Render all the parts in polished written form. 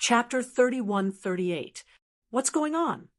Chapter 31-38. What's going on?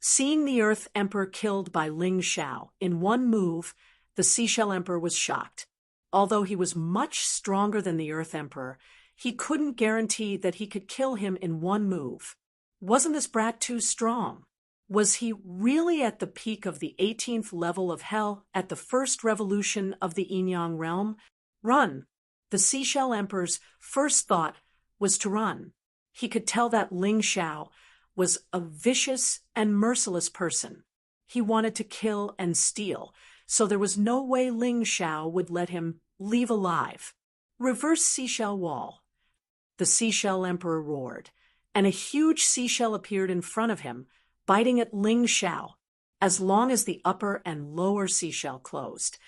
Seeing the Earth Emperor killed by Ling Xiao in one move, the Seashell Emperor was shocked. Although he was much stronger than the Earth Emperor, he couldn't guarantee that he could kill him in one move. Wasn't this brat too strong? Was he really at the peak of the 18th level of hell at the first revolution of the Yin-Yang realm? Run! The Seashell Emperor's first thought was to run. He could tell that Ling Xiao was a vicious and merciless person. He wanted to kill and steal, so there was no way Ling Xiao would let him leave alive. Reverse seashell wall. The Seashell Emperor roared, and a huge seashell appeared in front of him, biting at Ling Xiao. As long as the upper and lower seashell closed,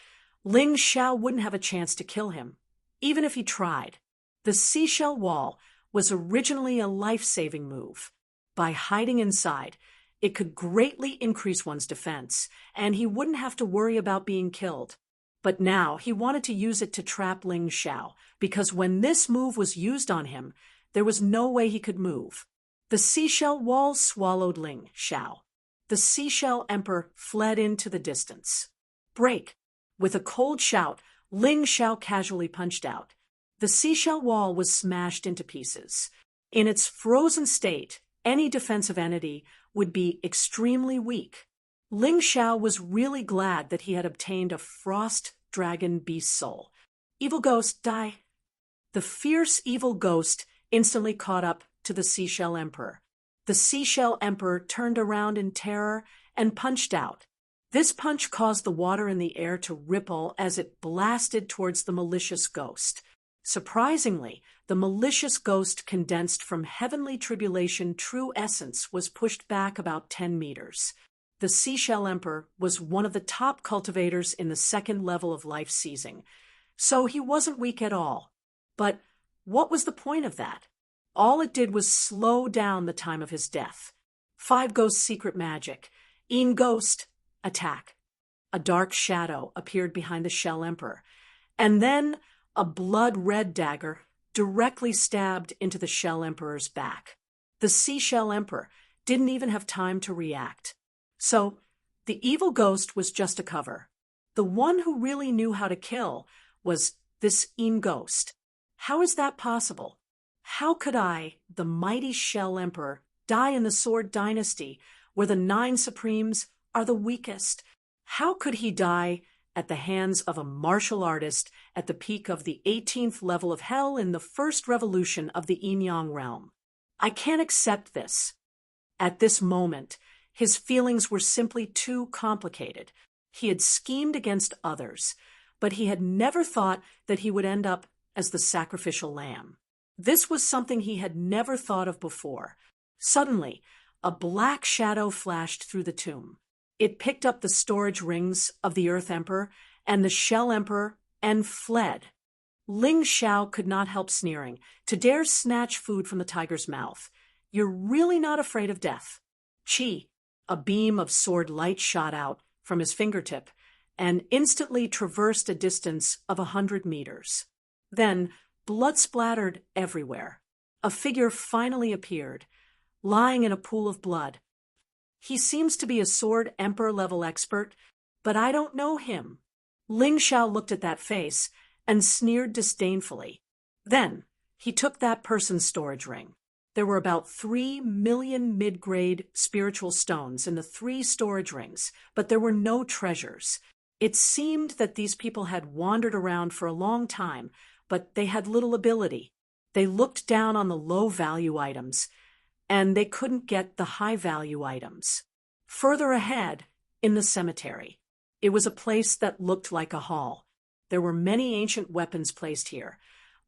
Ling Xiao wouldn't have a chance to kill him, even if he tried. The seashell wall was originally a life-saving move. By hiding inside, it could greatly increase one's defense, and he wouldn't have to worry about being killed. But now he wanted to use it to trap Ling Xiao, because when this move was used on him, there was no way he could move. The seashell wall swallowed Ling Xiao. The Seashell Emperor fled into the distance. Break! With a cold shout, Ling Xiao casually punched out. The seashell wall was smashed into pieces. In its frozen state, any defensive entity would be extremely weak. Ling Xiao was really glad that he had obtained a frost dragon beast soul. Evil ghost, die! The fierce evil ghost instantly caught up to the Seashell Emperor. The Seashell Emperor turned around in terror and punched out. This punch caused the water in the air to ripple as it blasted towards the malicious ghost. Surprisingly, the malicious ghost condensed from heavenly tribulation true essence was pushed back about 10 meters. The Seashell Emperor was one of the top cultivators in the second level of life seizing, so he wasn't weak at all. But what was the point of that? All it did was slow down the time of his death. 5 Ghost secret magic. Ghost, attack. A dark shadow appeared behind the Shell Emperor, and then a blood-red dagger directly stabbed into the Shell Emperor's back. The Seashell Emperor didn't even have time to react. So, the evil ghost was just a cover. The one who really knew how to kill was this Ghost. How is that possible? How could I, the mighty Shell Emperor, die in the Sword Dynasty, where the 9 Supremes are the weakest? How could he die at the hands of a martial artist at the peak of the 18th level of hell in the first revolution of the Yin-Yang realm? I can't accept this. At this moment, his feelings were simply too complicated. He had schemed against others, but he had never thought that he would end up as the sacrificial lamb. This was something he had never thought of before. Suddenly, a black shadow flashed through the tomb. It picked up the storage rings of the Earth Emperor and the Shell Emperor and fled. Ling Xiao could not help sneering. To dare snatch food from the tiger's mouth. You're really not afraid of death. Chi, a beam of sword light shot out from his fingertip and instantly traversed a distance of 100 meters. Then, blood splattered everywhere. A figure finally appeared, lying in a pool of blood. He seems to be a Sword Emperor-level expert, but I don't know him. Ling Xiao looked at that face and sneered disdainfully. Then, he took that person's storage ring. There were about 3 million mid-grade spiritual stones in the 3 storage rings, but there were no treasures. It seemed that these people had wandered around for a long time, but they had little ability. They looked down on the low-value items, and they couldn't get the high-value items. Further ahead, in the cemetery, it was a place that looked like a hall. There were many ancient weapons placed here,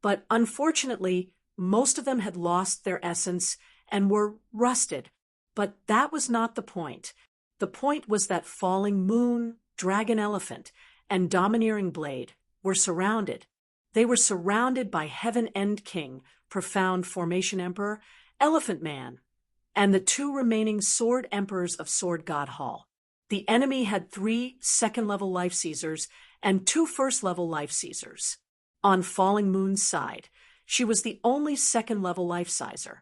but unfortunately, most of them had lost their essence and were rusted. But that was not the point. The point was that Falling Moon, Dragon Elephant, and Domineering Blade were surrounded. They were surrounded by Heaven End King, Profound Formation Emperor, Elephant Man, and the 2 remaining Sword Emperors of Sword God Hall. The enemy had 3 second-level life seizers and 2 first-level life seizers. On Falling Moon's side, she was the only second-level life seizer.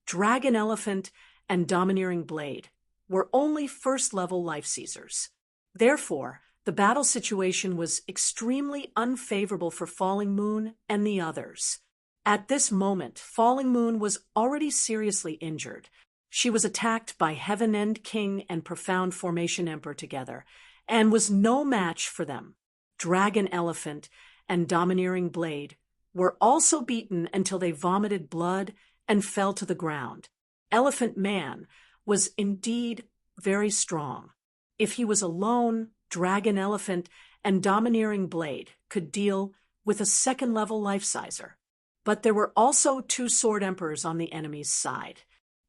Dragon Elephant, and Domineering Blade were only first-level life seizers. Therefore, the battle situation was extremely unfavorable for Falling Moon and the others. At this moment, Falling Moon was already seriously injured. She was attacked by Heaven End King and Profound Formation Emperor together, and was no match for them. Dragon Elephant and Domineering Blade were also beaten until they vomited blood and fell to the ground. Elephant Man was indeed very strong. If he was alone, Dragon Elephant and Domineering Blade could deal with a second-level life-sizer. But there were also two Sword Emperors on the enemy's side.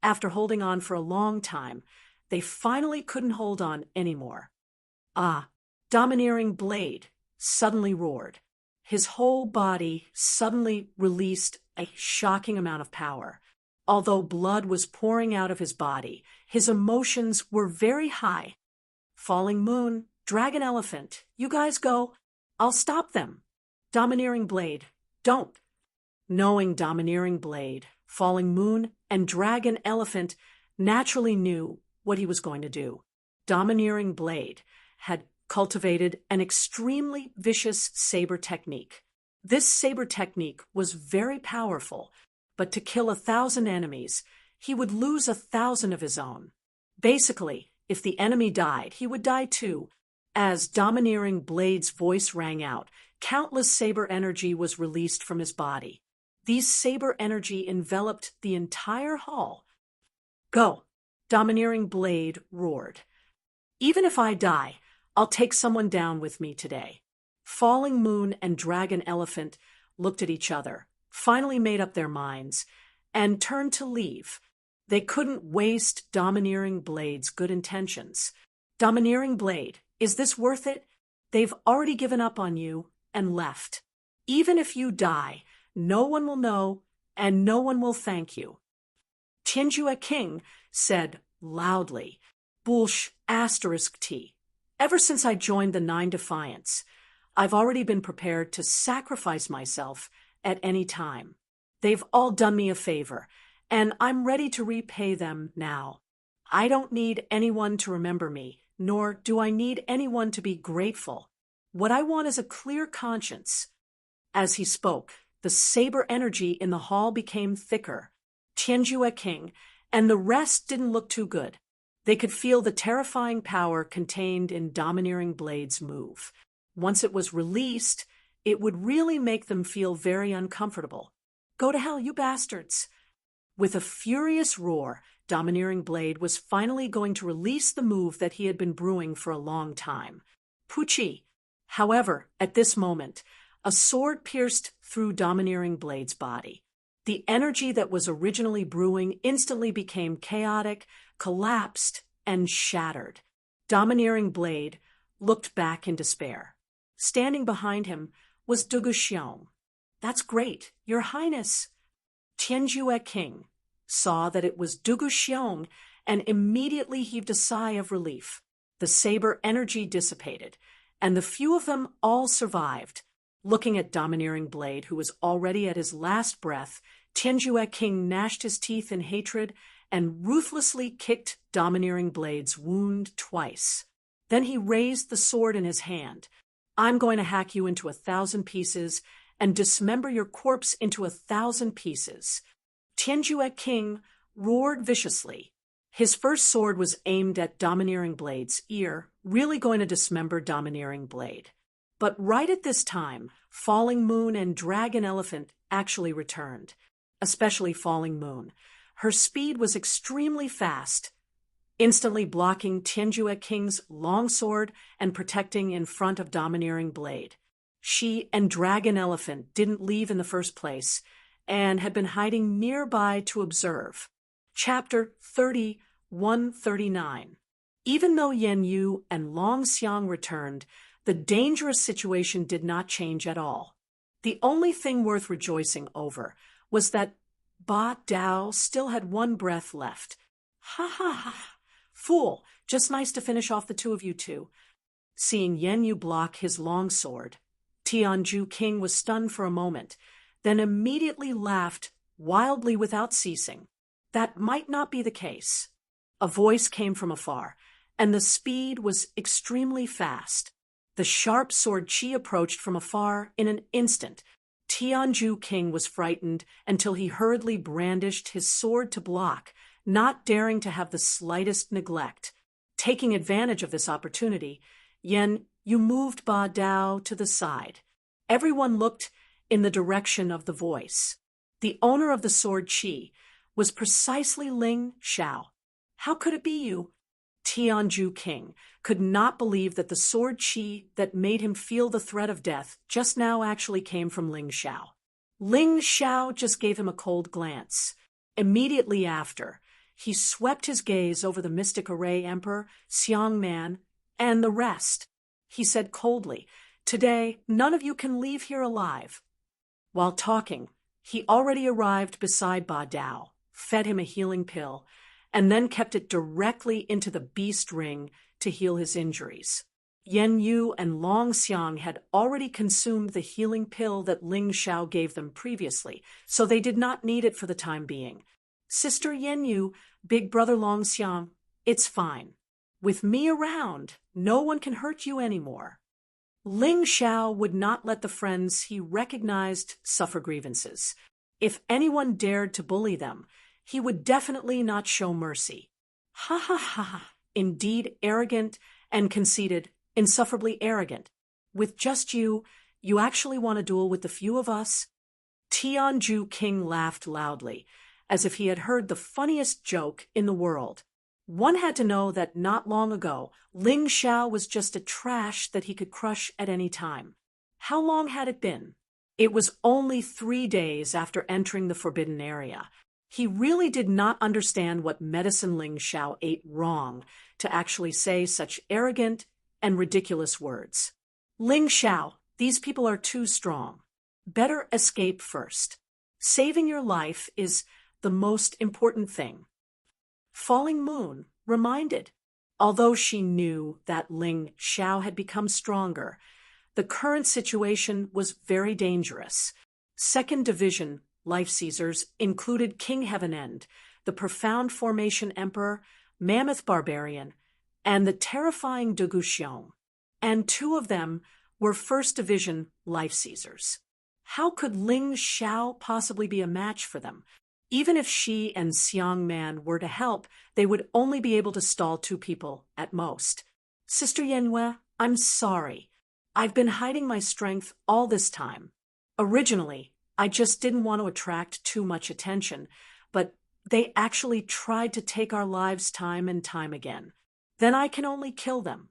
After holding on for a long time, they finally couldn't hold on anymore. Domineering Blade suddenly roared. His whole body suddenly released a shocking amount of power. Although blood was pouring out of his body, his emotions were very high. Falling Moon, Dragon Elephant, you guys go. I'll stop them. Domineering Blade, don't. Knowing Domineering Blade, Falling Moon, and Dragon Elephant naturally knew what he was going to do. Domineering Blade had cultivated an extremely vicious saber technique. This saber technique was very powerful, but to kill 1,000 enemies, he would lose 1,000 of his own. Basically, if the enemy died, he would die too. As Domineering Blade's voice rang out, countless saber energy was released from his body. These saber energy enveloped the entire hall. Go, Domineering Blade roared. Even if I die, I'll take someone down with me today. Falling Moon and Dragon Elephant looked at each other, finally made up their minds, and turned to leave. They couldn't waste Domineering Blade's good intentions. Domineering Blade, is this worth it? They've already given up on you and left. Even if you die, no one will know and no one will thank you. Tianjue King said loudly, Bullsh *T. Ever since I joined the Nine Defiance, I've already been prepared to sacrifice myself at any time. They've all done me a favor, and I'm ready to repay them now. I don't need anyone to remember me, nor do I need anyone to be grateful. What I want is a clear conscience. As he spoke, the saber energy in the hall became thicker. Tianjue King and the rest didn't look too good. They could feel the terrifying power contained in Domineering Blade's move. Once it was released, it would really make them feel very uncomfortable. Go to hell, you bastards! With a furious roar, Domineering Blade was finally going to release the move that he had been brewing for a long time. Pucci! However, at this moment, a sword pierced through Domineering Blade's body. The energy that was originally brewing instantly became chaotic, collapsed, and shattered. Domineering Blade looked back in despair. Standing behind him was Duguxiong. That's great, Your Highness. Tianjue King saw that it was Duguxiong and immediately heaved a sigh of relief. The saber energy dissipated, and the few of them all survived. Looking at Domineering Blade, who was already at his last breath, Tianjue King gnashed his teeth in hatred and ruthlessly kicked Domineering Blade's wound twice. Then he raised the sword in his hand. I'm going to hack you into 1,000 pieces and dismember your corpse into 1,000 pieces. Tianjue King roared viciously. His first sword was aimed at Domineering Blade's ear, really going to dismember Domineering Blade. But right at this time, Falling Moon and Dragon Elephant actually returned, especially Falling Moon. Her speed was extremely fast, instantly blocking Tianjue King's longsword and protecting in front of Domineering Blade. She and Dragon Elephant didn't leave in the first place and had been hiding nearby to observe. Chapter 3139. Even though Yan Yu and Long Xiang returned, the dangerous situation did not change at all. The only thing worth rejoicing over was that Ba Dao still had one breath left. Ha ha ha! Fool! Just nice to finish off the two of you two. Seeing Yan Yu block his long sword, Tianjue King was stunned for a moment, then immediately laughed wildly without ceasing. That might not be the case. A voice came from afar, and the speed was extremely fast. The sharp sword Qi approached from afar in an instant. Tianju King was frightened until he hurriedly brandished his sword to block, not daring to have the slightest neglect. Taking advantage of this opportunity, Yan Yu moved Ba Dao to the side. Everyone looked in the direction of the voice. The owner of the sword Qi was precisely Ling Xiao. How could it be you? Tianju King could not believe that the sword Qi that made him feel the threat of death just now actually came from Ling Xiao. Ling Xiao just gave him a cold glance. Immediately after, he swept his gaze over the mystic array emperor, Xiang Man, and the rest. He said coldly, "Today, none of you can leave here alive." While talking, he already arrived beside Ba Dao, fed him a healing pill, and then kept it directly into the beast ring to heal his injuries. Yan Yu and Long Xiang had already consumed the healing pill that Ling Xiao gave them previously, so they did not need it for the time being. "Sister Yan Yu, big brother Long Xiang, it's fine. With me around, no one can hurt you anymore." Ling Xiao would not let the friends he recognized suffer grievances. If anyone dared to bully them, he would definitely not show mercy. Ha ha ha, indeed arrogant and conceited, insufferably arrogant. With just you actually want to duel with the few of us? Tianju King laughed loudly, as if he had heard the funniest joke in the world. One had to know that not long ago, Ling Xiao was just a trash that he could crush at any time. How long had it been? It was only 3 days after entering the forbidden area. He really did not understand what medicine Ling Xiao ate wrong to actually say such arrogant and ridiculous words. "Ling Xiao, these people are too strong. Better escape first. Saving your life is the most important thing." Falling Moon reminded. Although she knew that Ling Xiao had become stronger, the current situation was very dangerous. Second Division Life Seizers included King Heavenend, the Profound Formation Emperor, Mammoth Barbarian, and the terrifying Deguxiong, and 2 of them were First Division Life Seizers. How could Ling Xiao possibly be a match for them? Even if she and Xiang Man were to help, they would only be able to stall 2 people at most. "Sister Yanhue, I'm sorry. I've been hiding my strength all this time. Originally, I just didn't want to attract too much attention, but they actually tried to take our lives time and time again. Then I can only kill them."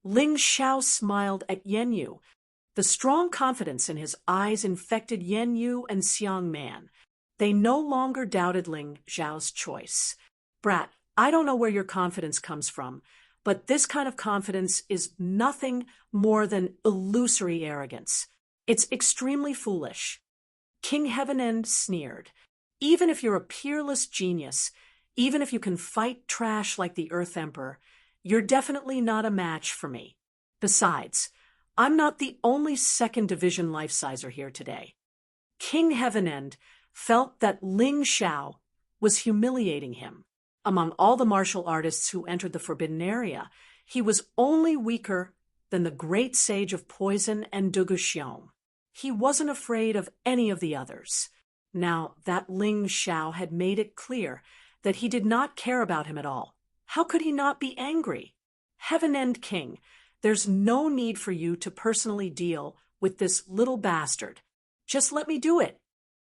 Ling Xiao smiled at Yan Yu. The strong confidence in his eyes infected Yan Yu and Xiang Man. They no longer doubted Ling Xiao's choice. "Brat, I don't know where your confidence comes from, but this kind of confidence is nothing more than illusory arrogance. It's extremely foolish." King Heavenend sneered. "Even if you're a peerless genius, even if you can fight trash like the Earth Emperor, you're definitely not a match for me. Besides, I'm not the only Second Division life-sizer here today." King Heavenend felt that Ling Xiao was humiliating him. Among all the martial artists who entered the forbidden area, he was only weaker than the great sage of poison and Deguxiong. He wasn't afraid of any of the others. Now that Ling Xiao had made it clear that he did not care about him at all, how could he not be angry? "Heavenend King, there's no need for you to personally deal with this little bastard. Just let me do it."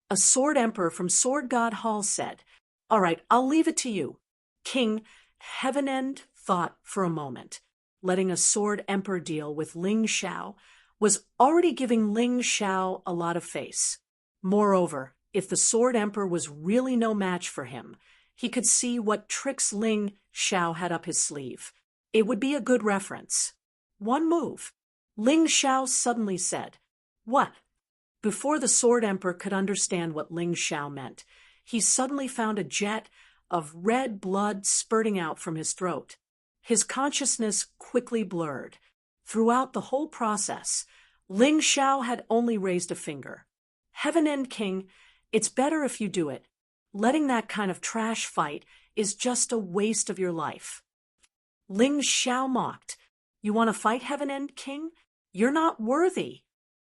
A sword emperor from Sword God Hall said. "All right, I'll leave it to you." King Heavenend thought for a moment. Letting a sword emperor deal with Ling Xiao was already giving Ling Xiao a lot of face. Moreover, if the sword emperor was really no match for him, he could see what tricks Ling Xiao had up his sleeve. It would be a good reference. One move. Ling Xiao suddenly said. "What?" Before the sword emperor could understand what Ling Xiao meant, he suddenly found a jet of red blood spurting out from his throat. His consciousness quickly blurred. Throughout the whole process, Ling Xiao had only raised a finger. "Heavenend King, it's better if you do it. Letting that kind of trash fight is just a waste of your life. Ling Xiao mocked. You want to fight, Heaven End King? You're not worthy.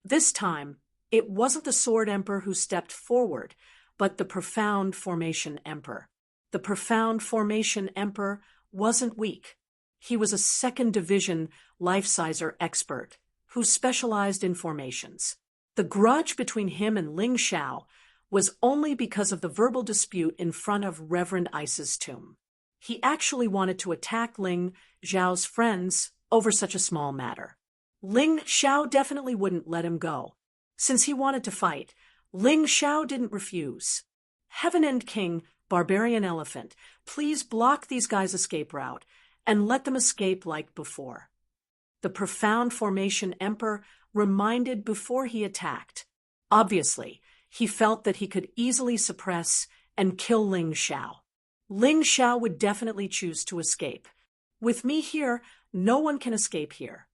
This time, it wasn't the Sword Emperor who stepped forward, but the Profound Formation Emperor. The Profound Formation Emperor wasn't weak. He was a second division life-sizer expert who specialized in formations. The grudge between him and Ling Xiao was only because of the verbal dispute in front of Reverend Ice's tomb. He actually wanted to attack Ling Xiao's friends over such a small matter. Ling Xiao definitely wouldn't let him go. Since he wanted to fight, Ling Xiao didn't refuse. Heaven End King, Barbarian Elephant, please block these guys' escape route and let them escape like before. The Profound Formation Emperor reminded before he attacked. Obviously, he felt that he could easily suppress and kill Ling Xiao. Ling Xiao would definitely choose to escape. With me here, no one can escape here.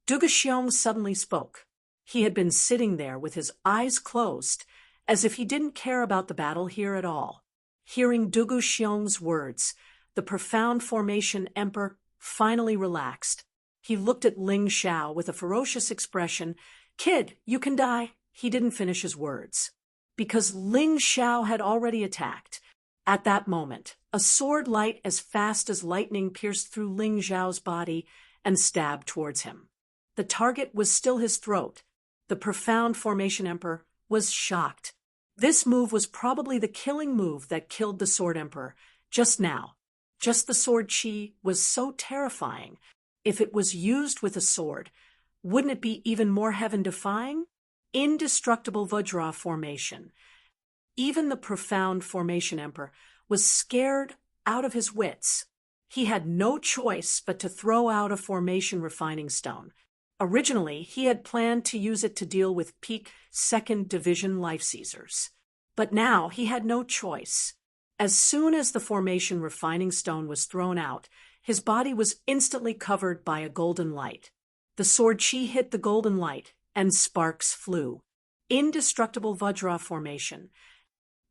Dugu Xiong suddenly spoke. He had been sitting there with his eyes closed, as if he didn't care about the battle here at all. Hearing Dugu Xiong's words, the Profound Formation Emperor finally relaxed. He looked at Ling Xiao with a ferocious expression. Kid, you can die. He didn't finish his words. Because Ling Xiao had already attacked. At that moment, a sword light as fast as lightning pierced through Ling Xiao's body and stabbed towards him. The target was still his throat. The Profound Formation Emperor was shocked. This move was probably the killing move that killed the Sword Emperor just now. Just the sword chi was so terrifying. If it was used with a sword, wouldn't it be even more heaven-defying? Indestructible Vajra formation. Even the Profound Formation Emperor was scared out of his wits. He had no choice but to throw out a formation refining stone. Originally, he had planned to use it to deal with peak second division life seizers. But now he had no choice. As soon as the formation refining stone was thrown out, his body was instantly covered by a golden light. The sword chi hit the golden light, and sparks flew. Indestructible Vajra formation.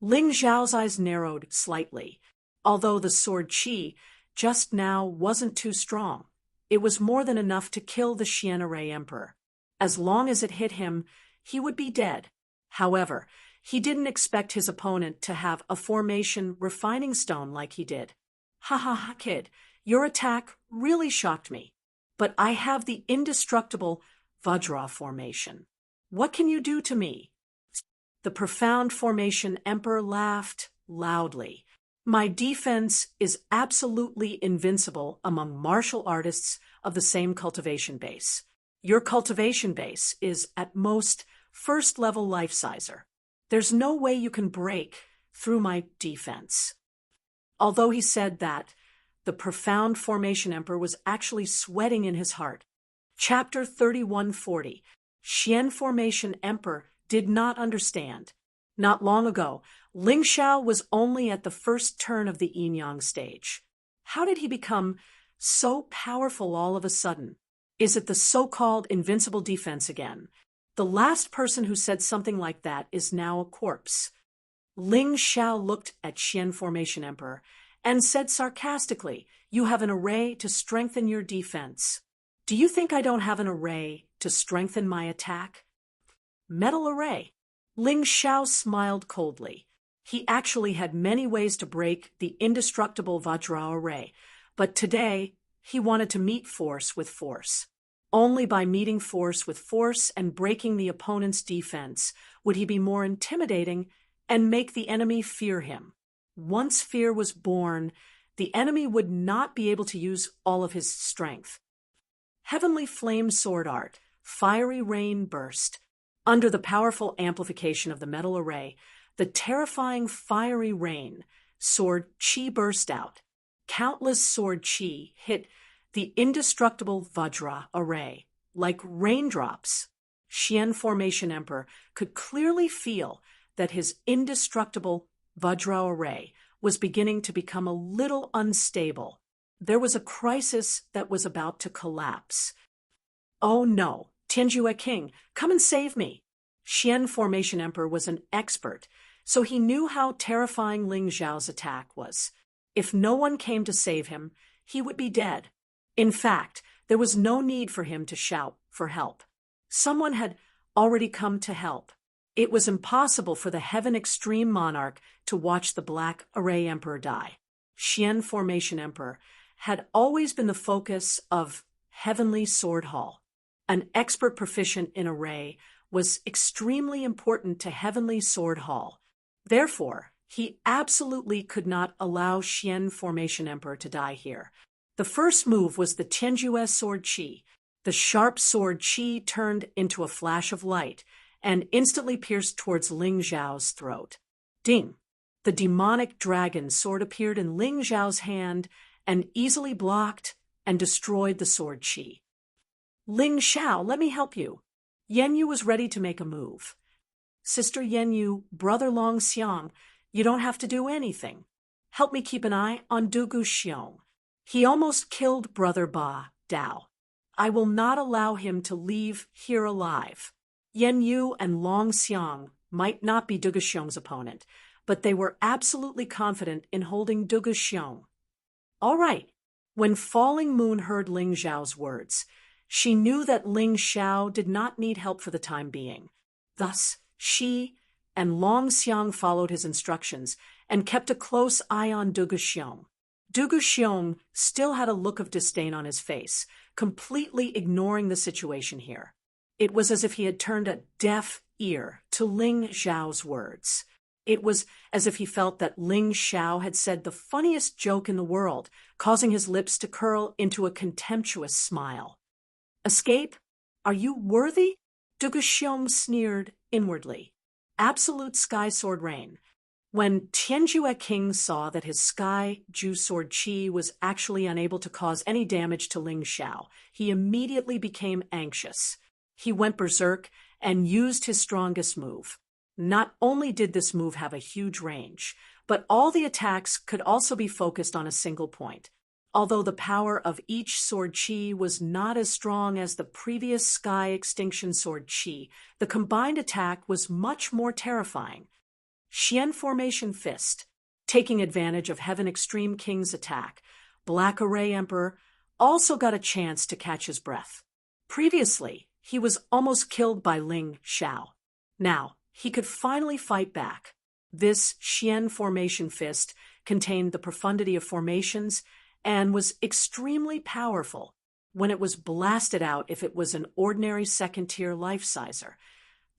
Ling Xiao's eyes narrowed slightly. Although the sword chi just now wasn't too strong, it was more than enough to kill the Xian Array Emperor. As long as it hit him, he would be dead. However, he didn't expect his opponent to have a formation refining stone like he did. Ha ha ha, kid, your attack really shocked me. But I have the indestructible Vajra formation. What can you do to me? The Profound Formation Emperor laughed loudly. My defense is absolutely invincible among martial artists of the same cultivation base. Your cultivation base is, at most, first-level life-sizer. There's no way you can break through my defense. Although he said that, the Profound Formation Emperor was actually sweating in his heart. Chapter 3140. Xian Formation Emperor did not understand. Not long ago, Ling Xiao was only at the first turn of the yin-yang stage. How did he become so powerful all of a sudden? Is it the so-called invincible defense again? The last person who said something like that is now a corpse. Ling Xiao looked at Xian Formation Emperor and said sarcastically, "You have an array to strengthen your defense. Do you think I don't have an array to strengthen my attack?" Metal array. Ling Xiao smiled coldly. He actually had many ways to break the indestructible Vajra array, but today he wanted to meet force with force. Only by meeting force with force and breaking the opponent's defense would he be more intimidating and make the enemy fear him. Once fear was born, the enemy would not be able to use all of his strength. Heavenly Flame Sword Art, Fiery Rain Burst. Under the powerful amplification of the metal array, the terrifying fiery rain, sword chi burst out. Countless sword chi hit the indestructible Vajra array, like raindrops. Xian Formation Emperor could clearly feel that his indestructible Vajra array was beginning to become a little unstable. There was a crisis that was about to collapse. Oh no, Tianjue King, come and save me. Xian Formation Emperor was an expert. so he knew how terrifying Ling Xiao's attack was. If no one came to save him, he would be dead. In fact, there was no need for him to shout for help. Someone had already come to help. It was impossible for the Heaven Extreme Monarch to watch the Black Array Emperor die. Xian Formation Emperor had always been the focus of Heavenly Sword Hall. An expert proficient in array was extremely important to Heavenly Sword Hall. Therefore, he absolutely could not allow Xian Formation Emperor to die here. The first move was the Tianjue Sword Qi. The sharp sword Qi turned into a flash of light and instantly pierced towards Ling Xiao's throat. Ding! The demonic dragon sword appeared in Ling Xiao's hand and easily blocked and destroyed the sword Qi. Ling Xiao, let me help you. Yenyu was ready to make a move. Sister Yenyu, Brother Long Xiang, you don't have to do anything. Help me keep an eye on Dugu Xiong. He almost killed Brother Ba Dao. I will not allow him to leave here alive. Yenyu and Long Xiang might not be Dugu Xiong's opponent, but they were absolutely confident in holding Dugu Xiong. All right. When Falling Moon heard Ling Xiao's words, she knew that Ling Xiao did not need help for the time being. Thus, she and Long Xiang followed his instructions and kept a close eye on Dugu Xiong. Dugu Xiong still had a look of disdain on his face, completely ignoring the situation here. It was as if he had turned a deaf ear to Ling Xiao's words. It was as if he felt that Ling Xiao had said the funniest joke in the world, causing his lips to curl into a contemptuous smile. Escape? Are you worthy? Dugu Xiong sneered inwardly. Absolute Sky Sword Rain. When Tianjue King saw that his Sky Ju Sword Qi was actually unable to cause any damage to Ling Xiao, he immediately became anxious. He went berserk and used his strongest move. Not only did this move have a huge range, but all the attacks could also be focused on a single point. Although the power of each Sword Qi was not as strong as the previous Sky Extinction Sword Qi, the combined attack was much more terrifying. Xian Formation Fist, taking advantage of Heaven Extreme King's attack, Black Array Emperor also got a chance to catch his breath. Previously, he was almost killed by Ling Xiao. Now, he could finally fight back. This Xian Formation Fist contained the profundity of formations and was extremely powerful. When it was blasted out, if it was an ordinary second-tier life-sizer,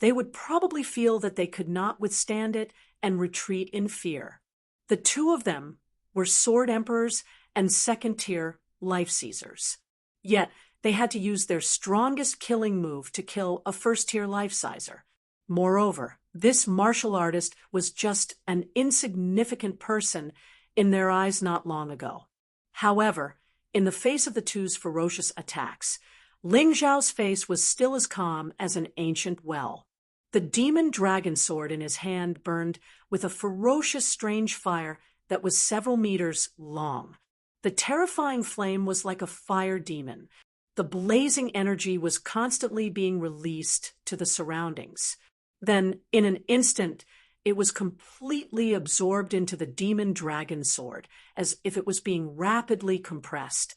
they would probably feel that they could not withstand it and retreat in fear. The two of them were Sword Emperors and second-tier life-seizers. Yet, they had to use their strongest killing move to kill a first-tier life-sizer. Moreover, this martial artist was just an insignificant person in their eyes not long ago. However, in the face of the two's ferocious attacks, Ling Xiao's face was still as calm as an ancient well. The demon dragon sword in his hand burned with a ferocious strange fire that was several meters long. The terrifying flame was like a fire demon. The blazing energy was constantly being released to the surroundings. Then, in an instant, it was completely absorbed into the demon dragon sword, as if it was being rapidly compressed.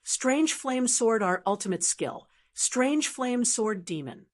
Strange Flame Sword, our ultimate skill. Strange Flame Sword Demon.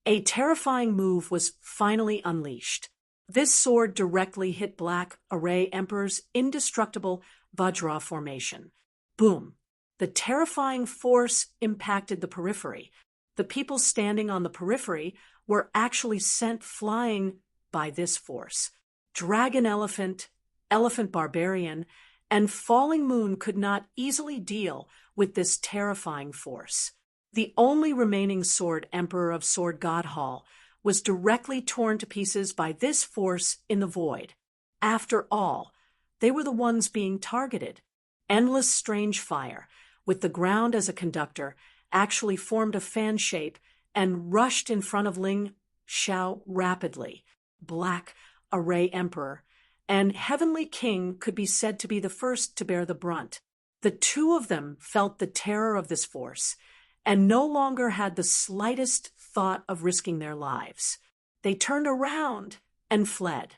A terrifying move was finally unleashed. This sword directly hit Black Array Emperor's indestructible Vajra formation. Boom! The terrifying force impacted the periphery. The people standing on the periphery were actually sent flying by this force. Dragon Elephant, Elephant Barbarian, and Falling Moon could not easily deal with this terrifying force. The only remaining Sword Emperor of Sword God Hall was directly torn to pieces by this force in the void. After all, they were the ones being targeted. Endless strange fire, with the ground as a conductor, actually formed a fan shape and rushed in front of Ling Xiao rapidly. Black Array Emperor and Heavenly King could be said to be the first to bear the brunt. The two of them felt the terror of this force and no longer had the slightest thought of risking their lives. They turned around and fled.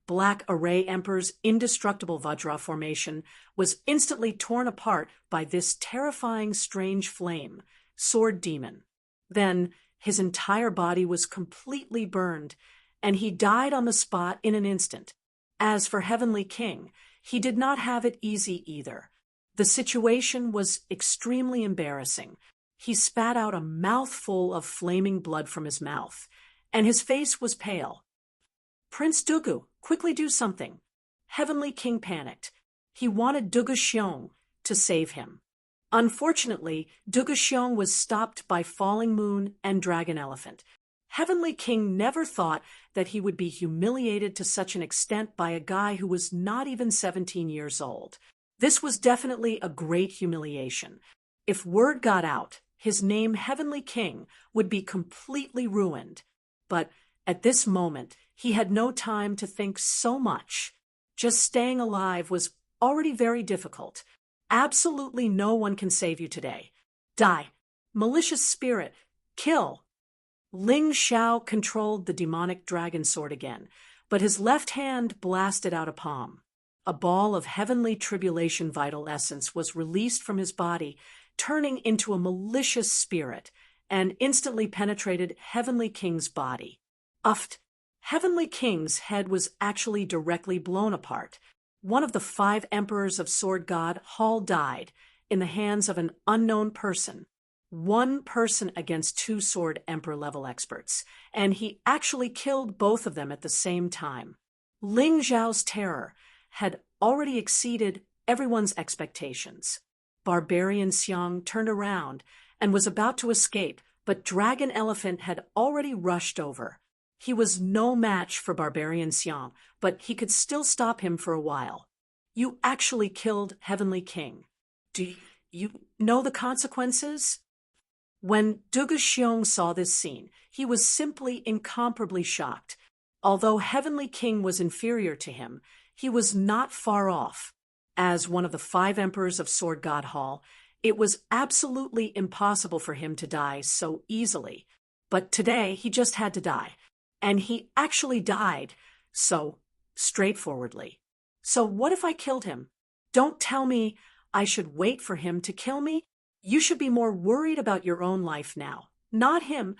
Black Array Emperor's indestructible Vajra formation was instantly torn apart by this terrifying strange flame, Sword Demon. Then his entire body was completely burned, and he died on the spot in an instant. As for Heavenly King, he did not have it easy either. The situation was extremely embarrassing. He spat out a mouthful of flaming blood from his mouth, and his face was pale. "Prince Dugu, quickly do something." Heavenly King panicked. He wanted Dugu Xiong to save him. Unfortunately, Dugu Xiong was stopped by Falling Moon and Dragon Elephant. Heavenly King never thought that he would be humiliated to such an extent by a guy who was not even 17 years old. This was definitely a great humiliation. If word got out, his name Heavenly King would be completely ruined. But at this moment, he had no time to think so much. Just staying alive was already very difficult. Absolutely no one can save you today. Die. Malicious spirit. Kill. Ling Xiao controlled the demonic dragon sword again, but his left hand blasted out a palm. A ball of heavenly tribulation vital essence was released from his body, turning into a malicious spirit, and instantly penetrated Heavenly King's body. Uffed. Heavenly King's head was actually directly blown apart. One of the 5 emperors of Sword God, Hall, died in the hands of an unknown person. One person against 2 Sword Emperor level experts, and he actually killed both of them at the same time. Ling Zhao's terror had already exceeded everyone's expectations. Barbarian Xiang turned around and was about to escape, but Dragon Elephant had already rushed over. He was no match for Barbarian Xiang, but he could still stop him for a while. "You actually killed Heavenly King. Do you know the consequences?" When Dugu Xiong saw this scene, he was simply incomparably shocked. Although Heavenly King was inferior to him, he was not far off. As one of the 5 emperors of Sword God Hall, it was absolutely impossible for him to die so easily. But today, he just had to die. And he actually died so straightforwardly. So what if I killed him? Don't tell me I should wait for him to kill me. You should be more worried about your own life now, not him.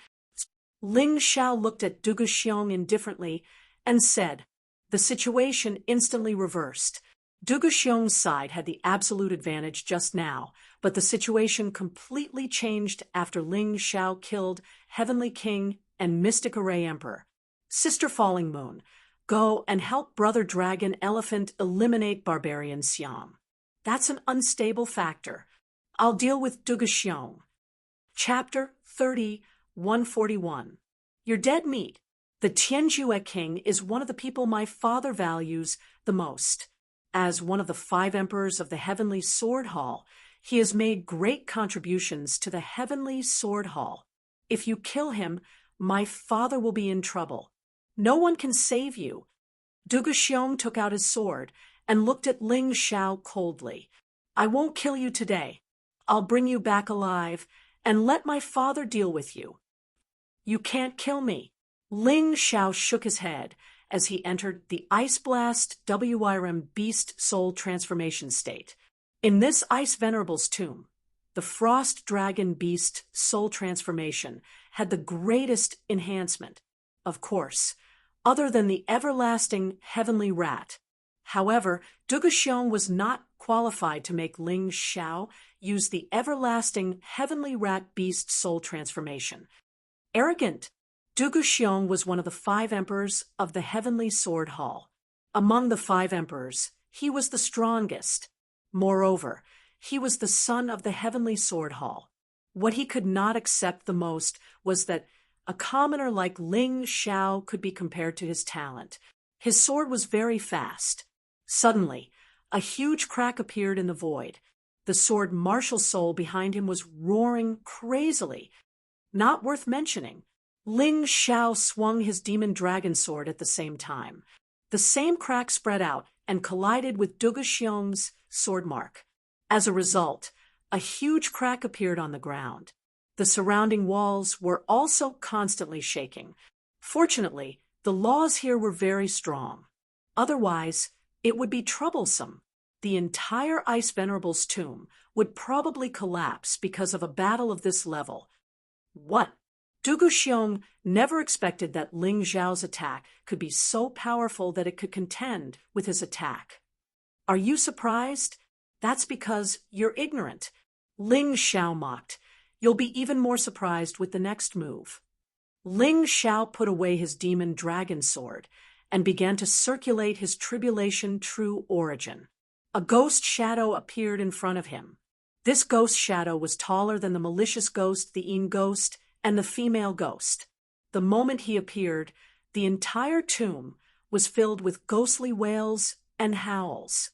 Ling Xiao looked at Dugu Xiong indifferently and said. The situation instantly reversed. Dugu Xiong's side had the absolute advantage just now, but the situation completely changed after Ling Xiao killed Heavenly King and Mystic Array Emperor. Sister Falling Moon, go and help Brother Dragon Elephant eliminate Barbarian Xiang. That's an unstable factor. I'll deal with Dugu Xiong. Chapter 30-141. Your dead meat. The Tianjue King is one of the people my father values the most. As one of the 5 emperors of the Heavenly Sword Hall, he has made great contributions to the Heavenly Sword Hall. If you kill him, my father will be in trouble. No one can save you. Dugu Xiong took out his sword and looked at Ling Xiao coldly. I won't kill you today. I'll bring you back alive and let my father deal with you. You can't kill me. Ling Xiao shook his head as he entered the Ice Blast WRM Beast Soul transformation state. In this Ice Venerable's tomb, the Frost Dragon Beast Soul transformation had the greatest enhancement, of course, other than the everlasting Heavenly Rat. However, Dugu Xiong was not qualified to make Ling Xiao use the everlasting Heavenly Rat Beast Soul transformation. Arrogant! Dugu Xiong was one of the 5 emperors of the Heavenly Sword Hall. Among the 5 emperors, he was the strongest. Moreover, he was the son of the Heavenly Sword Hall. What he could not accept the most was that a commoner like Ling Xiao could be compared to his talent. His sword was very fast. Suddenly, a huge crack appeared in the void. The sword martial soul behind him was roaring crazily. Not worth mentioning. Ling Xiao swung his demon dragon sword at the same time. The same crack spread out and collided with Dugu Xiong's sword mark. As a result, a huge crack appeared on the ground. The surrounding walls were also constantly shaking. Fortunately, the laws here were very strong. Otherwise, it would be troublesome. The entire Ice Venerable's tomb would probably collapse because of a battle of this level. What? Dugu Xiong never expected that Ling Xiao's attack could be so powerful that it could contend with his attack. Are you surprised? That's because you're ignorant. Ling Xiao mocked. You'll be even more surprised with the next move. Ling Xiao put away his demon dragon sword and began to circulate his tribulation true origin. A ghost shadow appeared in front of him. This ghost shadow was taller than the malicious ghost, the Yin ghost, and the female ghost. The moment he appeared, the entire tomb was filled with ghostly wails and howls.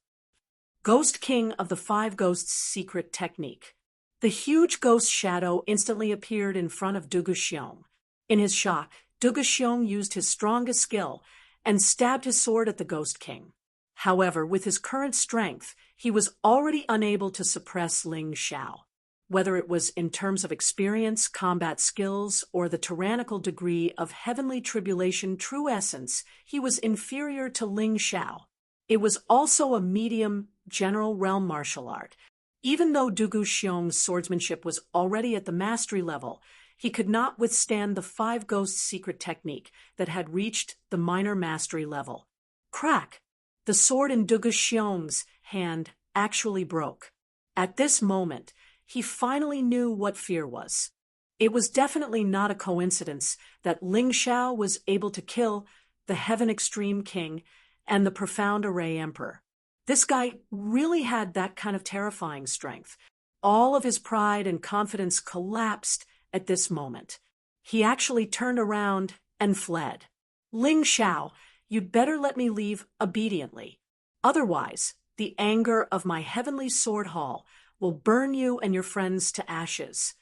Ghost King of the Five Ghosts secret technique. The huge ghost shadow instantly appeared in front of Dugu Xiong. In his shock, Dugu Xiong used his strongest skill and stabbed his sword at the Ghost King. However, with his current strength, he was already unable to suppress Ling Xiao. Whether it was in terms of experience, combat skills, or the tyrannical degree of heavenly tribulation true essence, he was inferior to Ling Xiao. It was also a medium general realm martial art. Even though Dugu Xiong's swordsmanship was already at the mastery level, he could not withstand the Five Ghosts secret technique that had reached the minor mastery level. Crack! The sword in Dugu Xiong's hand actually broke. At this moment, he finally knew what fear was. It was definitely not a coincidence that Ling Xiao was able to kill the Heaven Extreme King and the Profound Array Emperor. This guy really had that kind of terrifying strength. All of his pride and confidence collapsed at this moment. He actually turned around and fled. Ling Xiao, you'd better let me leave obediently. Otherwise, the anger of my heavenly sword hall will burn you and your friends to ashes.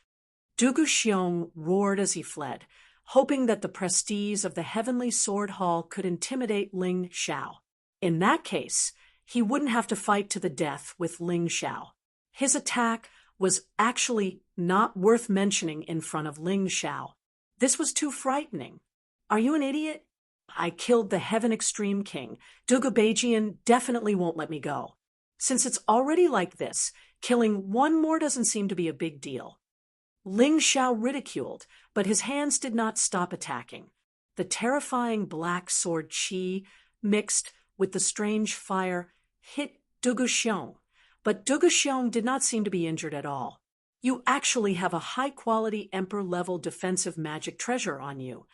Dugu Xiong roared as he fled, hoping that the prestige of the heavenly sword hall could intimidate Ling Xiao. In that case, he wouldn't have to fight to the death with Ling Xiao. His attack was actually not worth mentioning in front of Ling Xiao. This was too frightening. Are you an idiot? I killed the Heaven Extreme King. Dugu Beijian definitely won't let me go. Since it's already like this, killing one more doesn't seem to be a big deal. Ling Xiao ridiculed, but his hands did not stop attacking. The terrifying black sword qi, mixed with the strange fire, hit Dugu Xiong, but Dugu Xiong did not seem to be injured at all. You actually have a high-quality Emperor-level defensive magic treasure on you.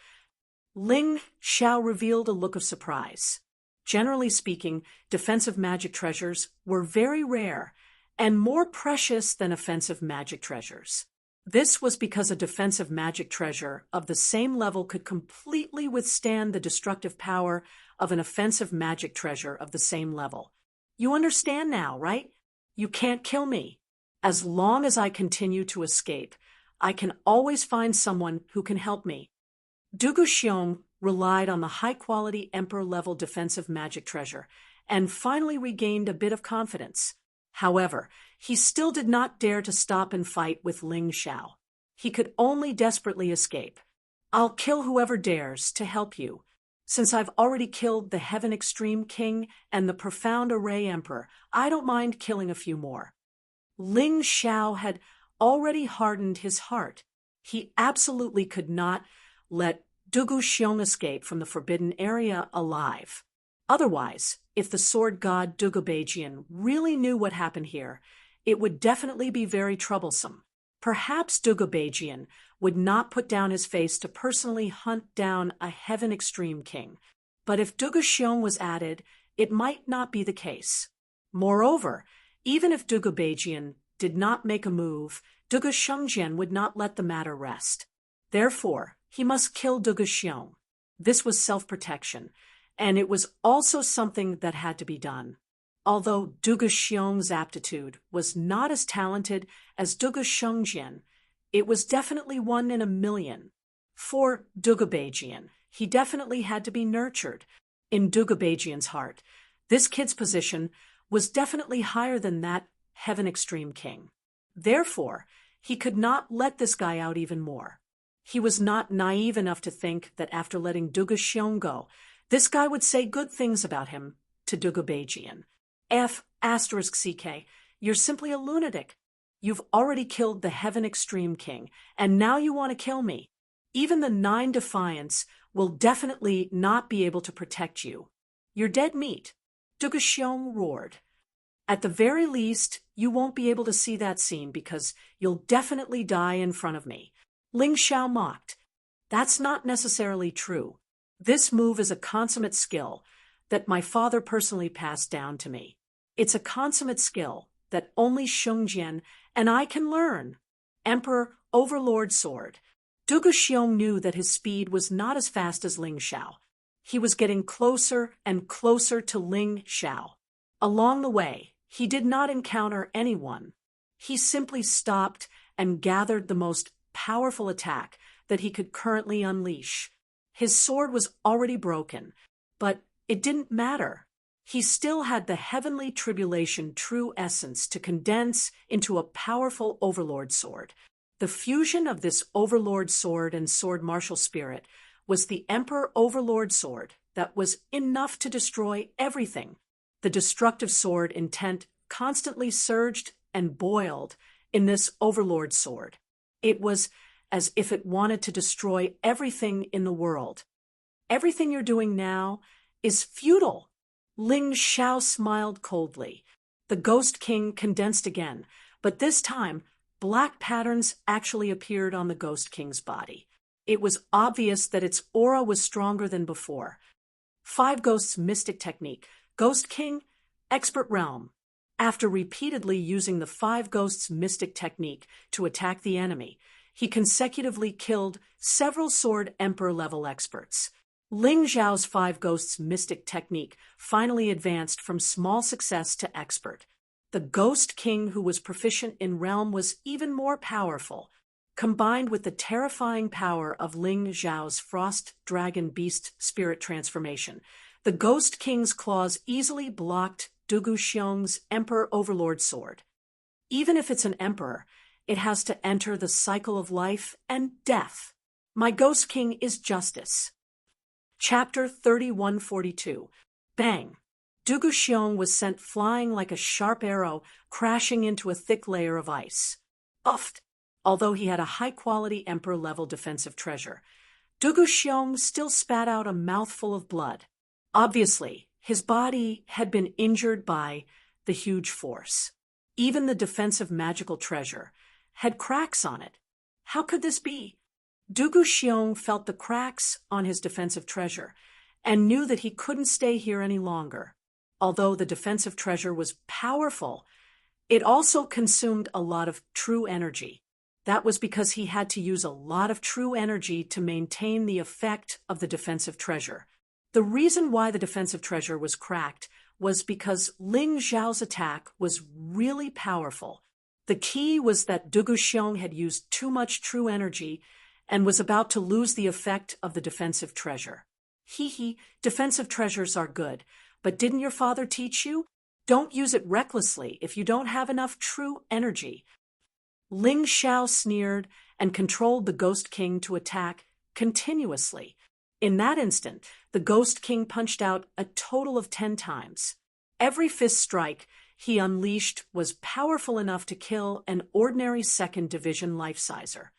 Ling Xiao revealed a look of surprise. Generally speaking, defensive magic treasures were very rare and more precious than offensive magic treasures. This was because a defensive magic treasure of the same level could completely withstand the destructive power of an offensive magic treasure of the same level. You understand now, right? You can't kill me. As long as I continue to escape, I can always find someone who can help me. Dugu Xiong relied on the high-quality Emperor-level defensive magic treasure and finally regained a bit of confidence. However, he still did not dare to stop and fight with Ling Xiao. He could only desperately escape. I'll kill whoever dares to help you. Since I've already killed the Heaven Extreme King and the Profound Array Emperor, I don't mind killing a few more. Ling Xiao had already hardened his heart. He absolutely could not let Dugu Xiong escape from the forbidden area alive. Otherwise, if the sword god Dugu Beijian really knew what happened here, it would definitely be very troublesome. Perhaps Dugu Beijian would not put down his face to personally hunt down a Heaven Extreme King, but if Dugu Xiong was added, it might not be the case. Moreover, even if Dugu Beijian did not make a move, Dugu Shengjian would not let the matter rest. Therefore, he must kill Dugu Xiong. This was self-protection, and it was also something that had to be done. Although Dugu Xiong's aptitude was not as talented as Dugu Shengjian, it was definitely 1 in a million. For Dugu Beijian, he definitely had to be nurtured. In Dugu Beijian's heart, this kid's position was definitely higher than that Heaven Extreme King. Therefore, he could not let this guy out even more. He was not naive enough to think that after letting Dugu Xiong go, This guy would say good things about him to Dugubejian. F***CK, you're simply a lunatic. You've already killed the Heaven Extreme King, and now you want to kill me. Even the 9 Defiance will definitely not be able to protect you. You're dead meat. Duguxiong roared. At the very least, you won't be able to see that scene because you'll definitely die in front of me. Ling Xiao mocked. That's not necessarily true. This move is a consummate skill that my father personally passed down to me. It's a consummate skill that only Shungjian and I can learn. Emperor Overlord Sword. Duguxiong knew that his speed was not as fast as Ling Xiao. He was getting closer and closer to Ling Xiao. Along the way, he did not encounter anyone. He simply stopped and gathered the most powerful attack that he could currently unleash. His sword was already broken, but it didn't matter. He still had the heavenly tribulation true essence to condense into a powerful overlord sword. The fusion of this overlord sword and sword martial spirit was the Emperor Overlord Sword that was enough to destroy everything. The destructive sword intent constantly surged and boiled in this Overlord Sword. It was as if it wanted to destroy everything in the world. Everything you're doing now is futile. Ling Xiao smiled coldly. The Ghost King condensed again, but this time, black patterns actually appeared on the Ghost King's body. It was obvious that its aura was stronger than before. 5 Ghosts Mystic Technique. Ghost King, Expert Realm. After repeatedly using the 5 Ghosts Mystic Technique to attack the enemy, he consecutively killed several Sword Emperor-level experts. Ling Xiao's 5 Ghosts Mystic Technique finally advanced from small success to expert. The Ghost King, who was proficient in Realm, was even more powerful. Combined with the terrifying power of Ling Xiao's Frost Dragon Beast Spirit transformation, the Ghost King's claws easily blocked Duguxiong's Emperor Overlord Sword. Even if it's an emperor, it has to enter the cycle of life and death. My Ghost King is justice. Chapter 3142. Bang! Duguxiong was sent flying like a sharp arrow, crashing into a thick layer of ice. Uffed! Although he had a high-quality Emperor-level defensive treasure, Duguxiong still spat out a mouthful of blood. Obviously, his body had been injured by the huge force. Even the defensive magical treasure had cracks on it. How could this be? Duguxiong felt the cracks on his defensive treasure and knew that he couldn't stay here any longer. Although the defensive treasure was powerful, it also consumed a lot of true energy. That was because he had to use a lot of true energy to maintain the effect of the defensive treasure. The reason why the defensive treasure was cracked was because Ling Xiao's attack was really powerful. The key was that Duguxiong had used too much true energy and was about to lose the effect of the defensive treasure. Defensive treasures are good, but didn't your father teach you? Don't use it recklessly if you don't have enough true energy. Ling Xiao sneered and controlled the Ghost King to attack continuously. In that instant, the Ghost King punched out a total of 10 times. Every fist strike he unleashed was powerful enough to kill an ordinary 2nd Division life-sizer.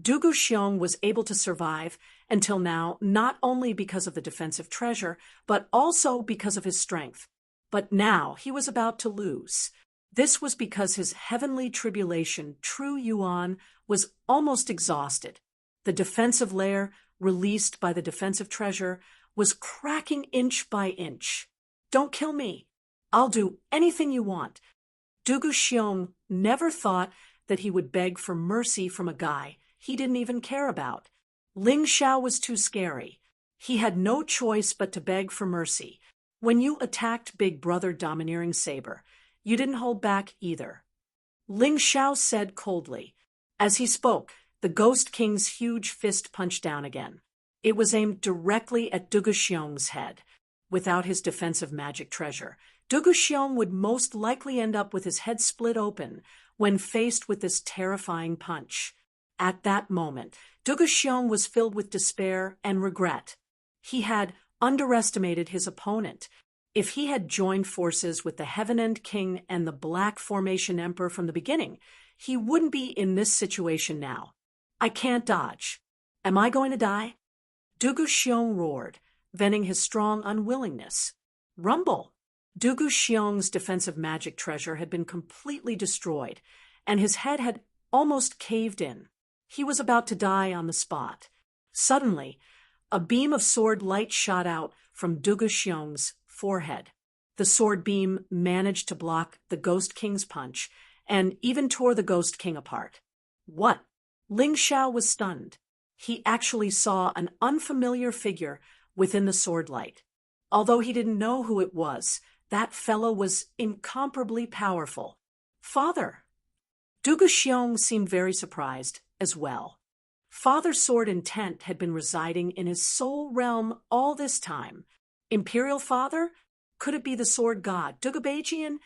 Duguxiong was able to survive until now not only because of the defensive treasure, but also because of his strength. But now he was about to lose. This was because his heavenly tribulation, True Yuan, was almost exhausted. The defensive layer, released by the defensive treasure, was cracking inch by inch. Don't kill me. I'll do anything you want. Duguxiong never thought that he would beg for mercy from a guy he didn't even care about. Ling Xiao was too scary. He had no choice but to beg for mercy. When you attacked Big Brother Domineering Saber, you didn't hold back either. Ling Xiao said coldly. As he spoke, the Ghost King's huge fist punched down again. It was aimed directly at Duguxiong's head. Without his defensive magic treasure, Duguxiong would most likely end up with his head split open when faced with this terrifying punch. At that moment, Duguxiong was filled with despair and regret. He had underestimated his opponent. If he had joined forces with the Heaven End King and the Black Formation Emperor from the beginning, he wouldn't be in this situation now. I can't dodge. Am I going to die? Dugu Xiong roared, venting his strong unwillingness. Rumble! Dugu Xiong's defensive magic treasure had been completely destroyed, and his head had almost caved in. He was about to die on the spot. Suddenly, a beam of sword light shot out from Dugu Xiong's forehead. The sword beam managed to block the Ghost King's punch, and even tore the Ghost King apart. What? Ling Xiao was stunned. He actually saw an unfamiliar figure within the sword light. Although he didn't know who it was, that fellow was incomparably powerful. Father! Dugu Xiong seemed very surprised as well. Father's sword intent had been residing in his soul realm all this time. Imperial Father? Could it be the sword god, Dugu Beijian?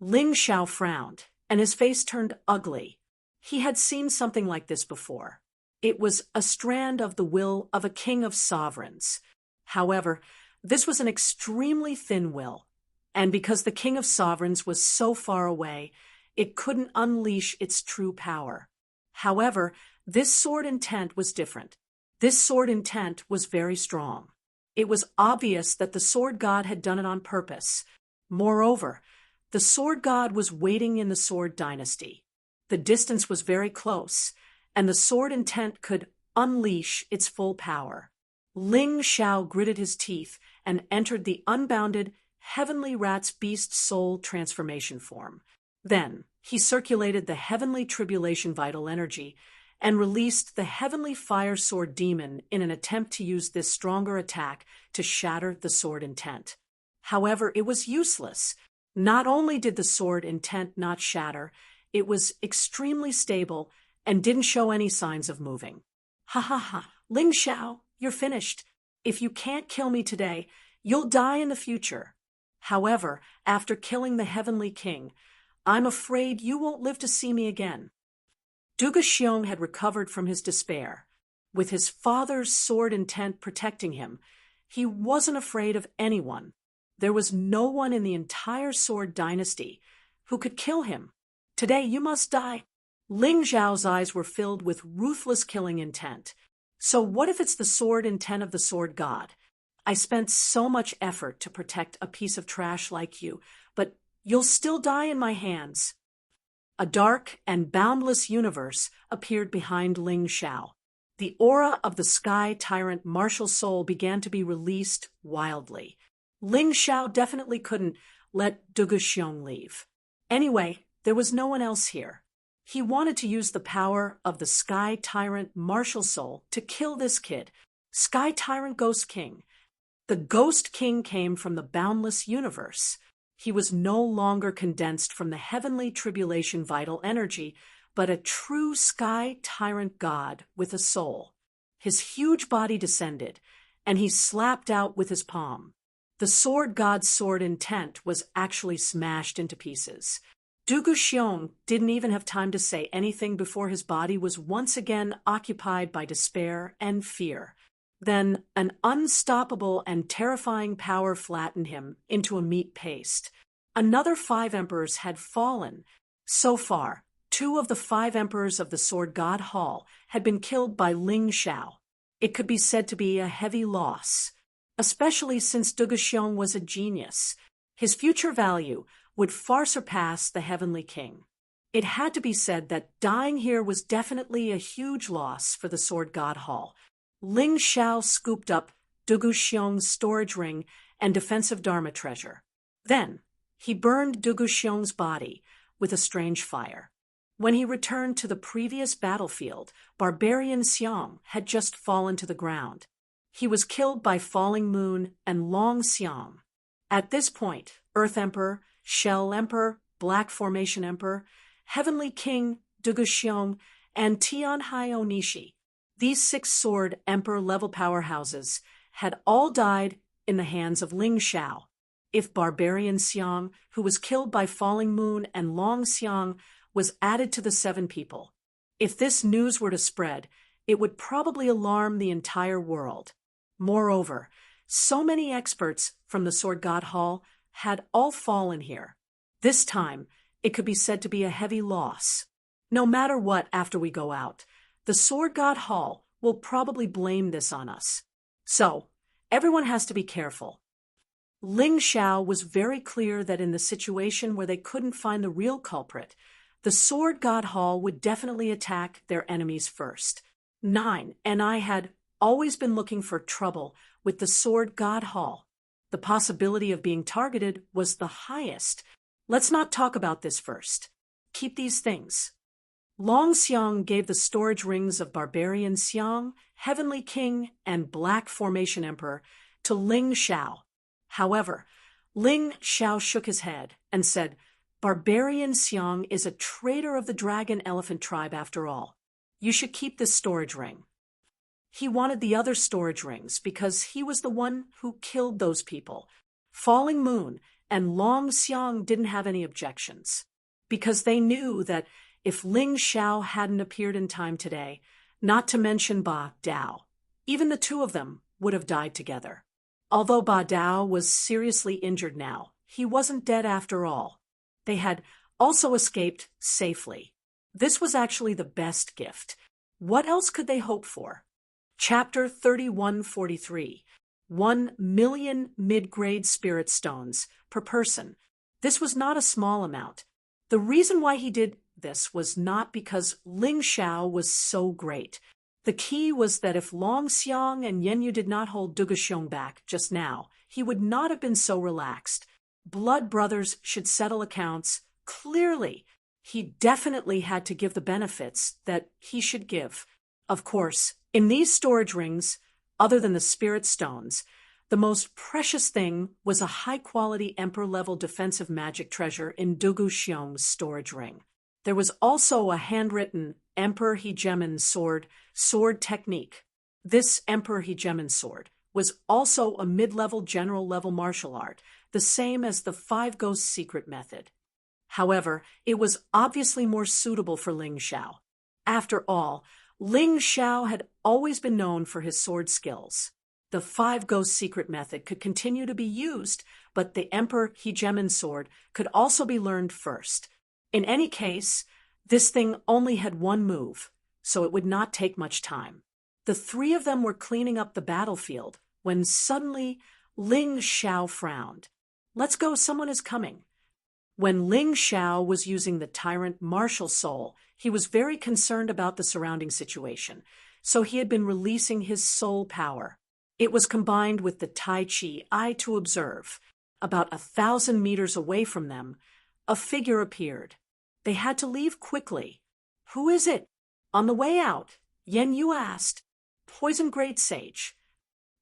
Ling Xiao frowned, and his face turned ugly. He had seen something like this before. It was a strand of the will of a king of sovereigns. However, this was an extremely thin will, and because the king of sovereigns was so far away, it couldn't unleash its true power. However, this sword intent was different. This sword intent was very strong. It was obvious that the sword god had done it on purpose. Moreover, the sword god was waiting in the sword dynasty. The distance was very close, and the sword intent could unleash its full power. Ling Xiao gritted his teeth and entered the unbounded Heavenly Rat's Beast Soul transformation form. Then, he circulated the Heavenly Tribulation Vital Energy and released the Heavenly Fire Sword Demon in an attempt to use this stronger attack to shatter the sword intent. However, it was useless. Not only did the sword intent not shatter, it was extremely stable and didn't show any signs of moving. Ha ha ha, Ling Xiao, you're finished. If you can't kill me today, you'll die in the future. However, after killing the Heavenly King, I'm afraid you won't live to see me again. Dugu Xiong had recovered from his despair. With his father's sword intent protecting him, he wasn't afraid of anyone. There was no one in the entire sword dynasty who could kill him. Today you must die. Ling Xiao's eyes were filled with ruthless killing intent. So what if it's the sword intent of the sword god? I spent so much effort to protect a piece of trash like you, but you'll still die in my hands. A dark and boundless universe appeared behind Ling Xiao. The aura of the Sky Tyrant martial soul began to be released wildly. Ling Xiao definitely couldn't let Dugu Xiong leave. Anyway, there was no one else here. He wanted to use the power of the Sky Tyrant martial soul to kill this kid, Sky Tyrant Ghost King. The Ghost King came from the boundless universe. He was no longer condensed from the Heavenly Tribulation Vital Energy, but a true Sky Tyrant god with a soul. His huge body descended, and he slapped out with his palm. The sword god's sword intent was actually smashed into pieces. Dugu Xiong didn't even have time to say anything before his body was once again occupied by despair and fear. Then an unstoppable and terrifying power flattened him into a meat paste. Another 5 emperors had fallen. So far, 2 of the 5 emperors of the Sword God Hall had been killed by Ling Xiao. It could be said to be a heavy loss, especially since Dugu Xiong was a genius. His future value would far surpass the Heavenly King. It had to be said that dying here was definitely a huge loss for the Sword God Hall. Ling Xiao scooped up Dugu Xiong's storage ring and defensive Dharma treasure. Then, he burned Dugu Xiong's body with a strange fire. When he returned to the previous battlefield, Barbarian Xiang had just fallen to the ground. He was killed by Falling Moon and Long Xiang. At this point, Earth Emperor, Shell Emperor, Black Formation Emperor, Heavenly King Dugu Xiong, and Tianhai Onishi, these 6 sword emperor-level powerhouses, had all died in the hands of Ling Xiao. If Barbarian Xiang, who was killed by Falling Moon, and Long Xiang, was added to the 7 people. If this news were to spread, it would probably alarm the entire world. Moreover, So many experts from the Sword God Hall had all fallen here. This time, it could be said to be a heavy loss. No matter what after we go out, the Sword God Hall will probably blame this on us. So, everyone has to be careful. Ling Xiao was very clear that in the situation where they couldn't find the real culprit, the Sword God Hall would definitely attack their enemies first. 9. And I had always been looking for trouble with the Sword God Hall. The possibility of being targeted was the highest. Let's not talk about this first. Keep these things. Long Xiang gave the storage rings of Barbarian Xiang, Heavenly King, and Black Formation Emperor to Ling Xiao. However, Ling Xiao shook his head and said, Barbarian Xiang is a traitor of the Dragon Elephant tribe after all. You should keep this storage ring. He wanted the other storage rings because he was the one who killed those people. Falling Moon and Long Xiang didn't have any objections, because they knew that if Ling Xiao hadn't appeared in time today, not to mention Ba Dao, even the two of them would have died together. Although Ba Dao was seriously injured now, he wasn't dead after all. They had also escaped safely. This was actually the best gift. What else could they hope for? Chapter 3143. 1 million mid-grade spirit stones per person. This was not a small amount. The reason why he did this was not because Ling Xiao was so great. The key was that if Long Xiang and Yenyu did not hold Duguxiong back just now, he would not have been so relaxed. Blood brothers should settle accounts. Clearly, he definitely had to give the benefits that he should give. Of course, in these storage rings, other than the spirit stones, the most precious thing was a high-quality Emperor-level defensive magic treasure in Duguxiong's storage ring. There was also a handwritten Emperor Hegemon sword technique. This Emperor Hegemon sword was also a mid-level general-level martial art, the same as the Five Ghosts secret method. However, it was obviously more suitable for Ling Xiao. After all, Ling Xiao had always been known for his sword skills. The Five Ghosts secret method could continue to be used, but the Emperor Hegemon sword could also be learned first. In any case, this thing only had one move, so it would not take much time. The three of them were cleaning up the battlefield when suddenly Ling Xiao frowned. Let's go, someone is coming. When Ling Xiao was using the tyrant martial soul, he was very concerned about the surrounding situation, so he had been releasing his soul power. It was combined with the Tai Chi eye to observe. About 1,000 meters away from them, a figure appeared. They had to leave quickly. Who is it? On the way out, Yenyu asked. Poison Great Sage.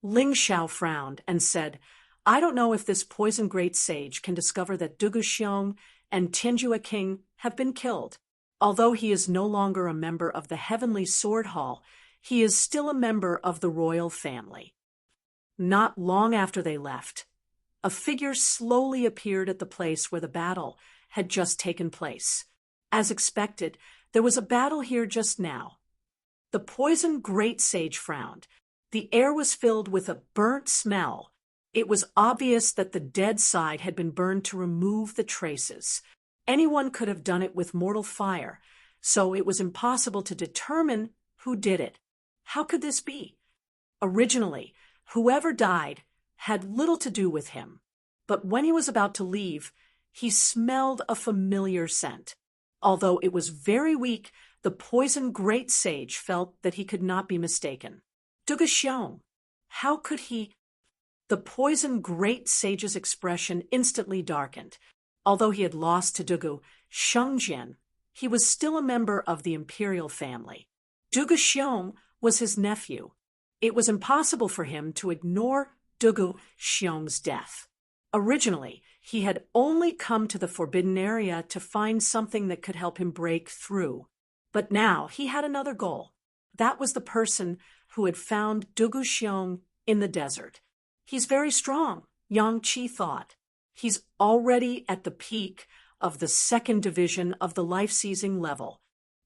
Ling Xiao frowned and said, I don't know if this Poison Great Sage can discover that Duguxiong and Tianjua King have been killed. Although he is no longer a member of the Heavenly Sword Hall, he is still a member of the royal family. Not long after they left, a figure slowly appeared at the place where the battle had just taken place. As expected, there was a battle here just now. The Poison Great Sage frowned. The air was filled with a burnt smell. It was obvious that the dead side had been burned to remove the traces. Anyone could have done it with mortal fire, so it was impossible to determine who did it. How could this be? Originally, whoever died had little to do with him, but when he was about to leave, he smelled a familiar scent. Although it was very weak, the Poison Great Sage felt that he could not be mistaken. Duguxiong, how could he? The Poison Great Sage's expression instantly darkened. Although he had lost to Dugu Shengjian, he was still a member of the imperial family. Duguxiong was his nephew. It was impossible for him to ignore Duguxiong's death. Originally, he had only come to the Forbidden Area to find something that could help him break through. But now he had another goal. That was the person who had found Duguxiong in the desert. He's very strong, Yang Qi thought. He's already at the peak of the 2nd division of the life-seizing level.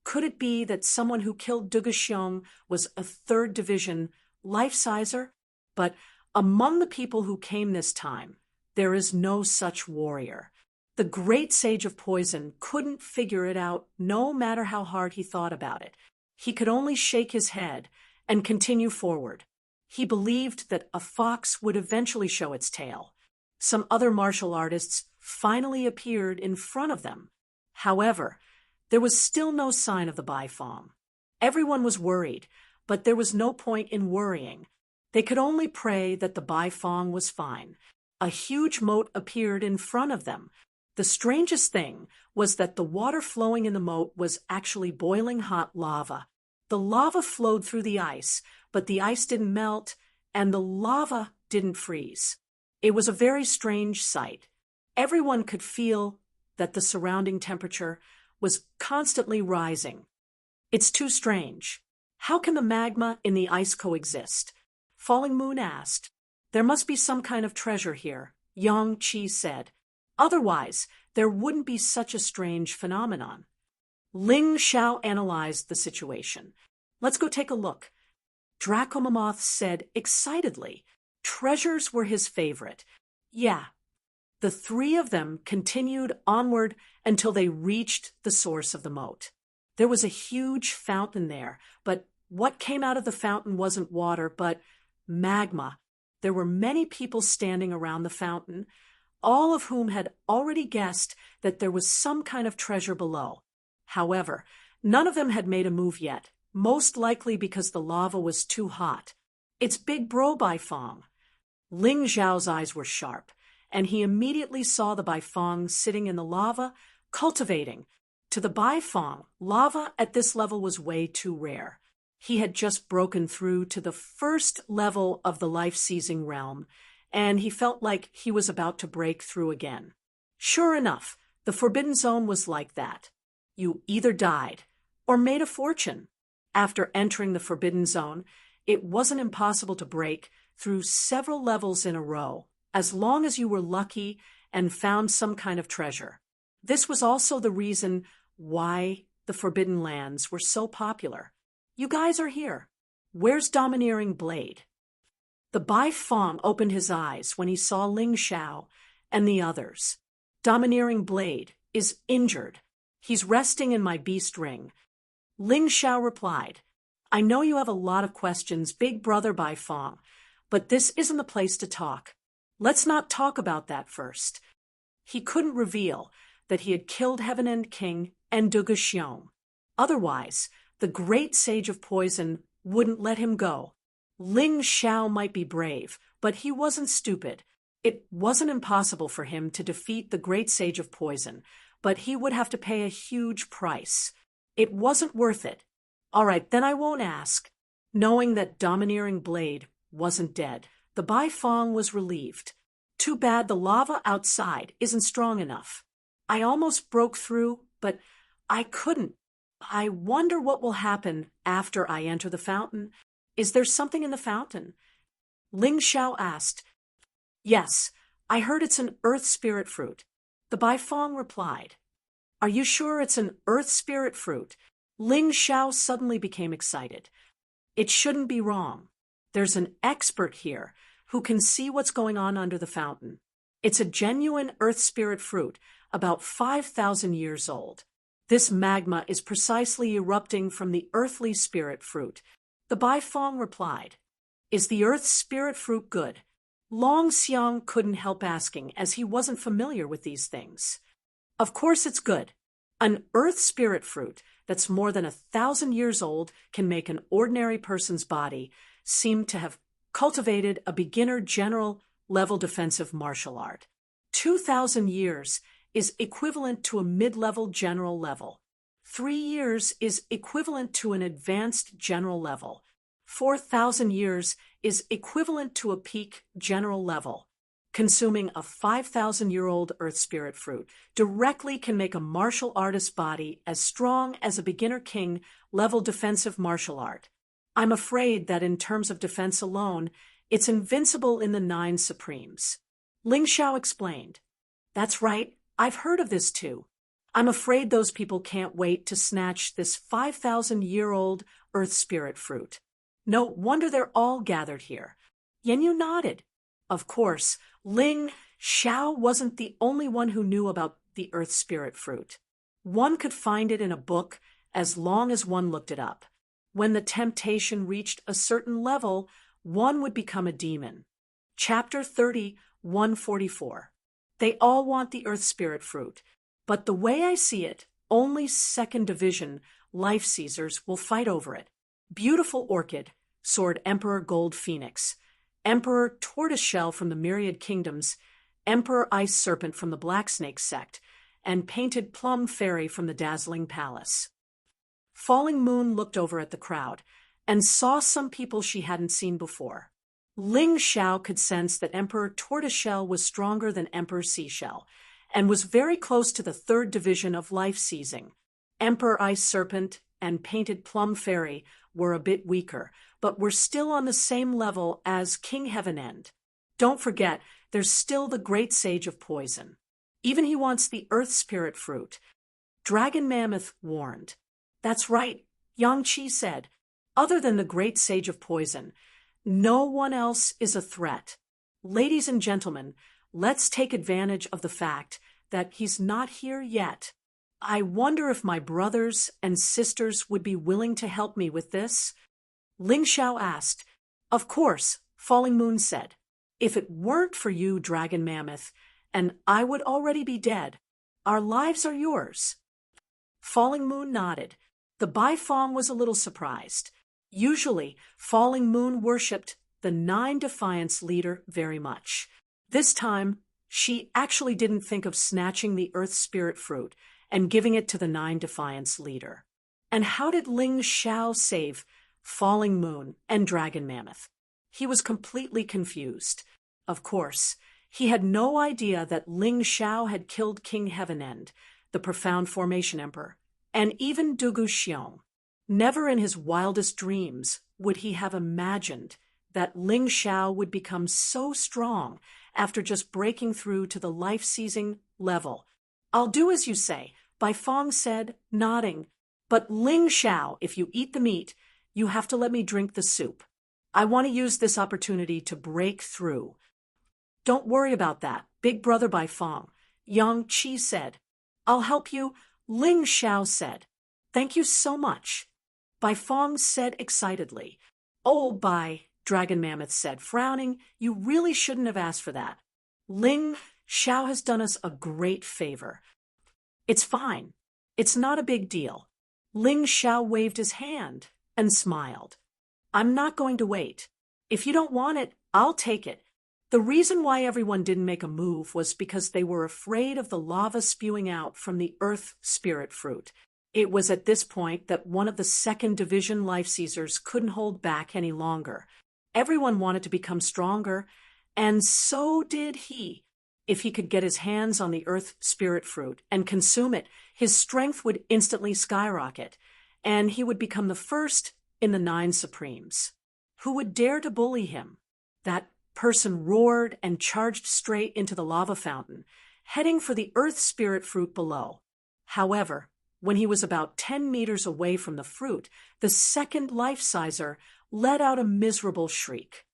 Could it be that someone who killed Duguxiong was a 3rd division life-sizer? But Among the people who came this time, there is no such warrior. The great sage of poison couldn't figure it out no matter how hard he thought about it. He could only shake his head and continue forward. He believed that a fox would eventually show its tail. Some other martial artists finally appeared in front of them. However, there was still no sign of the Baifeng. Everyone was worried, but there was no point in worrying. They could only pray that the Baifeng was fine. A huge moat appeared in front of them. The strangest thing was that the water flowing in the moat was actually boiling hot lava. The lava flowed through the ice, but the ice didn't melt, and the lava didn't freeze. It was a very strange sight. Everyone could feel that the surrounding temperature was constantly rising. It's too strange. How can the magma in the ice coexist? Falling Moon asked. There must be some kind of treasure here, Yang Qi said. Otherwise, there wouldn't be such a strange phenomenon. Ling Xiao analyzed the situation. Let's go take a look. Draco Mammoth said excitedly. Treasures were his favorite. Yeah. The three of them continued onward until they reached the source of the moat. There was a huge fountain there, but what came out of the fountain wasn't water, but magma. There were many people standing around the fountain, all of whom had already guessed that there was some kind of treasure below. However, none of them had made a move yet, most likely because the lava was too hot. It's Big Bro Baifeng. Ling Zhao's eyes were sharp, and he immediately saw the Baifeng sitting in the lava, cultivating. To the Baifeng, lava at this level was way too rare. He had just broken through to the first level of the life-seizing realm, and he felt like he was about to break through again. Sure enough, the Forbidden Zone was like that. You either died or made a fortune. After entering the Forbidden Zone, it wasn't impossible to break through several levels in a row, as long as you were lucky and found some kind of treasure. This was also the reason why the Forbidden Lands were so popular. You guys are here. Where's Domineering Blade? The Baifeng opened his eyes when he saw Ling Xiao and the others. Domineering Blade is injured. He's resting in my beast ring. Ling Xiao replied, I know you have a lot of questions, Big Brother Baifeng, but this isn't the place to talk. Let's not talk about that first. He couldn't reveal that he had killed Heaven End King and Duga Xiong. Otherwise, the great sage of poison wouldn't let him go. Ling Xiao might be brave, but he wasn't stupid. It wasn't impossible for him to defeat the great sage of poison, but he would have to pay a huge price. It wasn't worth it. All right, then I won't ask. Knowing that Domineering Blade wasn't dead, the Baifeng was relieved. Too bad the lava outside isn't strong enough. I almost broke through, but I couldn't. I wonder what will happen after I enter the fountain. Is there something in the fountain? Ling Xiao asked. Yes, I heard it's an earth spirit fruit. The Baifeng replied. Are you sure it's an earth spirit fruit? Ling Xiao suddenly became excited. It shouldn't be wrong. There's an expert here who can see what's going on under the fountain. It's a genuine earth spirit fruit, about 5,000 years old. This magma is precisely erupting from the earthly spirit fruit. The Baifeng replied. Is the earth spirit fruit good? Long Xiang couldn't help asking, as he wasn't familiar with these things. Of course it's good. An earth spirit fruit that's more than 1,000 years old can make an ordinary person's body seem to have cultivated a beginner general level defensive martial art. 2,000 years is equivalent to a mid-level general level. 3 years is equivalent to an advanced general level. 4,000 years is equivalent to a peak general level. Consuming a 5,000-year-old earth spirit fruit directly can make a martial artist's body as strong as a beginner king level defensive martial art. I'm afraid that in terms of defense alone, it's invincible in the 9 Supremes. Ling Xiao explained. That's right, I've heard of this too. I'm afraid those people can't wait to snatch this 5,000-year-old earth spirit fruit. No wonder they're all gathered here. Yenyu nodded. Of course, Ling Xiao wasn't the only one who knew about the earth spirit fruit. One could find it in a book as long as one looked it up. When the temptation reached a certain level, one would become a demon. Chapter 30, 144. They all want the earth spirit fruit, but the way I see it, only second division life seizers will fight over it. Beautiful Orchid, soared Emperor Gold Phoenix, Emperor Tortoiseshell from the Myriad Kingdoms, Emperor Ice Serpent from the Black Snake Sect, and Painted Plum Fairy from the Dazzling Palace. Falling Moon looked over at the crowd and saw some people she hadn't seen before. Ling Xiao could sense that Emperor Tortoiseshell was stronger than Emperor Seashell and was very close to the third division of life seizing. Emperor Ice Serpent and Painted Plum Fairy were a bit weaker, but were still on the same level as King Heaven End. Don't forget, there's still the Great Sage of Poison. Even he wants the Earth Spirit fruit. Dragon Mammoth warned. That's right, Yang Qi said. Other than the Great Sage of Poison, no one else is a threat. Ladies and gentlemen, let's take advantage of the fact that he's not here yet. I wonder if my brothers and sisters would be willing to help me with this? Ling Xiao asked. Of course, Falling Moon said. If it weren't for you, Dragon Mammoth, and I would already be dead. Our lives are yours. Falling Moon nodded. The Baifeng was a little surprised. Usually, Falling Moon worshipped the Nine Defiance leader very much. This time, she actually didn't think of snatching the Earth Spirit fruit and giving it to the Nine Defiance leader. And how did Ling Xiao save Falling Moon and Dragon Mammoth? He was completely confused. Of course, he had no idea that Ling Xiao had killed King Heaven End, the Profound Formation Emperor, and even Dugu Xiong. Never in his wildest dreams would he have imagined that Ling Xiao would become so strong after just breaking through to the life-seizing level. I'll do as you say, Baifeng said, nodding. But Ling Xiao, if you eat the meat, you have to let me drink the soup. I want to use this opportunity to break through. Don't worry about that, Big Brother Baifeng, Yang Qi said. I'll help you, Ling Xiao said. Thank you so much. Baifeng said excitedly. Oh, Bai, Dragon Mammoth said, frowning, you really shouldn't have asked for that. Ling Xiao has done us a great favor. It's fine. It's not a big deal. Ling Xiao waved his hand and smiled. I'm not going to wait. If you don't want it, I'll take it. The reason why everyone didn't make a move was because they were afraid of the lava spewing out from the Earth Spirit fruit. It was at this point that one of the second division life seizers couldn't hold back any longer. Everyone wanted to become stronger, and so did he. If he could get his hands on the Earth Spirit fruit and consume it, his strength would instantly skyrocket, and he would become the first in the 9 Supremes. Who would dare to bully him? That person roared and charged straight into the lava fountain, heading for the Earth Spirit fruit below. However, when he was about 10 meters away from the fruit, the second life sizer let out a miserable shriek.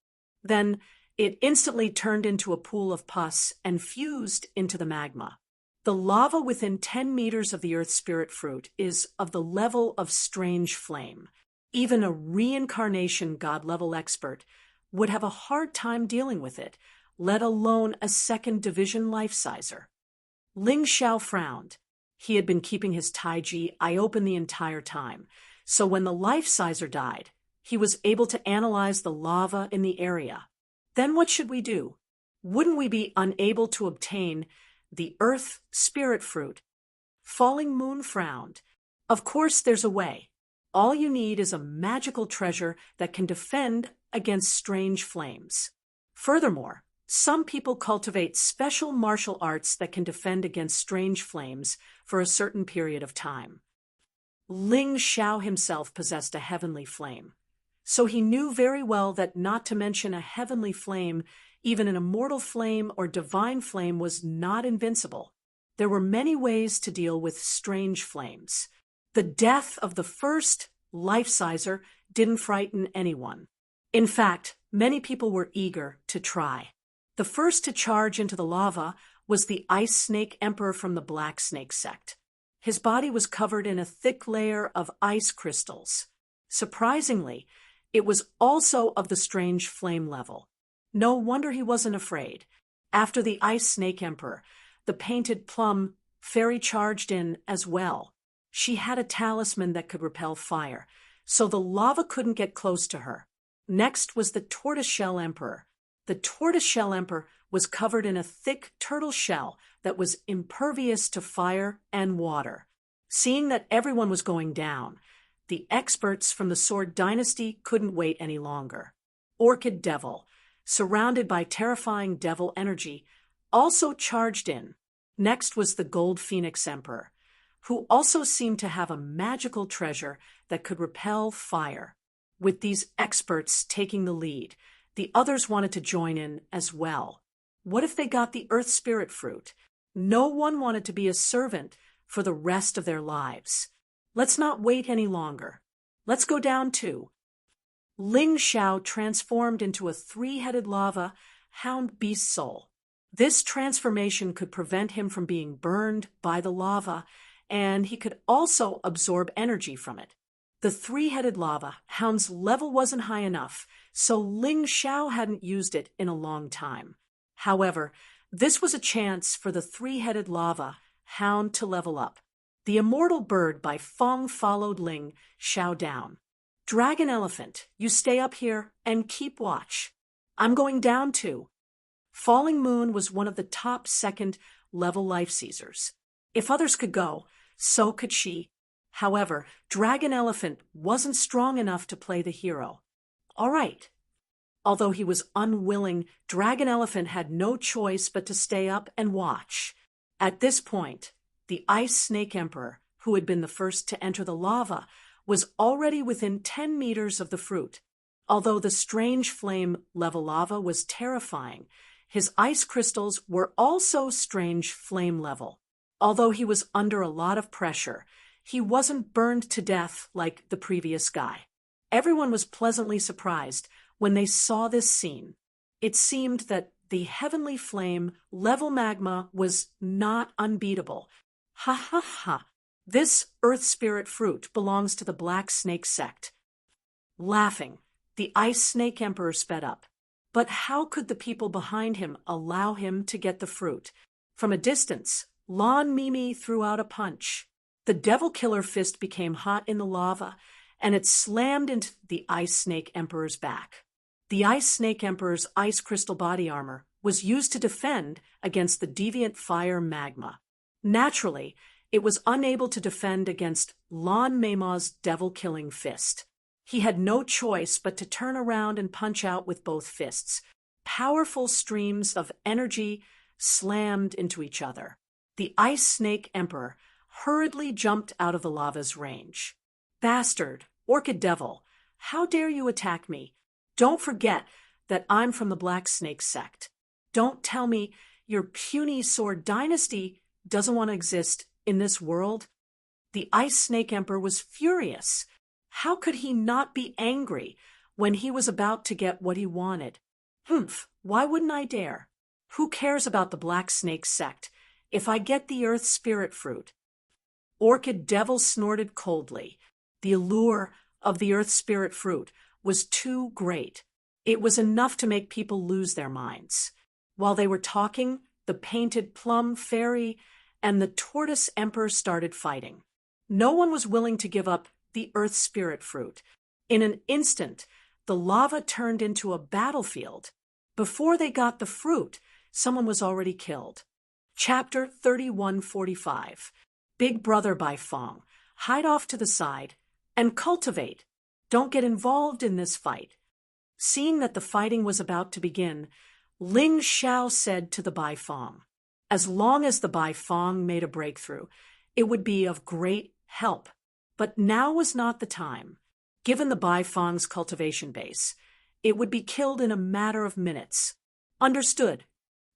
Then it instantly turned into a pool of pus and fused into the magma. The lava within 10 meters of the Earth Spirit fruit is of the level of strange flame. Even a reincarnation god-level expert would have a hard time dealing with it, let alone a second division life sizer. Ling Xiao frowned. He had been keeping his Taiji eye open the entire time, so when the life sizer died, he was able to analyze the lava in the area. Then what should we do? Wouldn't we be unable to obtain the Earth Spirit fruit? Falling Moon frowned. Of course there's a way. All you need is a magical treasure that can defend against strange flames. Furthermore, some people cultivate special martial arts that can defend against strange flames for a certain period of time. Ling Xiao himself possessed a heavenly flame, so he knew very well that not to mention a heavenly flame, even an immortal flame or divine flame, was not invincible. There were many ways to deal with strange flames. The death of the first life sizer didn't frighten anyone. In fact, Many people were eager to try. The first to charge into the lava was the Ice Snake Emperor from the Black Snake sect. His body was covered in a thick layer of ice crystals. Surprisingly, it was also of the strange flame level. No wonder he wasn't afraid. After the Ice Snake Emperor, the Painted Plum Fairy charged in as well. She had a talisman that could repel fire, so the lava couldn't get close to her. Next was the Tortoiseshell Emperor. The Tortoiseshell Emperor was covered in a thick turtle shell that was impervious to fire and water. Seeing that everyone was going down, the experts from the Sword Dynasty couldn't wait any longer. Orchid Devil, surrounded by terrifying devil energy, also charged in. Next was the Gold Phoenix Emperor, who also seemed to have a magical treasure that could repel fire. With these experts taking the lead, the others wanted to join in as well. What if they got the Earth Spirit Fruit? No one wanted to be a servant for the rest of their lives. Let's not wait any longer. Let's go down too. Ling Xiao transformed into a three-headed lava hound beast soul. This transformation could prevent him from being burned by the lava, and he could also absorb energy from it. The three-headed lava hound's level wasn't high enough, so Ling Xiao hadn't used it in a long time. However, this was a chance for the three-headed lava hound to level up. The Immortal Bird by Fong followed Ling Xiao down. Dragon Elephant, you stay up here and keep watch. I'm going down too. Falling Moon was one of the top second-level life seizers. If others could go, so could she. However, Dragon Elephant wasn't strong enough to play the hero. All right. Although he was unwilling, Dragon Elephant had no choice but to stay up and watch. At this point, the Ice Snake Emperor, who had been the first to enter the lava, was already within 10 meters of the fruit. Although the strange flame level lava was terrifying, his ice crystals were also strange flame level. Although he was under a lot of pressure, he wasn't burned to death like the previous guy. Everyone was pleasantly surprised when they saw this scene. It seemed that the heavenly flame level magma was not unbeatable. Ha ha ha. This Earth Spirit Fruit belongs to the Black Snake sect. Laughing, the Ice Snake Emperor sped up. But how could the people behind him allow him to get the fruit? From a distance, Lon Mimi threw out a punch. The Devil Killer fist became hot in the lava, and it slammed into the Ice Snake Emperor's back. The Ice Snake Emperor's ice crystal body armor was used to defend against the deviant fire magma. Naturally, it was unable to defend against Lon Mema's devil-killing fist. He had no choice but to turn around and punch out with both fists. Powerful streams of energy slammed into each other. The Ice Snake Emperor hurriedly jumped out of the lava's range. Bastard, Orchid Devil, how dare you attack me? Don't forget that I'm from the Black Snake sect. Don't tell me your puny Sword Dynasty doesn't want to exist in this world. The Ice Snake Emperor was furious. How could he not be angry when he was about to get what he wanted? Humph, why wouldn't I dare? Who cares about the Black Snake sect if I get the Earth Spirit Fruit? Orchid Devil snorted coldly. The allure of the Earth Spirit Fruit was too great. It was enough to make people lose their minds. While they were talking, the Painted Plum Fairy and the Tortoise Emperor started fighting. No one was willing to give up the Earth Spirit Fruit. In an instant, the lava turned into a battlefield. Before they got the fruit, someone was already killed. Chapter 3145. Big Brother by Fong. Hide off to the side and cultivate. Don't get involved in this fight. Seeing that the fighting was about to begin, Ling Xiao said to the Bai Fong, as long as the Bai Fong made a breakthrough, it would be of great help. But now was not the time. Given the Bai Fong's cultivation base, it would be killed in a matter of minutes. Understood.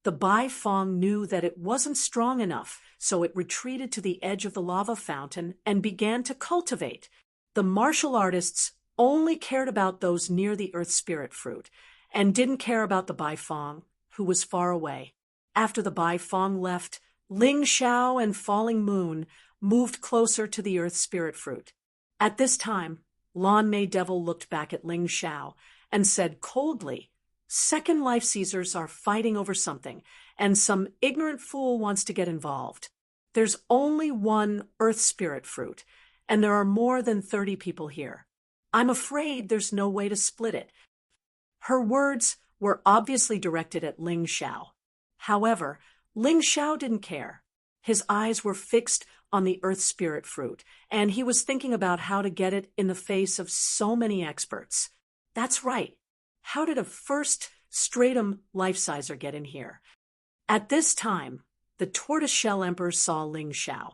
The Bai Fong knew that it wasn't strong enough, so it retreated to the edge of the lava fountain and began to cultivate. The martial artists only cared about those near the Earth Spirit Fruit, and didn't care about the Baifeng, who was far away. After the Baifeng left, Ling Xiao and Falling Moon moved closer to the Earth Spirit Fruit. At this time, Lan Mei Devil looked back at Ling Xiao and said coldly, "Second Life Caesars are fighting over something, and some ignorant fool wants to get involved. There's only one Earth Spirit Fruit, and there are more than 30 people here. I'm afraid there's no way to split it." Her words were obviously directed at Ling Xiao. However, Ling Xiao didn't care. His eyes were fixed on the Earth Spirit Fruit, and he was thinking about how to get it in the face of so many experts. That's right. How did a first stratum life-sizer get in here? At this time, the tortoiseshell emperor saw Ling Xiao,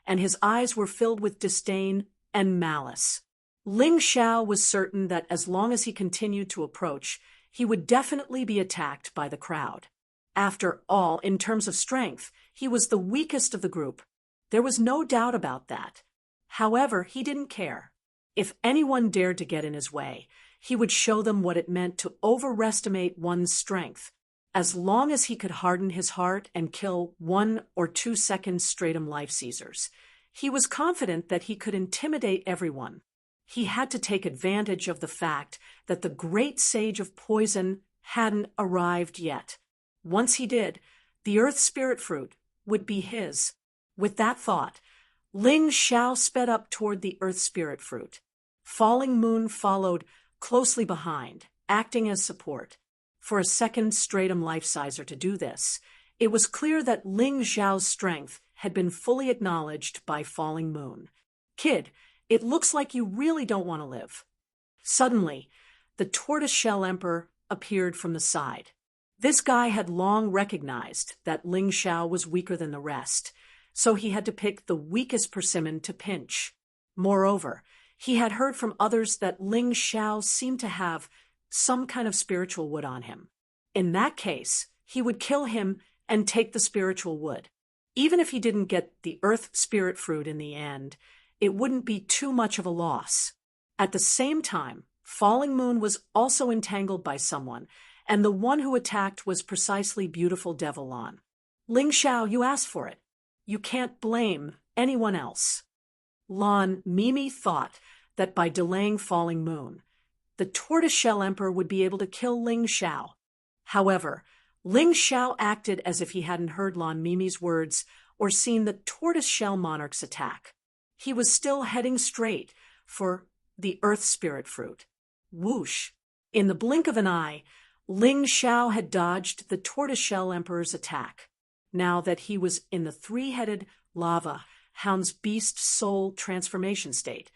and his eyes were filled with disdain and malice. Ling Xiao was certain that as long as he continued to approach, he would definitely be attacked by the crowd. After all, in terms of strength, he was the weakest of the group. There was no doubt about that. However, he didn't care. If anyone dared to get in his way, he would show them what it meant to overestimate one's strength. As long as he could harden his heart and kill 1 or 2 second stratum life Caesars, he was confident that he could intimidate everyone. He had to take advantage of the fact that the great sage of poison hadn't arrived yet. Once he did, the Earth Spirit Fruit would be his. With that thought, Ling Xiao sped up toward the Earth Spirit Fruit. Falling Moon followed closely behind, acting as support. For a second stratum life-sizer to do this, it was clear that Ling Xiao's strength had been fully acknowledged by Falling Moon. "Kid, it looks like you really don't want to live." Suddenly, the tortoiseshell emperor appeared from the side. This guy had long recognized that Ling Xiao was weaker than the rest, so he had to pick the weakest persimmon to pinch. Moreover, he had heard from others that Ling Xiao seemed to have some kind of spiritual wood on him. In that case, he would kill him and take the spiritual wood. Even if he didn't get the Earth Spirit Fruit in the end, it wouldn't be too much of a loss. At the same time, Falling Moon was also entangled by someone, and the one who attacked was precisely beautiful Devil Lan. "Ling Xiao, you asked for it. You can't blame anyone else." Lan Mimi thought that by delaying Falling Moon, the tortoiseshell emperor would be able to kill Ling Xiao. However, Ling Xiao acted as if he hadn't heard Lan Mimi's words or seen the tortoiseshell monarch's attack. He was still heading straight for the Earth Spirit Fruit. Whoosh! In the blink of an eye, Ling Xiao had dodged the tortoiseshell emperor's attack. Now that he was in the three-headed lava hound's beast soul transformation state,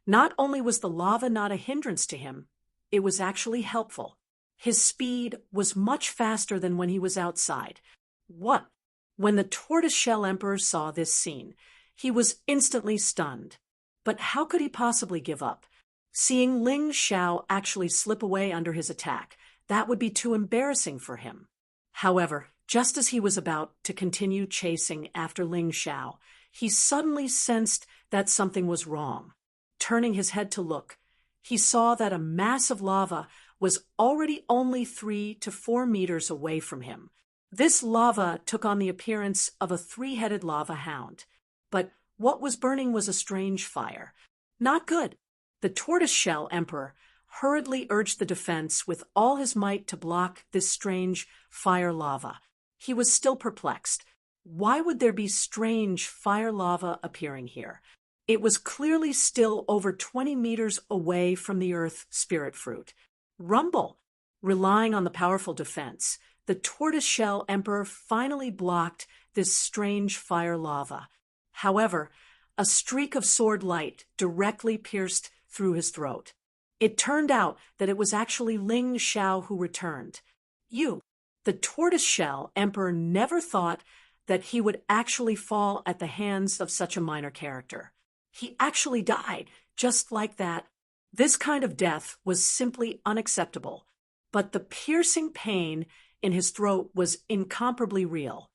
not only was the lava not a hindrance to him, it was actually helpful. His speed was much faster than when he was outside. What? When the tortoiseshell emperor saw this scene, he was instantly stunned. But how could he possibly give up? Seeing Ling Xiao actually slip away under his attack, that would be too embarrassing for him. However, just as he was about to continue chasing after Ling Xiao, he suddenly sensed that something was wrong. Turning his head to look, he saw that a mass of lava was already only 3 to 4 meters away from him. This lava took on the appearance of a three-headed lava hound. But what was burning was a strange fire. Not good. The tortoiseshell emperor hurriedly urged the defense with all his might to block this strange fire lava. He was still perplexed. Why would there be strange fire lava appearing here? It was clearly still over 20 meters away from the Earth Spirit Fruit. Rumble! Relying on the powerful defense, the tortoiseshell emperor finally blocked this strange fire lava. However, a streak of sword light directly pierced through his throat. It turned out that it was actually Ling Xiao who returned. The tortoiseshell emperor never thought that he would actually fall at the hands of such a minor character. He actually died, just like that. This kind of death was simply unacceptable, but the piercing pain in his throat was incomparably real.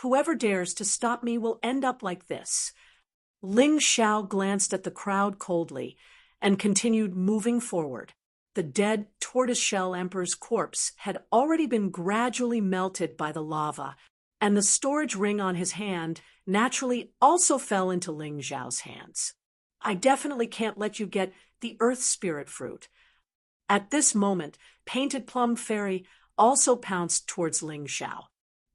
Whoever dares to stop me will end up like this. Ling Xiao glanced at the crowd coldly and continued moving forward. the dead tortoiseshell emperor's corpse had already been gradually melted by the lava, and the storage ring on his hand naturally also fell into Ling Xiao's hands. I definitely can't let you get the earth spirit fruit. At this moment, Painted Plum Fairy also pounced towards Ling Xiao.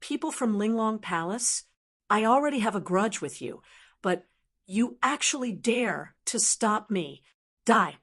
People from Linglong Palace, I already have a grudge with you, but you actually dare to stop me. Die.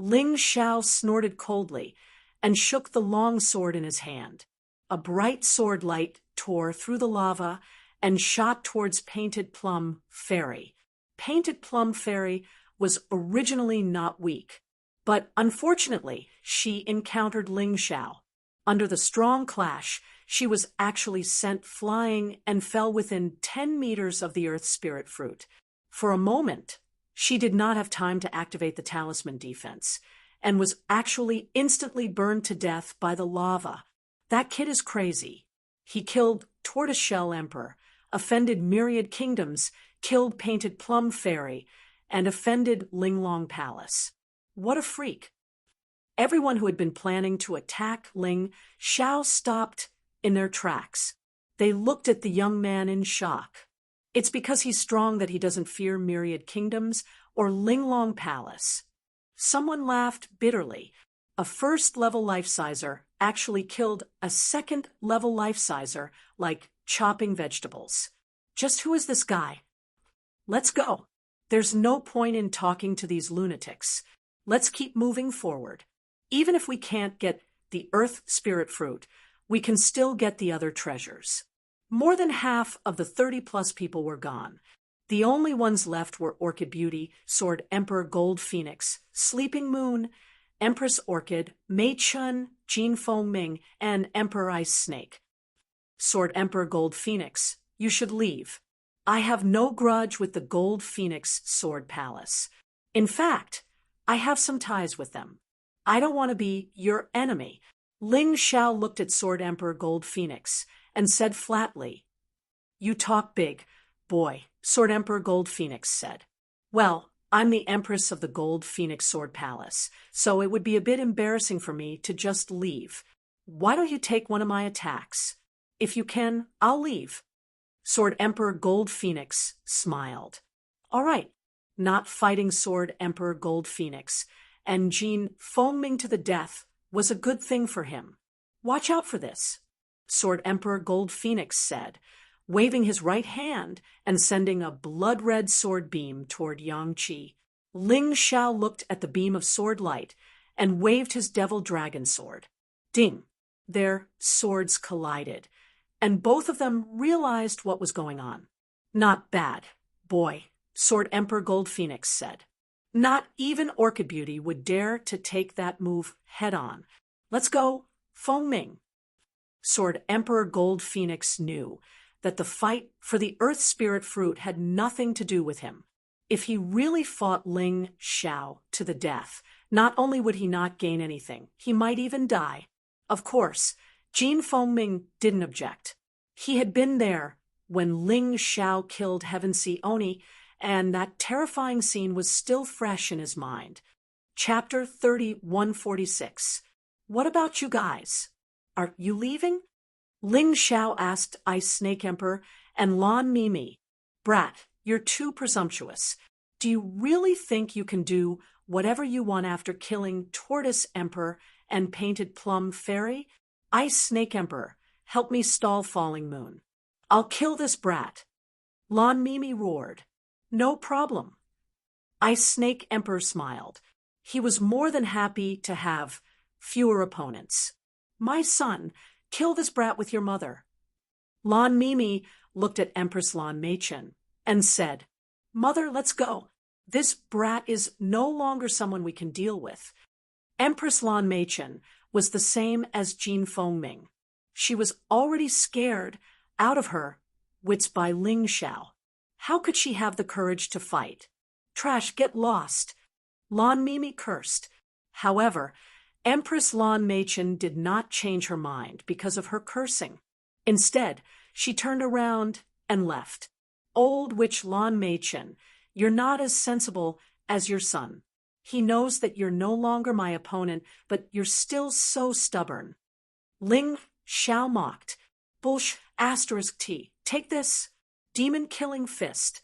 Ling Xiao snorted coldly and shook the long sword in his hand. A bright sword light tore through the lava and shot towards Painted Plum Fairy. Painted Plum Fairy was originally not weak, but unfortunately she encountered Ling Xiao. Under the strong clash, she was actually sent flying and fell within 10 meters of the Earth Spirit Fruit. For a moment, she did not have time to activate the talisman defense, and was actually instantly burned to death by the lava. That kid is crazy. He killed Tortoiseshell Emperor, offended myriad kingdoms, killed Painted Plum Fairy, and offended Linglong Palace. What a freak. Everyone who had been planning to attack Ling Xiao stopped in their tracks. They looked at the young man in shock. It's because he's strong that he doesn't fear myriad kingdoms or Linglong Palace. Someone laughed bitterly. A first-level life-sizer actually killed a second-level life-sizer like chopping vegetables. Just who is this guy? Let's go. There's no point in talking to these lunatics. Let's keep moving forward. Even if we can't get the Earth Spirit Fruit, we can still get the other treasures. More than half of the 30-plus people were gone. The only ones left were Orchid Beauty, Sword Emperor Gold Phoenix, Sleeping Moon, Empress Orchid, Mei Chun, Jean Feng Ming, and Emperor Ice Snake. Sword Emperor Gold Phoenix, you should leave. I have no grudge with the Gold Phoenix Sword Palace. In fact, I have some ties with them. I don't want to be your enemy. Ling Xiao looked at Sword Emperor Gold Phoenix and said flatly, "You talk big, boy," Sword Emperor Gold Phoenix said. "Well, I'm the Empress of the Gold Phoenix Sword Palace, so it would be a bit embarrassing for me to just leave. Why don't you take one of my attacks? If you can, I'll leave." Sword Emperor Gold Phoenix smiled. All right, not fighting Sword Emperor Gold Phoenix and Jean foaming to the death was a good thing for him. Watch out for this, Sword Emperor Gold Phoenix said, waving his right hand and sending a blood-red sword beam toward Yang Qi. Ling Xiao looked at the beam of sword light and waved his devil dragon sword. Ding! Their swords collided, and both of them realized what was going on. Not bad, boy, Sword Emperor Gold Phoenix said. Not even Orchid Beauty would dare to take that move head-on. Let's go, Feng Ming. Sword Emperor Gold Phoenix knew that the fight for the Earth Spirit Fruit had nothing to do with him. If he really fought Ling Xiao to the death, not only would he not gain anything, he might even die. Of course, Jean Fengming didn't object. He had been there when Ling Xiao killed Heaven-Sea Oni, and that terrifying scene was still fresh in his mind. Chapter 3146. What about you guys? Are you leaving? Ling Xiao asked Ice Snake Emperor and Lan Mimi. Brat, you're too presumptuous. Do you really think you can do whatever you want after killing Tortoise Emperor and Painted Plum Fairy? Ice Snake Emperor, help me stall Falling Moon. I'll kill this brat. Lan Mimi roared. No problem. Ice Snake Emperor smiled. He was more than happy to have fewer opponents. My son, kill this brat with your mother. Lan Mimi looked at Empress Lan Meichen and said, Mother, let's go. This brat is no longer someone we can deal with. Empress Lan Meichen was the same as Jean Fengming. She was already scared out of her wits by Ling Xiao. How could she have the courage to fight? Trash, get lost. Lan Mimi cursed. However, Empress Lan Meichen did not change her mind because of her cursing. Instead, she turned around and left. Old witch Lan Meichen, you're not as sensible as your son. He knows that you're no longer my opponent, but you're still so stubborn. Ling Xiao mocked. Bullsh asterisk T. Take this. Demon-killing fist.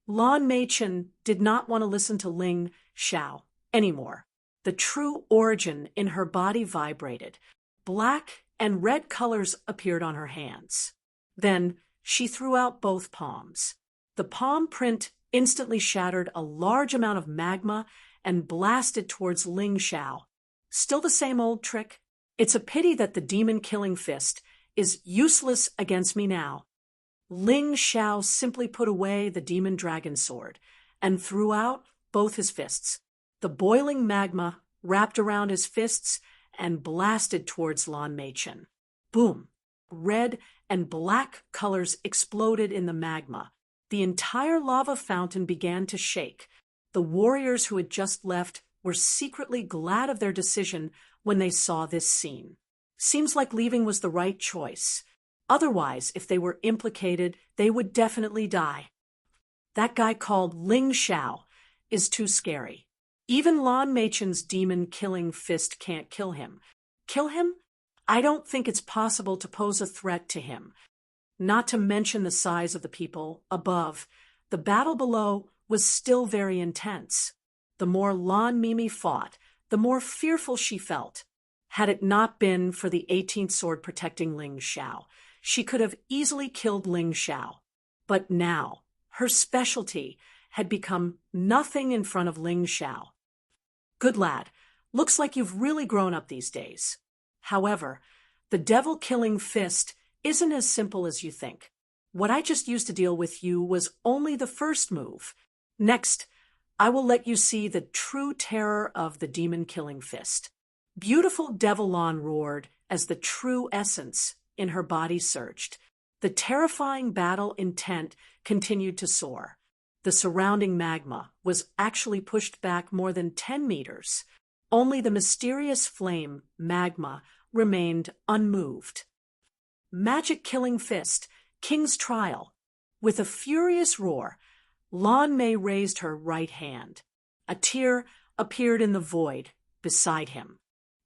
Lan Meichen did not want to listen to Ling Xiao anymore. The true origin in her body vibrated. Black and red colors appeared on her hands. Then she threw out both palms. The palm print instantly shattered a large amount of magma and blasted towards Ling Xiao. Still the same old trick? It's a pity that the demon-killing fist is useless against me now. Ling Xiao simply put away the demon dragon sword and threw out both his fists. The boiling magma wrapped around his fists and blasted towards Lan Meichen. Boom! Red and black colors exploded in the magma. The entire lava fountain began to shake. The warriors who had just left were secretly glad of their decision when they saw this scene. Seems like leaving was the right choice. Otherwise, if they were implicated, they would definitely die. That guy called Ling Xiao is too scary. Even Lan Meichen's demon-killing fist can't kill him. Kill him? I don't think it's possible to pose a threat to him. Not to mention the size of the people above. The battle below was still very intense. The more Lan Mimi fought, the more fearful she felt. Had it not been for the 18th sword protecting Ling Xiao, she could have easily killed Ling Xiao. But now, her specialty had become nothing in front of Ling Xiao. Good lad, looks like you've really grown up these days. However, the devil-killing fist isn't as simple as you think. What I just used to deal with you was only the first move. Next, I will let you see the true terror of the demon-killing fist. Beautiful Devil Lan roared as the true essence in her body surged. The terrifying battle intent continued to soar. The surrounding magma was actually pushed back more than 10 meters. Only the mysterious flame, magma, remained unmoved. Magic-killing fist, King's Trial. With a furious roar, Lan Mei raised her right hand. A tear appeared in the void beside him.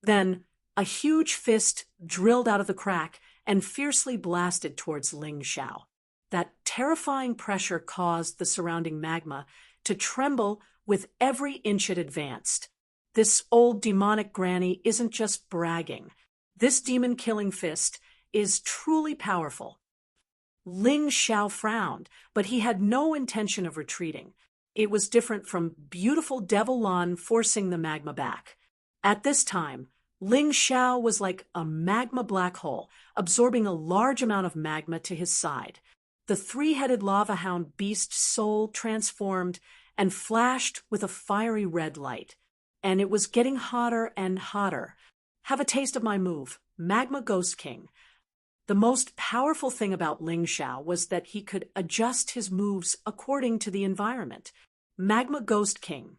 Then a huge fist drilled out of the crack and fiercely blasted towards Ling Xiao. That terrifying pressure caused the surrounding magma to tremble with every inch it advanced. This old demonic granny isn't just bragging. This demon-killing fist is truly powerful. Ling Xiao frowned, but he had no intention of retreating. It was different from beautiful Devil Lan forcing the magma back. At this time, Ling Xiao was like a magma black hole, absorbing a large amount of magma to his side. The three-headed lava hound beast's soul transformed and flashed with a fiery red light. And it was getting hotter and hotter. Have a taste of my move, Magma Ghost King. The most powerful thing about Ling Xiao was that he could adjust his moves according to the environment. Magma Ghost King.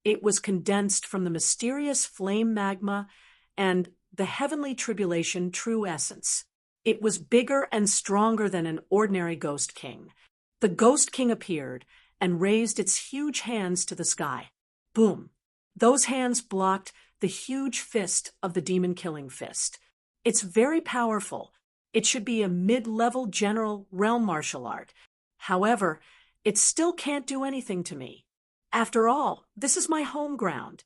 It was condensed from the mysterious flame magma and the heavenly tribulation true essence. It was bigger and stronger than an ordinary Ghost King. The Ghost King appeared and raised its huge hands to the sky. Boom! Those hands blocked the huge fist of the demon-killing fist. It's very powerful. It should be a mid-level general realm martial art. However, it still can't do anything to me. After all, this is my home ground.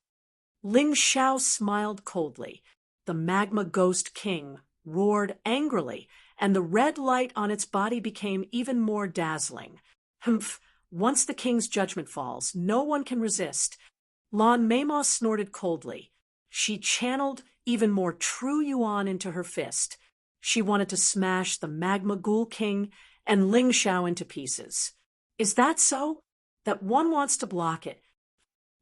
Ling Xiao smiled coldly. The Magma Ghost King roared angrily, and the red light on its body became even more dazzling. Humph! Once the king's judgment falls, no one can resist. Lan Meimos snorted coldly. She channeled even more true yuan into her fist. She wanted to smash the Magma Ghoul King and Ling Xiao into pieces. Is that so? That one wants to block it.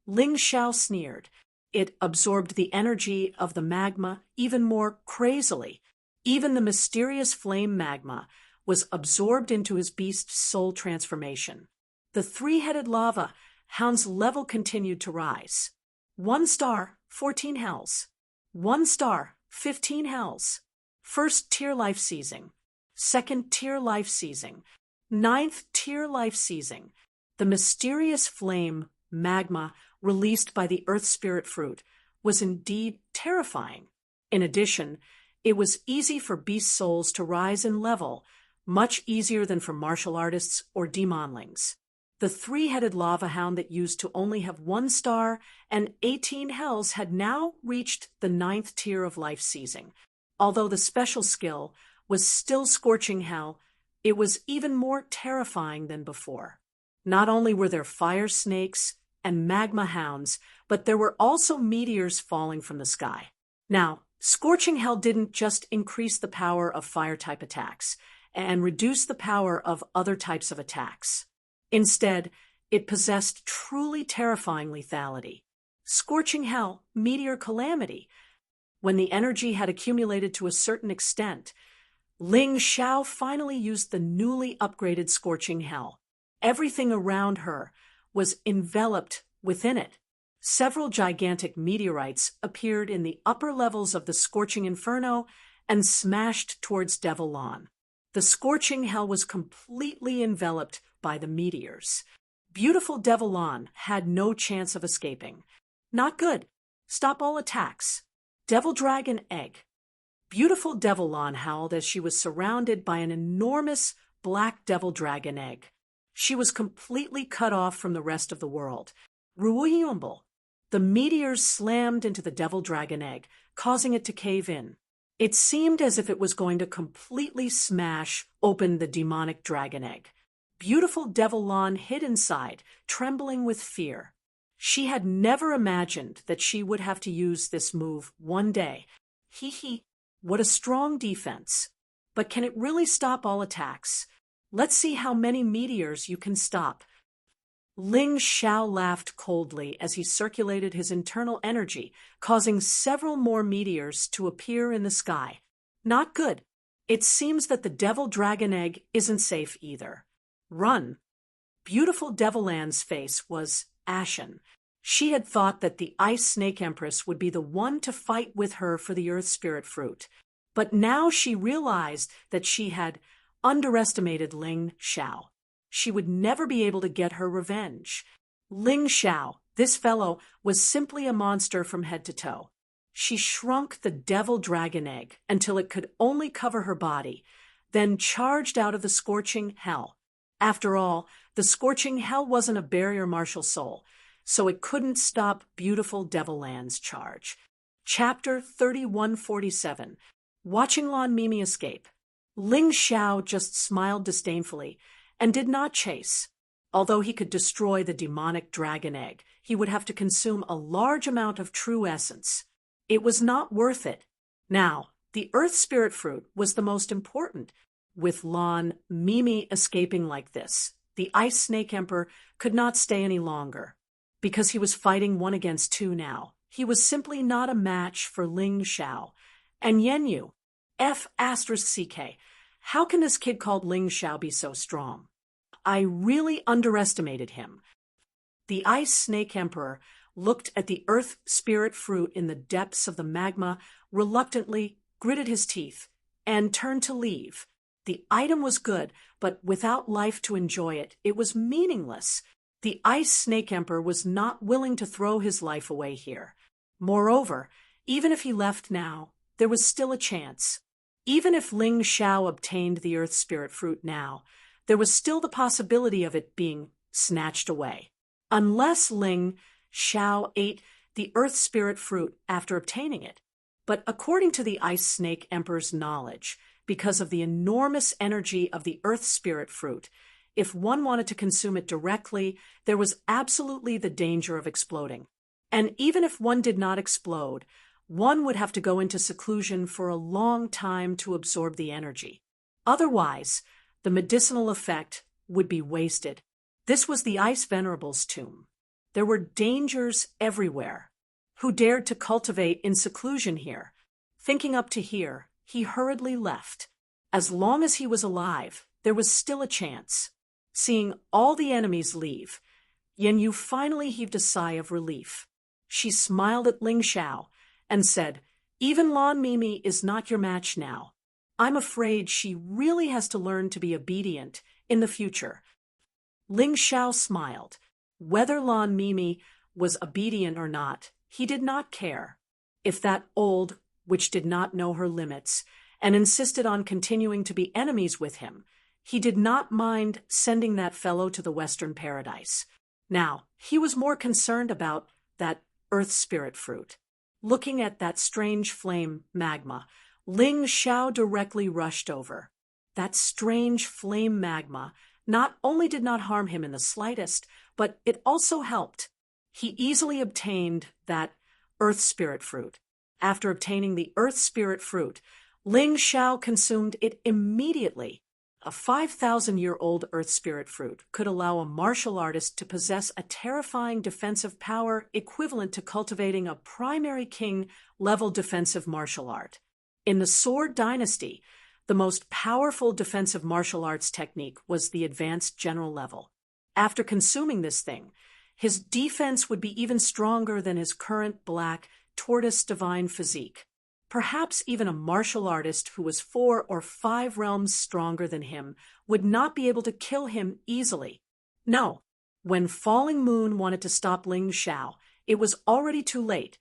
Ling Xiao sneered. It absorbed the energy of the magma even more crazily. Even the mysterious flame magma was absorbed into his beast's soul transformation. The three-headed lava hound's level continued to rise. 1 star, 14 hells. 1 star, 15 hells. First tier life seizing. Second tier life seizing. 9th tier life seizing. The mysterious flame magma released by the earth spirit fruit was indeed terrifying. In addition, it was easy for beast souls to rise in level, much easier than for martial artists or demonlings. The three-headed lava hound that used to only have 1 star and 18 hells had now reached the 9th tier of life seizing. Although the special skill was still scorching hell, it was even more terrifying than before. Not only were there fire snakes and magma hounds, but there were also meteors falling from the sky. Now, scorching hell didn't just increase the power of fire-type attacks and reduce the power of other types of attacks. Instead, it possessed truly terrifying lethality. Scorching hell, meteor calamity. When the energy had accumulated to a certain extent, Ling Xiao finally used the newly upgraded scorching hell. Everything around her was enveloped within it. Several gigantic meteorites appeared in the upper levels of the scorching inferno and smashed towards Devil Lawn. The scorching hell was completely enveloped by the meteors. Beautiful Devil Lawn had no chance of escaping. Not good. Stop all attacks. Devil Dragon Egg. Beautiful Devil Lawn howled as she was surrounded by an enormous black devil dragon egg. She was completely cut off from the rest of the world. Ruiyumble. The meteors slammed into the devil dragon egg, causing it to cave in. It seemed as if it was going to completely smash open the demonic dragon egg. Beautiful Devil Lawn hid inside, trembling with fear. She had never imagined that she would have to use this move one day. Hee, what a strong defense. But can it really stop all attacks? Let's see how many meteors you can stop. Ling Xiao laughed coldly as he circulated his internal energy, causing several more meteors to appear in the sky. Not good. It seems that the devil dragon egg isn't safe either. Run. Beautiful Devil Ann's face was ashen. She had thought that the Ice Snake Empress would be the one to fight with her for the Earth Spirit Fruit. But now she realized that she had underestimated Ling Xiao. She would never be able to get her revenge. Ling Xiao, this fellow, was simply a monster from head to toe. She shrunk the devil dragon egg until it could only cover her body, then charged out of the scorching hell. After all, the scorching hell wasn't a barrier martial soul, so it couldn't stop beautiful Devil Ann's charge. Chapter 3147. Watching Lan Mimi escape. Ling Xiao just smiled disdainfully and did not chase. Although he could destroy the demonic dragon egg, he would have to consume a large amount of true essence. It was not worth it. Now, the Earth Spirit Fruit was the most important. With Lan Mimi escaping like this, the Ice Snake Emperor could not stay any longer. Because he was fighting 1 against 2 now, he was simply not a match for Ling Xiao. And Yenyu, F*CK, how can this kid called Ling Xiao be so strong? I really underestimated him. The Ice Snake Emperor looked at the Earth Spirit Fruit in the depths of the magma, reluctantly gritted his teeth, and turned to leave. The item was good, but without life to enjoy it, it was meaningless. The Ice Snake Emperor was not willing to throw his life away here. Moreover, even if he left now, there was still a chance. Even if Ling Xiao obtained the Earth Spirit Fruit now, there was still the possibility of it being snatched away. Unless Ling Xiao ate the Earth Spirit Fruit after obtaining it. But according to the Ice Snake Emperor's knowledge, because of the enormous energy of the Earth Spirit Fruit, if one wanted to consume it directly, there was absolutely the danger of exploding. And even if one did not explode, one would have to go into seclusion for a long time to absorb the energy. Otherwise, the medicinal effect would be wasted. This was the Ice Venerable's tomb. There were dangers everywhere. Who dared to cultivate in seclusion here? Thinking up to here, he hurriedly left. As long as he was alive, there was still a chance. Seeing all the enemies leave, Yenyu finally heaved a sigh of relief. She smiled at Ling Xiao and said, "Even Lan Mimi is not your match now. I'm afraid she really has to learn to be obedient in the future." Ling Xiao smiled. Whether Lan Mimi was obedient or not, he did not care. If that old witch did not know her limits and insisted on continuing to be enemies with him, he did not mind sending that fellow to the Western Paradise. Now, he was more concerned about that earth spirit fruit. Looking at that strange flame magma, Ling Xiao directly rushed over. That strange flame magma not only did not harm him in the slightest, but it also helped. He easily obtained that earth spirit fruit. After obtaining the earth spirit fruit, Ling Xiao consumed it immediately. A 5,000-year-old earth spirit fruit could allow a martial artist to possess a terrifying defensive power equivalent to cultivating a primary king-level defensive martial art. In the Sword Dynasty, the most powerful defensive martial arts technique was the advanced general level. After consuming this thing, his defense would be even stronger than his current black tortoise divine physique. Perhaps even a martial artist who was 4 or 5 realms stronger than him would not be able to kill him easily. No, when Falling Moon wanted to stop Ling Xiao, it was already too late.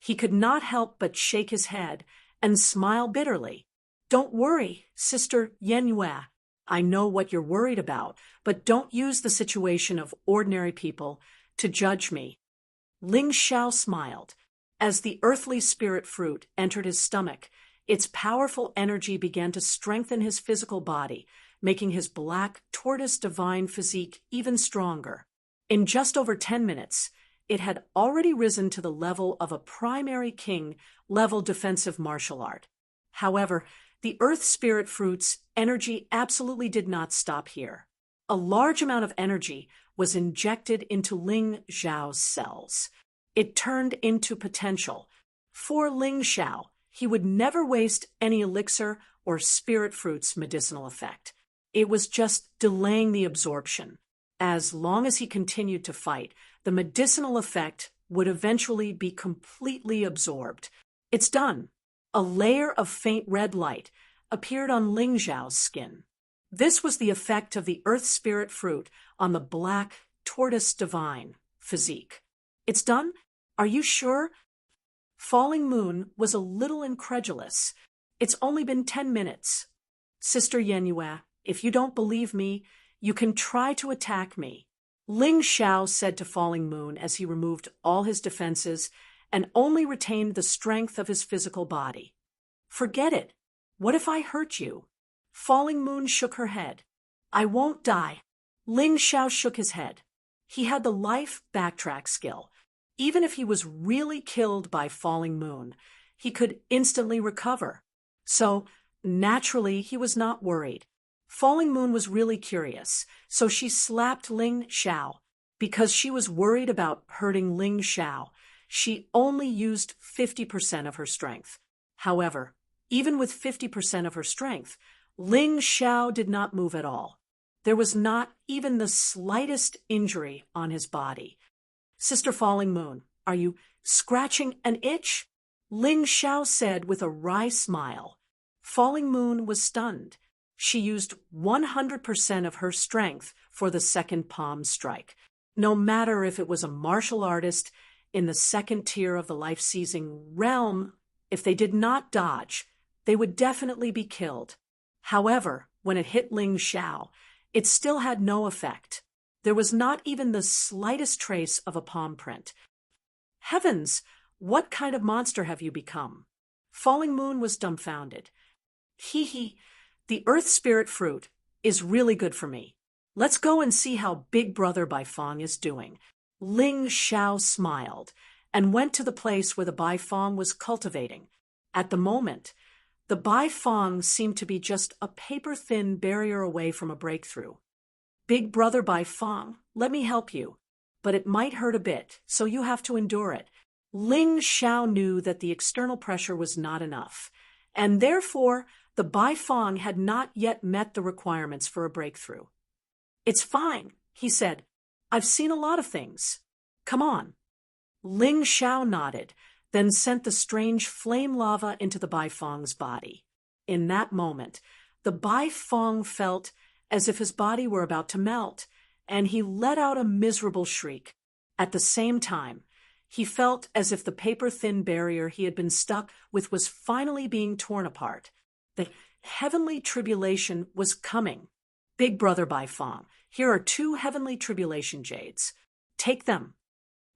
He could not help but shake his head and smile bitterly. "Don't worry, Sister Yenyue. I know what you're worried about, but don't use the situation of ordinary people to judge me." Ling Xiao smiled. As the earthly spirit fruit entered his stomach, its powerful energy began to strengthen his physical body, making his black tortoise divine physique even stronger. In just over 10 minutes, it had already risen to the level of a primary king-level defensive martial art. However, the earth spirit fruit's energy absolutely did not stop here. A large amount of energy was injected into Ling Xiao's cells. It turned into potential. For Ling Xiao, he would never waste any elixir or spirit fruit's medicinal effect. It was just delaying the absorption. As long as he continued to fight, the medicinal effect would eventually be completely absorbed. "It's done." A layer of faint red light appeared on Ling Xiao's skin. This was the effect of the earth spirit fruit on the black tortoise divine physique. "It's done? Are you sure?" Falling Moon was a little incredulous. "It's only been 10 minutes. Sister Yenyue, if you don't believe me, you can try to attack me." Ling Xiao said to Falling Moon as he removed all his defenses and only retained the strength of his physical body. "Forget it. What if I hurt you?" Falling Moon shook her head. "I won't die." Ling Xiao shook his head. He had the life backtrack skill. Even if he was really killed by Falling Moon, he could instantly recover. So, naturally, he was not worried. Falling Moon was really curious, so she slapped Ling Xiao. Because she was worried about hurting Ling Xiao, she only used 50% of her strength. However, even with 50% of her strength, Ling Xiao did not move at all. There was not even the slightest injury on his body. "Sister Falling Moon, are you scratching an itch?" Ling Xiao said with a wry smile. Falling Moon was stunned. She used 100% of her strength for the second palm strike. No matter if it was a martial artist in the second tier of the life-seizing realm, if they did not dodge, they would definitely be killed. However, when it hit Ling Xiao, it still had no effect. There was not even the slightest trace of a palm print. "Heavens, what kind of monster have you become?" Falling Moon was dumbfounded. "Hee, the earth spirit fruit is really good for me. Let's go and see how Big Brother Baifeng is doing." Ling Xiao smiled and went to the place where the Baifeng was cultivating. At the moment, the Baifeng seemed to be just a paper-thin barrier away from a breakthrough. "Big Brother Baifeng, let me help you. But it might hurt a bit, so you have to endure it." Ling Xiao knew that the external pressure was not enough, and therefore the Baifeng had not yet met the requirements for a breakthrough. "It's fine," he said. "I've seen a lot of things. Come on." Ling Xiao nodded, then sent the strange flame lava into the Baifeng's body. In that moment, the Baifeng felt as if his body were about to melt, and he let out a miserable shriek. At the same time, he felt as if the paper-thin barrier he had been stuck with was finally being torn apart. The heavenly tribulation was coming. Big Brother Bai Fong, here are 2 heavenly tribulation jades. Take them.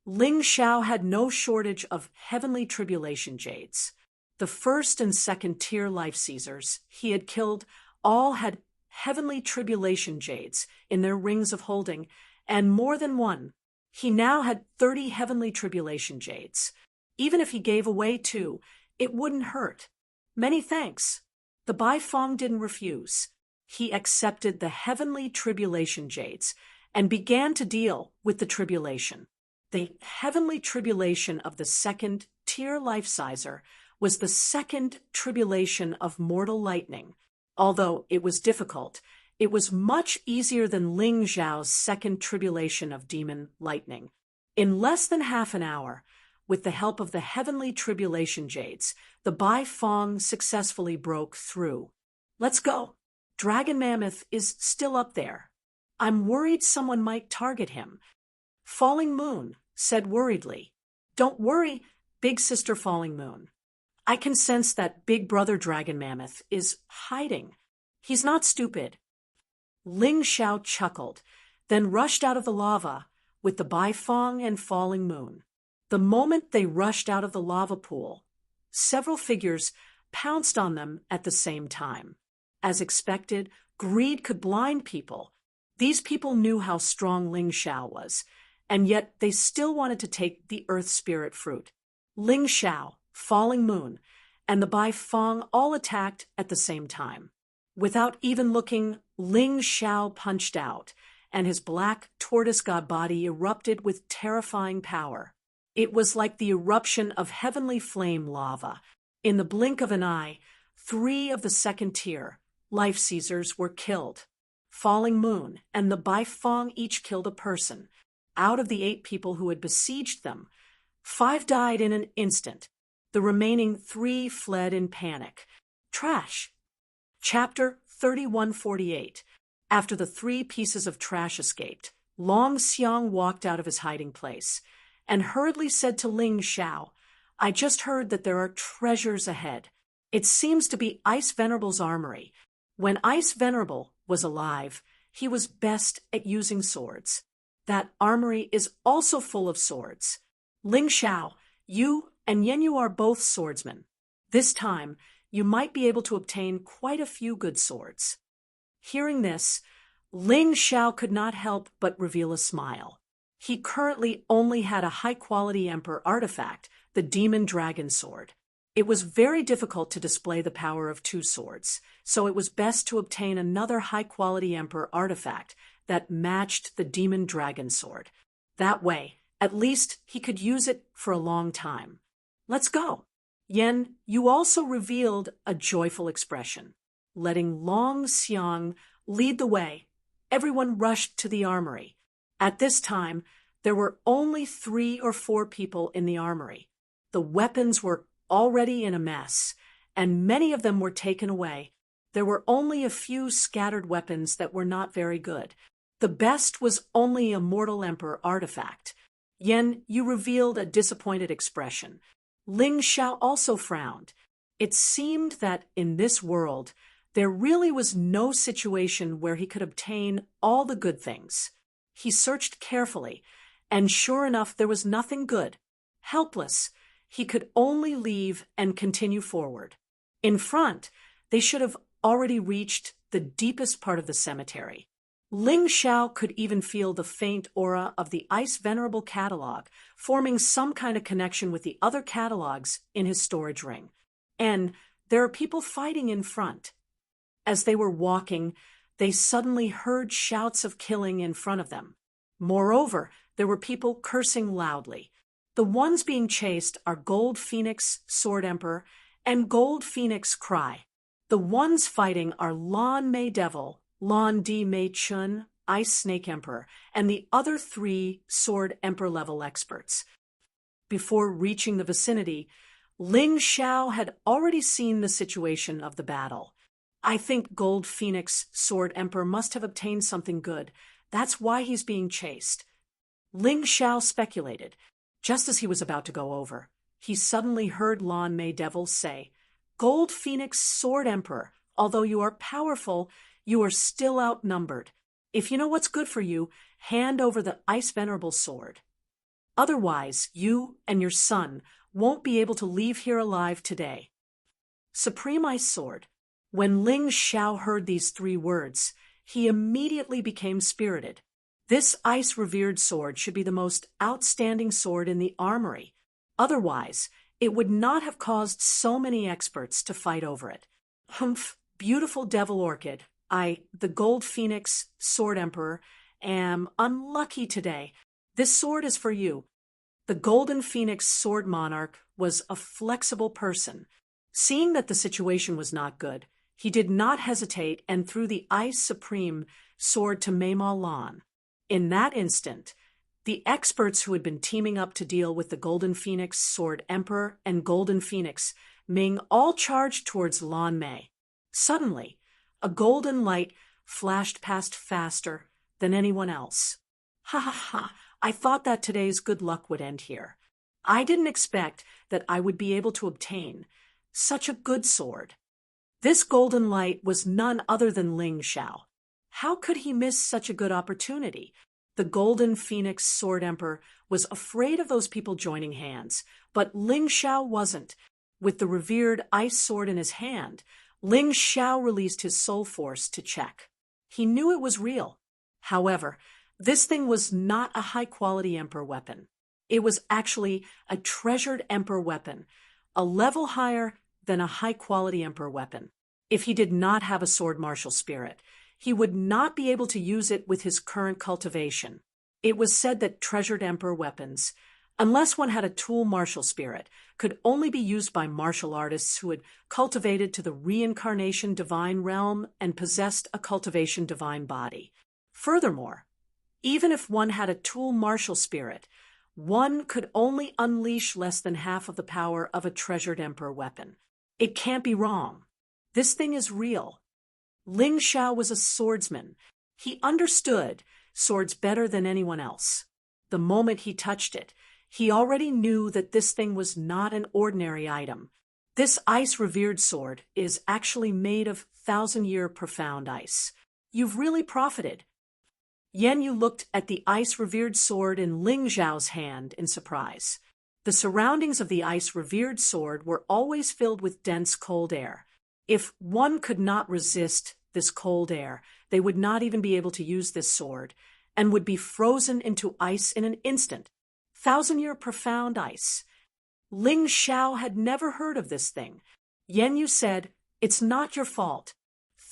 Ling Xiao had no shortage of heavenly tribulation jades. The first and second tier life seizers he had killed all had heavenly tribulation jades in their rings of holding, and more than one. He now had 30 heavenly tribulation jades. Even if he gave away 2, it wouldn't hurt. Many thanks. The Bai Fong didn't refuse. He accepted the heavenly tribulation jades and began to deal with the tribulation. The heavenly tribulation of the second tier life sizer was the second tribulation of mortal lightning. Although it was difficult, it was much easier than Ling Xiao's second tribulation of demon lightning. In less than half an hour, with the help of the heavenly tribulation jades, the Bai Fong successfully broke through. Let's go. Dragon Mammoth is still up there. I'm worried someone might target him. Falling Moon said worriedly. Don't worry, Big Sister Falling Moon. I can sense that Big Brother Dragon Mammoth is hiding. He's not stupid. Ling Xiao chuckled, then rushed out of the lava with the Bai Fong and Falling Moon. The moment they rushed out of the lava pool, several figures pounced on them at the same time. As expected, greed could blind people. These people knew how strong Ling Xiao was, and yet they still wanted to take the Earth Spirit fruit. Ling Xiao, Falling Moon, and the Bai Fong all attacked at the same time. Without even looking, Ling Xiao punched out, and his black tortoise-god body erupted with terrifying power. It was like the eruption of heavenly flame lava. In the blink of an eye, 3 of the second tier life seizers were killed. Falling Moon and the Bai Fong each killed a person. Out of the 8 people who had besieged them, 5 died in an instant. The remaining 3 fled in panic. Trash. Chapter 3148. After the 3 pieces of trash escaped, Long Xiang walked out of his hiding place and hurriedly said to Ling Xiao, I just heard that there are treasures ahead. It seems to be Ice Venerable's armory. When Ice Venerable was alive, he was best at using swords. That armory is also full of swords. Ling Xiao, you and Yenyu are both swordsmen. This time, you might be able to obtain quite a few good swords. Hearing this, Ling Xiao could not help but reveal a smile. He currently only had a high-quality Emperor artifact, the Demon Dragon Sword. It was very difficult to display the power of 2 swords, so it was best to obtain another high-quality Emperor artifact that matched the Demon Dragon Sword. That way, at least he could use it for a long time. Let's go. Yen, you also revealed a joyful expression. Letting Long Xiang lead the way, everyone rushed to the armory. At this time, there were only 3 or 4 people in the armory. The weapons were already in a mess, and many of them were taken away. There were only a few scattered weapons that were not very good. The best was only a Mortal Emperor artifact. Yen, you revealed a disappointed expression. Ling Xiao also frowned. It seemed that in this world, there really was no situation where he could obtain all the good things. He searched carefully, and sure enough, there was nothing good. Helpless, he could only leave and continue forward. In front, they should have already reached the deepest part of the cemetery. Ling Xiao could even feel the faint aura of the Ice Venerable catalog, forming some kind of connection with the other catalogs in his storage ring. And there are people fighting in front. As they were walking, they suddenly heard shouts of killing in front of them. Moreover, there were people cursing loudly. The ones being chased are Gold Phoenix, Sword Emperor, and Gold Phoenix Cry. The ones fighting are Lan Mei Devil, Lan Di Mei Chun, Ice Snake Emperor, and the other 3 Sword Emperor level experts. Before reaching the vicinity, Ling Xiao had already seen the situation of the battle. I think Gold Phoenix, Sword Emperor must have obtained something good. That's why he's being chased. Ling Xiao speculated. Just as he was about to go over, he suddenly heard Lan Mei Devil say, "Gold Phoenix Sword Emperor, although you are powerful, you are still outnumbered. If you know what's good for you, hand over the Ice Venerable Sword. Otherwise, you and your son won't be able to leave here alive today." Supreme Ice Sword. When Ling Xiao heard these 3 words, he immediately became spirited. This ice-revered sword should be the most outstanding sword in the armory. Otherwise, it would not have caused so many experts to fight over it. Humph, beautiful devil orchid, the Gold Phoenix Sword Emperor, am unlucky today. This sword is for you. The Golden Phoenix Sword Monarch was a flexible person. Seeing that the situation was not good, he did not hesitate and threw the Ice Supreme sword to Meima Lan. In that instant, the experts who had been teaming up to deal with the Golden Phoenix Sword Emperor and Golden Phoenix Ming all charged towards Lan Mei. Suddenly, a golden light flashed past faster than anyone else. Ha ha ha, I thought that today's good luck would end here. I didn't expect that I would be able to obtain such a good sword. This golden light was none other than Ling Xiao. How could he miss such a good opportunity? The Golden Phoenix Sword Emperor was afraid of those people joining hands, but Ling Xiao wasn't. With the revered ice sword in his hand, Ling Xiao released his soul force to check. He knew it was real. However, this thing was not a high-quality Emperor weapon. It was actually a treasured Emperor weapon, a level higher than a high-quality Emperor weapon. If he did not have a sword martial spirit, he would not be able to use it with his current cultivation. It was said that treasured Emperor weapons, unless one had a tool martial spirit, could only be used by martial artists who had cultivated to the reincarnation divine realm and possessed a cultivation divine body. Furthermore, even if one had a tool martial spirit, one could only unleash less than half of the power of a treasured Emperor weapon. It can't be wrong. This thing is real. Ling Xiao was a swordsman. He understood swords better than anyone else. The moment he touched it, he already knew that this thing was not an ordinary item. This ice-revered sword is actually made of 1,000-year profound ice. You've really profited. Yan Yu looked at the ice-revered sword in Ling Xiao's hand in surprise. The surroundings of the ice-revered sword were always filled with dense cold air. If one could not resist this cold air, they would not even be able to use this sword, and would be frozen into ice in an instant. 1,000-year profound ice. Ling Xiao had never heard of this thing. Yan Yu said, "It's not your fault.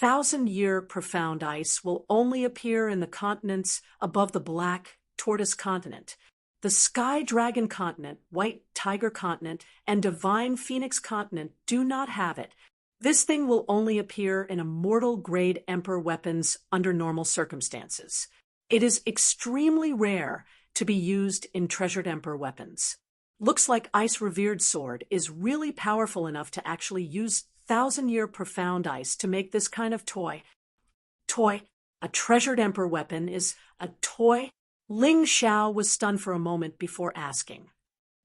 1,000-year profound ice will only appear in the continents above the Black Tortoise continent. The Sky Dragon continent, White Tiger continent, and Divine Phoenix continent do not have it. This thing will only appear in immortal-grade Emperor weapons under normal circumstances. It is extremely rare to be used in treasured Emperor weapons. Looks like Ice-Revered Sword is really powerful enough to actually use 1,000-year profound ice to make this kind of toy. Toy? A treasured Emperor weapon is a toy? Ling Xiao was stunned for a moment before asking.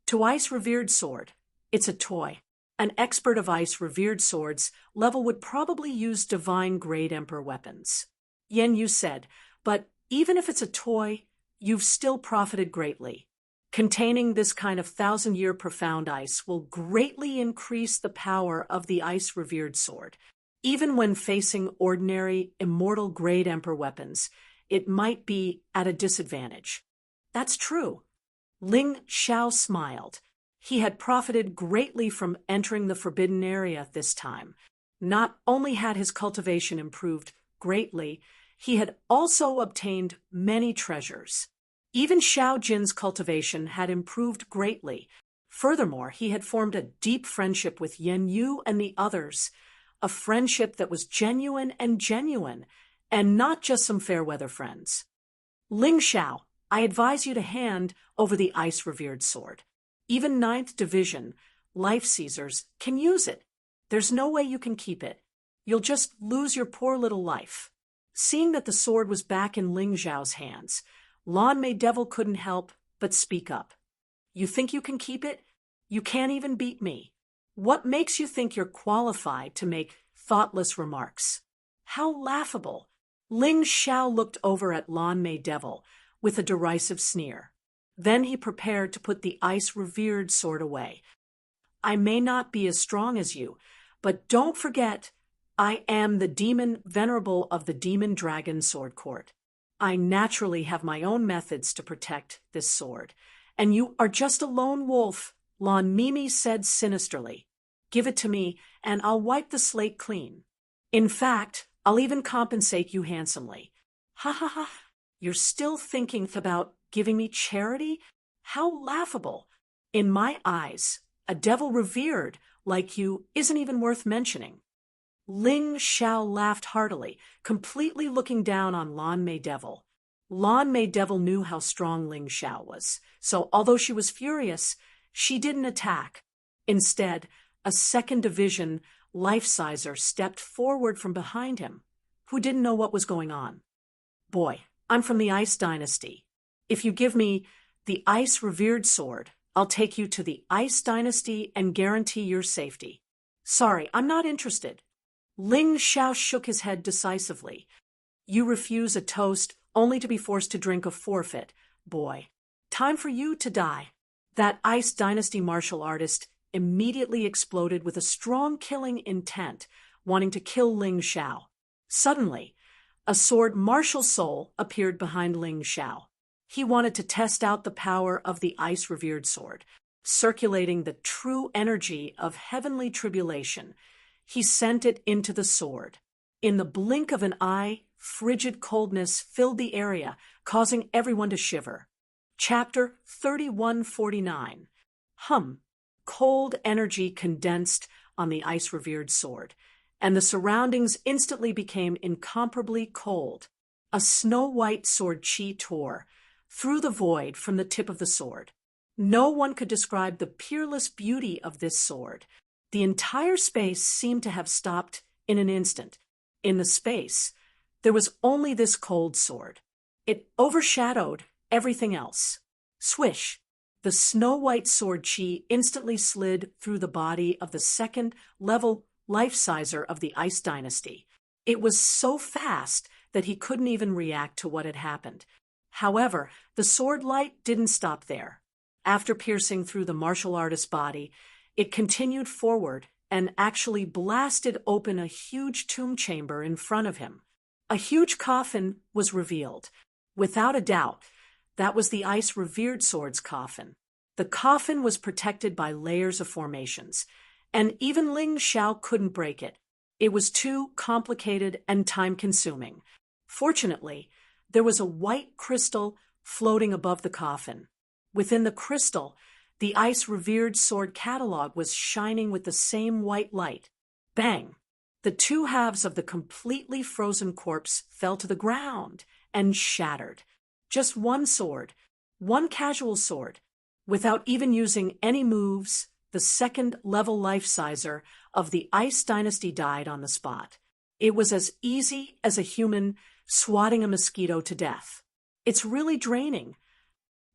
To Ice-Revered Sword, it's a toy. An expert of ice-revered swords level would probably use divine-grade Emperor weapons. Yan Yu said, but even if it's a toy, you've still profited greatly. Containing this kind of 1,000-year profound ice will greatly increase the power of the ice-revered sword. Even when facing ordinary, immortal-grade Emperor weapons, it might be at a disadvantage. That's true. Ling Xiao smiled. He had profited greatly from entering the forbidden area this time. Not only had his cultivation improved greatly, he had also obtained many treasures. Even Xiao Jin's cultivation had improved greatly. Furthermore, he had formed a deep friendship with Yan Yu and the others, a friendship that was genuine, and not just some fair-weather friends. Ling Xiao, I advise you to hand over the ice-revered sword. Even 9th Division, Life Seizers, can use it. There's no way you can keep it. You'll just lose your poor little life. Seeing that the sword was back in Ling Zhao's hands, Lan Mei Devil couldn't help but speak up. You think you can keep it? You can't even beat me. What makes you think you're qualified to make thoughtless remarks? How laughable! Ling Xiao looked over at Lan Mei Devil with a derisive sneer. Then he prepared to put the ice-revered sword away. I may not be as strong as you, but don't forget, I am the demon venerable of the Demon Dragon Sword Court. I naturally have my own methods to protect this sword, and you are just a lone wolf, Lan Mimi said sinisterly. Give it to me, and I'll wipe the slate clean. In fact, I'll even compensate you handsomely. Ha ha ha, you're still thinking about giving me charity? How laughable! In my eyes, a devil revered like you isn't even worth mentioning. Ling Xiao laughed heartily, completely looking down on Lan Mei Devil. Lan Mei Devil knew how strong Ling Xiao was, so although she was furious, she didn't attack. Instead, a second division life-sizer stepped forward from behind him, who didn't know what was going on. Boy, I'm from the Ice Dynasty. If you give me the ice-revered sword, I'll take you to the Ice Dynasty and guarantee your safety. Sorry, I'm not interested. Ling Xiao shook his head decisively. You refuse a toast only to be forced to drink a forfeit. Boy, time for you to die. That Ice Dynasty martial artist immediately exploded with a strong killing intent, wanting to kill Ling Xiao. Suddenly, a sword martial soul appeared behind Ling Xiao. He wanted to test out the power of the ice-revered sword, circulating the true energy of heavenly tribulation. He sent it into the sword. In the blink of an eye, frigid coldness filled the area, causing everyone to shiver. Chapter 3149. Cold energy condensed on the ice-revered sword, and the surroundings instantly became incomparably cold. A snow-white sword chi tore through the void from the tip of the sword. No one could describe the peerless beauty of this sword. The entire space seemed to have stopped in an instant. In the space, there was only this cold sword. It overshadowed everything else. Swish! The snow-white sword chi instantly slid through the body of the second-level life-sizer of the Ice Dynasty. It was so fast that he couldn't even react to what had happened. However, the sword light didn't stop there. After piercing through the martial artist's body, it continued forward and actually blasted open a huge tomb chamber in front of him. A huge coffin was revealed. Without a doubt, that was the ice-revered sword's coffin. The coffin was protected by layers of formations, and even Ling Xiao couldn't break it. It was too complicated and time-consuming. Fortunately, there was a white crystal floating above the coffin. Within the crystal, the ice-revered sword catalog was shining with the same white light. Bang! The two halves of the completely frozen corpse fell to the ground and shattered. Just one sword, one casual sword. Without even using any moves, the second-level life-sizer of the Ice Dynasty died on the spot. It was as easy as a human swatting a mosquito to death. It's really draining.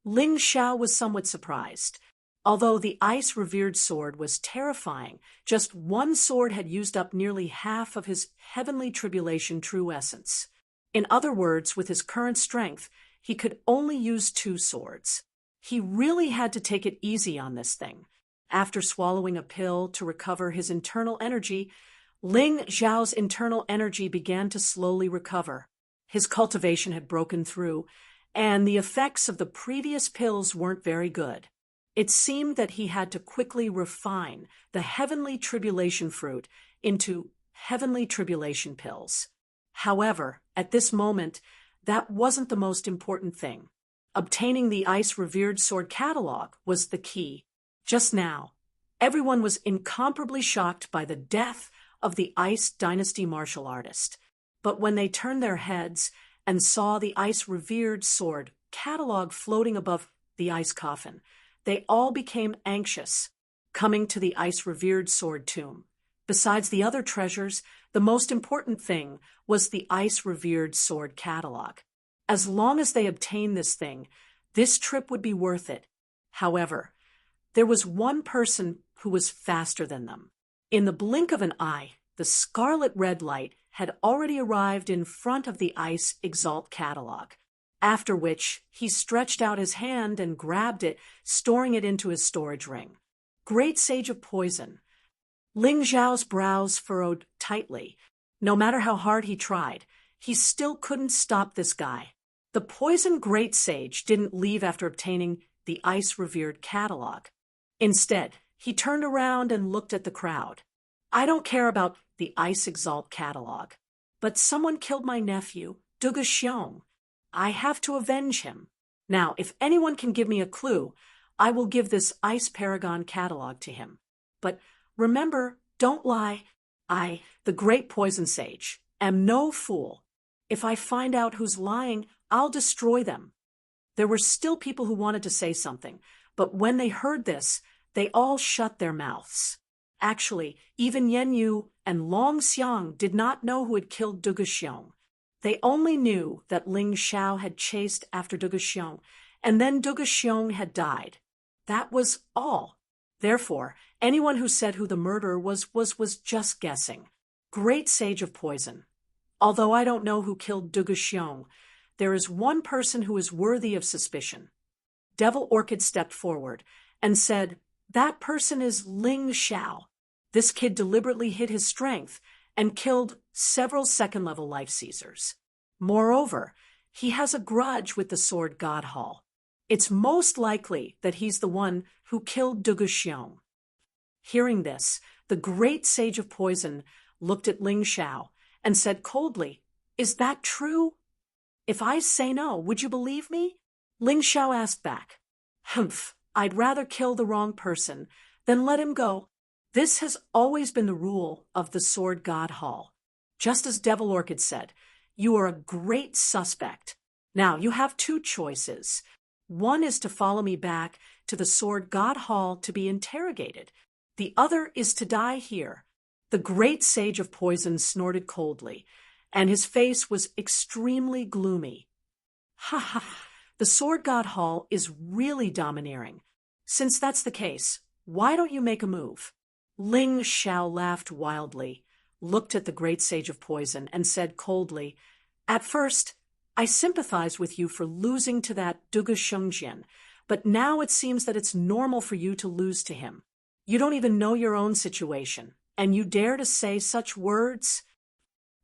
Ling Xiao was somewhat surprised. Although the ice-revered sword was terrifying, just one sword had used up nearly half of his heavenly tribulation true essence. In other words, with his current strength, he could only use two swords. He really had to take it easy on this thing. After swallowing a pill to recover his internal energy, Ling Zhao's internal energy began to slowly recover. His cultivation had broken through, and the effects of the previous pills weren't very good. It seemed that he had to quickly refine the heavenly tribulation fruit into heavenly tribulation pills. However, at this moment, that wasn't the most important thing. Obtaining the ice-revered sword catalog was the key. Just now, everyone was incomparably shocked by the death of the Ice Dynasty martial artist. But when they turned their heads and saw the ice-revered sword catalog floating above the ice coffin, they all became anxious. Coming to the ice-revered sword tomb, Besides the other treasures, the most important thing was the ice-revered sword catalog. As long as they obtained this thing, this trip would be worth it. However, there was one person who was faster than them. In the blink of an eye, the scarlet red light had already arrived in front of the Ice Exalt catalog, after which he stretched out his hand and grabbed it, storing it into his storage ring. Great Sage of Poison. Ling Xiao's brows furrowed tightly. No matter how hard he tried, he still couldn't stop this guy. The poison Great Sage didn't leave after obtaining the ice-revered catalog. Instead, he turned around and looked at the crowd. I don't care about the Ice Exalt catalog, but someone killed my nephew, Duga Xiong. I have to avenge him. Now, if anyone can give me a clue, I will give this Ice Paragon catalog to him. But remember, don't lie. I, the Great Poison Sage, am no fool. If I find out who's lying, I'll destroy them. There were still people who wanted to say something, but when they heard this, they all shut their mouths. Actually, even Yen Yu and Long Xiang did not know who had killed Duga Xiong. They only knew that Ling Xiao had chased after Duga Xiong, and then Duga Xiong had died. That was all. Therefore, anyone who said who the murderer was just guessing. Great Sage of Poison. Although I don't know who killed Duga Xiong, there is one person who is worthy of suspicion. Devil Orchid stepped forward and said, "That person is Ling Xiao." This kid deliberately hid his strength and killed several second-level life seizers. Moreover, he has a grudge with the Sword God Hall. It's most likely that he's the one who killed Duga Xiong. Hearing this, the Great Sage of Poison looked at Ling Xiao and said coldly, "Is that true? If I say no, would you believe me?" Ling Xiao asked back, "Humph, I'd rather kill the wrong person than let him go." This has always been the rule of the Sword God Hall. Just as Devil Orchid said, you are a great suspect. Now, you have two choices. One is to follow me back to the Sword God Hall to be interrogated. The other is to die here. The Great Sage of Poison snorted coldly, and his face was extremely gloomy. Ha ha, the Sword God Hall is really domineering. Since that's the case, why don't you make a move? Ling Xiao laughed wildly, looked at the Great Sage of Poison, and said coldly, "At first, I sympathized with you for losing to that Duga Shengjian, but now it seems that it's normal for you to lose to him. You don't even know your own situation, and you dare to say such words?"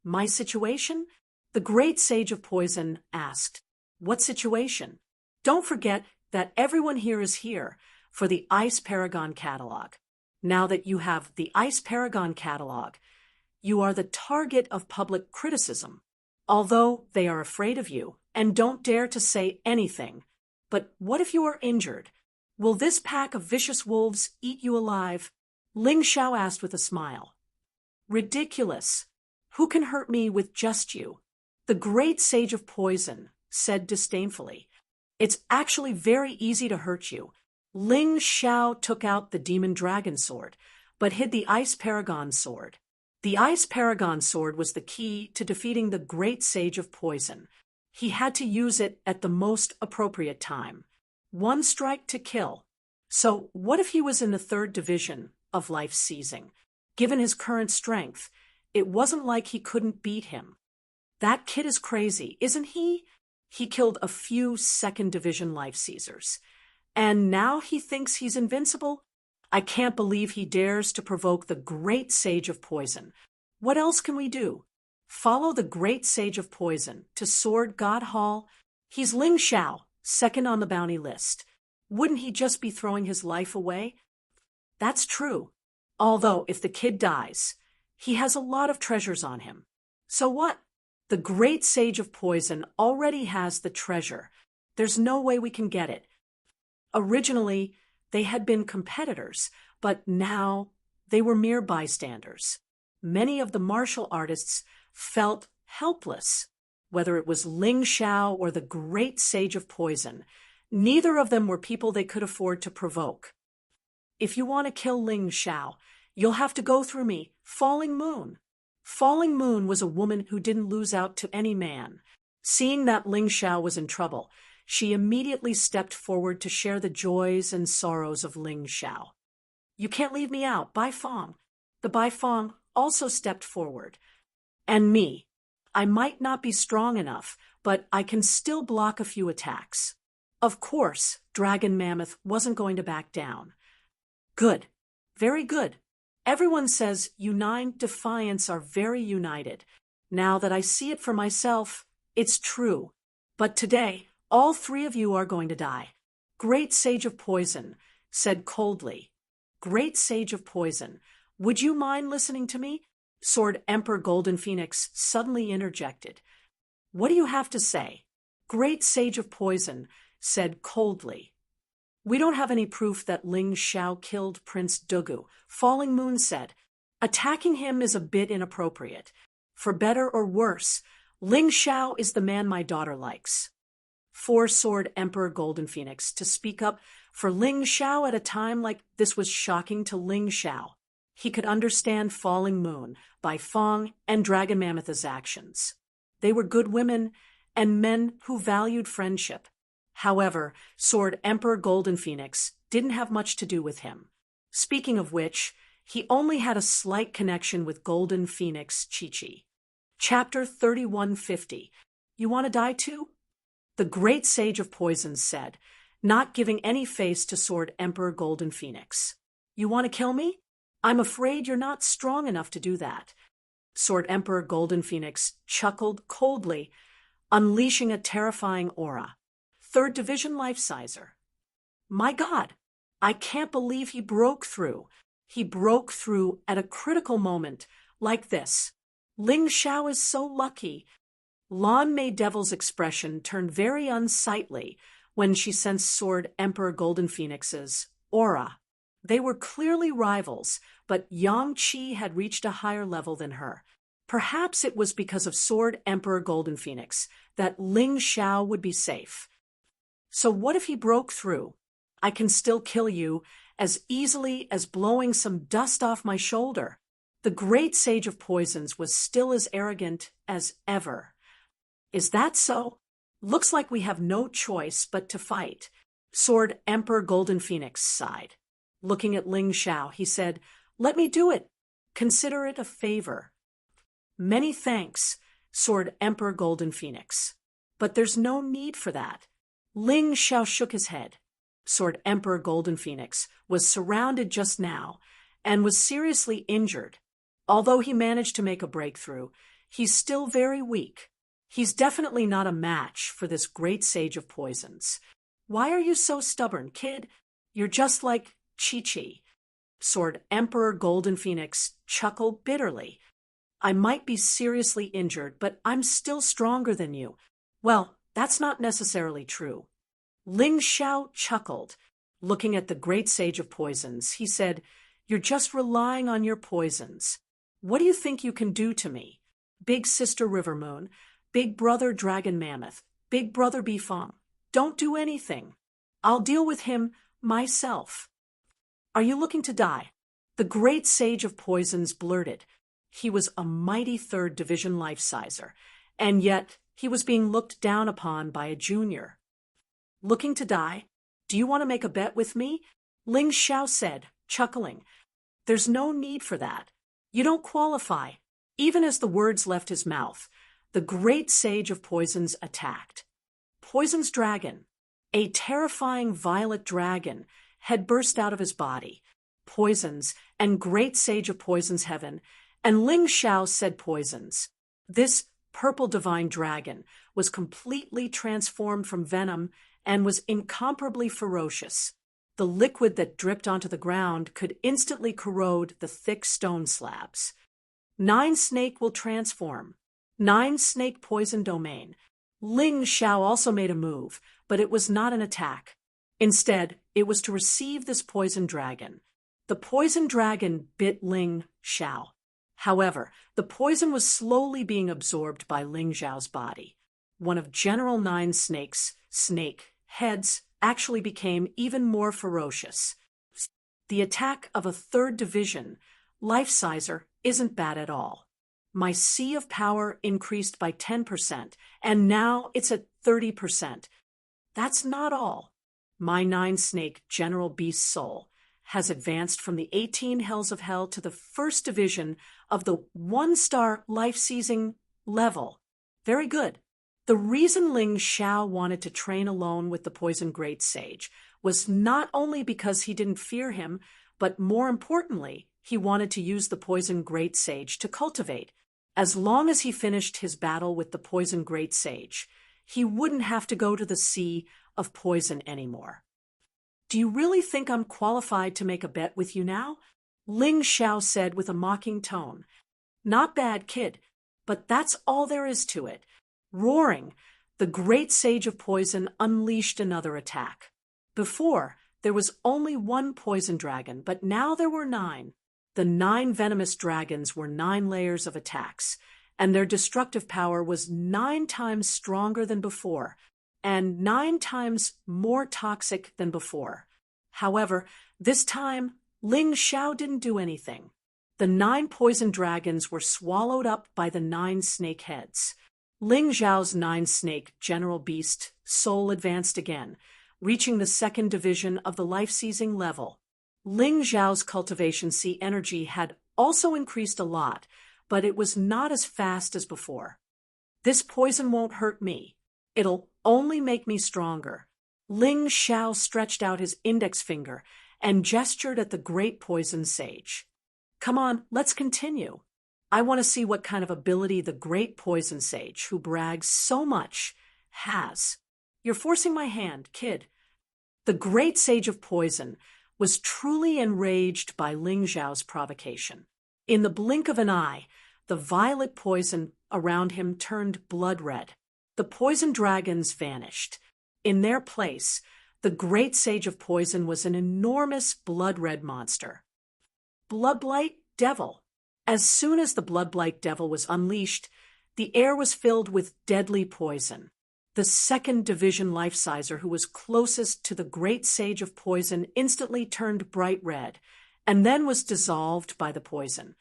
"My situation?" the Great Sage of Poison asked. "What situation? Don't forget that everyone here is here for the Ice Paragon catalog. Now that you have the Ice Paragon catalog, you are the target of public criticism, although they are afraid of you and don't dare to say anything. But what if you are injured? Will this pack of vicious wolves eat you alive?" Ling Xiao asked with a smile. "Ridiculous. Who can hurt me with just you?" The Great Sage of Poison said disdainfully. "It's actually very easy to hurt you." Ling Xiao took out the Demon Dragon Sword, but hid the Ice Paragon Sword. The Ice Paragon Sword was the key to defeating the Great Sage of Poison. He had to use it at the most appropriate time. One strike to kill. So what if he was in the 3rd division of life seizing? Given his current strength, it wasn't like he couldn't beat him. That kid is crazy, isn't he? He killed a few 2nd division life seizers. And now he thinks he's invincible? I can't believe he dares to provoke the Great Sage of Poison. What else can we do? Follow the Great Sage of Poison to Sword God Hall? He's Ling Xiao, 2nd on the bounty list. Wouldn't he just be throwing his life away? That's true. Although, if the kid dies, he has a lot of treasures on him. So what? The Great Sage of Poison already has the treasure. There's no way we can get it. Originally, they had been competitors, but now they were mere bystanders. Many of the martial artists felt helpless. Whether it was Ling Xiao or the Great Sage of Poison, neither of them were people they could afford to provoke. If you want to kill Ling Xiao, You'll have to go through me, Falling Moon. Falling Moon was a woman who didn't lose out to any man. Seeing that Ling Xiao was in trouble, she immediately stepped forward to share the joys and sorrows of Ling Xiao. You can't leave me out, Bai Fong. The Bai Fong also stepped forward. And me. I might not be strong enough, but I can still block a few attacks. Of course, Dragon Mammoth wasn't going to back down. Good. Very good. Everyone says you 9 Defiants are very united. Now that I see it for myself, it's true. But today, all 3 of you are going to die. Great Sage of Poison said coldly. Great Sage of Poison, would you mind listening to me? Sword Emperor Golden Phoenix suddenly interjected. What do you have to say? Great Sage of Poison said coldly. We don't have any proof that Ling Xiao killed Prince Dugu, Falling Moon said. Attacking him is a bit inappropriate. For better or worse, Ling Xiao is the man my daughter likes. For Sword Emperor Golden Phoenix to speak up for Ling Xiao at a time like this was shocking to Ling Xiao. He could understand Falling Moon, Bai Fong, and Dragon Mammoth's actions. They were good women and men who valued friendship. However, Sword Emperor Golden Phoenix didn't have much to do with him. Speaking of which, he only had a slight connection with Golden Phoenix Chi-Chi. Chapter 3150. You want to die too? The Great Sage of Poisons said, not giving any face to Sword Emperor Golden Phoenix. You want to kill me? I'm afraid you're not strong enough to do that. Sword Emperor Golden Phoenix chuckled coldly, unleashing a terrifying aura. 3rd Division Life-Sizer. My God, I can't believe he broke through. He broke through at a critical moment like this. Ling Xiao is so lucky. Lan Mei Devil's expression turned very unsightly when she sensed Sword Emperor Golden Phoenix's aura. They were clearly rivals, but Yang Qi had reached a higher level than her. Perhaps it was because of Sword Emperor Golden Phoenix that Ling Xiao would be safe. So what if he broke through? I can still kill you as easily as blowing some dust off my shoulder. The Great Sage of Poisons was still as arrogant as ever. Is that so? Looks like we have no choice but to fight. Sword Emperor Golden Phoenix sighed. Looking at Ling Xiao, he said, Let me do it. Consider it a favor. Many thanks, Sword Emperor Golden Phoenix. But there's no need for that. Ling Xiao shook his head. Sword Emperor Golden Phoenix was surrounded just now and was seriously injured. Although he managed to make a breakthrough, he's still very weak. He's definitely not a match for this Great Sage of Poisons. Why are you so stubborn, kid? You're just like Chi-Chi. Sword Emperor Golden Phoenix chuckled bitterly. I might be seriously injured, but I'm still stronger than you. Well, that's not necessarily true. Ling Xiao chuckled. Looking at the Great Sage of Poisons, he said, You're just relying on your poisons. What do you think you can do to me? Big Sister River Moon, Big Brother Dragon Mammoth, Big Brother Bifong. Don't do anything. I'll deal with him myself. Are you looking to die? The Great Sage of Poisons blurted. He was a mighty 3rd Division Life-Sizer, and yet he was being looked down upon by a junior. Looking to die? Do you want to make a bet with me? Ling Xiao said, chuckling. There's no need for that. You don't qualify. Even as the words left his mouth, the Great Sage of Poisons attacked. Poison's dragon, a terrifying violet dragon, had burst out of his body. Poisons and Great Sage of Poisons heaven, and Ling Xiao said poisons. This purple divine dragon was completely transformed from venom and was incomparably ferocious. The liquid that dripped onto the ground could instantly corrode the thick stone slabs. 9 Snake will transform. 9 Snake Poison Domain. Ling Xiao also made a move, but it was not an attack. Instead, it was to receive this poison dragon. The poison dragon bit Ling Xiao. However, the poison was slowly being absorbed by Ling Xiao's body. One of General 9 Snake's snake heads actually became even more ferocious. The attack of a 3rd division Life Sizer isn't bad at all. My sea of power increased by 10%, and now it's at 30%. That's not all. My 9-snake General Beast Soul has advanced from the 18 Hells of Hell to the first division of the 1-star life-seizing level. Very good. The reason Ling Xiao wanted to train alone with the Poison Great Sage was not only because he didn't fear him, but more importantly, he wanted to use the Poison Great Sage to cultivate. As long as he finished his battle with the Poison Great Sage, he wouldn't have to go to the Sea of Poison anymore. Do you really think I'm qualified to make a bet with you now? Ling Xiao said with a mocking tone. Not bad, kid, but that's all there is to it. Roaring, the Great Sage of Poison unleashed another attack. Before, there was only one poison dragon, but now there were 9. The 9 venomous dragons were 9 layers of attacks, and their destructive power was 9 times stronger than before, and 9 times more toxic than before. However, this time, Ling Xiao didn't do anything. The 9 poison dragons were swallowed up by the 9 snake heads. Ling Xiao's 9-snake General Beast Soul advanced again, reaching the 2nd division of the life-seizing level. Ling Xiao's cultivation sea energy had also increased a lot, but it was not as fast as before. This poison won't hurt me. It'll only make me stronger. Ling Xiao stretched out his index finger and gestured at the great poison sage. Come on, let's continue. I want to see what kind of ability the great poison sage, who brags so much, has. You're forcing my hand, kid. The great sage of poison was truly enraged by Ling Xiao's provocation. In the blink of an eye, the violet poison around him turned blood red. The poison dragons vanished. In their place, the great sage of poison was an enormous blood-red monster. Bloodblight Devil. As soon as the Bloodblight Devil was unleashed, the air was filled with deadly poison. The 2nd division life sizer, who was closest to the great sage of poison, instantly turned bright red, and then was dissolved by the poison.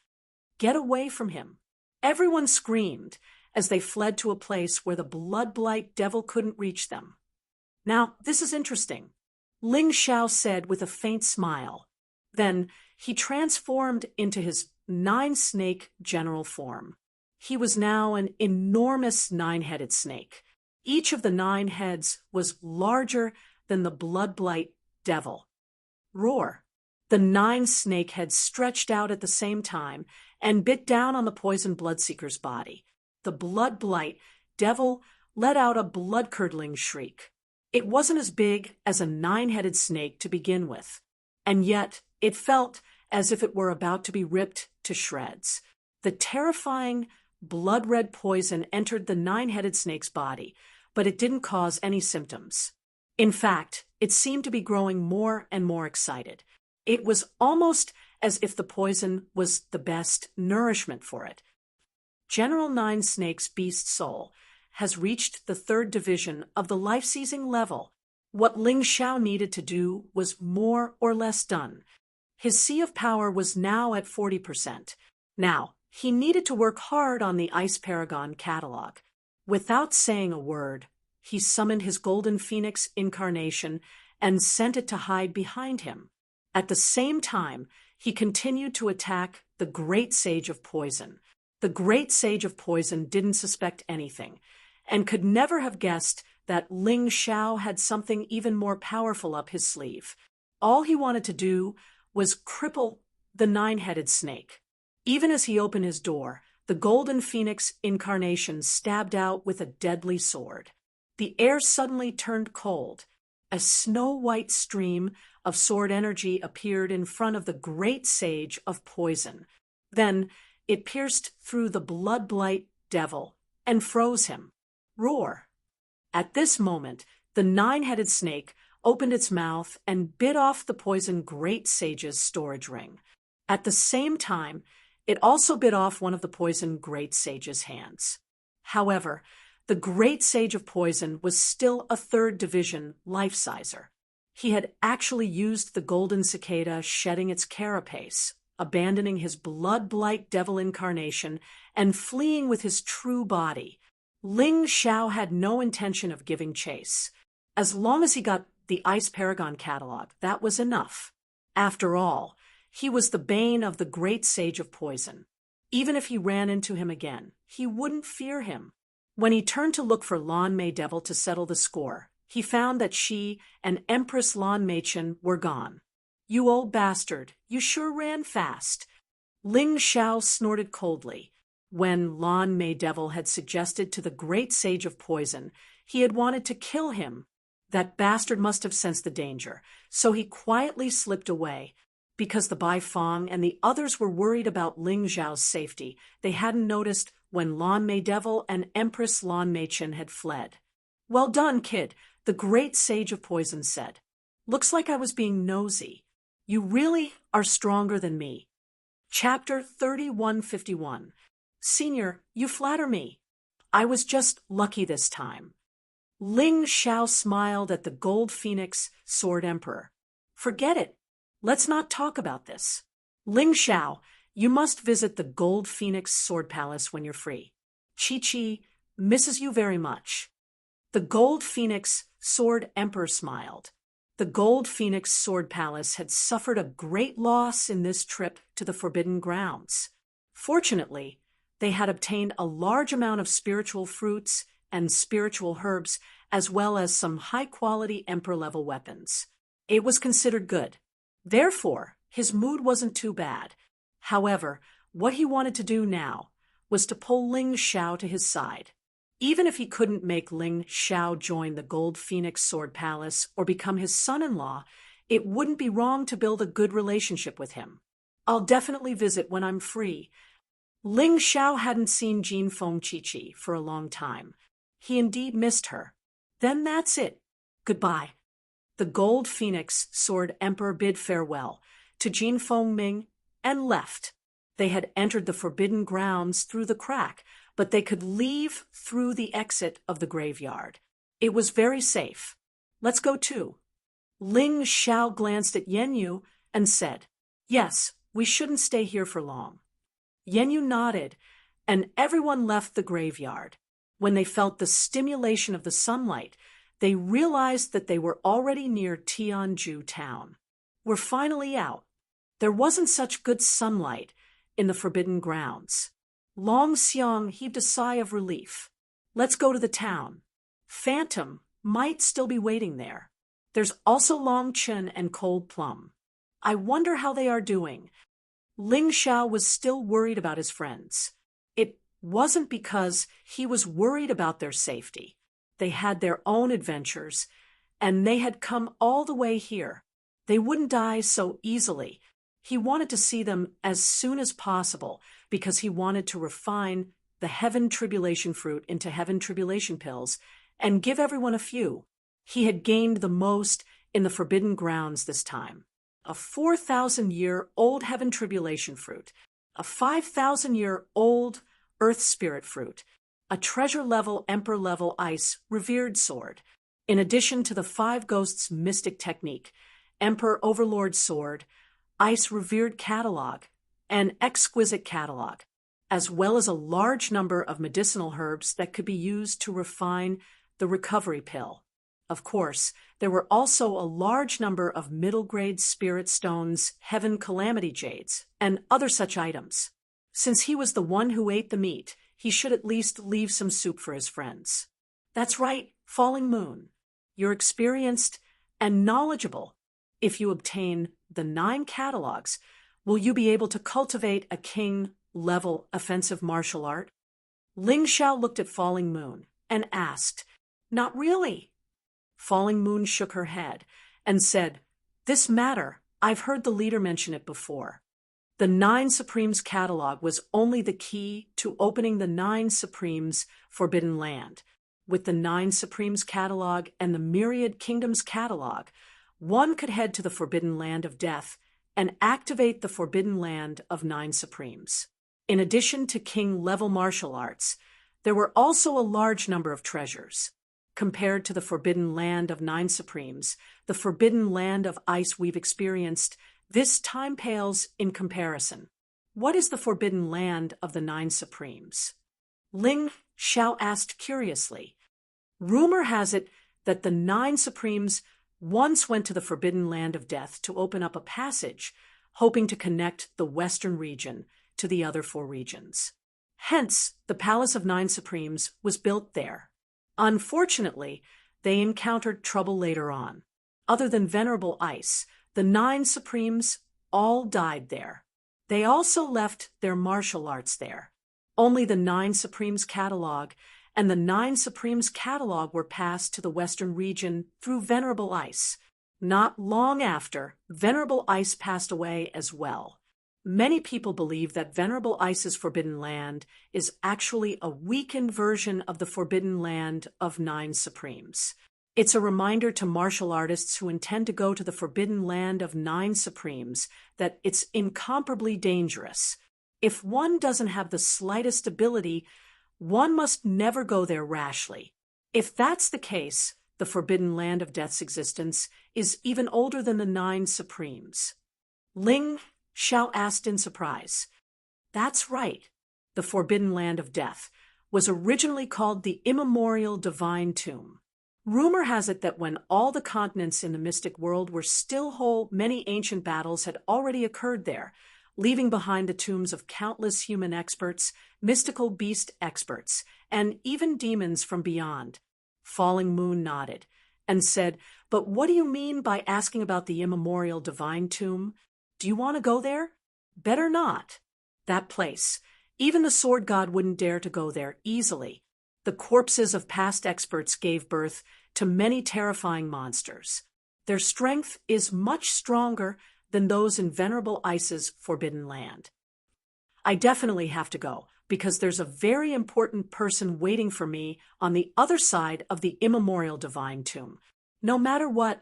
Get away from him. Everyone screamed as they fled to a place where the Bloodblight Devil couldn't reach them. Now, this is interesting. Ling Xiao said with a faint smile. Then he transformed into his 9-snake general form. He was now an enormous 9-headed snake. Each of the 9 heads was larger than the Bloodblight Devil. Roar! The 9 snake heads stretched out at the same time and bit down on the poison bloodseeker's body. The Bloodblight Devil let out a blood-curdling shriek. It wasn't as big as a 9-headed snake to begin with, and yet it felt as if it were about to be ripped to shreds. The terrifying blood-red poison entered the 9-headed snake's body, but it didn't cause any symptoms. In fact, it seemed to be growing more and more excited. It was almost as if the poison was the best nourishment for it. General 9-snake's beast soul has reached the 3rd division of the life-seizing level. What Ling Xiao needed to do was more or less done. His sea of power was now at 40%. Now, he needed to work hard on the Ice Paragon catalog. Without saying a word, he summoned his golden phoenix incarnation and sent it to hide behind him. At the same time, he continued to attack the Great Sage of Poison. The Great Sage of Poison didn't suspect anything, and could never have guessed that Ling Xiao had something even more powerful up his sleeve. All he wanted to do was cripple the 9-headed snake. Even as he opened his door, the golden phoenix incarnation stabbed out with a deadly sword. The air suddenly turned cold. A snow-white stream of sword energy appeared in front of the great sage of poison. Then it pierced through the Bloodblight Devil and froze him. Roar! At this moment, the 9-headed snake opened its mouth and bit off the poison great sage's storage ring. At the same time, it also bit off one of the poison great sage's hands. However, the great sage of poison was still a 3rd division life sizer. He had actually used the golden cicada shedding its carapace, abandoning his blood-blight devil incarnation and fleeing with his true body. Ling Xiao had no intention of giving chase. As long as he got the Ice Paragon catalog, that was enough. After all, he was the bane of the great sage of poison. Even if he ran into him again, he wouldn't fear him. When he turned to look for Lan Mei Devil to settle the score, he found that she and Empress Lan Meichen were gone. "You old bastard, you sure ran fast." Ling Xiao snorted coldly. When Lan Mei Devil had suggested to the great sage of poison he had wanted to kill him, that bastard must have sensed the danger, so he quietly slipped away. Because the Bai Fong and the others were worried about Ling Xiao's safety, they hadn't noticed when Lan Mei Devil and Empress Lan Meichen had fled. "Well done, kid," the great sage of poison said. "Looks like I was being nosy. You really are stronger than me." Chapter 3151. Senior, you flatter me. I was just lucky this time. Ling Xiao smiled at the Gold Phoenix Sword Emperor. "Forget it. Let's not talk about this. Ling Xiao, you must visit the Gold Phoenix Sword Palace when you're free. Chi-Chi misses you very much." The Gold Phoenix Sword Emperor smiled. The Gold Phoenix Sword Palace had suffered a great loss in this trip to the Forbidden Grounds. Fortunately, they had obtained a large amount of spiritual fruits and spiritual herbs, as well as some high-quality Emperor-level weapons. It was considered good. Therefore, his mood wasn't too bad. However, what he wanted to do now was to pull Ling Xiao to his side. Even if he couldn't make Ling Xiao join the Gold Phoenix Sword Palace or become his son-in-law, it wouldn't be wrong to build a good relationship with him. "I'll definitely visit when I'm free." Ling Xiao hadn't seen Jin Feng Chi-Chi for a long time. He indeed missed her. "Then that's it. Goodbye." The Gold Phoenix Sword Emperor bid farewell to Jin Feng Ming and left. They had entered the Forbidden Grounds through the crack, but they could leave through the exit of the graveyard. It was very safe. "Let's go too." Ling Xiao glanced at Yen Yu and said, "Yes, we shouldn't stay here for long." Yen Yu nodded, and everyone left the graveyard. When they felt the stimulation of the sunlight, they realized that they were already near Tianju town. "We're finally out." There wasn't such good sunlight in the Forbidden Grounds. Long Xiang heaved a sigh of relief. "Let's go to the town. Phantom might still be waiting there. There's also Long Chen and Cold Plum. I wonder how they are doing." Ling Xiao was still worried about his friends. It wasn't because he was worried about their safety. They had their own adventures, and they had come all the way here. They wouldn't die so easily. He wanted to see them as soon as possible because he wanted to refine the Heaven Tribulation fruit into Heaven Tribulation pills and give everyone a few. He had gained the most in the Forbidden Grounds this time. A 4,000-year-old Heaven Tribulation fruit, a 5,000-year-old Earth Spirit fruit, a treasure-level Emperor-level Ice Revered Sword, in addition to the 5 Ghosts Mystic Technique, Emperor Overlord Sword, Ice Revered Catalog, and Exquisite Catalog, as well as a large number of medicinal herbs that could be used to refine the recovery pill. Of course, there were also a large number of middle-grade spirit stones, heaven calamity jades, and other such items. Since he was the one who ate the meat, he should at least leave some soup for his friends. "That's right, Falling Moon. You're experienced and knowledgeable. If you obtain the 9 catalogs, will you be able to cultivate a king-level offensive martial art?" Ling Xiao looked at Falling Moon and asked, "Not really." Falling Moon shook her head and said, "This matter, I've heard the leader mention it before. The 9 Supremes catalog was only the key to opening the 9 Supremes Forbidden Land. With the 9 Supremes catalog and the Myriad Kingdoms catalog, one could head to the Forbidden Land of Death and activate the Forbidden Land of 9 Supremes. In addition to king-level martial arts, there were also a large number of treasures. Compared to the Forbidden Land of 9 Supremes, the Forbidden Land of Ice we've experienced, This time pales in comparison. What is the forbidden land of the Nine Supremes? Ling Xiao asked curiously. Rumor has it that the Nine Supremes once went to the forbidden land of death to open up a passage, hoping to connect the western region to the other four regions. Hence, the Palace of Nine Supremes was built there. Unfortunately, they encountered trouble later on. Other than Venerable Ice, the Nine Supremes all died there. They also left their martial arts there. Only the Nine Supremes catalog and the Nine Supremes catalog were passed to the western region through Venerable Ice. Not long after, Venerable Ice passed away as well. Many people believe that Venerable Ice's Forbidden Land is actually a weakened version of the Forbidden Land of Nine Supremes. It's a reminder to martial artists who intend to go to the Forbidden Land of Nine Supremes that it's incomparably dangerous. If one doesn't have the slightest ability, one must never go there rashly. If that's the case, the Forbidden Land of Death's existence is even older than the Nine Supremes. Ling Xiao asked in surprise. That's right. The Forbidden Land of Death was originally called the Immemorial Divine Tomb. Rumor has it that when all the continents in the mystic world were still whole, many ancient battles had already occurred there, leaving behind the tombs of countless human experts, mystical beast experts, and even demons from beyond. Falling Moon nodded and said, "But what do you mean by asking about the immemorial divine tomb? Do you want to go there? Better not. That place, even the sword god wouldn't dare to go there easily. The corpses of past experts gave birth to many terrifying monsters. Their strength is much stronger than those in Venerable Ice's Forbidden Land. I definitely have to go, because there's a very important person waiting for me on the other side of the immemorial divine tomb. No matter what,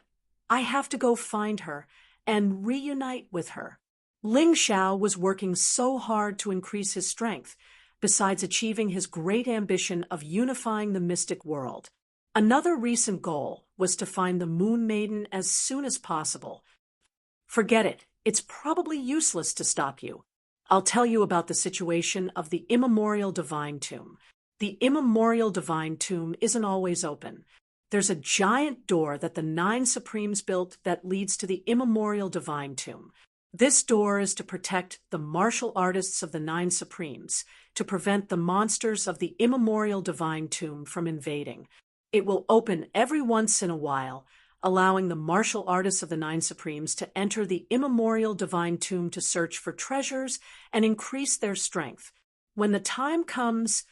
I have to go find her and reunite with her." Ling Xiao was working so hard to increase his strength, besides achieving his great ambition of unifying the mystic world. Another recent goal was to find the Moon Maiden as soon as possible. Forget it. It's probably useless to stop you. I'll tell you about the situation of the immemorial divine tomb. The immemorial divine tomb isn't always open. There's a giant door that the Nine Supremes built that leads to the immemorial divine tomb. This door is to protect the martial artists of the Nine Supremes, to prevent the monsters of the immemorial divine tomb from invading. It will open every once in a while, allowing the martial artists of the Nine Supremes to enter the immemorial divine tomb to search for treasures and increase their strength. When the time comes,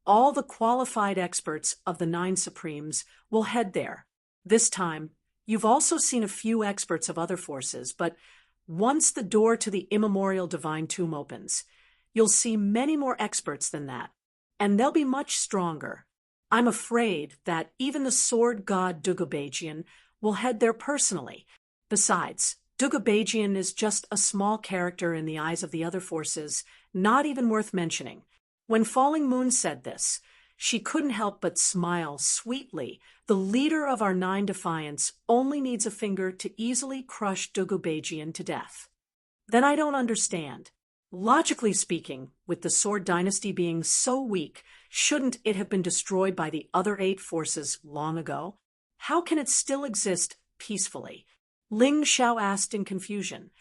all the qualified experts of the Nine Supremes will head there. This time, you've also seen a few experts of other forces, but once the door to the immemorial divine tomb opens, you'll see many more experts than that, and they'll be much stronger. I'm afraid that even the sword god Dugubajian will head there personally. Besides, Dugubajian is just a small character in the eyes of the other forces, not even worth mentioning. When Falling Moon said this, she couldn't help but smile sweetly. The leader of our Nine Defiants only needs a finger to easily crush Dugubajian to death. Then I don't understand. Logically speaking, with the Sword Dynasty being so weak, shouldn't it have been destroyed by the other 8 forces long ago? How can it still exist peacefully? Ling Xiao asked in confusion.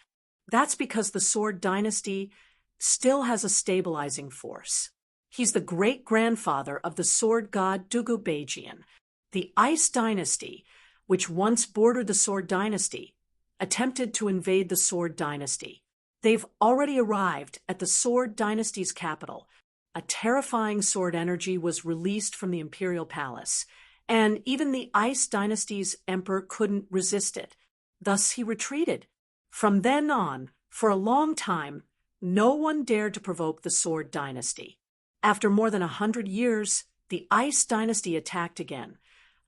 That's because the Sword Dynasty still has a stabilizing force. He's the great-grandfather of the sword god Dugubajian. The Ice Dynasty, which once bordered the Sword Dynasty, attempted to invade the Sword Dynasty. They've already arrived at the Sword Dynasty's capital. A terrifying sword energy was released from the Imperial Palace, and even the Ice Dynasty's emperor couldn't resist it. Thus he retreated. From then on, for a long time, no one dared to provoke the Sword Dynasty. After more than 100 years, the Ice Dynasty attacked again,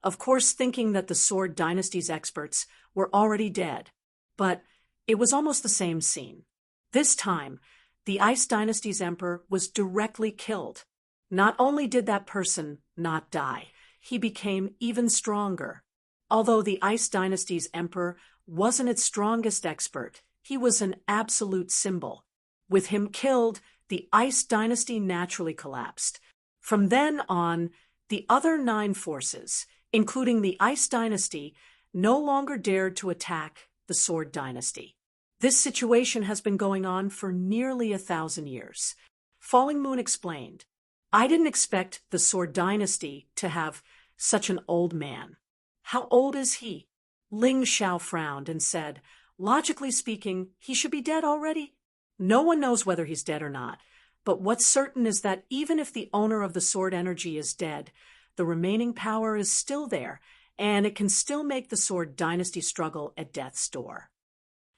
of course thinking that the Sword Dynasty's experts were already dead. But it was almost the same scene. This time, the Ice Dynasty's emperor was directly killed. Not only did that person not die, he became even stronger. Although the Ice Dynasty's emperor wasn't its strongest expert, He was an absolute symbol. With him killed, the Ice Dynasty naturally collapsed. From then on, the other 9 forces, including the Ice Dynasty, no longer dared to attack the Sword Dynasty. This situation has been going on for nearly 1,000 years. Falling Moon explained, I didn't expect the Sword Dynasty to have such an old man. How old is he? Ling Xiao frowned and said, logically speaking, he should be dead already. No one knows whether he's dead or not, but what's certain is that even if the owner of the sword energy is dead, the remaining power is still there, and it can still make the Sword Dynasty struggle at death's door.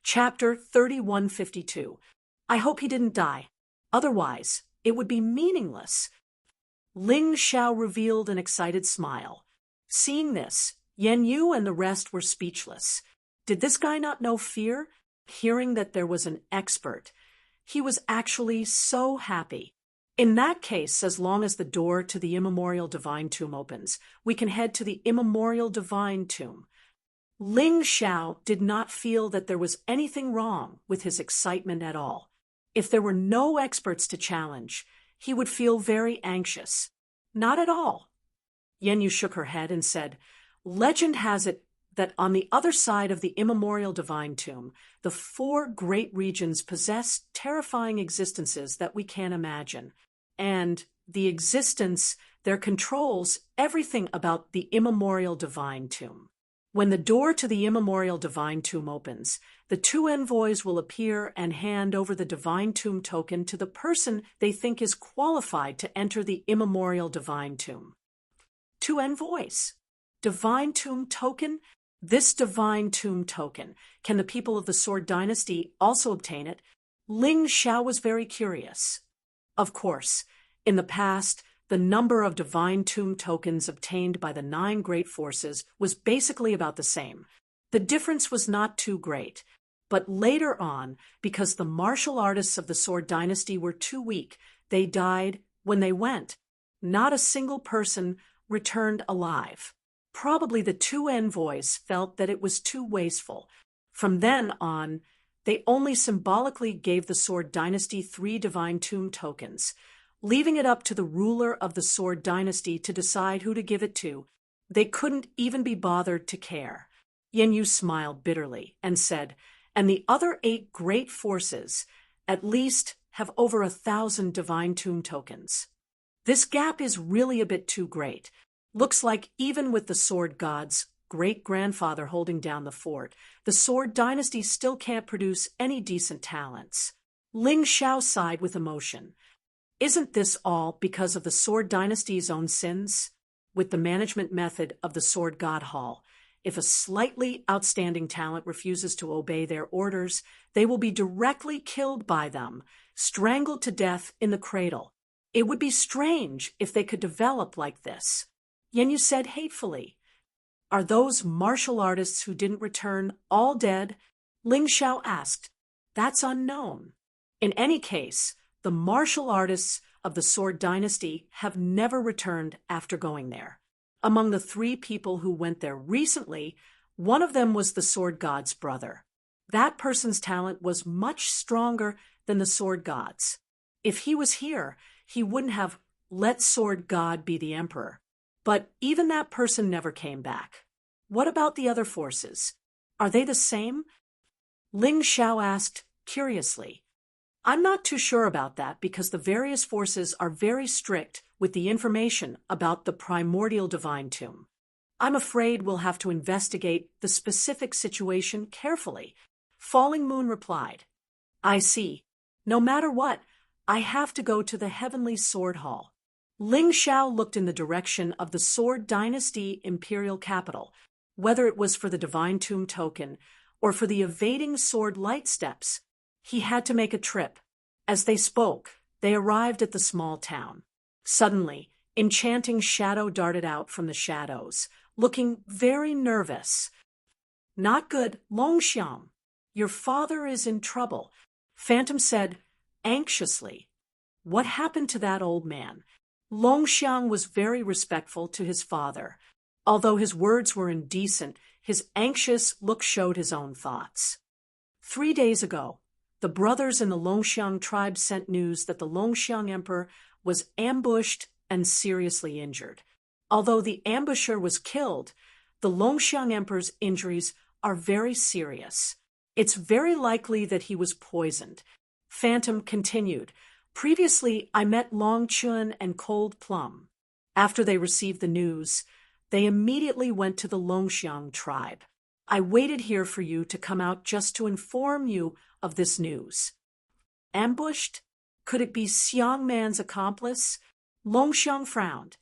Chapter 3152. I hope he didn't die. Otherwise, it would be meaningless. Ling Xiao revealed an excited smile. Seeing this, Yan Yu and the rest were speechless. Did this guy not know fear? Hearing that there was an expert, he was actually so happy. In that case, as long as the door to the immemorial divine tomb opens, we can head to the immemorial divine tomb. Ling Xiao did not feel that there was anything wrong with his excitement at all. If there were no experts to challenge, he would feel very anxious. Not at all. Yan Yu shook her head and said, legend has it that on the other side of the immemorial divine tomb, the 4 great regions possess terrifying existences that we can't imagine. And the existence there controls everything about the immemorial divine tomb. When the door to the immemorial divine tomb opens, the 2 envoys will appear and hand over the divine tomb token to the person they think is qualified to enter the immemorial divine tomb. 2 envoys? Divine tomb token? This divine tomb token, can the people of the Sword Dynasty also obtain it? Ling Xiao was very curious. Of course, in the past, the number of divine tomb tokens obtained by the 9 great forces was basically about the same. The difference was not too great. But later on, because the martial artists of the Sword Dynasty were too weak, they died when they went. Not a single person returned alive. Probably the 2 envoys felt that it was too wasteful. From then on, they only symbolically gave the Sword Dynasty 3 divine tomb tokens, leaving it up to the ruler of the Sword Dynasty to decide who to give it to. They couldn't even be bothered to care. Yan Yu smiled bitterly and said, and the other 8 great forces, at least, have over 1,000 divine tomb tokens. This gap is really a bit too great. Looks like even with the Sword God's great-grandfather holding down the fort, the Sword Dynasty still can't produce any decent talents. Ling Xiao sighed with emotion. Isn't this all because of the Sword Dynasty's own sins? With the management method of the Sword God Hall, if a slightly outstanding talent refuses to obey their orders, they will be directly killed by them, strangled to death in the cradle. It would be strange if they could develop like this. Yan Yu said hatefully, are those martial artists who didn't return all dead? Ling Xiao asked. That's unknown. In any case, the martial artists of the Sword Dynasty have never returned after going there. Among the 3 people who went there recently, one of them was the Sword God's brother. That person's talent was much stronger than the Sword God's. If he was here, he wouldn't have let Sword God be the emperor. But even that person never came back. What about the other forces? Are they the same? Ling Xiao asked curiously. I'm not too sure about that because the various forces are very strict with the information about the primordial divine tomb. I'm afraid we'll have to investigate the specific situation carefully. Falling Moon replied, I see. No matter what, I have to go to the Heavenly Sword Hall. Ling Xiao looked in the direction of the Sword Dynasty imperial capital, whether it was for the divine tomb token or for the evading sword light steps. He had to make a trip. As they spoke, they arrived at the small town. Suddenly, enchanting Shadow darted out from the shadows, looking very nervous. Not good, Longxiang. Your father is in trouble, Phantom said anxiously. What happened to that old man? Longxiang was very respectful to his father. Although his words were indecent, his anxious look showed his own thoughts. 3 days ago, the brothers in the Longxiang tribe sent news that the Longxiang emperor was ambushed and seriously injured. Although the ambusher was killed, the Longxiang emperor's injuries are very serious. It's very likely that he was poisoned. Phantom continued, "Previously, I met Long Chun and Cold Plum. After they received the news, they immediately went to the Longxiang tribe. I waited here for you to come out just to inform you of this news." Ambushed? Could it be Xiang Man's accomplice? Longxiang frowned.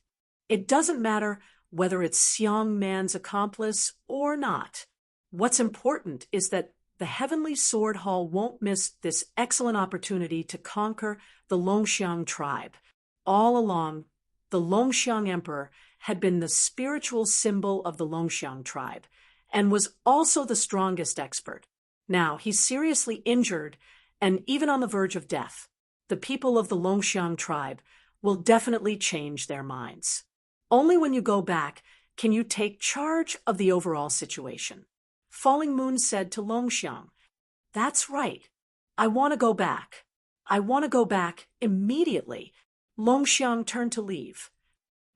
It doesn't matter whether it's Xiang Man's accomplice or not. What's important is that the Heavenly Sword Hall won't miss this excellent opportunity to conquer the Longxiang tribe. All along, the Longxiang emperor had been the spiritual symbol of the Longxiang tribe and was also the strongest expert. Now, he's seriously injured and even on the verge of death. The people of the Longxiang tribe will definitely change their minds. Only when you go back can you take charge of the overall situation. Falling Moon said to Longxiang, "That's right. I want to go back. I want to go back immediately." Longxiang turned to leave.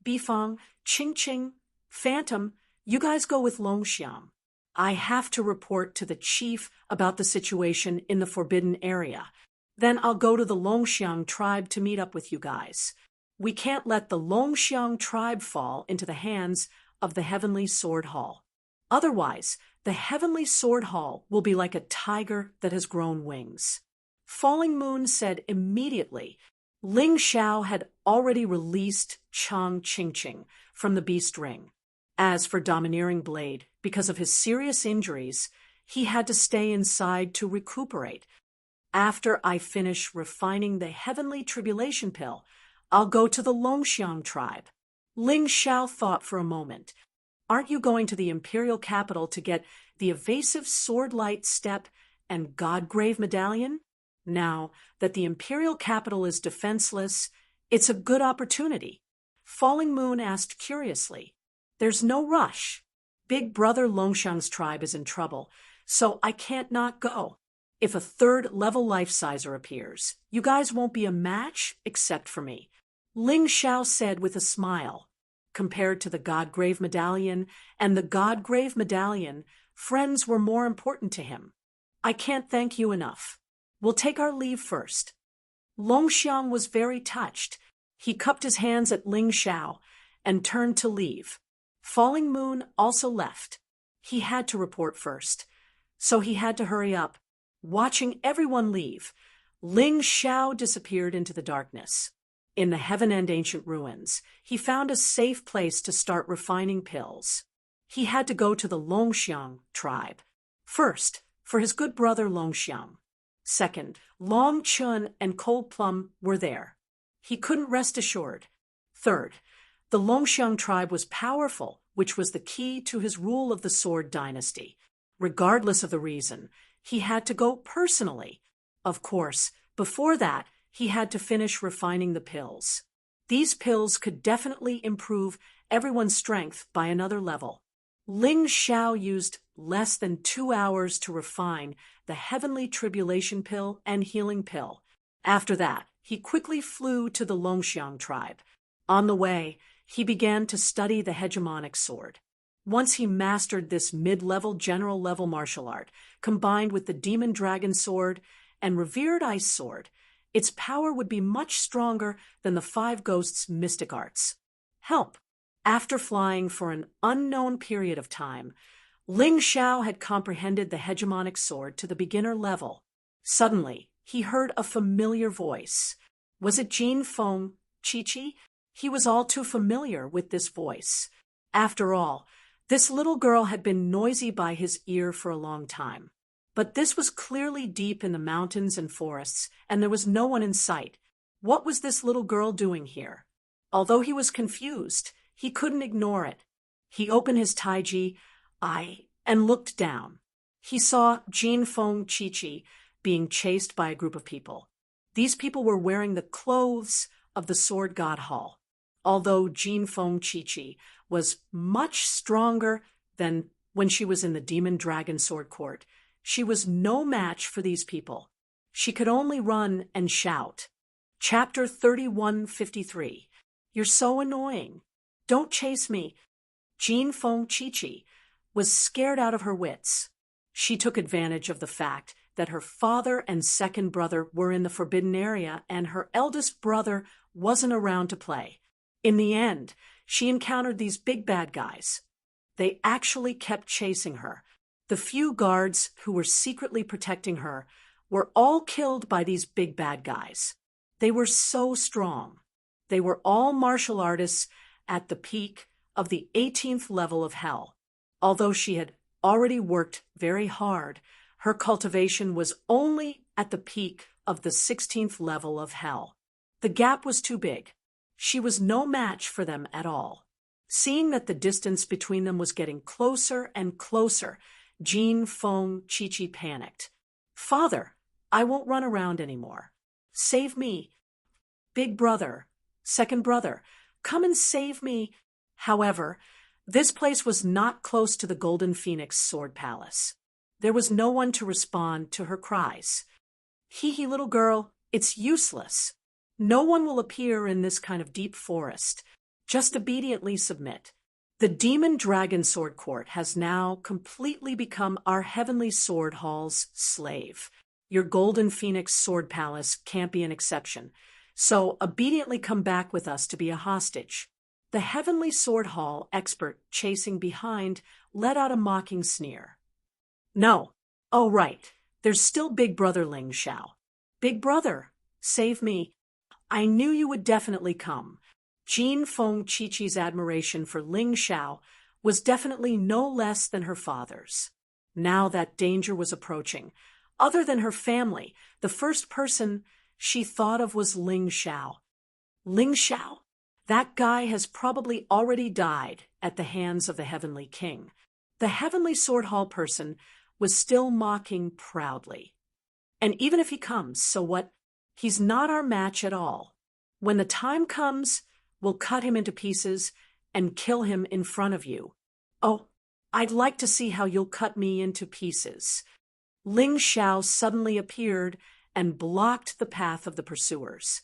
Bifang, Qingqing, Phantom, you guys go with Longxiang. I have to report to the chief about the situation in the forbidden area. Then I'll go to the Longxiang tribe to meet up with you guys. We can't let the Longxiang tribe fall into the hands of the Heavenly Sword Hall. Otherwise, the Heavenly Sword Hall will be like a tiger that has grown wings. Falling Moon said immediately, Ling Xiao had already released Chang Qingqing from the Beast Ring. As for Domineering Blade, because of his serious injuries, he had to stay inside to recuperate. After I finish refining the Heavenly Tribulation Pill, I'll go to the Longxiang tribe. Ling Xiao thought for a moment. Aren't you going to the imperial capital to get the evasive sword-light step and Godgrave medallion? Now that the imperial capital is defenseless, it's a good opportunity. Falling Moon asked curiously, "There's no rush. Big brother Longxiang's tribe is in trouble, so I can't not go. If a third-level life-sizer appears, you guys won't be a match except for me." Ling Xiao said with a smile. Compared to the Godgrave medallion and the Godgrave medallion, friends were more important to him. "I can't thank you enough. We'll take our leave first." Longxiang was very touched. He cupped his hands at Ling Xiao and turned to leave. Falling Moon also left. He had to report first, so he had to hurry up. Watching everyone leave, Ling Xiao disappeared into the darkness. In the Heaven End Ancient Ruins, he found a safe place to start refining pills. He had to go to the Longxiang tribe. First, for his good brother Longxiang. Second, Long Chun and Cold Plum were there. He couldn't rest assured. Third, the Longxiang tribe was powerful, which was the key to his rule of the Sword Dynasty. Regardless of the reason, he had to go personally. Of course, before that, he had to finish refining the pills. These pills could definitely improve everyone's strength by another level. Ling Xiao used less than 2 hours to refine the Heavenly Tribulation Pill and Healing Pill. After that, he quickly flew to the Longxiang tribe. On the way, he began to study the hegemonic sword. Once he mastered this mid-level general-level martial art, combined with the demon dragon sword and revered ice sword, its power would be much stronger than the Five Ghosts' mystic arts. Help! After flying for an unknown period of time, Ling Xiao had comprehended the hegemonic sword to the beginner level. Suddenly, he heard a familiar voice. Was it Jean Feng, Chi-Chi? He was all too familiar with this voice. After all, this little girl had been noisy by his ear for a long time. But this was clearly deep in the mountains and forests, and there was no one in sight. What was this little girl doing here? Although he was confused, he couldn't ignore it. He opened his taiji eye and looked down. He saw Jean Feng Chi-Chi being chased by a group of people. These people were wearing the clothes of the Sword God Hall. Although Jean Feng Chi-Chi was much stronger than when she was in the Demon Dragon Sword Court, She was no match for these people. She could only run and shout. Chapter 3153. You're so annoying. Don't chase me. Jean Feng Chi-Chi was scared out of her wits. She took advantage of the fact that her father and second brother were in the forbidden area and her eldest brother wasn't around to play. In the end, she encountered these big bad guys. They actually kept chasing her. The few guards who were secretly protecting her were all killed by these big bad guys. They were so strong. They were all martial artists at the peak of the 18th level of hell. Although she had already worked very hard, her cultivation was only at the peak of the 16th level of hell. The gap was too big. She was no match for them at all. Seeing that the distance between them was getting closer and closer, Jean Feng Chi-Chi panicked. Father, I won't run around anymore. Save me. Big brother, second brother, come and save me. However, this place was not close to the Golden Phoenix Sword Palace. There was no one to respond to her cries. Hee little girl, it's useless. No one will appear in this kind of deep forest. Just obediently submit. The Demon Dragon Sword Court has now completely become our Heavenly Sword Hall's slave. Your Golden Phoenix Sword Palace can't be an exception. So obediently come back with us to be a hostage. The Heavenly Sword Hall expert chasing behind let out a mocking sneer. No. Oh, right. There's still Big Brother Ling Xiao. Big Brother, save me. I knew you would definitely come. Jean Feng Chi-Chi's admiration for Ling Xiao was definitely no less than her father's. Now that danger was approaching. Other than her family, the first person she thought of was Ling Xiao. Ling Xiao? That guy has probably already died at the hands of the Heavenly King. The Heavenly Sword Hall person was still mocking proudly. And even if he comes, so what? He's not our match at all. When the time comes, we'll cut him into pieces and kill him in front of you. Oh, I'd like to see how you'll cut me into pieces. Ling Xiao suddenly appeared and blocked the path of the pursuers.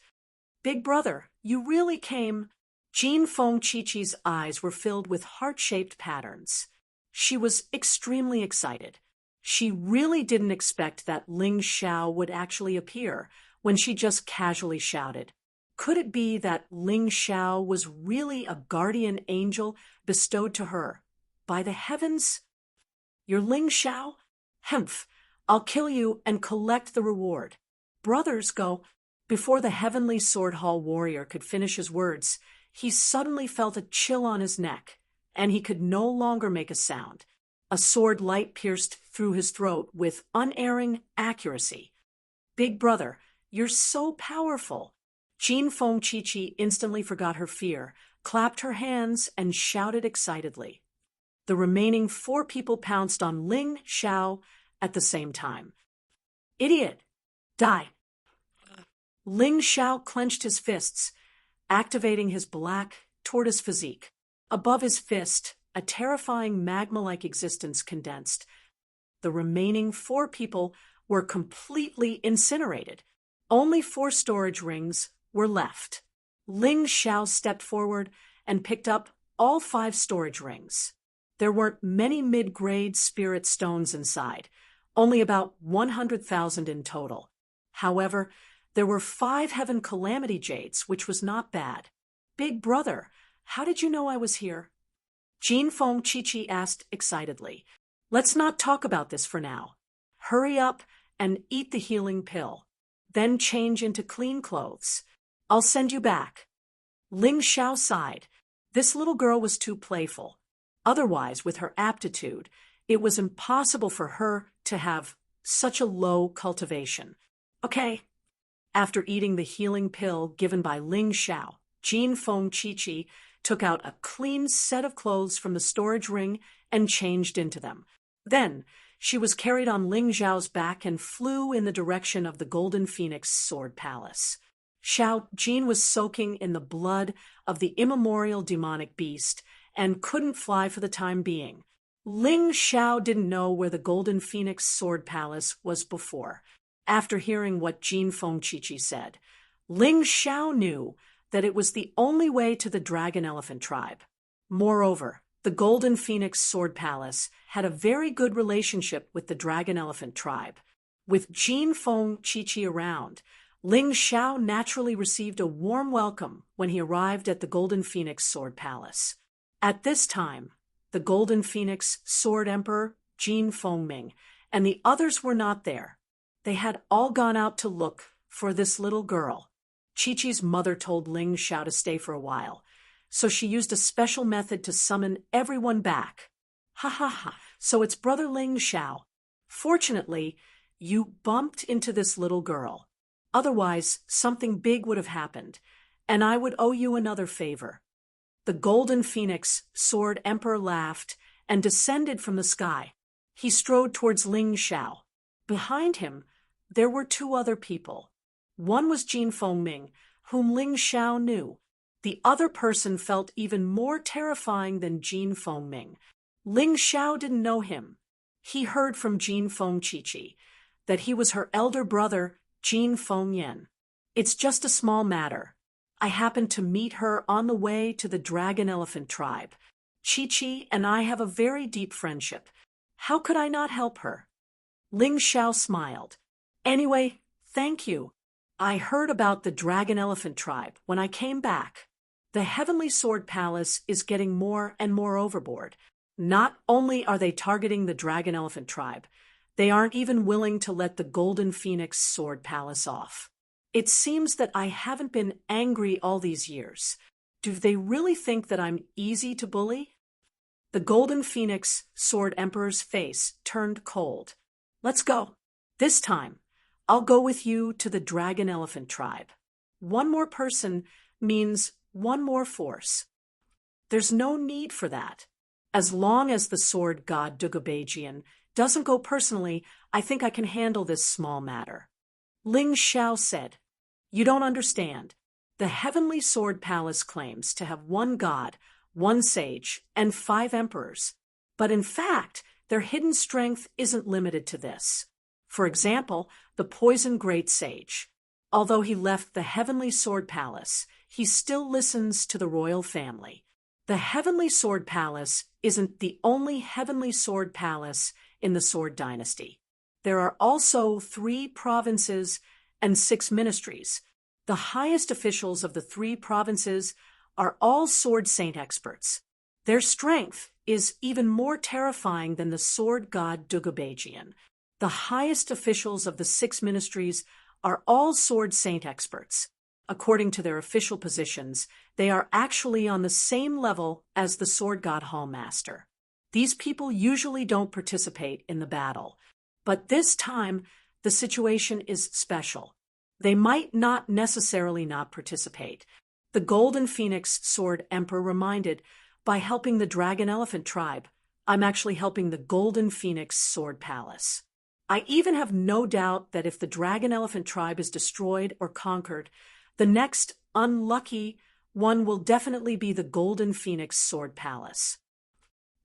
Big brother, you really came. Jean Feng Chi-Chi's eyes were filled with heart-shaped patterns. She was extremely excited. She really didn't expect that Ling Xiao would actually appear when she just casually shouted. Could it be that Ling Xiao was really a guardian angel bestowed to her by the heavens? You're Ling Xiao? Hemph, I'll kill you and collect the reward. Brothers go. Before the Heavenly Sword Hall warrior could finish his words, he suddenly felt a chill on his neck, and he could no longer make a sound. A sword light pierced through his throat with unerring accuracy. Big brother, you're so powerful. Jean Feng Chi-Chi instantly forgot her fear, clapped her hands, and shouted excitedly. The remaining 4 people pounced on Ling Xiao at the same time. Idiot! Die! Ling Xiao clenched his fists, activating his black tortoise physique. Above his fist, a terrifying magma-like existence condensed. The remaining 4 people were completely incinerated. Only 4 storage rings were left. Ling Xiao stepped forward and picked up all 5 storage rings. There weren't many mid-grade spirit stones inside, only about 100,000 in total. However, there were 5 Heaven Calamity Jades, which was not bad. Big brother, how did you know I was here? Jean Feng Chi-Chi asked excitedly. Let's not talk about this for now. Hurry up and eat the healing pill. Then change into clean clothes. I'll send you back. Ling Xiao sighed. This little girl was too playful. Otherwise, with her aptitude, it was impossible for her to have such a low cultivation. Okay. After eating the healing pill given by Ling Xiao, Jean Feng Chi-Chi took out a clean set of clothes from the storage ring and changed into them. Then, she was carried on Ling Xiao's back and flew in the direction of the Golden Phoenix Sword Palace. Jean was soaking in the blood of the immemorial demonic beast and couldn't fly for the time being. Ling Xiao didn't know where the Golden Phoenix Sword Palace was before. After hearing what Jin Feng Chi said, Ling Xiao knew that it was the only way to the Dragon Elephant tribe. Moreover, the Golden Phoenix Sword Palace had a very good relationship with the Dragon Elephant tribe. With Jin Feng Chi around, Ling Xiao naturally received a warm welcome when he arrived at the Golden Phoenix Sword Palace. At this time, the Golden Phoenix Sword Emperor, Jin Fengming, and the others were not there. They had all gone out to look for this little girl. Chi-Chi's mother told Ling Xiao to stay for a while, so she used a special method to summon everyone back. Ha ha ha, so it's Brother Ling Xiao. Fortunately, you bumped into this little girl. Otherwise, something big would have happened, and I would owe you another favor. The Golden Phoenix Sword Emperor laughed and descended from the sky. He strode towards Ling Xiao. Behind him, there were two other people. One was Jin Fengming, whom Ling Xiao knew. The other person felt even more terrifying than Jin Fengming. Ling Xiao didn't know him. He heard from Jin Feng Chi that he was her elder brother, Jin Fengyan. It's just a small matter. I happened to meet her on the way to the Dragon Elephant tribe. Chi and I have a very deep friendship. How could I not help her? Ling Xiao smiled. Anyway, thank you. I heard about the Dragon Elephant tribe when I came back. The Heavenly Sword Palace is getting more and more overboard. Not only are they targeting the Dragon Elephant tribe, they aren't even willing to let the Golden Phoenix Sword Palace off. It seems that I haven't been angry all these years. Do they really think that I'm easy to bully? The Golden Phoenix Sword Emperor's face turned cold. Let's go. This time, I'll go with you to the Dragon Elephant tribe. One more person means one more force. There's no need for that. As long as the sword god Dugubejian doesn't go personally, I think I can handle this small matter. Ling Xiao said, You don't understand. The Heavenly Sword Palace claims to have one god, one sage, and 5 emperors. But in fact, their hidden strength isn't limited to this. For example, the Poison Great Sage. Although he left the Heavenly Sword Palace, he still listens to the royal family. The Heavenly Sword Palace isn't the only Heavenly Sword Palace in the Sword Dynasty. There are also 3 provinces and 6 ministries. The highest officials of the 3 provinces are all sword saint experts. Their strength is even more terrifying than the sword god Dugubejian. The highest officials of the 6 ministries are all sword saint experts. According to their official positions, they are actually on the same level as the sword god Hallmaster. These people usually don't participate in the battle, but this time the situation is special. They might not necessarily not participate. The Golden Phoenix Sword Emperor reminded, by helping the Dragon Elephant tribe, I'm actually helping the Golden Phoenix Sword Palace. I even have no doubt that if the Dragon Elephant tribe is destroyed or conquered, the next unlucky one will definitely be the Golden Phoenix Sword Palace.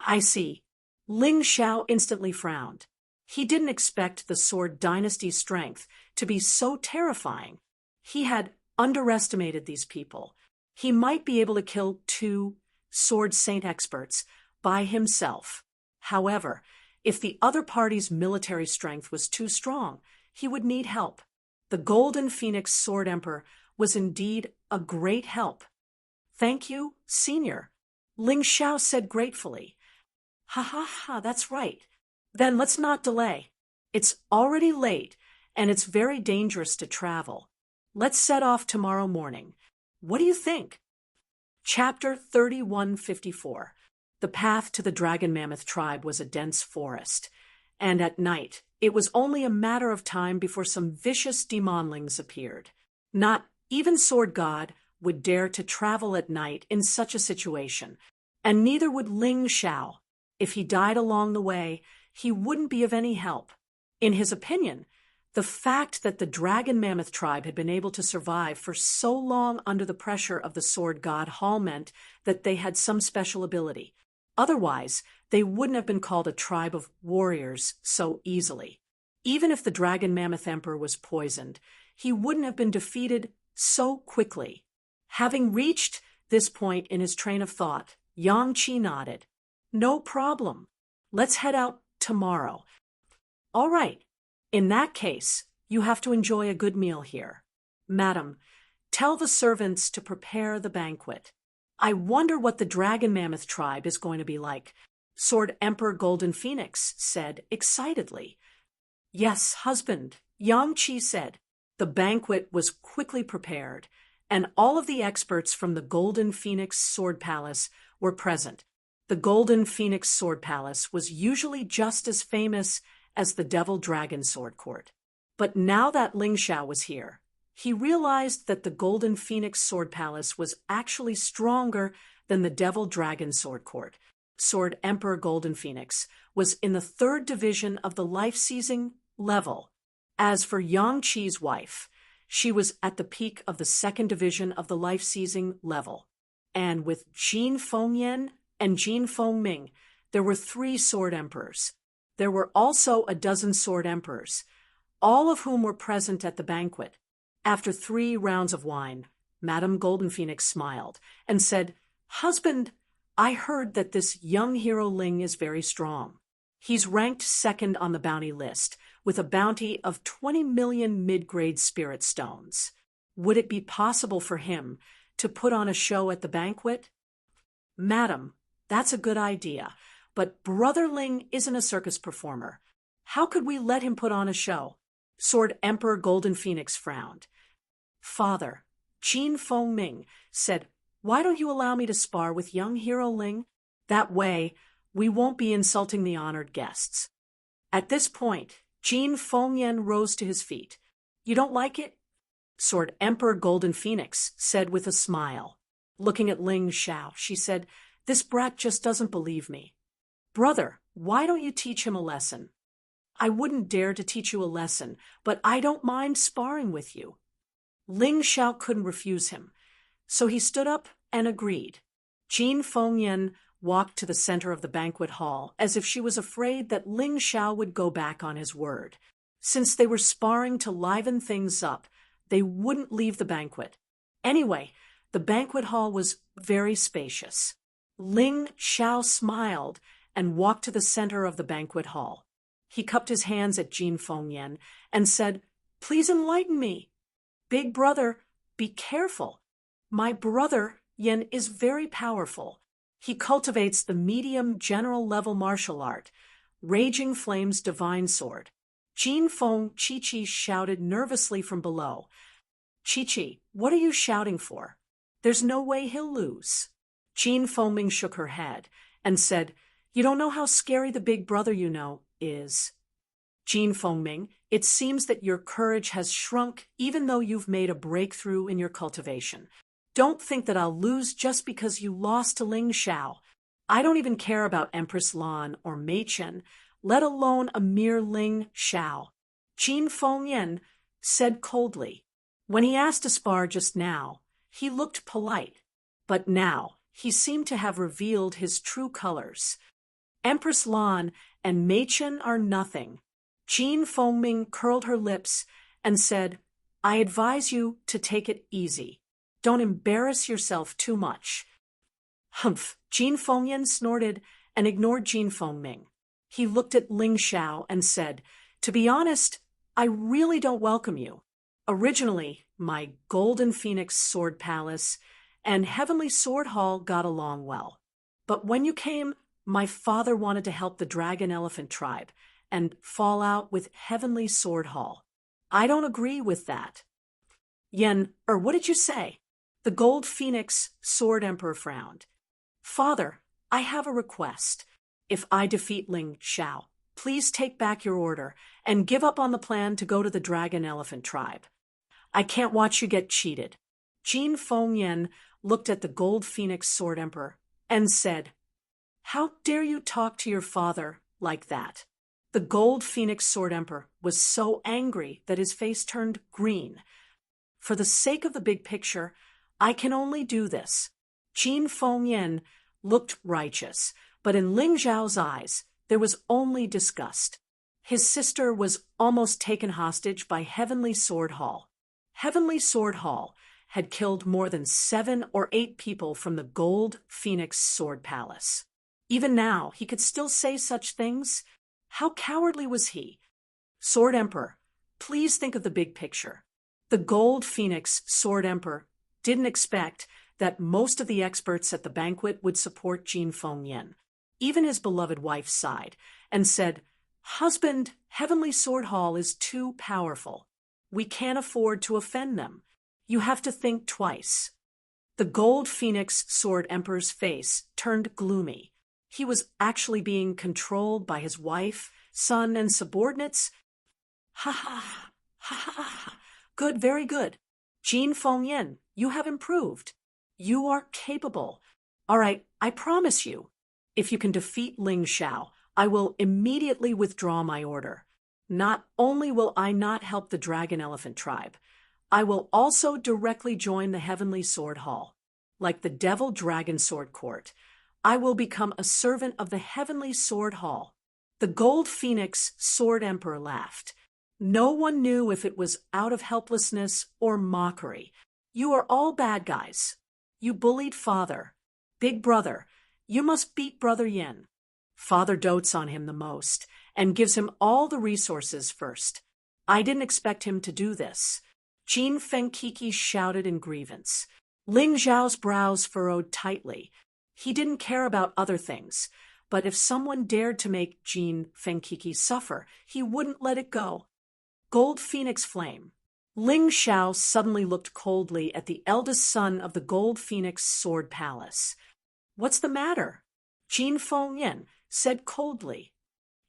I see. Ling Xiao instantly frowned. He didn't expect the Sword Dynasty's strength to be so terrifying. He had underestimated these people. He might be able to kill 2 sword saint experts by himself. However, if the other party's military strength was too strong, he would need help. The Golden Phoenix Sword Emperor was indeed a great help. Thank you, Senior, Ling Xiao said gratefully. Ha ha ha, that's right. Then let's not delay. It's already late, and it's very dangerous to travel. Let's set off tomorrow morning. What do you think? Chapter 3154. The path to the Dragon Mammoth tribe was a dense forest, and at night it was only a matter of time before some vicious demonlings appeared. Not even Sword God would dare to travel at night in such a situation, and neither would Ling Xiao. If he died along the way, he wouldn't be of any help. In his opinion, the fact that the Dragon Mammoth tribe had been able to survive for so long under the pressure of the sword god Hall meant that they had some special ability. Otherwise, they wouldn't have been called a tribe of warriors so easily. Even if the dragon mammoth emperor was poisoned, he wouldn't have been defeated so quickly. Having reached this point in his train of thought, Yang Qi nodded. No problem. Let's head out tomorrow. All right. In that case, you have to enjoy a good meal here. Madam, tell the servants to prepare the banquet. I wonder what the dragon mammoth tribe is going to be like, Sword Emperor Golden Phoenix said excitedly. Yes, husband, Yang Qi said. The banquet was quickly prepared, and all of the experts from the Golden Phoenix Sword Palace were present. The Golden Phoenix Sword Palace was usually just as famous as the Devil Dragon Sword Court. But now that Ling Xiao was here, he realized that the Golden Phoenix Sword Palace was actually stronger than the Devil Dragon Sword Court. Sword Emperor Golden Phoenix was in the 3rd division of the life-seizing level. As for Yang Qi's wife, she was at the peak of the 2nd division of the life-seizing level. And with Jin Fengyan and Jin Fengming, there were 3 sword emperors. There were also a dozen sword emperors, all of whom were present at the banquet. After 3 rounds of wine, Madame Golden Phoenix smiled and said, Husband, I heard that this young hero Ling is very strong. He's ranked 2nd on the bounty list, with a bounty of 20 million mid-grade spirit stones. Would it be possible for him to put on a show at the banquet? Madam, that's a good idea, but Brother Ling isn't a circus performer. How could we let him put on a show? Sword Emperor Golden Phoenix frowned. Father, Jin Fengming said, why don't you allow me to spar with young hero Ling? That way, we won't be insulting the honored guests. At this point, Jin Fengyan rose to his feet. You don't like it? Sword Emperor Golden Phoenix said with a smile. Looking at Ling Xiao, she said, this brat just doesn't believe me. Brother, why don't you teach him a lesson? I wouldn't dare to teach you a lesson, but I don't mind sparring with you. Ling Xiao couldn't refuse him, so he stood up and agreed. Jin Fengyan walked to the center of the banquet hall as if she was afraid that Ling Xiao would go back on his word. Since they were sparring to liven things up, they wouldn't leave the banquet. Anyway, the banquet hall was very spacious. Ling Xiao smiled and walked to the center of the banquet hall. He cupped his hands at Jin Fengyan and said, Please enlighten me. Big brother, be careful. My brother, Yin, is very powerful. He cultivates the medium general-level martial art, Raging Flame's divine sword. Jin Feng Chi-Chi shouted nervously from below. Chi-Chi, what are you shouting for? There's no way he'll lose. Jin Fengming shook her head and said, You don't know how scary the big brother you know is. Jin Fengming, it seems that your courage has shrunk even though you've made a breakthrough in your cultivation. Don't think that I'll lose just because you lost to Ling Xiao. I don't even care about Empress Lan or Mei Chen, let alone a mere Ling Xiao. Jin Fengyan said coldly. When he asked to spar just now, he looked polite, but now he seemed to have revealed his true colors. Empress Lan and Mei Chen are nothing. Jin Fengming curled her lips and said, I advise you to take it easy. Don't embarrass yourself too much. Humph, Jin Fengyan snorted and ignored Jin Fengming. He looked at Ling Xiao and said, To be honest, I really don't welcome you. Originally, my Golden Phoenix Sword Palace and Heavenly Sword Hall got along well. But when you came, my father wanted to help the Dragon Elephant tribe and fall out with Heavenly Sword Hall. I don't agree with that. What did you say? The Gold Phoenix Sword Emperor frowned. Father, I have a request. If I defeat Ling Xiao, please take back your order and give up on the plan to go to the Dragon Elephant tribe. I can't watch you get cheated. Jin Fengyan looked at the Gold Phoenix Sword Emperor and said, How dare you talk to your father like that? The Gold Phoenix Sword Emperor was so angry that his face turned green. For the sake of the big picture, I can only do this. Jin Fengyan looked righteous, But in Ling Zhao's eyes, there was only disgust. His sister was almost taken hostage by Heavenly Sword Hall. Heavenly Sword Hall had killed more than 7 or 8 people from the Gold Phoenix Sword Palace. Even now, he could still say such things. How cowardly was he? Sword Emperor, please think of the big picture. The Gold Phoenix Sword Emperor didn't expect that most of the experts at the banquet would support Jin Fengyan. Even his beloved wife sighed and said, "Husband, Heavenly Sword Hall is too powerful. We can't afford to offend them. You have to think twice." The Gold Phoenix Sword Emperor's face turned gloomy. He was actually being controlled by his wife, son, and subordinates. Ha ha, ha ha ha. Good, very good. Jin Fengyan, you have improved. You are capable. All right, I promise you, if you can defeat Ling Xiao, I will immediately withdraw my order. Not only will I not help the Dragon Elephant tribe, I will also directly join the Heavenly Sword Hall. Like the Devil Dragon Sword Court, I will become a servant of the Heavenly Sword Hall. The Gold Phoenix Sword Emperor laughed. No one knew if it was out of helplessness or mockery. You are all bad guys. You bullied Father. Big Brother, you must beat Brother Yin. Father dotes on him the most and gives him all the resources first. I didn't expect him to do this. Jin Fengkiki shouted in grievance. Ling Zhao's brows furrowed tightly. He didn't care about other things, but if someone dared to make Jin Fengkiki suffer, he wouldn't let it go. Gold Phoenix Flame. Ling Xiao suddenly looked coldly at the eldest son of the Gold Phoenix Sword Palace. What's the matter? Jin Fengyan said coldly.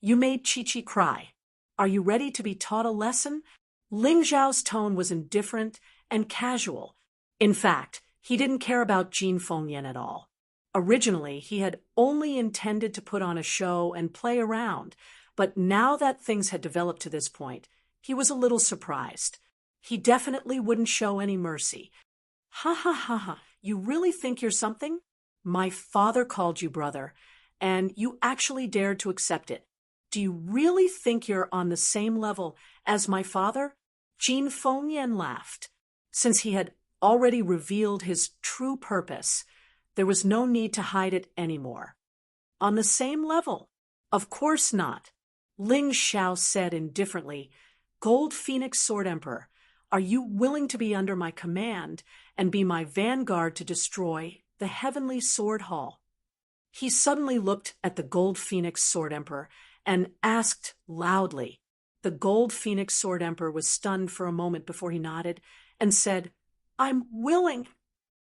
You made Chi-Chi cry. Are you ready to be taught a lesson? Ling Zhao's tone was indifferent and casual. In fact, he didn't care about Jin Fengyan at all. Originally, he had only intended to put on a show and play around, but now that things had developed to this point, he was a little surprised. He definitely wouldn't show any mercy. Ha ha ha ha, you really think you're something? My father called you brother, and you actually dared to accept it. Do you really think you're on the same level as my father? Jin Fengyan laughed. Since he had already revealed his true purpose, there was no need to hide it anymore. On the same level? Of course not. Ling Xiao said indifferently, Gold Phoenix Sword Emperor, are you willing to be under my command and be my vanguard to destroy the Heavenly Sword Hall? He suddenly looked at the Gold Phoenix Sword Emperor and asked loudly. The Gold Phoenix Sword Emperor was stunned for a moment before he nodded and said, I'm willing.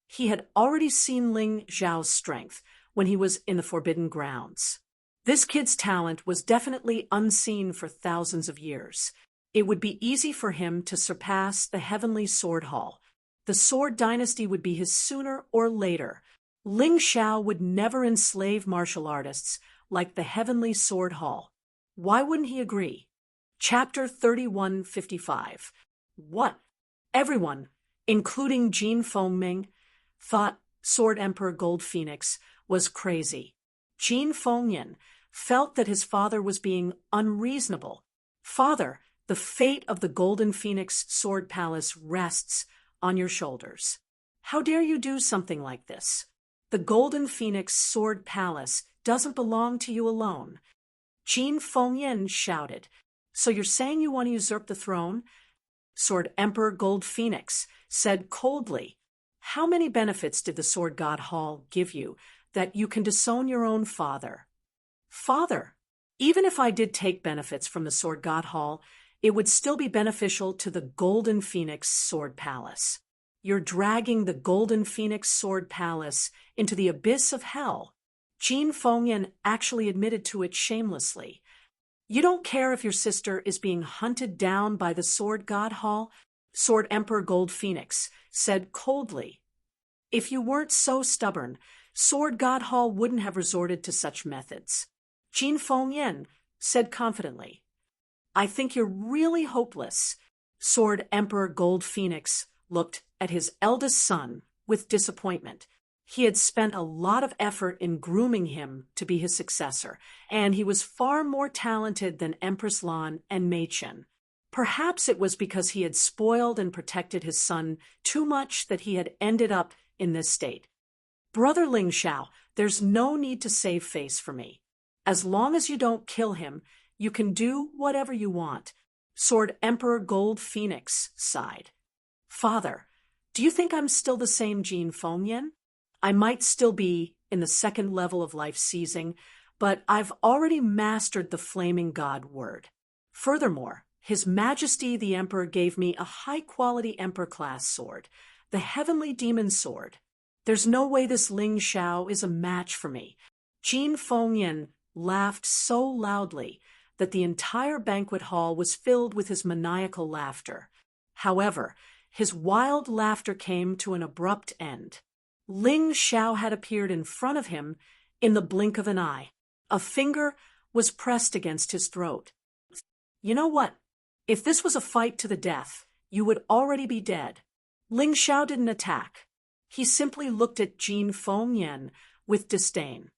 He had already seen Ling Zhao's strength when he was in the Forbidden Grounds. This kid's talent was definitely unseen for thousands of years. It would be easy for him to surpass the Heavenly Sword Hall. The Sword Dynasty would be his sooner or later. Ling Xiao would never enslave martial artists like the Heavenly Sword Hall. Why wouldn't he agree? Chapter 3155. What? Everyone, including Jin Fengming, thought Sword Emperor Gold Phoenix was crazy. Jin Fengyan felt that his father was being unreasonable. Father, the fate of the Golden Phoenix Sword Palace rests on your shoulders. How dare you do something like this? The Golden Phoenix Sword Palace doesn't belong to you alone. Jin Fengyan shouted. So you're saying you want to usurp the throne? Sword Emperor Gold Phoenix said coldly. How many benefits did the Sword God Hall give you that you can disown your own father? Father, even if I did take benefits from the Sword God Hall, it would still be beneficial to the Golden Phoenix Sword Palace. You're dragging the Golden Phoenix Sword Palace into the abyss of hell. Jin Fengyan actually admitted to it shamelessly. You don't care if your sister is being hunted down by the Sword God Hall? Sword Emperor Gold Phoenix said coldly. If you weren't so stubborn, Sword God Hall wouldn't have resorted to such methods. Jin Fengyan said confidently. I think you're really hopeless. Sword Emperor Gold Phoenix looked at his eldest son with disappointment. He had spent a lot of effort in grooming him to be his successor, and he was far more talented than Empress Lan and Mei Chen. Perhaps it was because he had spoiled and protected his son too much that he had ended up in this state. Brother Ling Xiao, there's no need to save face for me. As long as you don't kill him, you can do whatever you want. Sword Emperor Gold Phoenix sighed. Father, do you think I'm still the same Jin Fengyan? I might still be in the second level of life seizing, but I've already mastered the flaming god word. Furthermore, His Majesty the Emperor gave me a high-quality Emperor-class sword, the Heavenly Demon Sword. There's no way this Ling Xiao is a match for me. Jin Fengyan laughed so loudly that the entire banquet hall was filled with his maniacal laughter. However, his wild laughter came to an abrupt end. Ling Xiao had appeared in front of him in the blink of an eye. A finger was pressed against his throat. You know what? If this was a fight to the death, you would already be dead. Ling Xiao didn't attack. He simply looked at Jin Fengyan with disdain.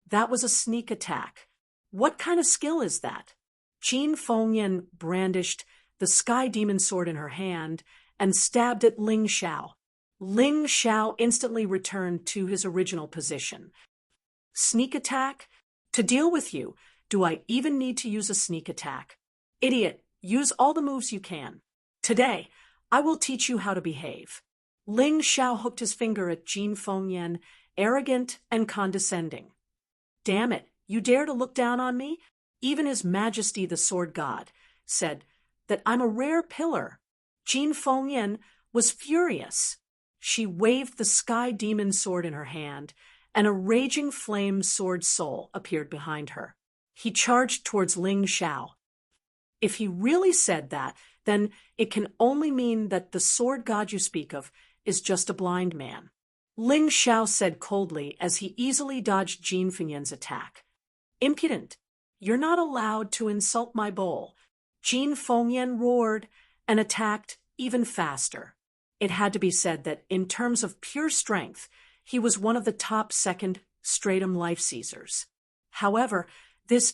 That was a sneak attack. What kind of skill is that? Jin Fengyan brandished the sky demon sword in her hand and stabbed at Ling Xiao. Ling Xiao instantly returned to his original position. Sneak attack? To deal with you, do I even need to use a sneak attack? Idiot, use all the moves you can. Today, I will teach you how to behave. Ling Xiao hooked his finger at Jin Fengyan, arrogant and condescending. Damn it, you dare to look down on me? Even His Majesty the Sword God said that I'm a rare pillar. Jin Fengyan was furious. She waved the sky demon sword in her hand, and a raging flame sword soul appeared behind her. He charged towards Ling Xiao. If he really said that, then it can only mean that the sword god you speak of is just a blind man. Ling Xiao said coldly as he easily dodged Jin Fengyan's attack. Impudent! You're not allowed to insult my bowl. Jin Fengyan roared and attacked even faster. It had to be said that in terms of pure strength, he was one of the top second stratum life seizers. However, this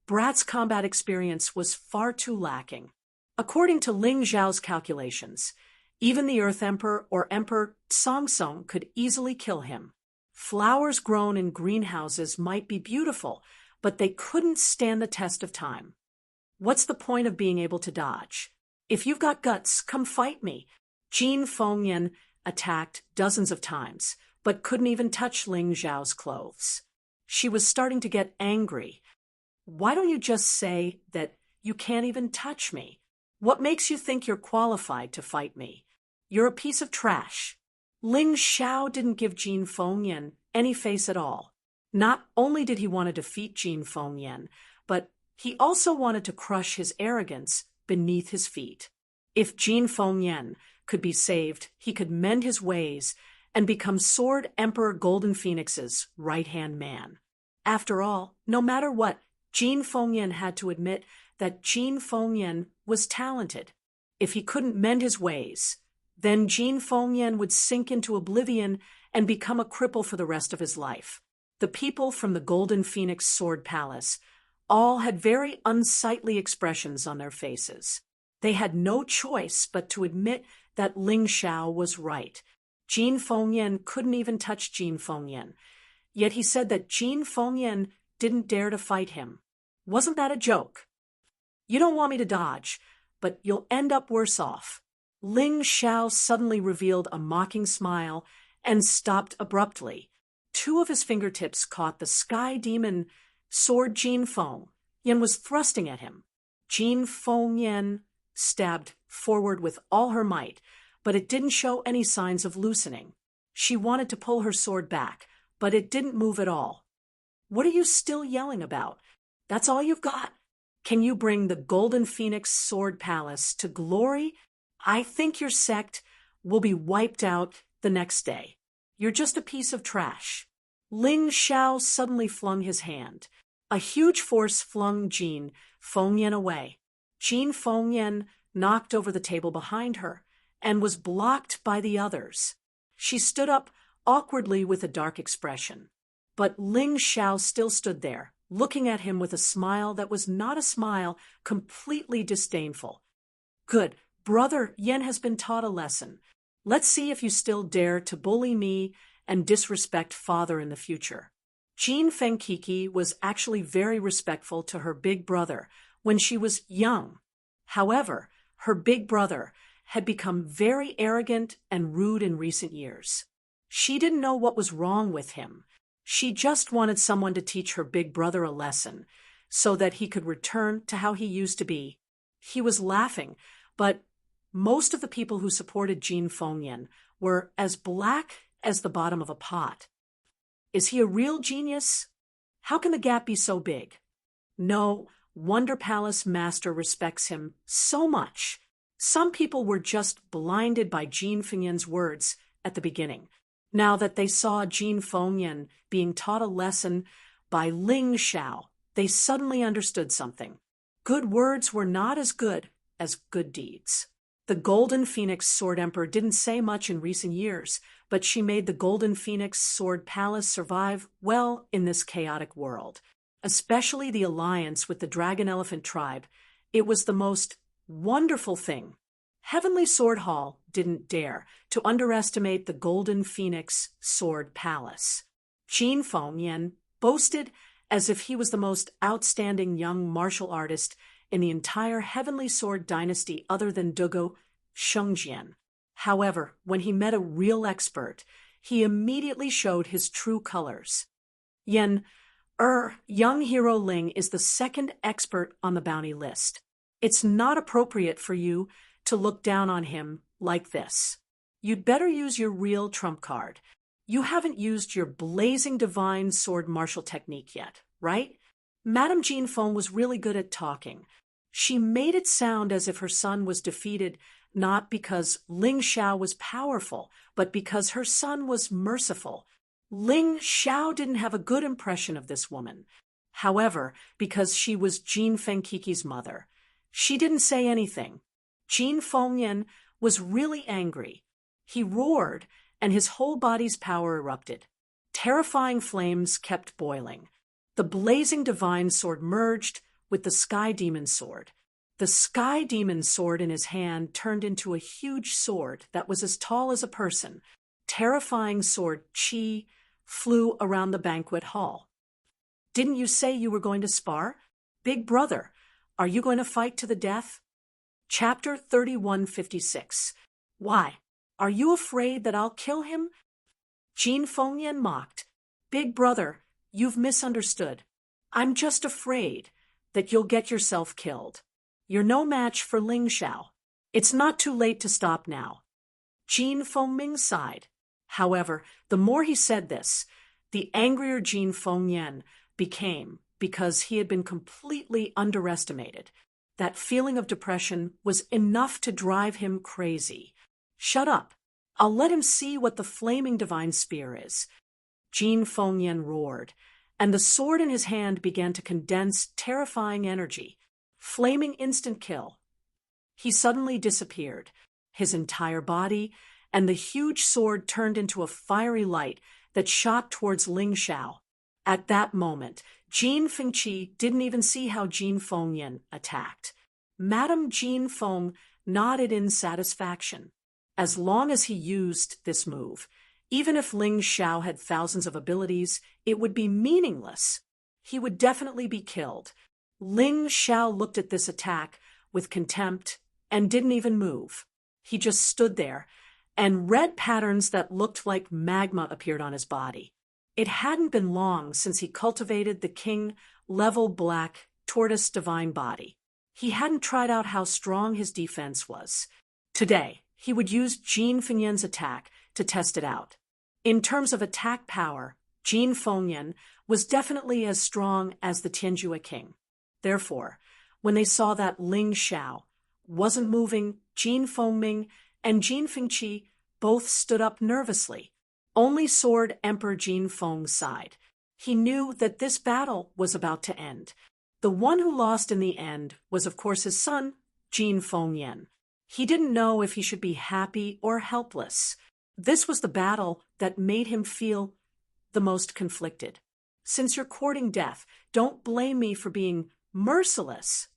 brat's combat experience was far too lacking. According to Ling Xiao's calculations, even the Earth Emperor or Emperor Song could easily kill him. Flowers grown in greenhouses might be beautiful, but they couldn't stand the test of time. What's the point of being able to dodge? If you've got guts, come fight me. Jin Fengyan attacked dozens of times, but couldn't even touch Ling Xiao's clothes. She was starting to get angry. Why don't you just say that you can't even touch me? What makes you think you're qualified to fight me? You're a piece of trash. Ling Xiao didn't give Jin Fengyan any face at all. Not only did he want to defeat Jin Fengyan, but he also wanted to crush his arrogance beneath his feet. If Jin Fengyan could be saved, he could mend his ways and become Sword Emperor Golden Phoenix's right-hand man. After all, no matter what, Jin Fengyan had to admit that Jin Fengyan was talented. If he couldn't mend his ways, then Jin Fengyan would sink into oblivion and become a cripple for the rest of his life. The people from the Golden Phoenix Sword Palace all had very unsightly expressions on their faces. They had no choice but to admit that Ling Xiao was right. Jin Fengyan couldn't even touch Jin Fengyan. Yet he said that Jin Fengyan didn't dare to fight him. Wasn't that a joke? You don't want me to dodge, but you'll end up worse off. Ling Xiao suddenly revealed a mocking smile and stopped abruptly. Two of his fingertips caught the sky demon sword Jin Fengyan was thrusting at him. Jin Fengyan stabbed forward with all her might, but it didn't show any signs of loosening. She wanted to pull her sword back, but it didn't move at all. What are you still yelling about? That's all you've got? Can you bring the Golden Phoenix Sword Palace to glory? I think your sect will be wiped out the next day. You're just a piece of trash. Ling Xiao suddenly flung his hand. A huge force flung Jin Fengyan away. Jin Fengyan knocked over the table behind her and was blocked by the others. She stood up awkwardly with a dark expression. But Ling Xiao still stood there, looking at him with a smile that was not a smile, completely disdainful. Good, brother Yan has been taught a lesson. Let's see if you still dare to bully me and disrespect father in the future. Jean Fengkiki was actually very respectful to her big brother when she was young. However, her big brother had become very arrogant and rude in recent years. She didn't know what was wrong with him. She just wanted someone to teach her big brother a lesson so that he could return to how he used to be. He was laughing, but most of the people who supported Jin Fengyan were as black as the bottom of a pot. Is he a real genius? How can the gap be so big? No, Wonder Palace Master respects him so much. Some people were just blinded by Jin Fengyan's words at the beginning. Now that they saw Jin Fengyan being taught a lesson by Ling Xiao, they suddenly understood something. Good words were not as good as good deeds. The Golden Phoenix Sword Emperor didn't say much in recent years, but she made the Golden Phoenix Sword Palace survive well in this chaotic world. Especially the alliance with the Dragon Elephant tribe. It was the most wonderful thing. Heavenly Sword Hall didn't dare to underestimate the Golden Phoenix Sword Palace. Jin Fengyan boasted as if he was the most outstanding young martial artist in the entire Heavenly Sword dynasty other than Dugo Shengjian. However, when he met a real expert, he immediately showed his true colors. Young hero Ling is the second expert on the bounty list. It's not appropriate for you to look down on him like this. You'd better use your real trump card. You haven't used your blazing divine sword martial technique yet, right? Madame Jin Feng was really good at talking. She made it sound as if her son was defeated not because Ling Xiao was powerful, but because her son was merciful. Ling Xiao didn't have a good impression of this woman. However, because she was Jin Fengkiki's mother, she didn't say anything. Jin Fengyan was really angry. He roared, and his whole body's power erupted. Terrifying flames kept boiling. The blazing divine sword merged with the sky demon sword. The sky demon sword in his hand turned into a huge sword that was as tall as a person. Terrifying sword Qi flew around the banquet hall. Didn't you say you were going to spar? Big brother, are you going to fight to the death? Chapter 3156. Why? Are you afraid that I'll kill him? Jin Fengyan mocked. Big brother, you've misunderstood. I'm just afraid that you'll get yourself killed. You're no match for Ling Xiao. It's not too late to stop now. Jin Fengming sighed. However, the more he said this, the angrier Jin Fengyan became because he had been completely underestimated. That feeling of depression was enough to drive him crazy. Shut up. I'll let him see what the flaming divine spear is. Jin Fengyan roared, and the sword in his hand began to condense terrifying energy. Flaming instant kill. He suddenly disappeared. His entire body and the huge sword turned into a fiery light that shot towards Ling Xiao. At that moment, Jin Fengqi didn't even see how Jin Fengyan attacked. Madame Jin Feng nodded in satisfaction. As long as he used this move, even if Ling Xiao had thousands of abilities, it would be meaningless. He would definitely be killed. Ling Xiao looked at this attack with contempt and didn't even move. He just stood there, and red patterns that looked like magma appeared on his body. It hadn't been long since he cultivated the king-level black tortoise divine body. He hadn't tried out how strong his defense was. Today, he would use Jin Fengyan's attack to test it out. In terms of attack power, Jin Fengyan was definitely as strong as the Tianjue king. Therefore, when they saw that Ling Xiao wasn't moving, Jin Fengming and Jin Fengqi both stood up nervously. Only Sword Emperor Jin Feng sighed. He knew that this battle was about to end. The one who lost in the end was, of course, his son, Jin Fengyan. He didn't know if he should be happy or helpless. This was the battle that made him feel the most conflicted. Since you're courting death, don't blame me for being merciless.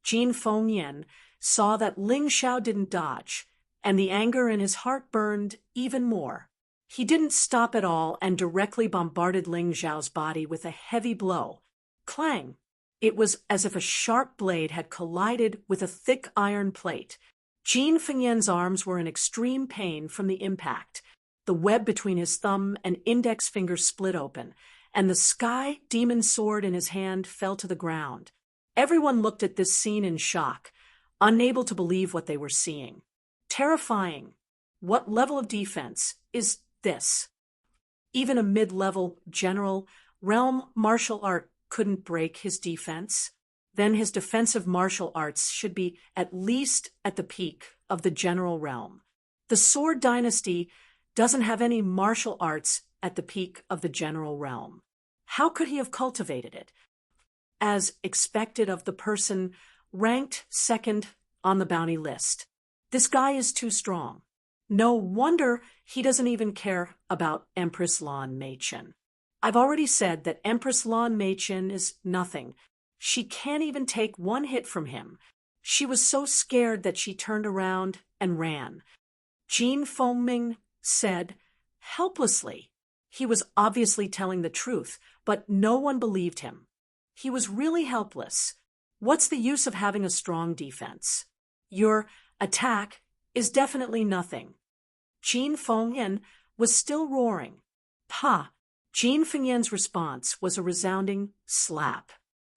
Jin Fengyan saw that Ling Xiao didn't dodge, and the anger in his heart burned even more. He didn't stop at all and directly bombarded Ling Xiao's body with a heavy blow. Clang! It was as if a sharp blade had collided with a thick iron plate. Jin Fengyan's arms were in extreme pain from the impact. The web between his thumb and index finger split open, and the sky demon sword in his hand fell to the ground. Everyone looked at this scene in shock, unable to believe what they were seeing. Terrifying. What level of defense is this? Even a mid-level general realm martial art couldn't break his defense. Then his defensive martial arts should be at least at the peak of the general realm. The Sword Dynasty doesn't have any martial arts at the peak of the general realm. How could he have cultivated it? As expected of the person ranked second on the bounty list. This guy is too strong. No wonder he doesn't even care about Empress Lan Meichen. I've already said that Empress Lan Meichen is nothing. She can't even take one hit from him. She was so scared that she turned around and ran. Jin Fengming said, helplessly. He was obviously telling the truth, but no one believed him. He was really helpless. What's the use of having a strong defense? Your attack is definitely nothing. Jin Fengyan was still roaring. Pa! Jin Fengyan's response was a resounding slap.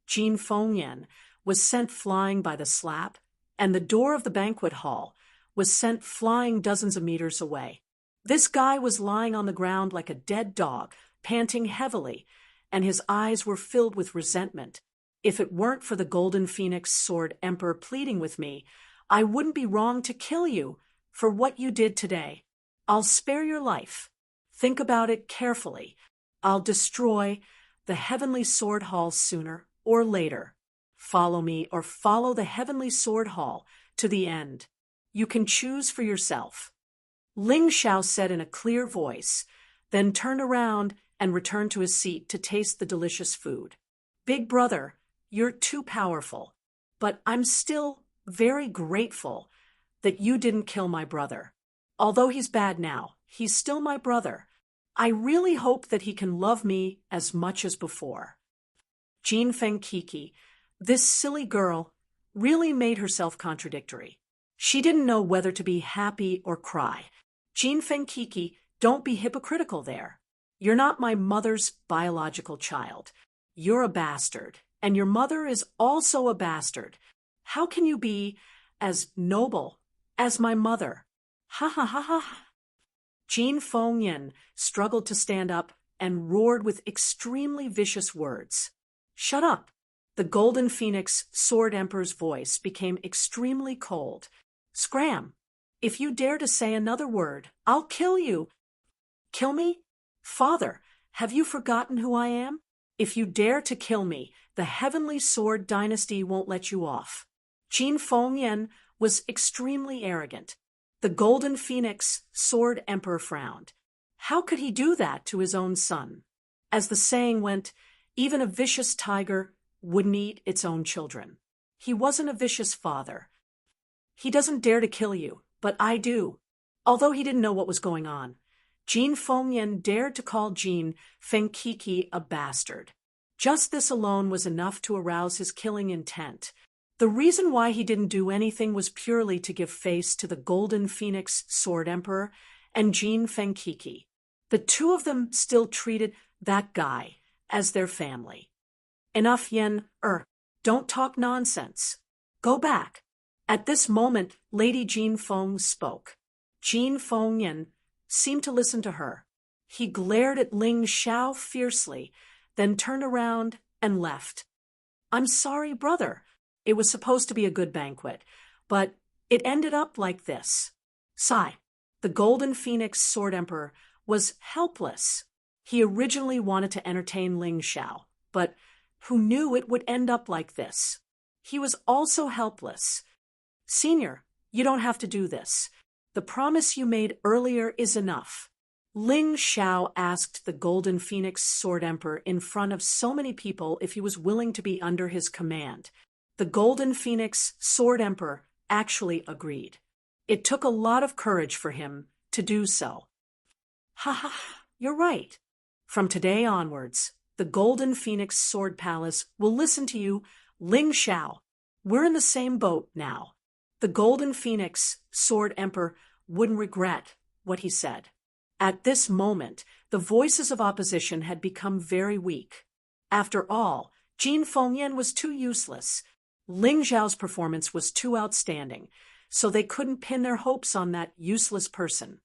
Jin Fengyan was sent flying by the slap, and the door of the banquet hall was sent flying dozens of meters away. This guy was lying on the ground like a dead dog, panting heavily, and his eyes were filled with resentment. If it weren't for the Golden Phoenix Sword Emperor pleading with me, I wouldn't be wrong to kill you for what you did today. I'll spare your life. Think about it carefully. I'll destroy the Heavenly Sword Hall sooner or later. Follow me or follow the Heavenly Sword Hall to the end. You can choose for yourself. Ling Xiao said in a clear voice, then turned around and returned to his seat to taste the delicious food. Big brother, you're too powerful, but I'm still very grateful that you didn't kill my brother. Although he's bad now, he's still my brother. I really hope that he can love me as much as before. Jin Fengkiki, this silly girl, really made herself contradictory. She didn't know whether to be happy or cry. Jin Fengkiki, don't be hypocritical there. You're not my mother's biological child. You're a bastard, and your mother is also a bastard. How can you be as noble as my mother? Ha ha ha ha. Jin Fengyan struggled to stand up and roared with extremely vicious words. Shut up. The Golden Phoenix Sword Emperor's voice became extremely cold. Scram! If you dare to say another word, I'll kill you. Kill me? Father, have you forgotten who I am? If you dare to kill me, the Heavenly Sword Dynasty won't let you off. Jin Fengyan was extremely arrogant. The Golden Phoenix Sword Emperor frowned. How could he do that to his own son? As the saying went, even a vicious tiger wouldn't eat its own children. He wasn't a vicious father. He doesn't dare to kill you, but I do. Although he didn't know what was going on, Jin Fengyan dared to call Jin Fengkiki a bastard. Just this alone was enough to arouse his killing intent. The reason why he didn't do anything was purely to give face to the Golden Phoenix Sword Emperor and Jin Fengkiki. The two of them still treated that guy as their family. Enough, Yen, don't talk nonsense. Go back. At this moment, Lady Jin Feng spoke. Jin Fengyan seemed to listen to her. He glared at Ling Xiao fiercely, then turned around and left. I'm sorry, brother. It was supposed to be a good banquet, but it ended up like this. Sigh. The Golden Phoenix Sword Emperor was helpless. He originally wanted to entertain Ling Xiao, but who knew it would end up like this? He was also helpless. Senior, you don't have to do this. The promise you made earlier is enough. Ling Xiao asked the Golden Phoenix Sword Emperor in front of so many people if he was willing to be under his command. The Golden Phoenix Sword Emperor actually agreed. It took a lot of courage for him to do so. Ha ha, you're right. From today onwards, the Golden Phoenix Sword Palace will listen to you, Ling Xiao. We're in the same boat now. The Golden Phoenix Sword Emperor wouldn't regret what he said. At this moment, the voices of opposition had become very weak. After all, Jin Fengyan was too useless. Ling Xiao's performance was too outstanding, so they couldn't pin their hopes on that useless person.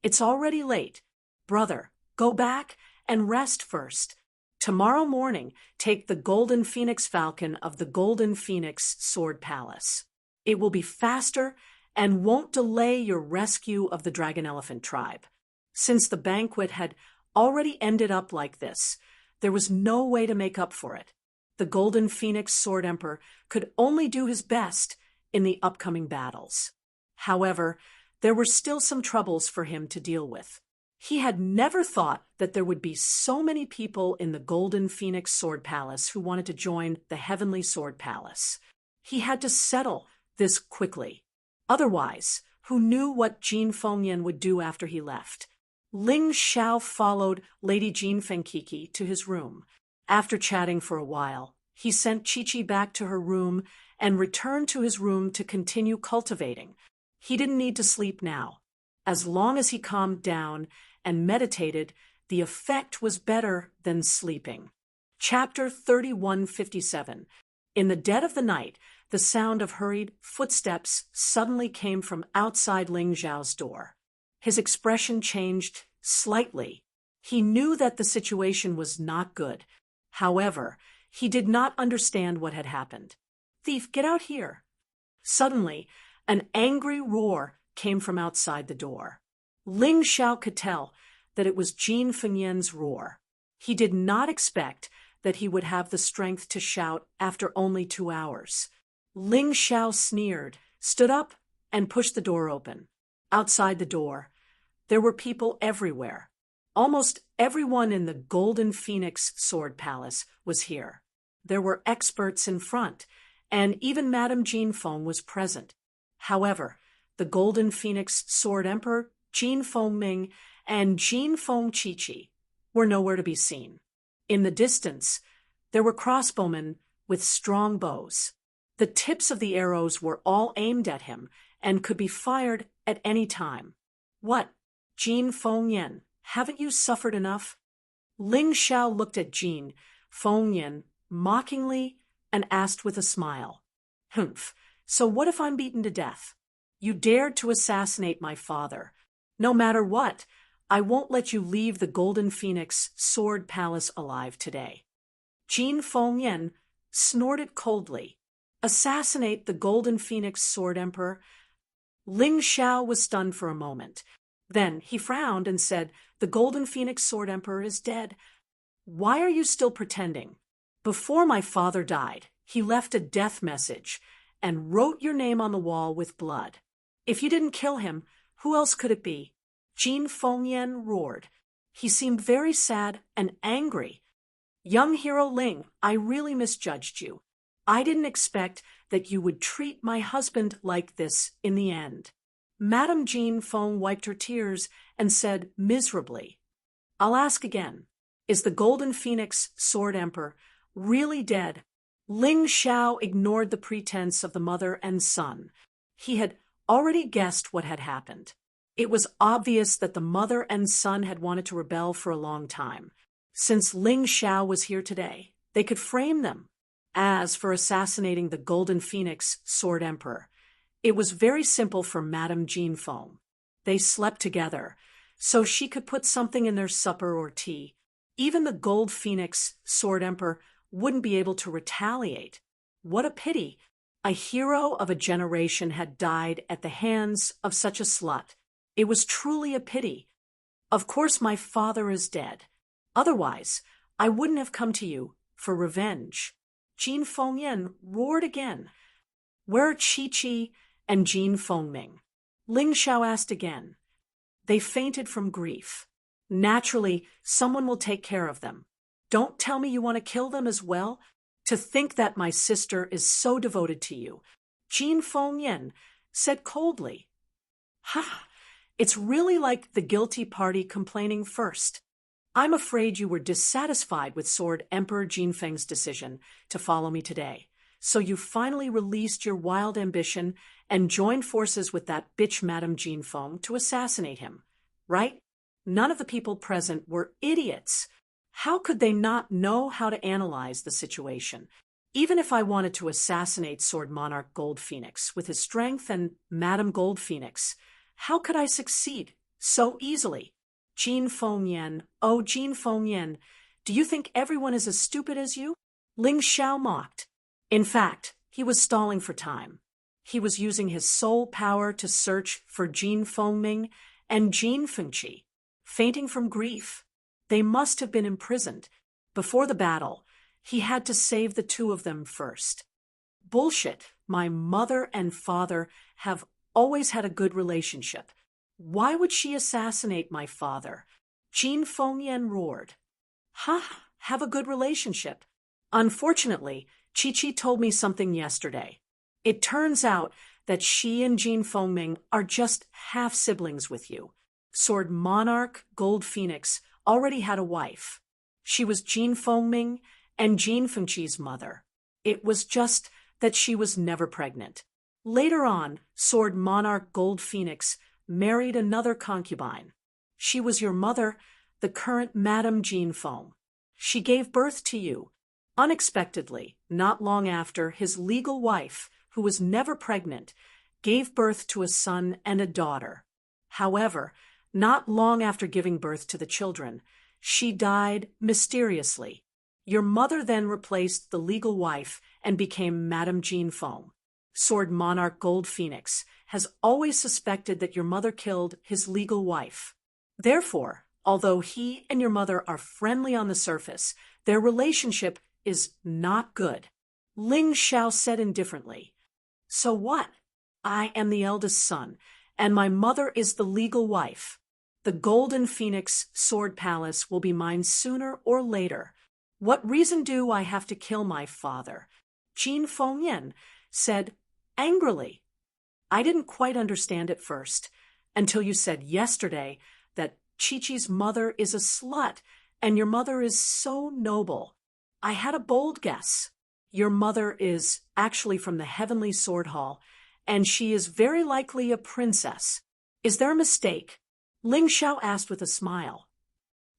It's already late. Brother, go back and rest first. Tomorrow morning, take the Golden Phoenix Falcon of the Golden Phoenix Sword Palace. It will be faster and won't delay your rescue of the Dragon Elephant tribe. Since the banquet had already ended up like this, there was no way to make up for it. The Golden Phoenix Sword Emperor could only do his best in the upcoming battles. However, there were still some troubles for him to deal with. He had never thought that there would be so many people in the Golden Phoenix Sword Palace who wanted to join the Heavenly Sword Palace. He had to settle this quickly. Otherwise, who knew what Jin Fengyan would do after he left? Ling Xiao followed Lady Jin Fengkiki to his room. After chatting for a while, he sent Qiqi back to her room and returned to his room to continue cultivating. He didn't need to sleep now. As long as he calmed down and meditated, the effect was better than sleeping. Chapter 3157. In the dead of the night, the sound of hurried footsteps suddenly came from outside Ling Xiao's door. His expression changed slightly. He knew that the situation was not good. However, he did not understand what had happened. "Thief, get out here!" Suddenly, an angry roar came from outside the door. Ling Xiao could tell that it was Jin Fengyan's roar. He did not expect that he would have the strength to shout after only 2 hours. Ling Xiao sneered, stood up, and pushed the door open. Outside the door, there were people everywhere. Almost everyone in the Golden Phoenix Sword Palace was here. There were experts in front, and even Madame Jin Feng was present. However, the Golden Phoenix Sword Emperor, Jin Fengming, and Jin Feng Qiqi were nowhere to be seen. In the distance, there were crossbowmen with strong bows. The tips of the arrows were all aimed at him and could be fired at any time. "What, Jin Fengyan, haven't you suffered enough?" Ling Xiao looked at Jin Fengyan mockingly and asked with a smile, "Humph, so what if I'm beaten to death? You dared to assassinate my father. No matter what, I won't let you leave the Golden Phoenix Sword Palace alive today." Jin Fengyan snorted coldly. "Assassinate the Golden Phoenix Sword Emperor?" Ling Xiao was stunned for a moment. Then he frowned and said, "The Golden Phoenix Sword Emperor is dead. Why are you still pretending? Before my father died, he left a death message and wrote your name on the wall with blood. If you didn't kill him, who else could it be?" Jin Fengyan roared. He seemed very sad and angry. "Young hero Ling, I really misjudged you. I didn't expect that you would treat my husband like this in the end." Madame Jin Feng wiped her tears and said miserably, "I'll ask again. Is the Golden Phoenix Sword Emperor really dead?" Ling Xiao ignored the pretense of the mother and son. He had already guessed what had happened. It was obvious that the mother and son had wanted to rebel for a long time. Since Ling Xiao was here today, they could frame them. As for assassinating the Golden Phoenix Sword Emperor, it was very simple for Madame Jin Feng. They slept together, so she could put something in their supper or tea. Even the Gold Phoenix Sword Emperor wouldn't be able to retaliate. What a pity! A hero of a generation had died at the hands of such a slut. It was truly a pity. Of course my father is dead. Otherwise, I wouldn't have come to you for revenge. Jin Fengyan roared again. Where are Qiqi and Jin Fengming? Ling Xiao asked again. They fainted from grief. Naturally, someone will take care of them. Don't tell me you want to kill them as well? To think that my sister is so devoted to you, Jin Fengyan said coldly. Ha! It's really like the guilty party complaining first. I'm afraid you were dissatisfied with Sword Emperor Jinfeng's decision to follow me today. So you finally released your wild ambition and joined forces with that bitch Madame Jinfeng to assassinate him, right? None of the people present were idiots. How could they not know how to analyze the situation? Even if I wanted to assassinate Sword Monarch Gold Phoenix with his strength and Madame Gold Phoenix, how could I succeed so easily? Jin Fengyan, oh Jin Fengyan, do you think everyone is as stupid as you? Ling Xiao mocked. In fact, he was stalling for time. He was using his soul power to search for Jin Fengming and Jin Fengqi, fainting from grief. They must have been imprisoned. Before the battle, he had to save the two of them first. Bullshit. My mother and father have always had a good relationship. Why would she assassinate my father? Jin Fengyan roared. Ha! Have a good relationship. Unfortunately, Chi-Chi told me something yesterday. It turns out that she and Jin Fengming are just half-siblings with you. Sword Monarch Gold Phoenix already had a wife. She was Jin Fengming and Jin Fengqi's mother. It was just that she was never pregnant. Later on, Sword Monarch Gold Phoenix married another concubine. She was your mother, the current Madame Jinfeng. She gave birth to you. Unexpectedly, not long after, his legal wife, who was never pregnant, gave birth to a son and a daughter. However, not long after giving birth to the children, she died mysteriously. Your mother then replaced the legal wife and became Madame Jinfeng. Sword Monarch Gold Phoenix has always suspected that your mother killed his legal wife. Therefore, although he and your mother are friendly on the surface, their relationship is not good. Ling Xiao said indifferently. So what? I am the eldest son, and my mother is the legal wife. The Golden Phoenix Sword Palace will be mine sooner or later. What reason do I have to kill my father? Jin Fengyan said angrily. I didn't quite understand at first, until you said yesterday that Chi-Chi's mother is a slut and your mother is so noble. I had a bold guess. Your mother is actually from the Heavenly Sword Hall, and she is very likely a princess. Is there a mistake? Ling Xiao asked with a smile.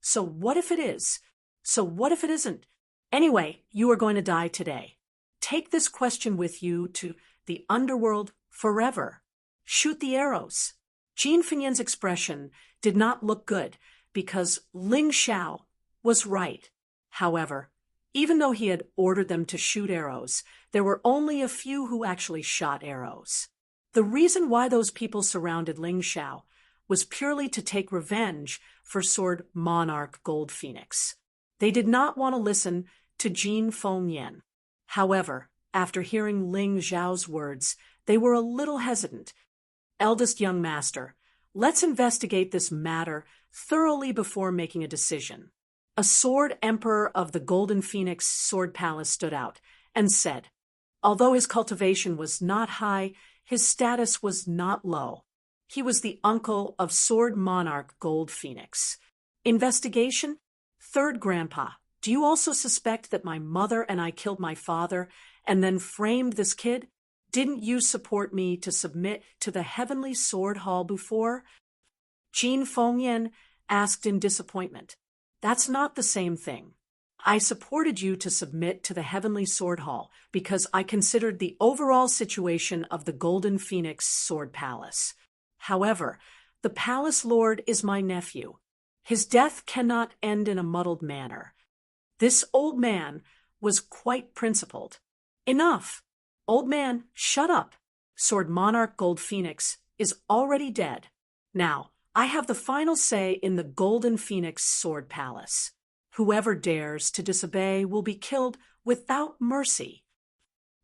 So what if it is? So what if it isn't? Anyway, you are going to die today. Take this question with you to the underworld forever. Shoot the arrows. Jin Fengyan's expression did not look good because Ling Xiao was right. However, even though he had ordered them to shoot arrows, there were only a few who actually shot arrows. The reason why those people surrounded Ling Xiao was purely to take revenge for Sword Monarch Gold Phoenix. They did not want to listen to Jin Fengyan. However, after hearing Ling Xiao's words, they were a little hesitant. Eldest young master, let's investigate this matter thoroughly before making a decision. A sword emperor of the Golden Phoenix Sword Palace stood out and said, although his cultivation was not high, his status was not low. He was the uncle of Sword Monarch Gold Phoenix. Investigation? Third Grandpa, do you also suspect that my mother and I killed my father and then framed this kid? Didn't you support me to submit to the Heavenly Sword Hall before? Jin Fengyan asked in disappointment. That's not the same thing. I supported you to submit to the Heavenly Sword Hall because I considered the overall situation of the Golden Phoenix Sword Palace. However, the Palace Lord is my nephew. His death cannot end in a muddled manner. This old man was quite principled. Enough! Old man, shut up. Sword Monarch Gold Phoenix is already dead. Now, I have the final say in the Golden Phoenix Sword Palace. Whoever dares to disobey will be killed without mercy.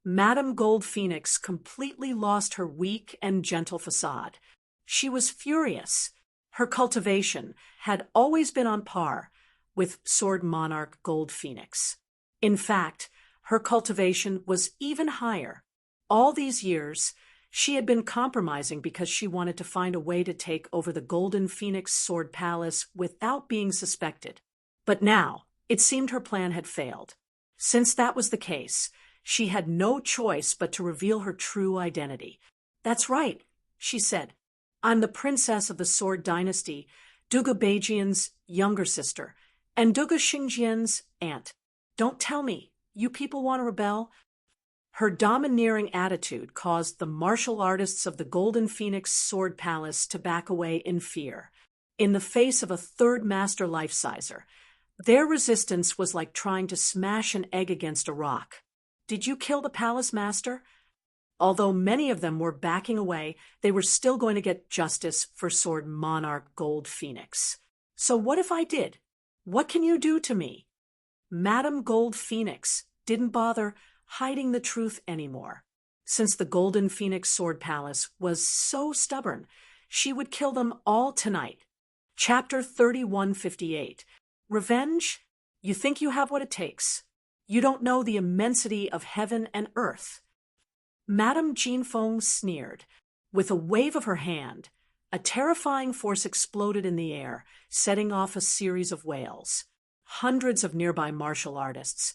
Madame Gold Phoenix completely lost her weak and gentle facade. She was furious. Her cultivation had always been on par with Sword Monarch Gold Phoenix. In fact, her cultivation was even higher. All these years, she had been compromising because she wanted to find a way to take over the Golden Phoenix Sword Palace without being suspected. But now, it seemed her plan had failed. Since that was the case, she had no choice but to reveal her true identity. "That's right," she said. "I'm the princess of the Sword Dynasty, Duga Beijian's younger sister, and Duga Xingjian's aunt. Don't tell me, you people want to rebel?" Her domineering attitude caused the martial artists of the Golden Phoenix Sword Palace to back away in fear. In the face of a third master life-sizer, their resistance was like trying to smash an egg against a rock. "Did you kill the palace master?" Although many of them were backing away, they were still going to get justice for Sword Monarch Gold Phoenix. "So what if I did? What can you do to me?" Madame Gold Phoenix didn't bother hiding the truth anymore. Since the Golden Phoenix Sword Palace was so stubborn, she would kill them all tonight. Chapter 3158. Revenge? You think you have what it takes. You don't know the immensity of heaven and earth. Madame Jinfeng sneered. With a wave of her hand, a terrifying force exploded in the air, setting off a series of wails. Hundreds of nearby martial artists,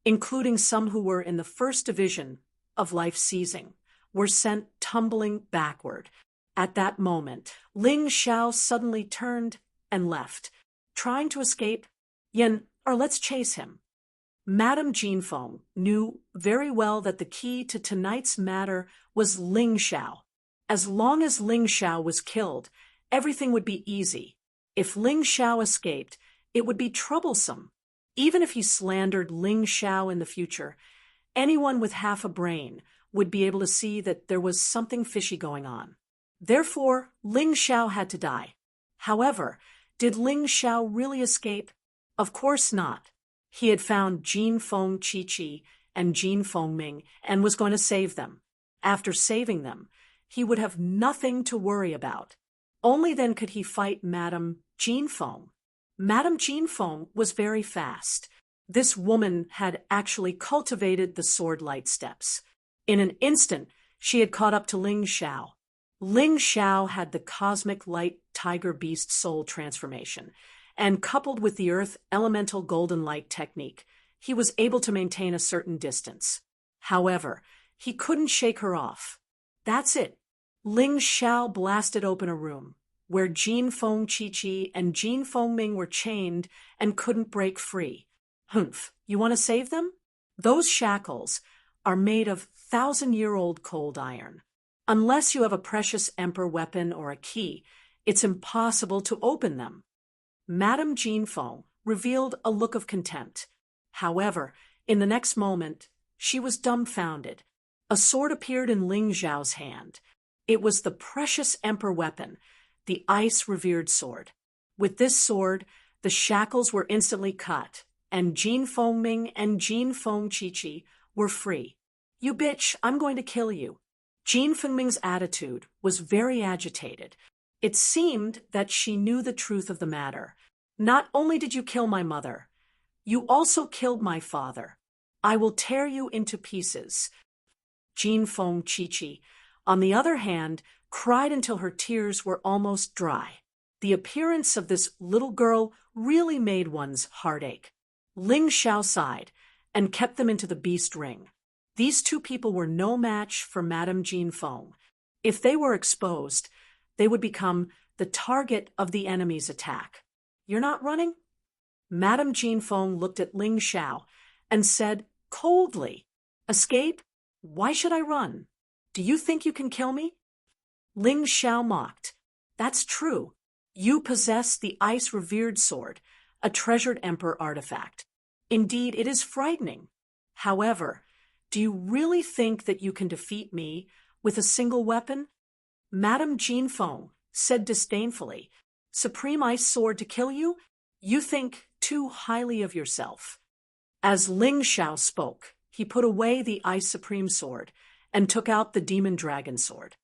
including some who were in the first division of life seizing, were sent tumbling backward. At that moment, Ling Xiao suddenly turned and left, trying to escape. Let's chase him." Madame Jinfeng knew very well that the key to tonight's matter was Ling Xiao. As long as Ling Xiao was killed, everything would be easy. If Ling Xiao escaped, it would be troublesome. Even if he slandered Ling Xiao in the future, anyone with half a brain would be able to see that there was something fishy going on. Therefore, Ling Xiao had to die. However, did Ling Xiao really escape? Of course not. He had found Jin Feng Qi and Jin Feng Ming and was going to save them. After saving them, he would have nothing to worry about. Only then could he fight Madame Jinfeng. Madame Jinfeng was very fast. This woman had actually cultivated the sword light steps. In an instant, she had caught up to Ling Xiao. Ling Xiao had the cosmic light tiger beast soul transformation, and coupled with the earth elemental golden light technique, he was able to maintain a certain distance. However, he couldn't shake her off. That's it. Ling Xiao blasted open a room where Jin Feng Qi and Jin Feng Ming were chained and couldn't break free. "Humph, you want to save them? Those shackles are made of 1,000-year-old cold iron. Unless you have a precious emperor weapon or a key, it's impossible to open them." Madame Jinfeng revealed a look of contempt. However, in the next moment, she was dumbfounded. A sword appeared in Ling Xiao's hand. It was the precious emperor weapon, the ice-revered sword. With this sword, the shackles were instantly cut, and Jin Feng Ming and Jin Feng Qi were free. "You bitch, I'm going to kill you." Jin Feng Ming's attitude was very agitated. It seemed that she knew the truth of the matter. "Not only did you kill my mother, you also killed my father. I will tear you into pieces." Jin Feng Qi, on the other hand, cried until her tears were almost dry. The appearance of this little girl really made one's heart ache. Ling Xiao sighed and kept them into the beast ring. These two people were no match for Madame Jinfeng. If they were exposed, they would become the target of the enemy's attack. "You're not running?" Madame Jinfeng looked at Ling Xiao and said coldly, "Escape? Why should I run? Do you think you can kill me?" Ling Xiao mocked. "That's true. You possess the ice-revered sword, a treasured emperor artifact. Indeed, it is frightening. However, do you really think that you can defeat me with a single weapon?" Madame Jinfeng said disdainfully, "Supreme ice sword to kill you? You think too highly of yourself." As Ling Xiao spoke, he put away the ice supreme sword and took out the demon dragon sword.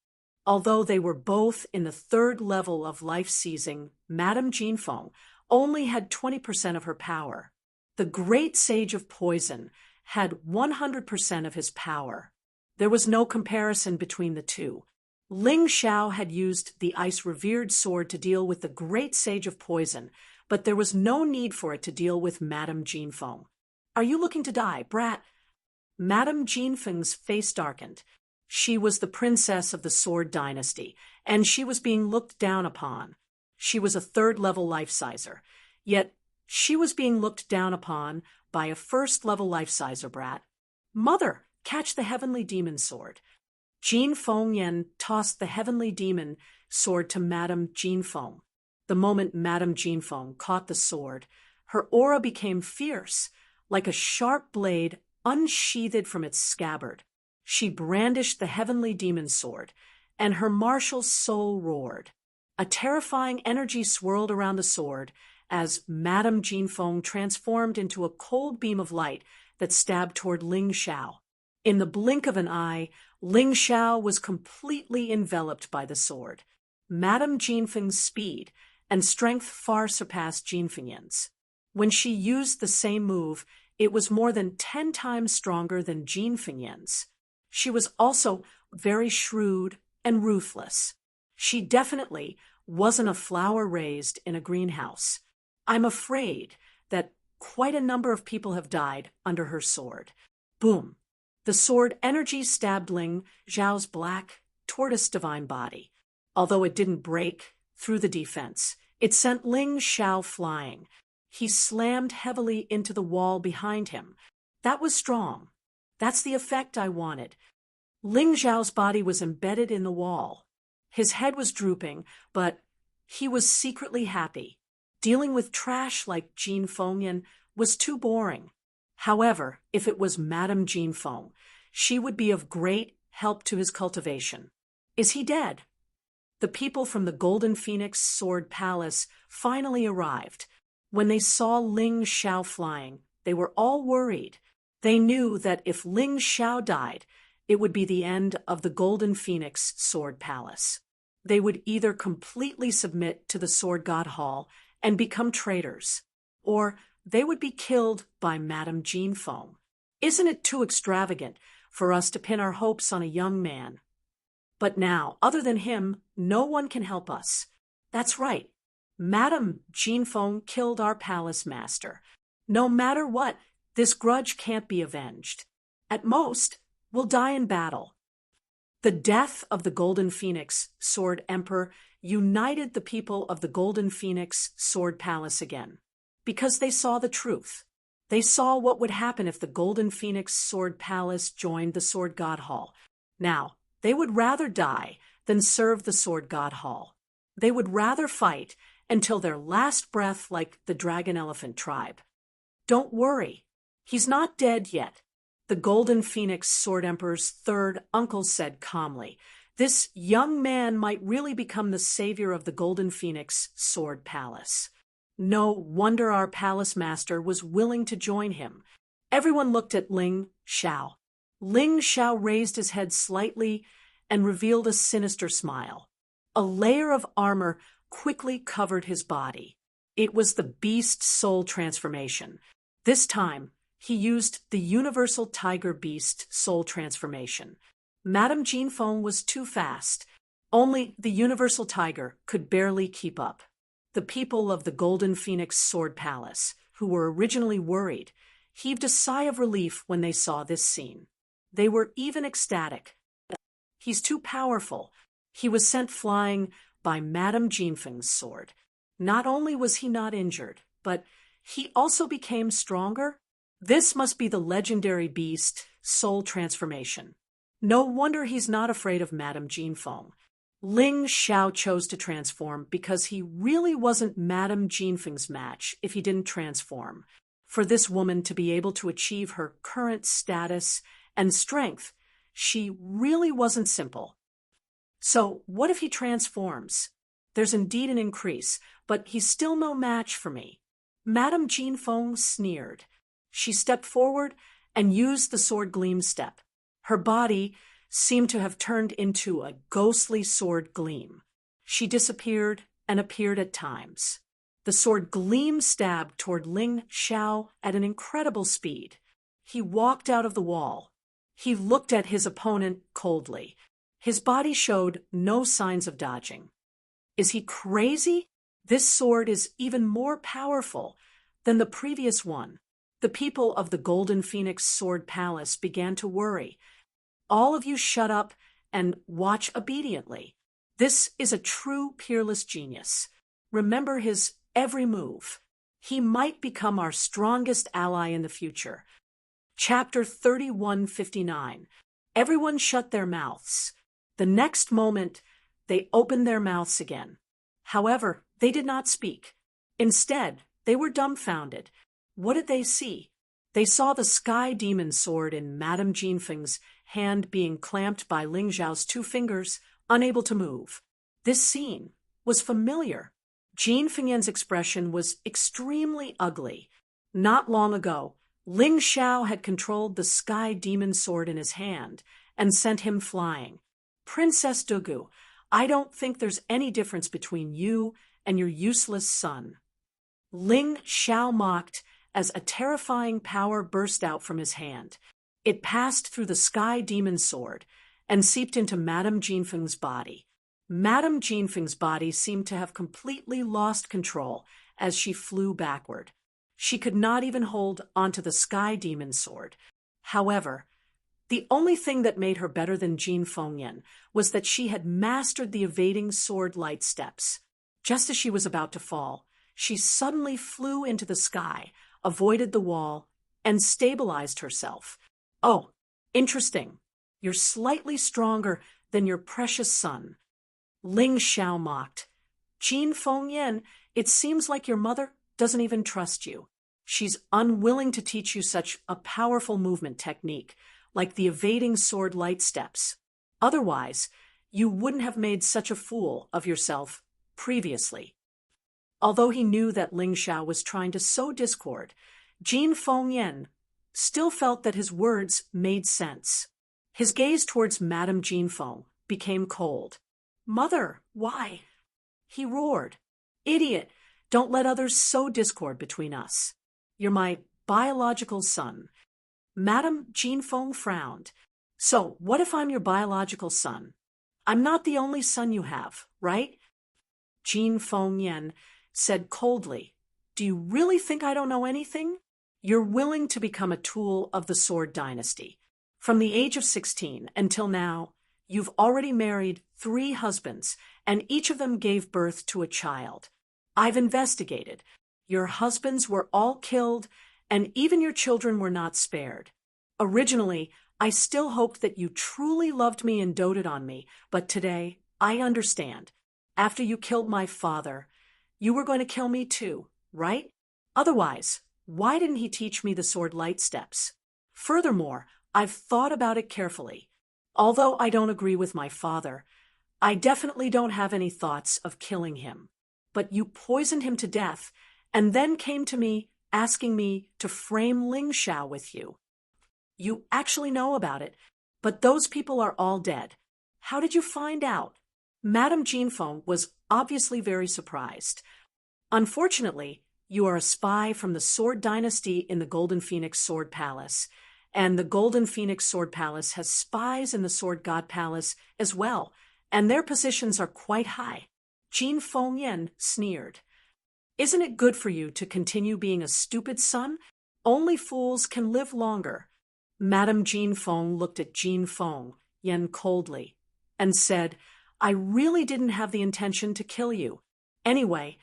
Although they were both in the third level of life-seizing, Madame Jinfeng only had 20% of her power. The great sage of poison had 100% of his power. There was no comparison between the two. Ling Xiao had used the ice-revered sword to deal with the great sage of poison, but there was no need for it to deal with Madame Jinfeng. "Are you looking to die, brat?" Madame Jinfeng's face darkened. She was the princess of the Sword Dynasty, and she was being looked down upon. She was a third-level life-sizer, yet she was being looked down upon by a first-level life-sizer brat. "Mother, catch the heavenly demon sword." Jin Fengyan tossed the heavenly demon sword to Madame Jinfeng. The moment Madame Jinfeng caught the sword, her aura became fierce, like a sharp blade unsheathed from its scabbard. She brandished the heavenly demon sword, and her martial soul roared. A terrifying energy swirled around the sword as Madame Jinfeng transformed into a cold beam of light that stabbed toward Ling Xiao. In the blink of an eye, Ling Xiao was completely enveloped by the sword. Madame Jinfeng's speed and strength far surpassed Jin Fengyan's. When she used the same move, it was more than 10 times stronger than Jin Fengyan's. She was also very shrewd and ruthless. She definitely wasn't a flower raised in a greenhouse. I'm afraid that quite a number of people have died under her sword. Boom. The sword energy stabbed Ling Xiao's black, tortoise-divine body. Although it didn't break through the defense, it sent Ling Xiao flying. He slammed heavily into the wall behind him. That was strong. That's the effect I wanted. Ling Xiao's body was embedded in the wall. His head was drooping, but he was secretly happy. Dealing with trash like Jin Fengyan was too boring. However, if it was Madame Jinfeng, she would be of great help to his cultivation. Is he dead? The people from the Golden Phoenix Sword Palace finally arrived. When they saw Ling Xiao flying, they were all worried. They knew that if Ling Xiao died, it would be the end of the Golden Phoenix Sword Palace. They would either completely submit to the Sword God Hall and become traitors, or they would be killed by Madame Jinfeng. Isn't it too extravagant for us to pin our hopes on a young man? But now, other than him, no one can help us. That's right. Madame Jinfeng killed our palace master. No matter what, this grudge can't be avenged. At most, we'll die in battle. The death of the Golden Phoenix Sword Emperor united the people of the Golden Phoenix Sword Palace again, because they saw the truth. They saw what would happen if the Golden Phoenix Sword Palace joined the Sword God Hall. Now, they would rather die than serve the Sword God Hall. They would rather fight until their last breath like the Dragon Elephant tribe. Don't worry, he's not dead yet. The Golden Phoenix Sword Emperor's third uncle said calmly. This young man might really become the savior of the Golden Phoenix Sword Palace. No wonder our palace master was willing to join him. Everyone looked at Ling Xiao. Ling Xiao raised his head slightly and revealed a sinister smile. A layer of armor quickly covered his body. It was the beast soul transformation. This time, he used the universal tiger beast soul transformation. Madame Jinfeng was too fast. Only the universal tiger could barely keep up. The people of the Golden Phoenix Sword Palace, who were originally worried, heaved a sigh of relief when they saw this scene. They were even ecstatic. He's too powerful. He was sent flying by Madame Jinfeng's sword. Not only was he not injured, but he also became stronger. This must be the legendary beast soul transformation. No wonder he's not afraid of Madame Jinfeng. Ling Xiao chose to transform because he really wasn't Madame Jinfeng's match if he didn't transform. For this woman to be able to achieve her current status and strength, she really wasn't simple. So what if he transforms? There's indeed an increase, but he's still no match for me. Madame Jinfeng sneered. She stepped forward and used the sword gleam step. Her body seemed to have turned into a ghostly sword gleam. She disappeared and appeared at times. The sword gleam stabbed toward Ling Xiao at an incredible speed. He walked out of the wall. He looked at his opponent coldly. His body showed no signs of dodging. Is he crazy? This sword is even more powerful than the previous one. The people of the Golden Phoenix Sword Palace began to worry. All of you shut up and watch obediently. This is a true peerless genius. Remember his every move. He might become our strongest ally in the future. Chapter 3159. Everyone shut their mouths. The next moment, they opened their mouths again. However, they did not speak. Instead, they were dumbfounded. What did they see? They saw the sky demon sword in Madame Jinfeng's hand being clamped by Ling Xiao's 2 fingers, unable to move. This scene was familiar. Jin Fengyan's expression was extremely ugly. Not long ago, Ling Xiao had controlled the sky demon sword in his hand and sent him flying. Princess Dugu, I don't think there's any difference between you and your useless son. Ling Xiao mocked as a terrifying power burst out from his hand. It passed through the sky demon sword and seeped into Madame Jinfeng's body. Madame Jinfeng's body seemed to have completely lost control as she flew backward. She could not even hold onto the sky demon sword. However, the only thing that made her better than Jin Fengyan was that she had mastered the evading sword light steps. Just as she was about to fall, she suddenly flew into the sky, avoided the wall, and stabilized herself. Oh, interesting. You're slightly stronger than your precious son. Ling Xiao mocked. Jin Fengyan, it seems like your mother doesn't even trust you. She's unwilling to teach you such a powerful movement technique, like the evading sword light steps. Otherwise, you wouldn't have made such a fool of yourself previously. Although he knew that Ling Xiao was trying to sow discord, Jin Fengyan still felt that his words made sense. His gaze towards Madame Jinfeng became cold. Mother, why? He roared. Idiot, don't let others sow discord between us. You're my biological son. Madame Jinfeng frowned. So, what if I'm your biological son? I'm not the only son you have, right? Jin Fengyan said coldly, do you really think I don't know anything? You're willing to become a tool of the Sword Dynasty. From the age of 16 until now, you've already married 3 husbands, and each of them gave birth to a child. I've investigated. Your husbands were all killed, and even your children were not spared. Originally, I still hoped that you truly loved me and doted on me, but today, I understand. After you killed my father, you were going to kill me too, right? Otherwise, why didn't he teach me the sword light steps? Furthermore, I've thought about it carefully. Although I don't agree with my father, I definitely don't have any thoughts of killing him. But you poisoned him to death, and then came to me asking me to frame Ling Xiao with you. You actually know about it, but those people are all dead. How did you find out? Madame Jinfeng was obviously very surprised. Unfortunately, you are a spy from the Sword Dynasty in the Golden Phoenix Sword Palace, and the Golden Phoenix Sword Palace has spies in the Sword God Palace as well, and their positions are quite high. Jin Fengyan sneered. Isn't it good for you to continue being a stupid son? Only fools can live longer. Madame Jinfeng looked at Jin Fengyan coldly and said, I really didn't have the intention to kill you. Anyway,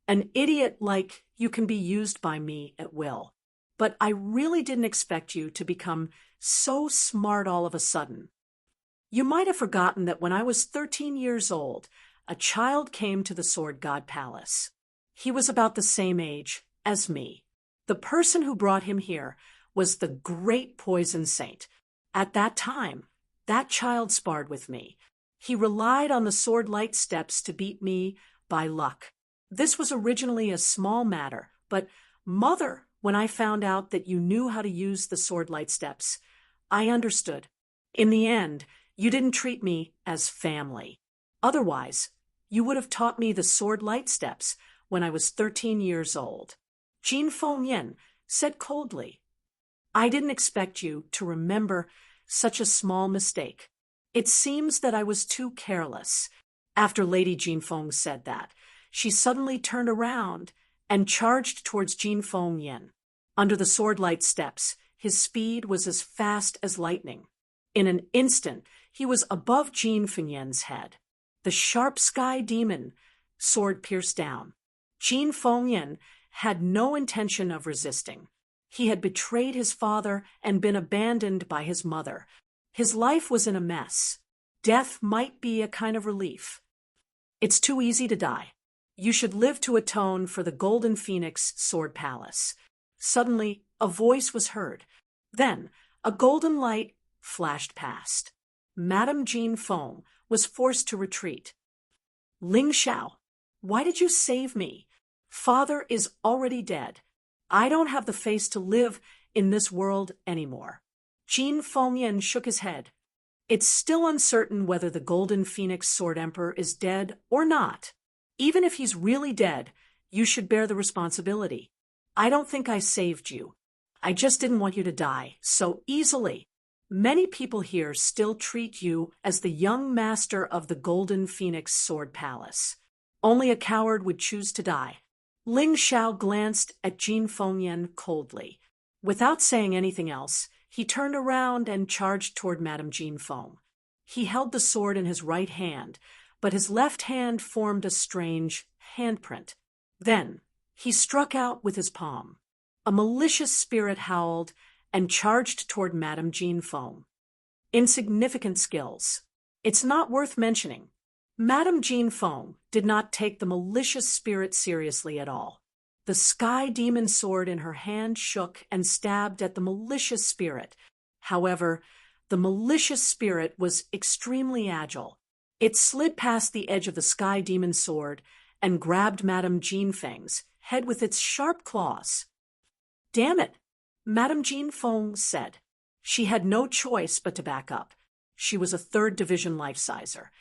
an idiot like you can be used by me at will. But I really didn't expect you to become so smart all of a sudden. You might have forgotten that when I was 13 years old, a child came to the Sword God Palace. He was about the same age as me. The person who brought him here was the great Poison Saint. At that time, that child sparred with me. He relied on the sword light steps to beat me by luck. This was originally a small matter, but Mother, when I found out that you knew how to use the sword light steps, I understood. In the end, You didn't treat me as family. Otherwise, you would have taught me the sword light steps when I was 13 years old. Jin Fengyan said coldly, I didn't expect you to remember such a small mistake. It seems that I was too careless. After Lady Jinfeng said that, she suddenly turned around and charged towards Jin Fengyan. Under the sword light steps, his speed was as fast as lightning. In an instant, he was above Jin Fengyan's head. The sharp sky demon sword pierced down. Jin Fengyan had no intention of resisting. He had betrayed his father and been abandoned by his mother. His life was in a mess. Death might be a kind of relief. It's too easy to die. You should live to atone for the Golden Phoenix Sword Palace. Suddenly, a voice was heard. Then, a golden light flashed past. Madame Jin Feng was forced to retreat. Ling Xiao, why did you save me? Father is already dead. I don't have the face to live in this world anymore. Jin Fengyan shook his head. It's still uncertain whether the Golden Phoenix Sword Emperor is dead or not. Even if he's really dead, you should bear the responsibility. I don't think I saved you. I just didn't want you to die so easily. Many people here still treat you as the young master of the Golden Phoenix Sword Palace. Only a coward would choose to die. Ling Xiao glanced at Jin Fengyan coldly. Without saying anything else, he turned around and charged toward Madame Jin Feng. He held the sword in his right hand, but his left hand formed a strange handprint. Then, he struck out with his palm. A malicious spirit howled and charged toward Madame Jin Feng. Insignificant skills. It's not worth mentioning. Madame Jin Feng did not take the malicious spirit seriously at all. The sky demon sword in her hand shook and stabbed at the malicious spirit. However, the malicious spirit was extremely agile. It slid past the edge of the sky demon sword and grabbed Madame Jin Feng's head with its sharp claws. Damn it, Madame Jin Feng said. She had no choice but to back up. She was a 3rd division life-sizer,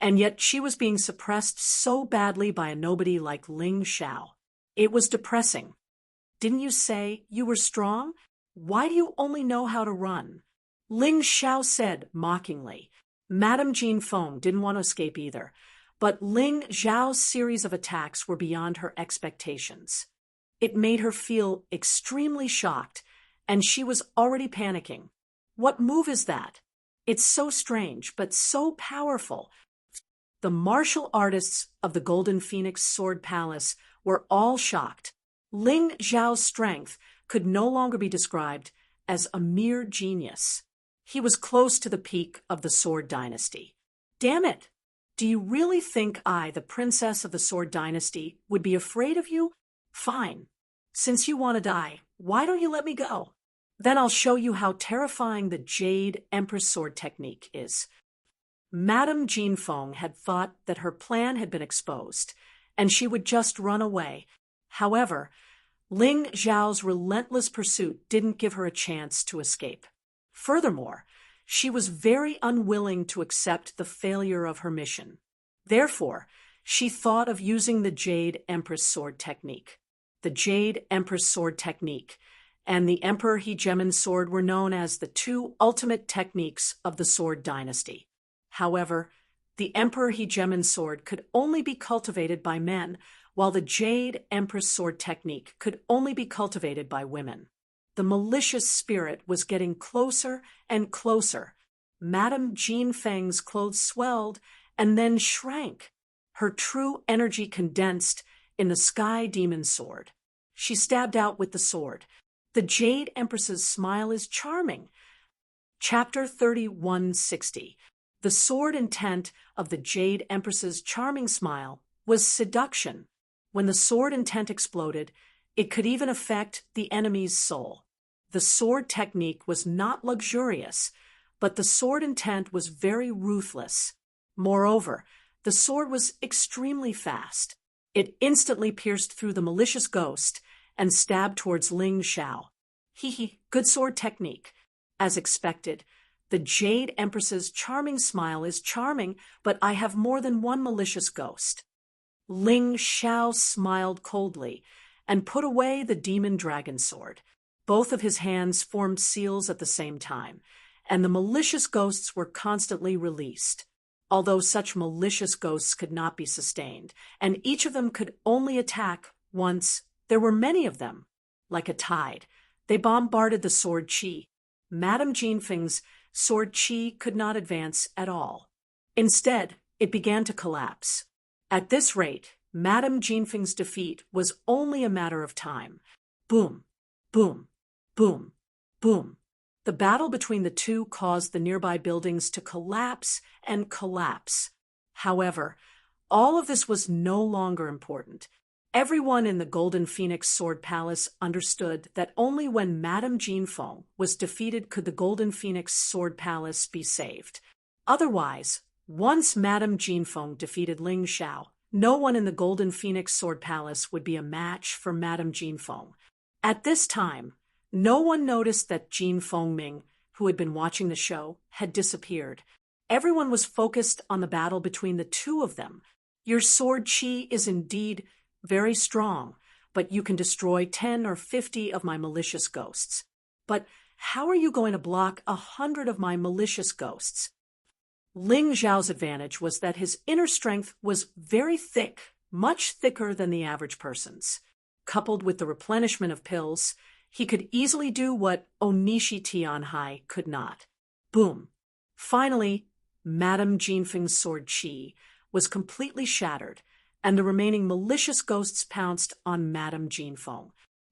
and yet she was being suppressed so badly by a nobody like Ling Xiao. It was depressing. Didn't you say you were strong? Why do you only know how to run? Ling Xiao said mockingly. Madame Jin Feng didn't want to escape either, but Ling Xiao's series of attacks were beyond her expectations. It made her feel extremely shocked, and she was already panicking. What move is that? It's so strange, but so powerful. The martial artists of the Golden Phoenix Sword Palace were all shocked. Ling Xiao's strength could no longer be described as a mere genius. He was close to the peak of the Sword Dynasty. Damn it! Do you really think I, the princess of the Sword Dynasty, would be afraid of you? Fine. Since you want to die, why don't you let me go? Then I'll show you how terrifying the Jade Empress Sword technique is. Madame Jin Feng had thought that her plan had been exposed, and she would just run away. However, Ling Xiao's relentless pursuit didn't give her a chance to escape. Furthermore, she was very unwilling to accept the failure of her mission. Therefore, she thought of using the Jade Empress Sword technique. The Jade Empress Sword technique and the Emperor Hegemon's sword were known as the 2 ultimate techniques of the Sword Dynasty. However, the Emperor Hegemon's sword could only be cultivated by men, while the Jade Empress Sword technique could only be cultivated by women. The malicious spirit was getting closer and closer. Madame Jin Feng's clothes swelled and then shrank. Her true energy condensed in the sky demon sword. She stabbed out with the sword. The Jade Empress's smile is charming. Chapter 3160. The sword intent of the Jade Empress's charming smile was seduction. When the sword intent exploded, it could even affect the enemy's soul. The sword technique was not luxurious, but the sword intent was very ruthless. Moreover, the sword was extremely fast. It instantly pierced through the malicious ghost and stabbed towards Ling Xiao. Good sword technique. As expected, The Jade Empress's charming smile is charming, but I have more than one malicious ghost." Ling Xiao smiled coldly and put away the demon dragon sword. Both of his hands formed seals at the same time, and the malicious ghosts were constantly released. Although such malicious ghosts could not be sustained, and each of them could only attack once, there were many of them. Like a tide, they bombarded the sword chi. Madame Jinfeng's sword chi could not advance at all. Instead, it began to collapse. At this rate, Madame Jinfeng's defeat was only a matter of time. Boom, boom, boom, boom. The battle between the two caused the nearby buildings to collapse and collapse. However, all of this was no longer important. Everyone in the Golden Phoenix Sword Palace understood that only when Madame Jinfeng was defeated could the Golden Phoenix Sword Palace be saved. Otherwise, once Madame Jinfeng defeated Ling Xiao, no one in the Golden Phoenix Sword Palace would be a match for Madame Jinfeng. At this time, no one noticed that Jin Fengming, who had been watching the show, had disappeared. Everyone was focused on the battle between the two of them. "Your sword chi is indeed very strong, but you can destroy 10 or 50 of my malicious ghosts. But how are you going to block 100 of my malicious ghosts?" Ling Xiao's advantage was that his inner strength was very thick, much thicker than the average person's. Coupled with the replenishment of pills, he could easily do what Onishi Tianhai could not. Boom. Finally, Madame Jinfeng's sword chi was completely shattered, and the remaining malicious ghosts pounced on Madame Jinfeng.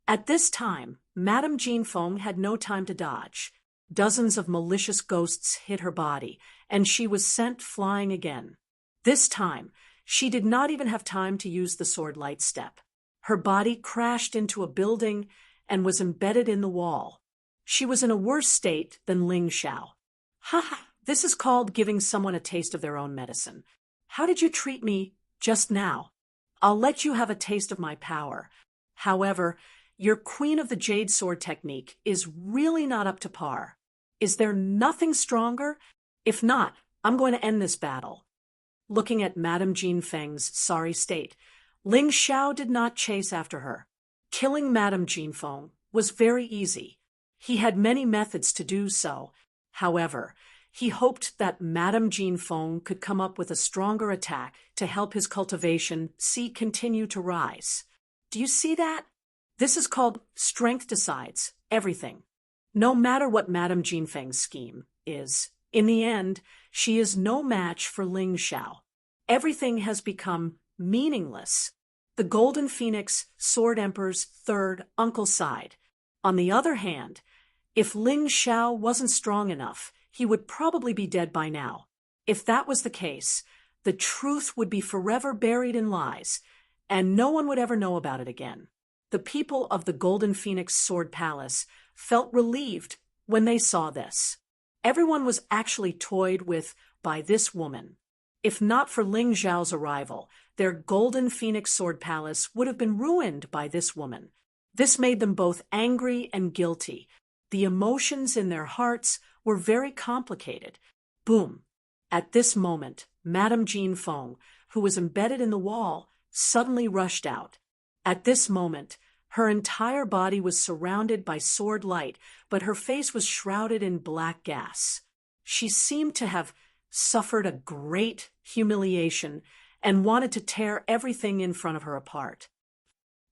At this time, Madame Jinfeng had no time to dodge. Dozens of malicious ghosts hit her body, and she was sent flying again. This time, she did not even have time to use the sword light step. Her body crashed into a building and was embedded in the wall. She was in a worse state than Ling Xiao. "Ha! This is called giving someone a taste of their own medicine. How did you treat me just now? I'll let you have a taste of my power. However, your Queen of the Jade Sword technique is really not up to par. Is there nothing stronger? If not, I'm going to end this battle." Looking at Madame Jinfeng's sorry state, Ling Xiao did not chase after her. Killing Madame Jinfeng was very easy. He had many methods to do so. However, he hoped that Madame Jinfeng could come up with a stronger attack to help his cultivation continue to rise. Do you see that? This is called strength decides everything. No matter what Madame Jinfeng's scheme is, in the end, she is no match for Ling Xiao. Everything has become meaningless. The Golden Phoenix Sword Emperor's third uncle side. On the other hand, if Ling Xiao wasn't strong enough, he would probably be dead by now. If that was the case, the truth would be forever buried in lies, and no one would ever know about it again. The people of the Golden Phoenix Sword Palace felt relieved when they saw this. Everyone was actually toyed with by this woman. If not for Ling Xiao's arrival, their Golden Phoenix Sword Palace would have been ruined by this woman. This made them both angry and guilty. The emotions in their hearts were very complicated. Boom. At this moment, Madame Jinfeng, who was embedded in the wall, suddenly rushed out. At this moment, her entire body was surrounded by sword light, but her face was shrouded in black gas. She seemed to have suffered a great humiliation and wanted to tear everything in front of her apart.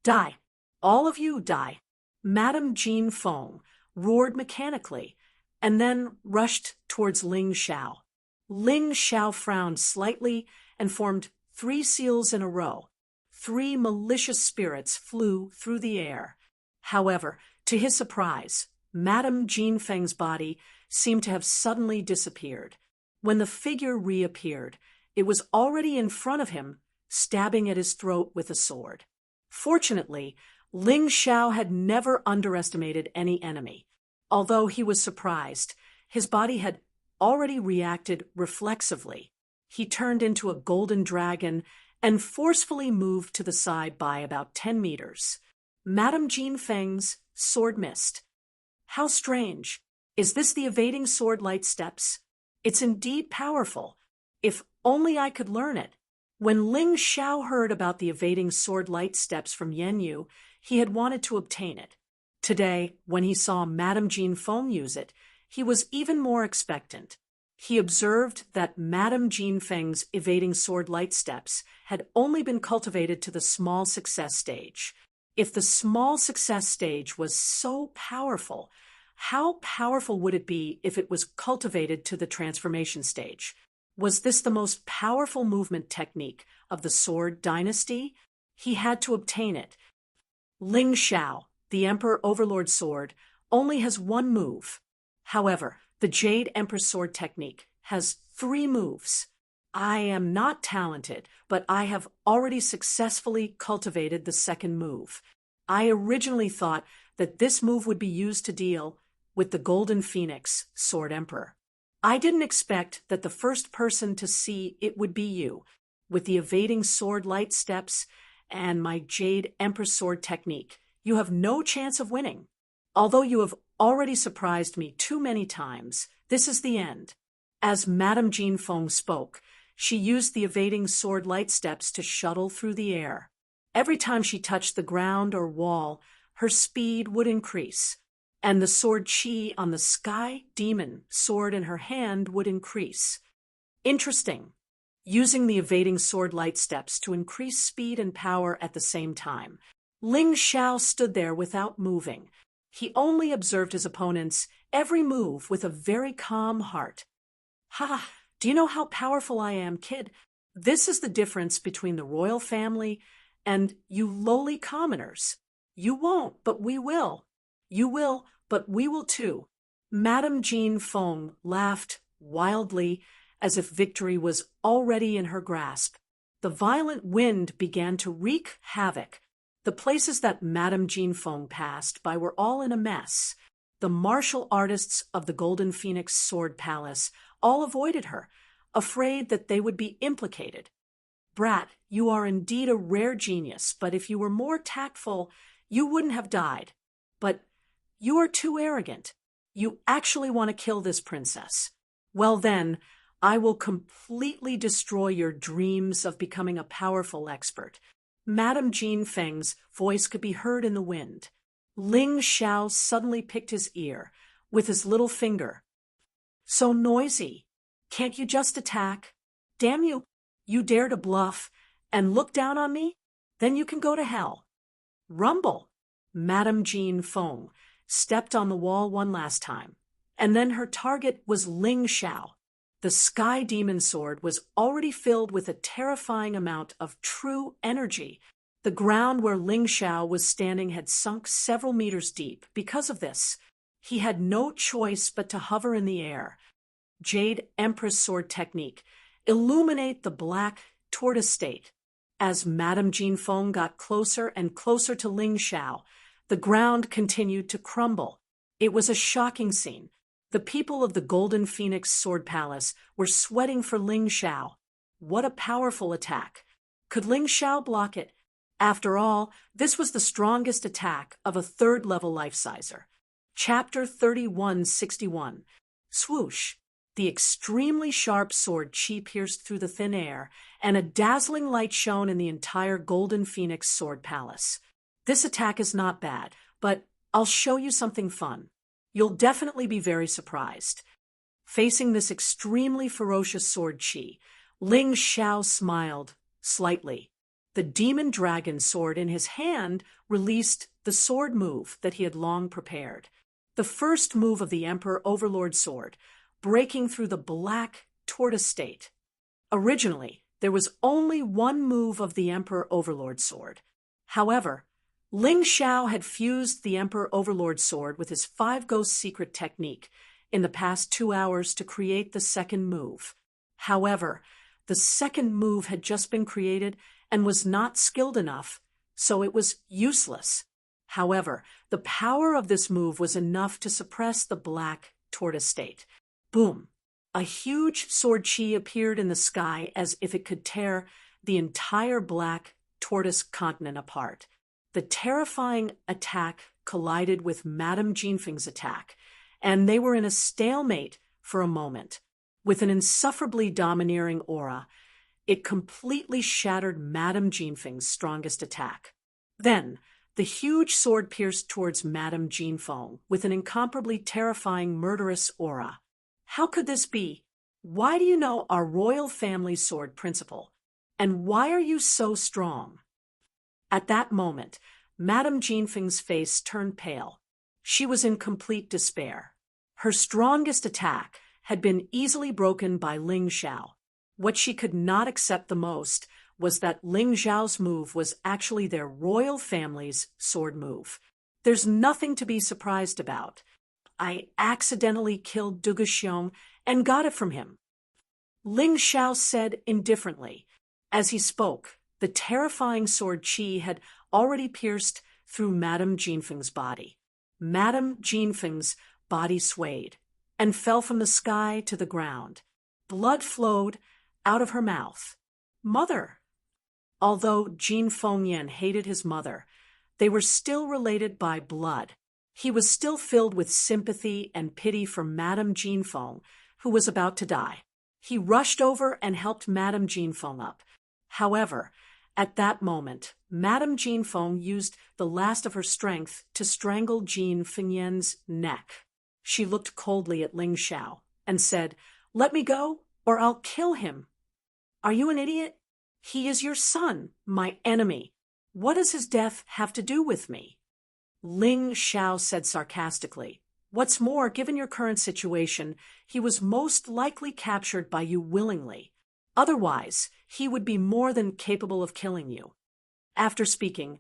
"Die! All of you die!" Madame Jinfeng roared mechanically, and then rushed towards Ling Xiao. Ling Xiao frowned slightly and formed 3 seals in a row. 3 malicious spirits flew through the air. However, to his surprise, Madame Jinfeng's body seemed to have suddenly disappeared. When the figure reappeared, it was already in front of him, stabbing at his throat with a sword. Fortunately, Ling Xiao had never underestimated any enemy. Although he was surprised, his body had already reacted reflexively. He turned into a golden dragon and forcefully moved to the side by about 10 meters. Madame Jinfeng's sword missed. How strange. Is this the evading sword light steps? It's indeed powerful. If only I could learn it. When Ling Xiao heard about the evading sword light steps from Yan Yu, he had wanted to obtain it. Today, when he saw Madame Jean Feng use it, he was even more expectant. He observed that Madame Jean Feng's evading sword light steps had only been cultivated to the small success stage. If the small success stage was so powerful, how powerful would it be if it was cultivated to the transformation stage? Was this the most powerful movement technique of the Sword Dynasty? He had to obtain it. Ling Xiao, the Emperor Overlord Sword, only has one move. However, the Jade Emperor Sword technique has 3 moves. I am not talented, but I have already successfully cultivated the second move. I originally thought that this move would be used to deal with the Golden Phoenix Sword Emperor. I didn't expect that the first person to see it would be you, with the evading sword light steps and my Jade Emperor Sword technique. You have no chance of winning. Although you have already surprised me too many times, this is the end. As Madame Jean Feng spoke, she used the evading sword light steps to shuttle through the air. Every time she touched the ground or wall, her speed would increase, and the sword chi on the sky demon sword in her hand would increase. Interesting. Using the evading sword light steps to increase speed and power at the same time, Ling Xiao stood there without moving. He only observed his opponent's every move with a very calm heart. Ha! Do you know how powerful I am, kid? This is the difference between the royal family and you lowly commoners. You won't, but we will. You will, but we will too. Madame Jean Feng laughed wildly as if victory was already in her grasp. The violent wind began to wreak havoc. The places that Madame Jean Feng passed by were all in a mess. The martial artists of the Golden Phoenix Sword Palace all avoided her, afraid that they would be implicated. Brat, you are indeed a rare genius, but if you were more tactful, you wouldn't have died. But you are too arrogant. You actually want to kill this princess. Well then, I will completely destroy your dreams of becoming a powerful expert. Madame Jean Feng's voice could be heard in the wind. Ling Xiao suddenly picked his ear with his little finger. So noisy. Can't you just attack? Damn you, you dare to bluff and look down on me? Then you can go to hell. Rumble. Madame Jean Feng stepped on the wall one last time, and then her target was Ling Xiao. The Sky Demon Sword was already filled with a terrifying amount of true energy. The ground where Ling Xiao was standing had sunk several meters deep. Because of this, he had no choice but to hover in the air. Jade Empress Sword technique. Illuminate the black tortoise state. As Madame Jean Feng got closer and closer to Ling Xiao, the ground continued to crumble. It was a shocking scene. The people of the Golden Phoenix Sword Palace were sweating for Ling Xiao. What a powerful attack. Could Ling Xiao block it? After all, this was the strongest attack of a third-level life-sizer. Chapter 3161. Swoosh. The extremely sharp sword chi pierced through the thin air, and a dazzling light shone in the entire Golden Phoenix Sword Palace. This attack is not bad, but I'll show you something fun. You'll definitely be very surprised. Facing this extremely ferocious sword chi, Ling Xiao smiled slightly. The demon dragon sword in his hand released the sword move that he had long prepared. The first move of the Emperor Overlord Sword, breaking through the black tortoise state. Originally, there was only one move of the Emperor Overlord Sword. However, Ling Xiao had fused the Emperor Overlord Sword with his 5 Ghost secret technique in the past 2 hours to create the second move. However, the second move had just been created and was not skilled enough, so it was useless. However, the power of this move was enough to suppress the black tortoise state. Boom! A huge sword chi appeared in the sky as if it could tear the entire black tortoise continent apart. The terrifying attack collided with Madame Jean Feng's attack, and they were in a stalemate for a moment. With an insufferably domineering aura, it completely shattered Madame Jinfeng's strongest attack. Then, the huge sword pierced towards Madame Jinfeng with an incomparably terrifying murderous aura. How could this be? Why do you know our royal family's sword principle? And why are you so strong? At that moment, Madame Jinfeng's face turned pale. She was in complete despair. Her strongest attack had been easily broken by Ling Xiao. What she could not accept the most was that Ling Xiao's move was actually their royal family's sword move. There's nothing to be surprised about. I accidentally killed Dugu Xiong and got it from him. Ling Xiao said indifferently. As he spoke, the terrifying sword qi had already pierced through Madame Jinfeng's body. Madame Jinfeng's body swayed and fell from the sky to the ground. Blood flowed out of her mouth. Mother! Although Jin Fengyan hated his mother, they were still related by blood. He was still filled with sympathy and pity for Madame Jinfeng, who was about to die. He rushed over and helped Madame Jinfeng up. However, at that moment, Madame Jinfeng used the last of her strength to strangle Jin Fengyan's neck. She looked coldly at Ling Xiao and said, "Let me go, or I'll kill him." "Are you an idiot? He is your son, my enemy. What does his death have to do with me?" Ling Xiao said sarcastically, "What's more, given your current situation, he was most likely captured by you willingly. Otherwise, he would be more than capable of killing you." After speaking,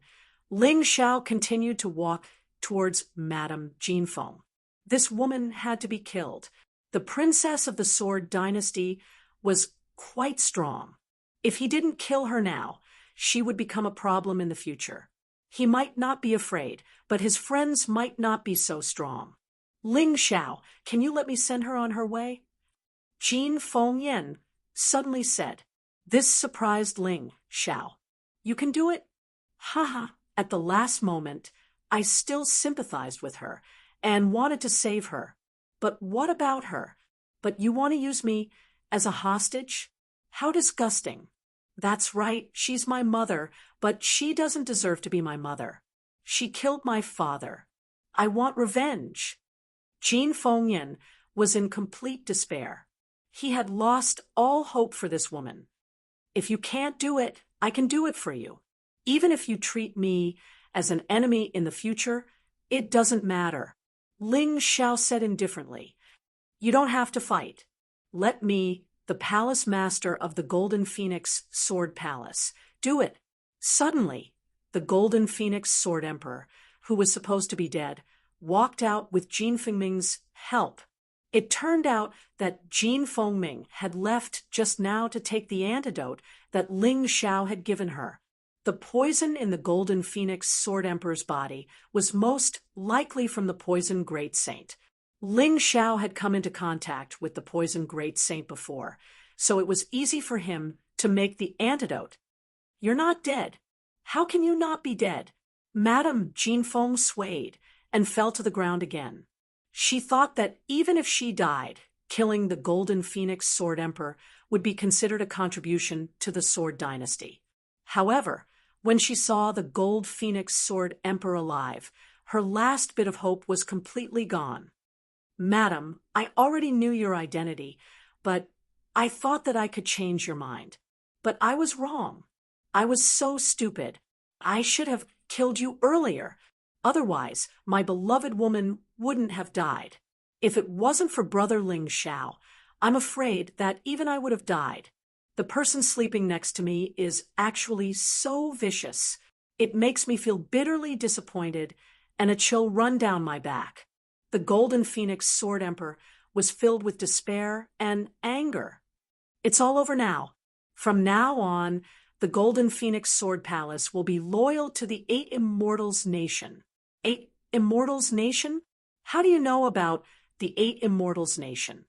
Ling Xiao continued to walk towards Madame Jinfeng. This woman had to be killed. The princess of the Sword Dynasty was quite strong. If he didn't kill her now, she would become a problem in the future. He might not be afraid, but his friends might not be so strong. "Ling Xiao, can you let me send her on her way?" Jin Fengyan suddenly said. This surprised Ling Xiao. "You can do it?" Haha, at the last moment, I still sympathized with her and wanted to save her. But what about her? But you want to use me as a hostage? How disgusting. That's right, she's my mother, but she doesn't deserve to be my mother. She killed my father. I want revenge. Jin Fengyan was in complete despair. He had lost all hope for this woman. "If you can't do it, I can do it for you. Even if you treat me as an enemy in the future, it doesn't matter." Ling Xiao said indifferently, "You don't have to fight. Let me, the palace master of the Golden Phoenix Sword Palace, do it." Suddenly, the Golden Phoenix Sword Emperor, who was supposed to be dead, walked out with Jin Fengming's help. It turned out that Jin Fengming had left just now to take the antidote that Ling Xiao had given her. The poison in the Golden Phoenix Sword Emperor's body was most likely from the poison Great Saint. Ling Xiao had come into contact with the poison Great Saint before, so it was easy for him to make the antidote. "You're not dead. How can you not be dead?" Madame Jinfeng swayed and fell to the ground again. She thought that even if she died, killing the Golden Phoenix Sword Emperor would be considered a contribution to the Sword Dynasty. However, when she saw the Gold Phoenix Sword Emperor alive, her last bit of hope was completely gone. "Madam, I already knew your identity, but I thought that I could change your mind. But I was wrong. I was so stupid. I should have killed you earlier. Otherwise, my beloved woman wouldn't have died. If it wasn't for Brother Ling Xiao, I'm afraid that even I would have died. The person sleeping next to me is actually so vicious. It makes me feel bitterly disappointed, and a chill run down my back." The Golden Phoenix Sword Emperor was filled with despair and anger. "It's all over now. From now on, the Golden Phoenix Sword Palace will be loyal to the 8 Immortals Nation." 8 Immortals Nation? How do you know about the 8 Immortals Nation?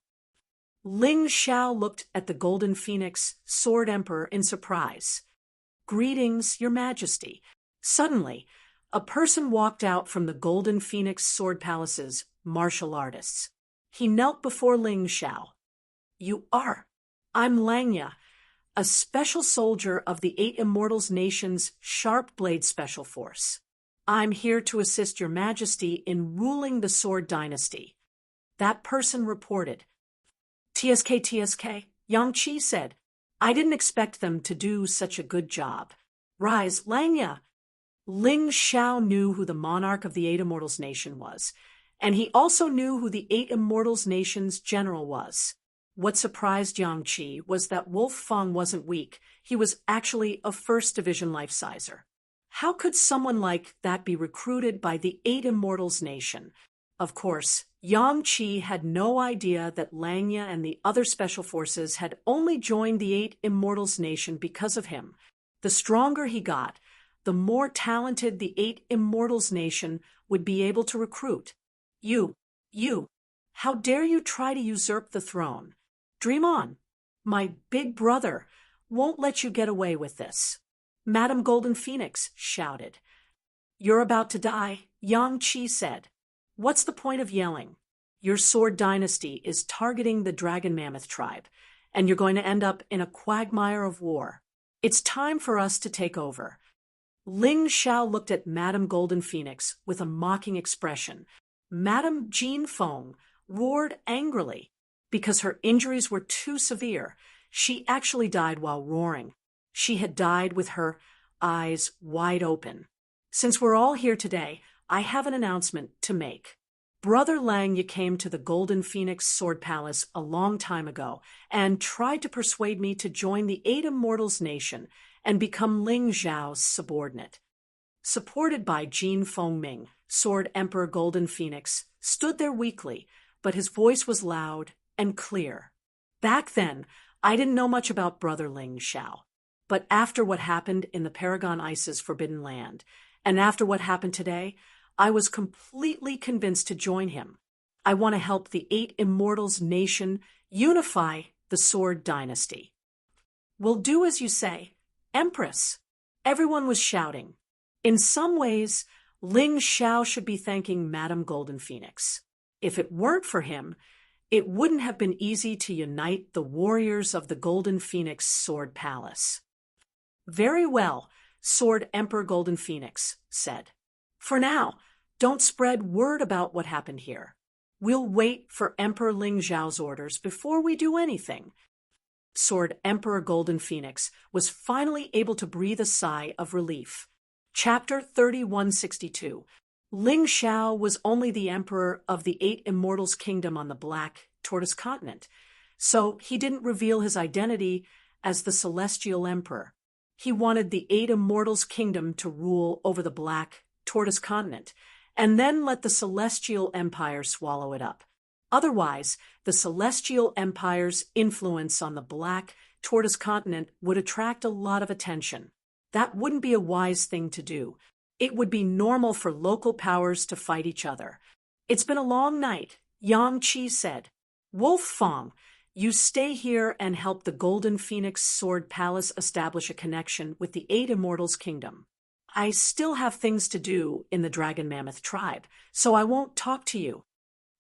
Ling Xiao looked at the Golden Phoenix Sword Emperor in surprise. "Greetings, Your Majesty." Suddenly, A person walked out from the Golden Phoenix Sword Palace's martial artists. He knelt before Ling Xiao. "You are. I'm Langya, a special soldier of the Eight Immortals Nation's Sharp Blade Special Force. I'm here to assist your majesty in ruling the Sword Dynasty." That person reported. "TSK, Yang Qi said. I didn't expect them to do such a good job. Rise, Langya." Ling Xiao knew who the monarch of the Eight Immortals Nation was, and he also knew who the Eight Immortals Nation's general was. What surprised Yang Qi was that Wolf Feng wasn't weak. He was actually a First Division life-sizer. How could someone like that be recruited by the Eight Immortals Nation? Of course, Yang Qi had no idea that Langya and the other special forces had only joined the Eight Immortals Nation because of him. The stronger he got, the more talented the Eight Immortals Nation would be able to recruit. You, how dare you try to usurp the throne? Dream on. My big brother won't let you get away with this." Madame Golden Phoenix shouted. "You're about to die," Yang Qi said. "What's the point of yelling? Your Sword Dynasty is targeting the Dragon Mammoth tribe, and you're going to end up in a quagmire of war. It's time for us to take over." Ling Xiao looked at Madame Golden Phoenix with a mocking expression. Madame Jean Feng roared angrily. Because her injuries were too severe, she actually died while roaring. She had died with her eyes wide open. "Since we're all here today, I have an announcement to make. Brother Langya came to the Golden Phoenix Sword Palace a long time ago and tried to persuade me to join the Eight Immortals Nation and become Ling Xiao's subordinate." Supported by Jean Fengming, Sword Emperor Golden Phoenix stood there weakly, but his voice was loud and clear. "Back then, I didn't know much about Brother Ling Xiao. But after what happened in the Paragon Ice's Forbidden Land, and after what happened today, I was completely convinced to join him. I want to help the Eight Immortals Nation unify the Sword Dynasty." "We'll do as you say, Empress." Everyone was shouting. In some ways, Ling Xiao should be thanking Madame Golden Phoenix. If it weren't for him, it wouldn't have been easy to unite the warriors of the Golden Phoenix Sword Palace. "Very well," Sword Emperor Golden Phoenix said. "For now, don't spread word about what happened here. We'll wait for Emperor Ling Xiao's orders before we do anything." Sword Emperor Golden Phoenix was finally able to breathe a sigh of relief. Chapter 3162. Ling Xiao was only the emperor of the Eight Immortals Kingdom on the Black Tortoise Continent, so he didn't reveal his identity as the Celestial Emperor. He wanted the Eight Immortals Kingdom to rule over the Black Tortoise Continent, and then let the Celestial Empire swallow it up. Otherwise, the Celestial Empire's influence on the Black Tortoise Continent would attract a lot of attention. That wouldn't be a wise thing to do. It would be normal for local powers to fight each other. "It's been a long night," Yang Qi said. "Wolf Feng, you stay here and help the Golden Phoenix Sword Palace establish a connection with the Eight Immortals Kingdom. I still have things to do in the Dragon Mammoth tribe, so I won't talk to you."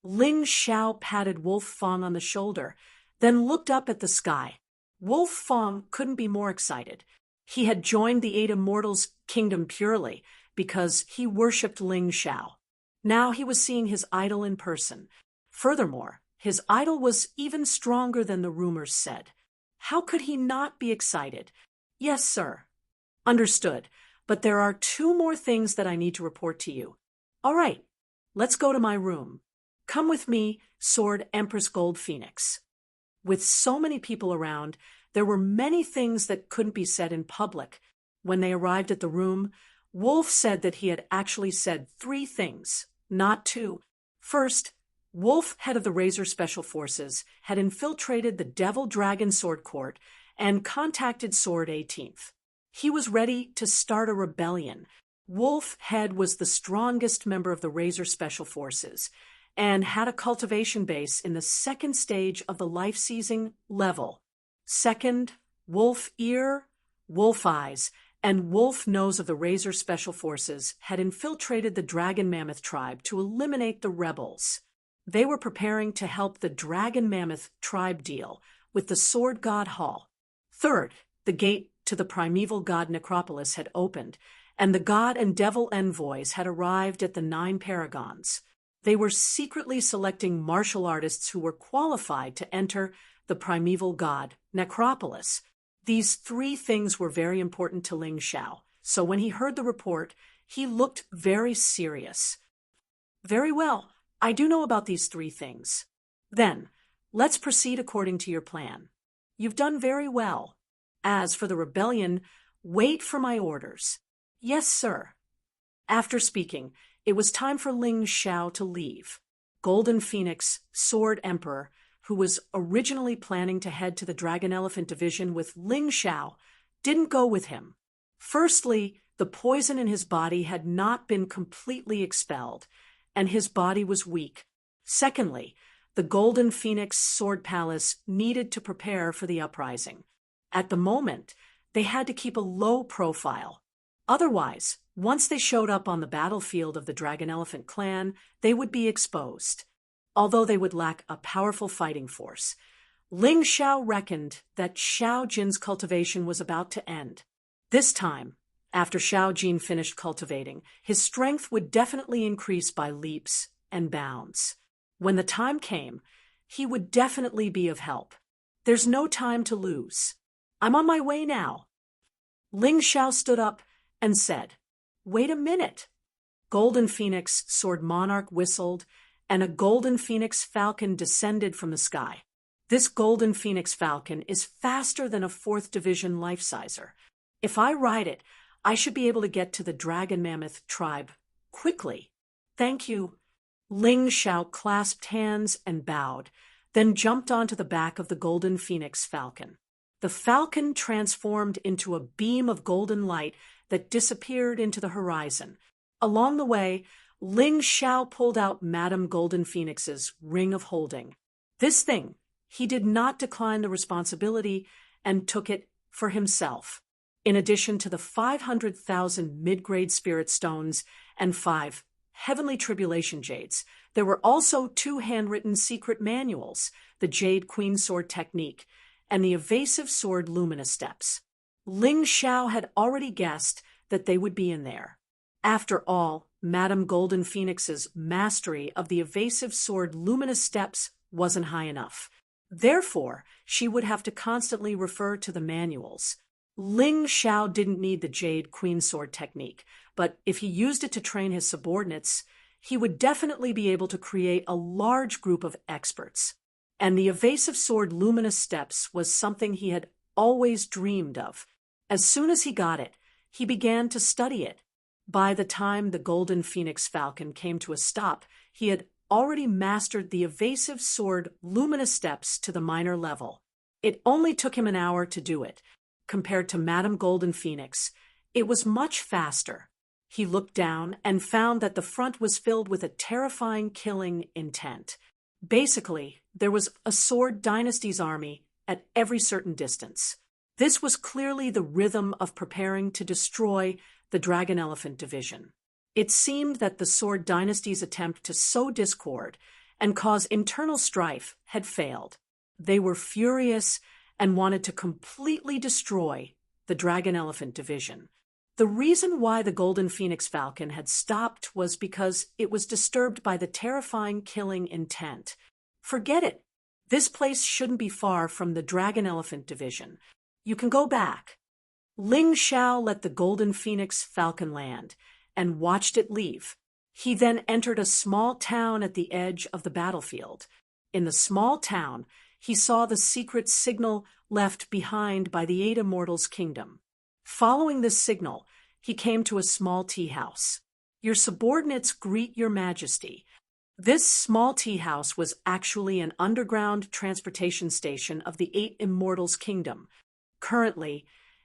Ling Xiao patted Wolf Feng on the shoulder, then looked up at the sky. Wolf Feng couldn't be more excited. He had joined the Eight Immortals Kingdom purely because he worshipped Ling Xiao. Now he was seeing his idol in person. Furthermore, his idol was even stronger than the rumors said. How could he not be excited? "Yes, sir." "Understood, but there are 2 more things that I need to report to you." "All right, let's go to my room." "Come with me, Sword Empress Gold Phoenix." With so many people around, there were many things that couldn't be said in public. When they arrived at the room, Wolf said that he had actually said 3 things, not 2. First, Wolf, head of the Razor Special Forces, had infiltrated the Devil Dragon Sword Court and contacted Sword 18th. He was ready to start a rebellion. Wolf Head was the strongest member of the Razor Special Forces and had a cultivation base in the 2nd stage of the life-seizing level. Second, Wolf Ear, Wolf Eyes, and Wolf Nose of the Razor Special Forces had infiltrated the Dragon Mammoth tribe to eliminate the rebels. They were preparing to help the Dragon Mammoth tribe deal with the Sword God Hall. Third, the gate to the primeval god Necropolis had opened, and the god and devil envoys had arrived at the 9 paragons. They were secretly selecting martial artists who were qualified to enter the primeval god Necropolis. These 3 things were very important to Ling Xiao, so when he heard the report, he looked very serious. Very well, I do know about these 3 things. Then, let's proceed according to your plan. You've done very well. As for the rebellion, wait for my orders. Yes, sir. After speaking, it was time for Ling Xiao to leave. Golden Phoenix, Sword Emperor, who was originally planning to head to the Dragon Elephant Division with Ling Xiao, didn't go with him. Firstly, the poison in his body had not been completely expelled, and his body was weak. Secondly, the Golden Phoenix Sword Palace needed to prepare for the uprising. At the moment, they had to keep a low profile. Otherwise, once they showed up on the battlefield of the Dragon Elephant clan, they would be exposed. Although they would lack a powerful fighting force, Ling Xiao reckoned that Xiao Jin's cultivation was about to end. This time, after Xiao Jin finished cultivating, his strength would definitely increase by leaps and bounds. When the time came, he would definitely be of help. There's no time to lose. I'm on my way now. Ling Xiao stood up and said, "Wait a minute." Golden Phoenix Sword Monarch whistled, and a Golden Phoenix Falcon descended from the sky. This Golden Phoenix Falcon is faster than a 4th Division life-sizer. If I ride it, I should be able to get to the Dragon Mammoth tribe quickly. Thank you. Ling Xiao clasped hands and bowed, then jumped onto the back of the Golden Phoenix Falcon. The Falcon transformed into a beam of golden light that disappeared into the horizon. Along the way, Ling Xiao pulled out Madame Golden Phoenix's ring of holding. This thing, he did not decline the responsibility and took it for himself. In addition to the 500,000 mid-grade spirit stones and 5 heavenly tribulation jades, there were also 2 handwritten secret manuals, the Jade Queen Sword Technique and the Evasive Sword Luminous Steps. Ling Xiao had already guessed that they would be in there. After all, Madame Golden Phoenix's mastery of the Evasive Sword Luminous Steps wasn't high enough. Therefore, she would have to constantly refer to the manuals. Ling Xiao didn't need the Jade Queen Sword technique, but if he used it to train his subordinates, he would definitely be able to create a large group of experts. And the Evasive Sword Luminous Steps was something he had always dreamed of. As soon as he got it, he began to study it. By the time the Golden Phoenix Falcon came to a stop, he had already mastered the Evasive Sword Luminous Steps to the minor level. It only took him an hour to do it. Compared to Madame Golden Phoenix, it was much faster. He looked down and found that the front was filled with a terrifying killing intent. Basically, there was a Sword Dynasty's army at every certain distance. This was clearly the rhythm of preparing to destroy the Dragon Elephant Division. It seemed that the Sword Dynasty's attempt to sow discord and cause internal strife had failed. They were furious and wanted to completely destroy the Dragon Elephant Division. The reason why the Golden Phoenix Falcon had stopped was because it was disturbed by the terrifying killing intent. Forget it. This place shouldn't be far from the Dragon Elephant Division. You can go back. Ling Xiao let the Golden Phoenix Falcon land and watched it leave. He then entered a small town at the edge of the battlefield. In the small town, he saw the secret signal left behind by the 8 Immortals' kingdom. Following this signal, he came to a small tea house. "Your subordinates greet your majesty." This small tea house was actually an underground transportation station of the 8 Immortals' kingdom. Currently,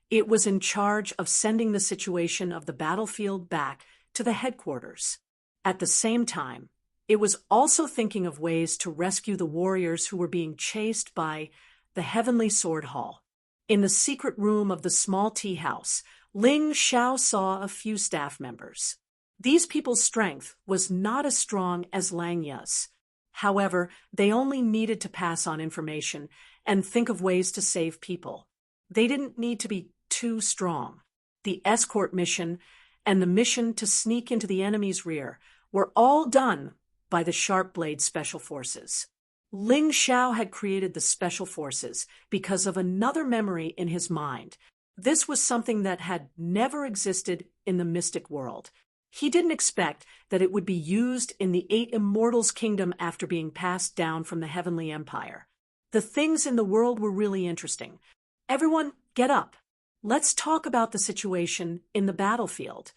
it was in charge of sending the situation of the battlefield back to the headquarters. At the same time, it was also thinking of ways to rescue the warriors who were being chased by the Heavenly Sword Hall. In the secret room of the small tea house, Ling Xiao saw a few staff members. These people's strength was not as strong as Lang Ya's. However, they only needed to pass on information and think of ways to save people. They didn't need to be too strong. The escort mission and the mission to sneak into the enemy's rear were all done by the Sharp Blade Special Forces. Ling Xiao had created the Special Forces because of another memory in his mind. This was something that had never existed in the mystic world. He didn't expect that it would be used in the 8 Immortals' kingdom after being passed down from the Heavenly Empire. The things in the world were really interesting. Everyone, get up. Let's talk about the situation in the battlefield.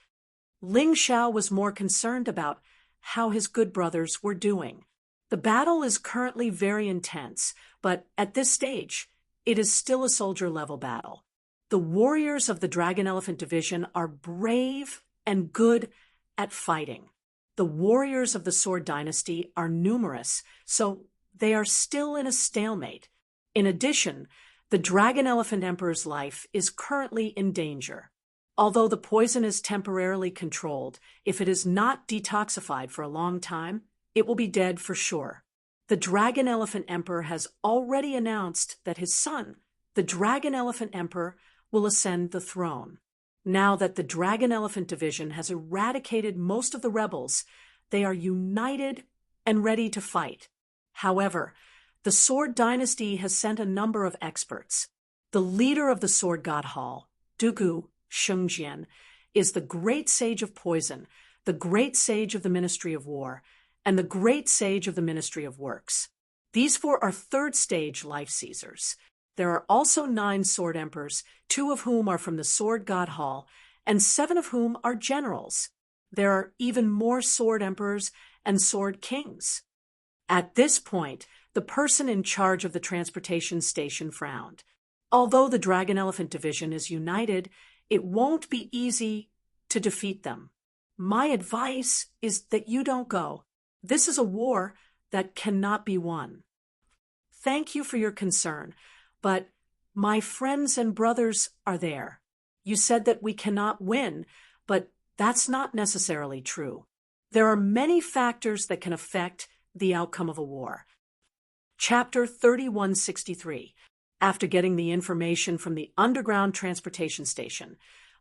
Ling Xiao was more concerned about how his good brothers were doing. The battle is currently very intense, but at this stage, it is still a soldier-level battle. The warriors of the Dragon Elephant Division are brave and good at fighting. The warriors of the Sword Dynasty are numerous, so they are still in a stalemate. In addition, the Dragon Elephant Emperor's life is currently in danger. Although the poison is temporarily controlled, if it is not detoxified for a long time, it will be dead for sure. The Dragon Elephant Emperor has already announced that his son, the Dragon Elephant Emperor, will ascend the throne. Now that the Dragon Elephant Division has eradicated most of the rebels, they are united and ready to fight. However, the Sword Dynasty has sent a number of experts. The leader of the Sword God Hall, Dugu Shengjian, is the great sage of poison, the great sage of the Ministry of War, and the great sage of the Ministry of Works. These 4 are third-stage life seizers. There are also 9 Sword Emperors, 2 of whom are from the Sword God Hall, and 7 of whom are generals. There are even more Sword Emperors and Sword Kings. At this point, the person in charge of the transportation station frowned. Although the Dragon Elephant Division is united, it won't be easy to defeat them. My advice is that you don't go. This is a war that cannot be won. Thank you for your concern, but my friends and brothers are there. You said that we cannot win, but that's not necessarily true. There are many factors that can affect the outcome of a war. Chapter 3163. After getting the information from the underground transportation station,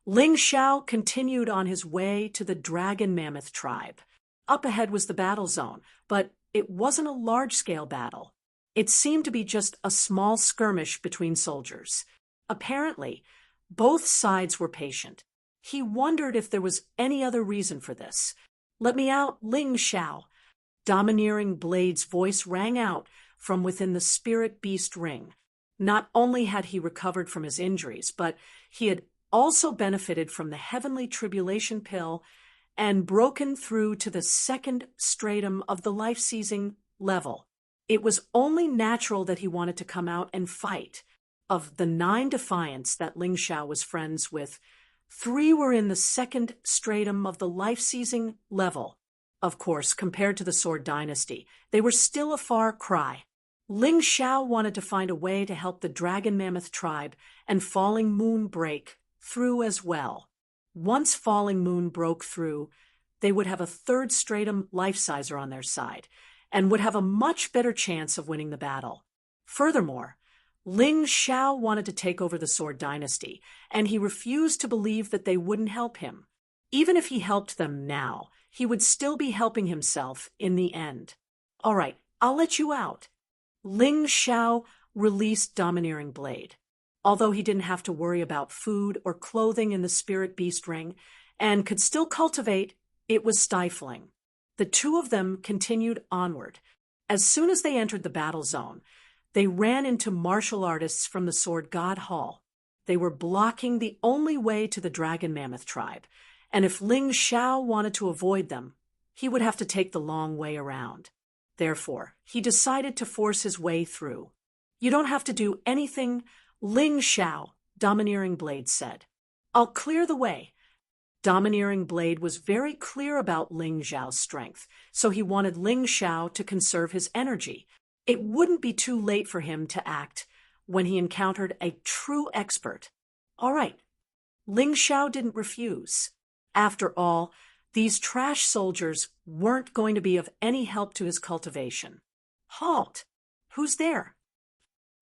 Ling Xiao continued on his way to the Dragon Mammoth tribe. Up ahead was the battle zone, but it wasn't a large-scale battle. It seemed to be just a small skirmish between soldiers. Apparently, both sides were patient. He wondered if there was any other reason for this. "Let me out, Ling Xiao." Domineering Blade's voice rang out from within the spirit beast ring. Not only had he recovered from his injuries, but he had also benefited from the heavenly tribulation pill and broken through to the 2nd stratum of the life-seizing level. It was only natural that he wanted to come out and fight. Of the 9 defiants that Ling Xiao was friends with, 3 were in the 2nd stratum of the life-seizing level. Of course, compared to the Sword Dynasty, they were still a far cry. Ling Xiao wanted to find a way to help the Dragon Mammoth tribe and Falling Moon break through as well. Once Falling Moon broke through, they would have a 3rd stratum life-sizer on their side and would have a much better chance of winning the battle. Furthermore, Ling Xiao wanted to take over the Sword Dynasty, and he refused to believe that they wouldn't help him. Even if he helped them now, he would still be helping himself in the end. "All right, I'll let you out." Ling Xiao released Domineering Blade. Although he didn't have to worry about food or clothing in the Spirit Beast Ring and could still cultivate, it was stifling. The 2 of them continued onward. As soon as they entered the battle zone, they ran into martial artists from the Sword God Hall. They were blocking the only way to the Dragon Mammoth tribe, and if Ling Xiao wanted to avoid them, he would have to take the long way around. Therefore, he decided to force his way through. "You don't have to do anything, Ling Xiao," Domineering Blade said. "I'll clear the way." Domineering Blade was very clear about Ling Xiao's strength, so he wanted Ling Xiao to conserve his energy. It wouldn't be too late for him to act when he encountered a true expert. "All right, Ling Xiao didn't refuse. After all, these trash soldiers weren't going to be of any help to his cultivation. Halt! Who's there?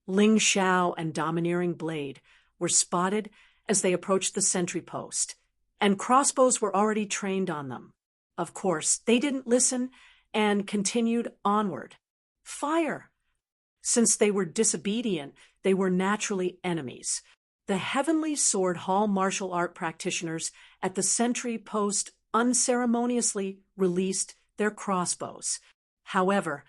Ling Xiao and Domineering Blade were spotted as they approached the sentry post, and crossbows were already trained on them. Of course, they didn't listen and continued onward. Fire! Since they were disobedient, they were naturally enemies. The Heavenly Sword Hall martial art practitioners at the sentry post unceremoniously released their crossbows. However,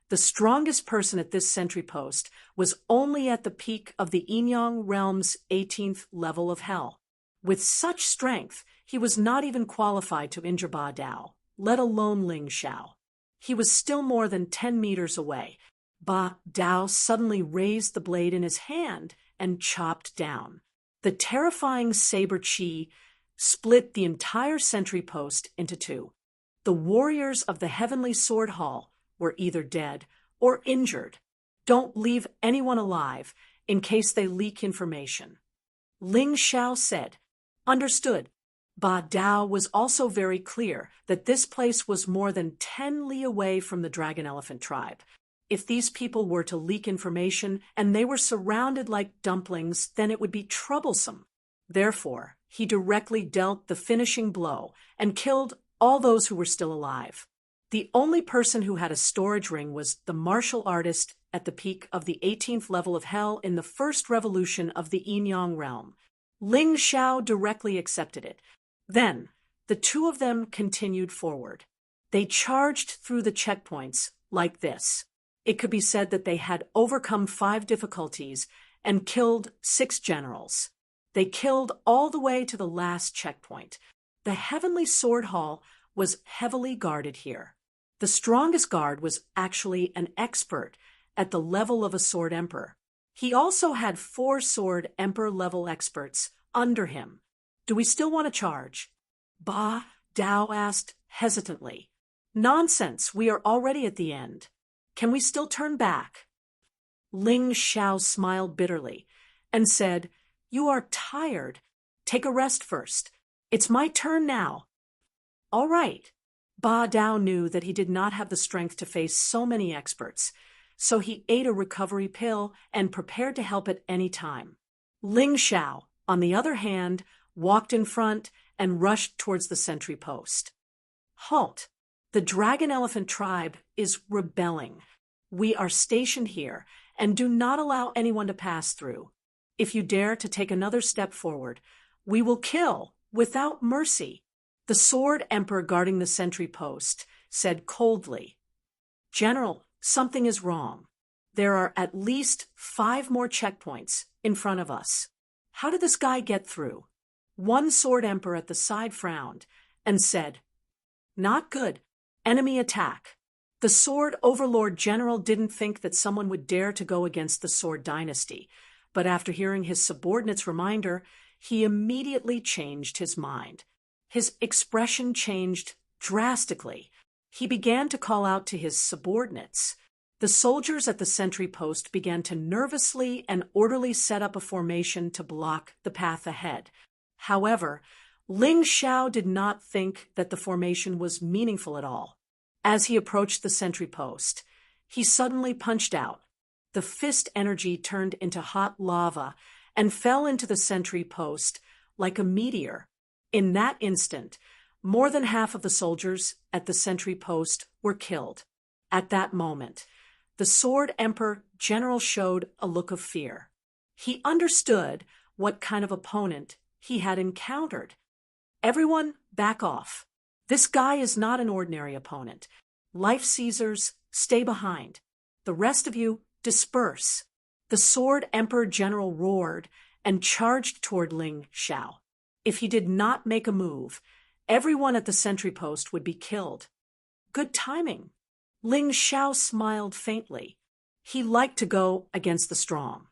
the strongest person at this sentry post was only at the peak of the Yinyang realm's 18th level of hell. With such strength, he was not even qualified to injure Ba Dao, let alone Ling Xiao. He was still more than 10 meters away. Ba Dao suddenly raised the blade in his hand and chopped down. The terrifying saber chi split the entire sentry post into two. The warriors of the Heavenly Sword Hall were either dead or injured. Don't leave anyone alive in case they leak information. Ling Xiao said, "Understood." Ba Dao was also very clear that this place was more than 10 li away from the Dragon Elephant tribe. If these people were to leak information and they were surrounded like dumplings, then it would be troublesome. Therefore, he directly dealt the finishing blow and killed all those who were still alive. The only person who had a storage ring was the martial artist at the peak of the 18th level of hell in the first revolution of the Yinyang realm. Ling Xiao directly accepted it. Then, the two of them continued forward. They charged through the checkpoints like this. It could be said that they had overcome 5 difficulties and killed 6 generals. They killed all the way to the last checkpoint. The Heavenly Sword Hall was heavily guarded here. The strongest guard was actually an expert at the level of a Sword Emperor. He also had 4 Sword Emperor level experts under him. Do we still want to charge? Ba Dao asked hesitantly. Nonsense, we are already at the end. Can we still turn back? Ling Xiao smiled bitterly and said, "You are tired. Take a rest first. It's my turn now." All right. Ba Dao knew that he did not have the strength to face so many experts, so he ate a recovery pill and prepared to help at any time. Ling Xiao, on the other hand, walked in front and rushed towards the sentry post. Halt! The Dragon Elephant tribe is rebelling. We are stationed here and do not allow anyone to pass through. If you dare to take another step forward, we will kill without mercy. The Sword Emperor guarding the sentry post said coldly, "General, something is wrong. There are at least 5 more checkpoints in front of us. How did this guy get through?" One Sword Emperor at the side frowned and said, "Not good. Enemy attack." The Sword Overlord General didn't think that someone would dare to go against the Sword Dynasty, but after hearing his subordinate's reminder, he immediately changed his mind. His expression changed drastically. He began to call out to his subordinates. The soldiers at the sentry post began to nervously and orderly set up a formation to block the path ahead. However, Ling Xiao did not think that the formation was meaningful at all. As he approached the sentry post, he suddenly punched out. The fist energy turned into hot lava and fell into the sentry post like a meteor. In that instant, more than half of the soldiers at the sentry post were killed. At that moment, the Sword Emperor General showed a look of fear. He understood what kind of opponent he had encountered. "Everyone, back off. This guy is not an ordinary opponent. Life Caesars, stay behind. The rest of you, disperse." The Sword Emperor General roared and charged toward Ling Xiao. If he did not make a move, everyone at the sentry post would be killed. Good timing. Ling Xiao smiled faintly. He liked to go against the strong.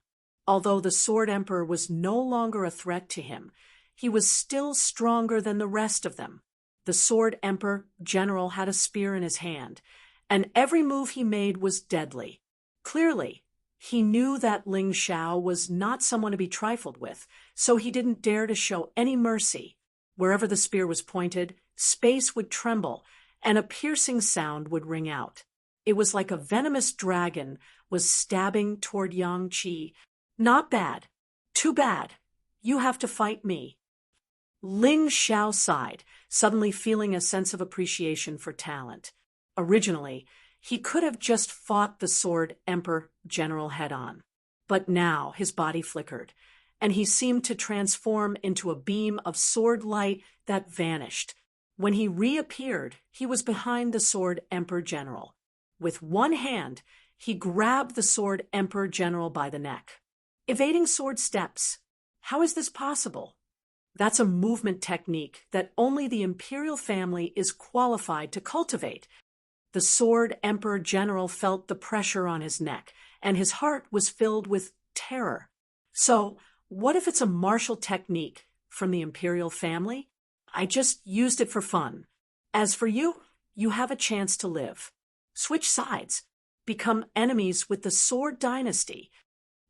Although the Sword Emperor was no longer a threat to him, he was still stronger than the rest of them. The Sword Emperor General had a spear in his hand, and every move he made was deadly. Clearly, he knew that Ling Xiao was not someone to be trifled with, so he didn't dare to show any mercy. Wherever the spear was pointed, space would tremble, and a piercing sound would ring out. It was like a venomous dragon was stabbing toward Yang Qi. Not bad. Too bad. You have to fight me. Ling Xiao sighed, suddenly feeling a sense of appreciation for talent. Originally, he could have just fought the Sword Emperor General head-on. But now his body flickered, and he seemed to transform into a beam of sword light that vanished. When he reappeared, he was behind the Sword Emperor General. With one hand, he grabbed the Sword Emperor General by the neck. Evading sword steps. How is this possible? That's a movement technique that only the imperial family is qualified to cultivate. The Sword Emperor General felt the pressure on his neck, and his heart was filled with terror. So, what if it's a martial technique from the imperial family? I just used it for fun. As for you, you have a chance to live. Switch sides. Become enemies with the Sword Dynasty.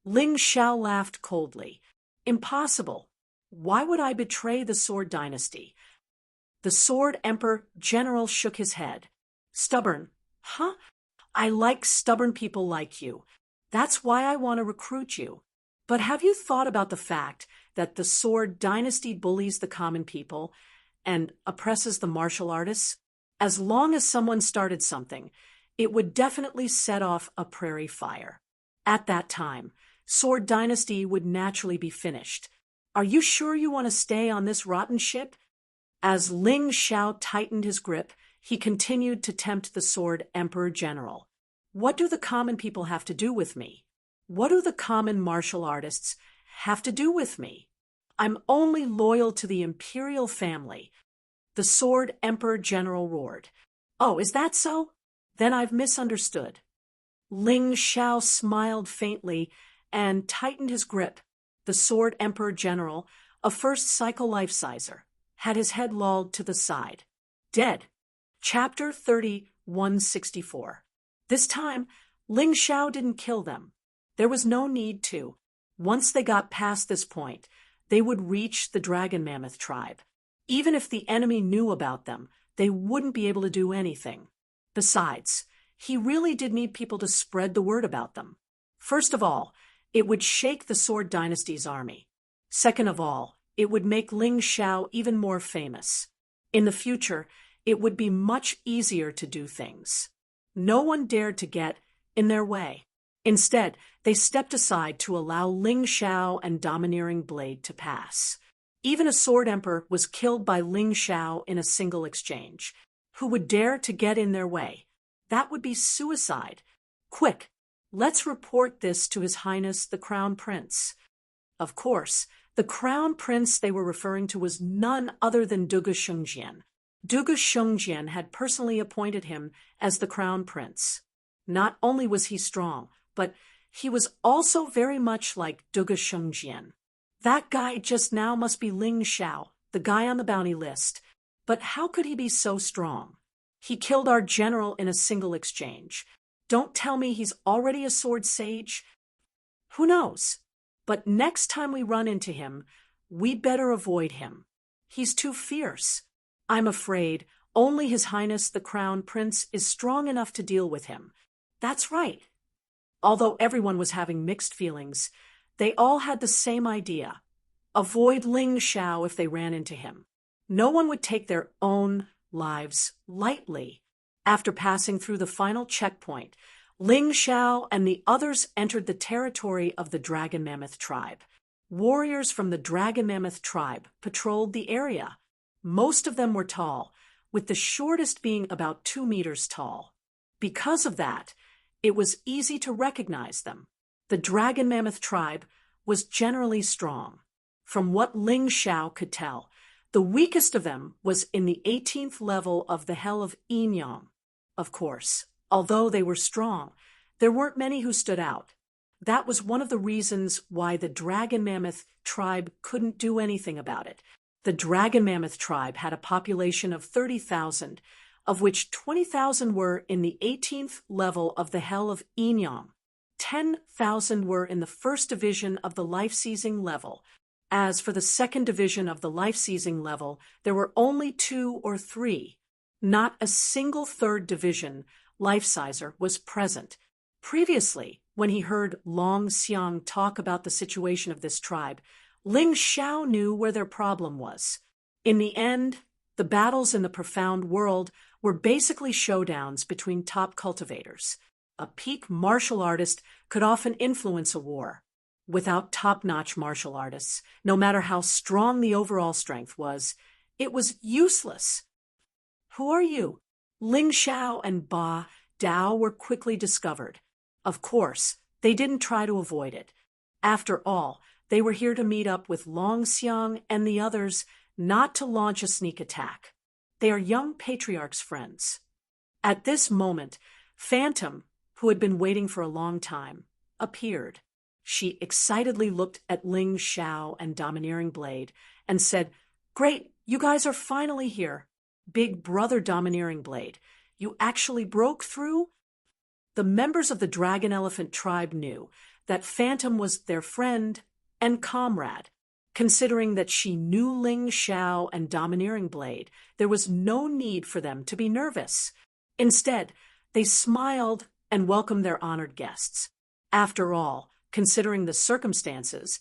Ling Xiao laughed coldly. Impossible. Why would I betray the Sword Dynasty? The Sword Emperor General shook his head. Stubborn. Huh? I like stubborn people like you. That's why I want to recruit you. But have you thought about the fact that the Sword Dynasty bullies the common people and oppresses the martial artists? As long as someone started something, it would definitely set off a prairie fire. At that time, Sword Dynasty would naturally be finished. Are you sure you want to stay on this rotten ship? As Ling Xiao tightened his grip, he continued to tempt the Sword Emperor General. What do the common people have to do with me? What do the common martial artists have to do with me? I'm only loyal to the imperial family. The Sword Emperor General roared. Oh, is that so? Then I've misunderstood. Ling Xiao smiled faintly and tightened his grip. The Sword Emperor General, a first cycle life-sizer, had his head lolled to the side. Dead. Chapter 3164. This time, Ling Xiao didn't kill them. There was no need to. Once they got past this point, they would reach the Dragon Mammoth tribe. Even if the enemy knew about them, they wouldn't be able to do anything. Besides, he really did need people to spread the word about them. First of all, it would shake the Sword Dynasty's army. Second of all, it would make Ling Xiao even more famous. In the future, it would be much easier to do things. No one dared to get in their way. Instead, they stepped aside to allow Ling Xiao and Domineering Blade to pass. Even a Sword Emperor was killed by Ling Xiao in a single exchange. Who would dare to get in their way? That would be suicide. Quick, let's report this to His Highness the Crown Prince. Of course, the Crown Prince they were referring to was none other than Dugu Shengjian. Dugu Shengjian had personally appointed him as the Crown Prince. Not only was he strong, but he was also very much like Dugu Shengjian. That guy just now must be Ling Xiao, the guy on the bounty list. But how could he be so strong? He killed our general in a single exchange. Don't tell me he's already a sword sage. Who knows? But next time we run into him, we'd better avoid him. He's too fierce. I'm afraid only His Highness the Crown Prince is strong enough to deal with him. That's right. Although everyone was having mixed feelings, they all had the same idea. Avoid Ling Xiao if they ran into him. No one would take their own lives lightly. After passing through the final checkpoint, Ling Xiao and the others entered the territory of the Dragon Mammoth tribe. Warriors from the Dragon Mammoth tribe patrolled the area. Most of them were tall, with the shortest being about 2 meters tall. Because of that, it was easy to recognize them. The Dragon Mammoth tribe was generally strong. From what Ling Xiao could tell, the weakest of them was in the 18th level of the Hell of Yinyang. Of course, although they were strong, there weren't many who stood out. That was one of the reasons why the Dragon Mammoth tribe couldn't do anything about it. The Dragon Mammoth tribe had a population of 30,000, of which 20,000 were in the 18th level of the Hell of Yinyang. 10,000 were in the first division of the life-seizing level. As for the second division of the life-seizing level, there were only 2 or 3. Not a single third division life-sizer was present. Previously, when he heard Long Xiang talk about the situation of this tribe, Ling Xiao knew where their problem was. In the end, the battles in the profound world were basically showdowns between top cultivators. A peak martial artist could often influence a war. Without top-notch martial artists, no matter how strong the overall strength was, it was useless. Who are you? Ling Xiao and Ba Dao were quickly discovered. Of course, they didn't try to avoid it. After all, they were here to meet up with Long Xiang and the others, not to launch a sneak attack. They are young patriarch's friends. At this moment, Phantom, who had been waiting for a long time, appeared. She excitedly looked at Ling Xiao and Domineering Blade and said, "Great, you guys are finally here. Big brother Domineering Blade, you actually broke through?" The members of the Dragon Elephant tribe knew that Phantom was their friend and comrade. Considering that she knew Ling Xiao and Domineering Blade, there was no need for them to be nervous. Instead, they smiled and welcomed their honored guests. After all, considering the circumstances,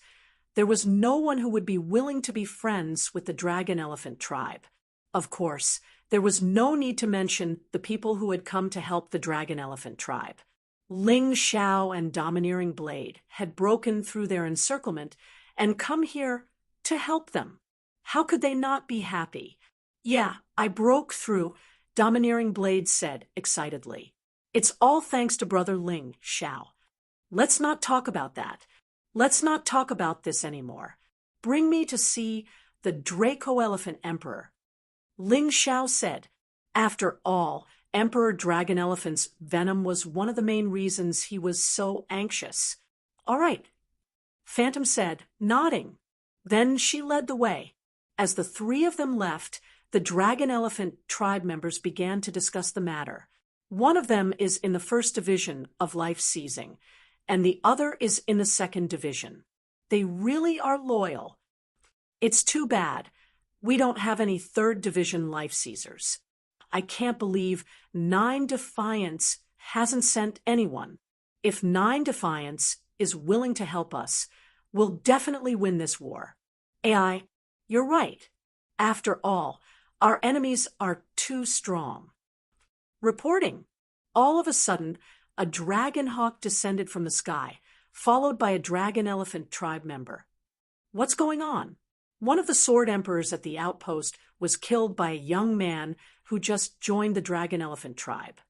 there was no one who would be willing to be friends with the Dragon Elephant tribe. Of course, there was no need to mention the people who had come to help the Dragon Elephant tribe. Ling Xiao and Domineering Blade had broken through their encirclement and come here to help them. How could they not be happy? "Yeah, I broke through," Domineering Blade said excitedly. "It's all thanks to Brother Ling Xiao. Let's not talk about that. Let's not talk about this anymore. Bring me to see the Draco Elephant Emperor." Ling Xiao said. After all, Emperor Dragon Elephant's venom was one of the main reasons he was so anxious. "All right," Phantom said, nodding. Then she led the way. As the 3 of them left, the Dragon Elephant tribe members began to discuss the matter. One of them is in the first division of life seizing, and the other is in the second division. They really are loyal. It's too bad. We don't have any third division life seizers. I can't believe 9 Defiance hasn't sent anyone. If 9 Defiance is willing to help us, we'll definitely win this war. AI, you're right. After all, our enemies are too strong. Reporting. All of a sudden, a dragon hawk descended from the sky, followed by a Dragon Elephant tribe member. What's going on? One of the Sword Emperors at the outpost was killed by a young man who just joined the Dragon Elephant tribe.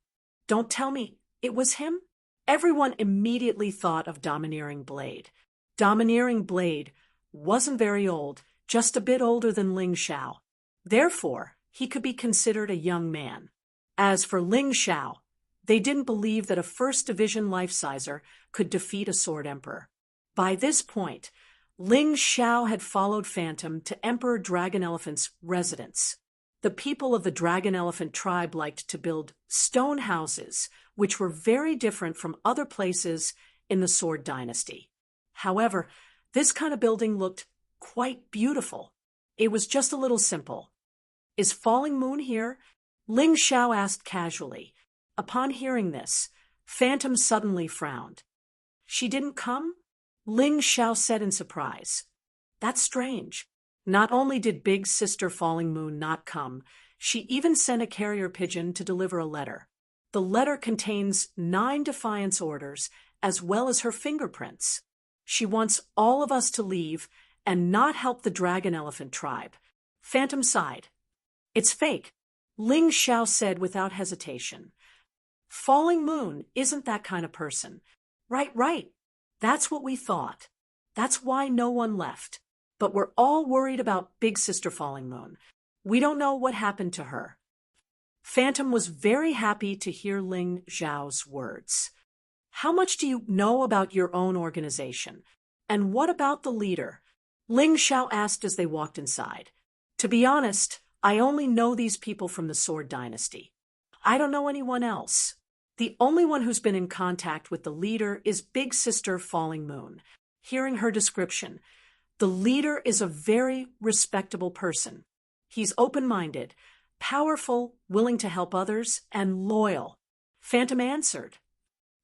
Don't tell me it was him? Everyone immediately thought of Domineering Blade. Domineering Blade wasn't very old, just a bit older than Ling Xiao. Therefore, he could be considered a young man. As for Ling Xiao, they didn't believe that a first division life-sizer could defeat a Sword Emperor. By this point, Ling Xiao had followed Phantom to Emperor Dragon Elephant's residence. The people of the Dragon Elephant tribe liked to build stone houses, which were very different from other places in the Sword Dynasty. However, this kind of building looked quite beautiful. It was just a little simple. "Is Falling Moon here?" Ling Xiao asked casually. Upon hearing this, Phantom suddenly frowned. "She didn't come?" Ling Xiao said in surprise. "That's strange. Not only did Big Sister Falling Moon not come, she even sent a carrier pigeon to deliver a letter. The letter contains 9 defiance orders as well as her fingerprints. She wants all of us to leave and not help the Dragon Elephant tribe." Phantom sighed. "It's fake," Ling Xiao said without hesitation. "Falling Moon isn't that kind of person." Right. That's what we thought. That's why no one left. But we're all worried about Big Sister Falling Moon. We don't know what happened to her." Phantom was very happy to hear Ling Xiao's words. "How much do you know about your own organization? And what about the leader?" Ling Xiao asked as they walked inside. "To be honest, I only know these people from the Sword Dynasty. I don't know anyone else. The only one who's been in contact with the leader is Big Sister Falling Moon." Hearing her description, The leader is a very respectable person. He's open-minded, powerful, willing to help others, and loyal. Phantom answered,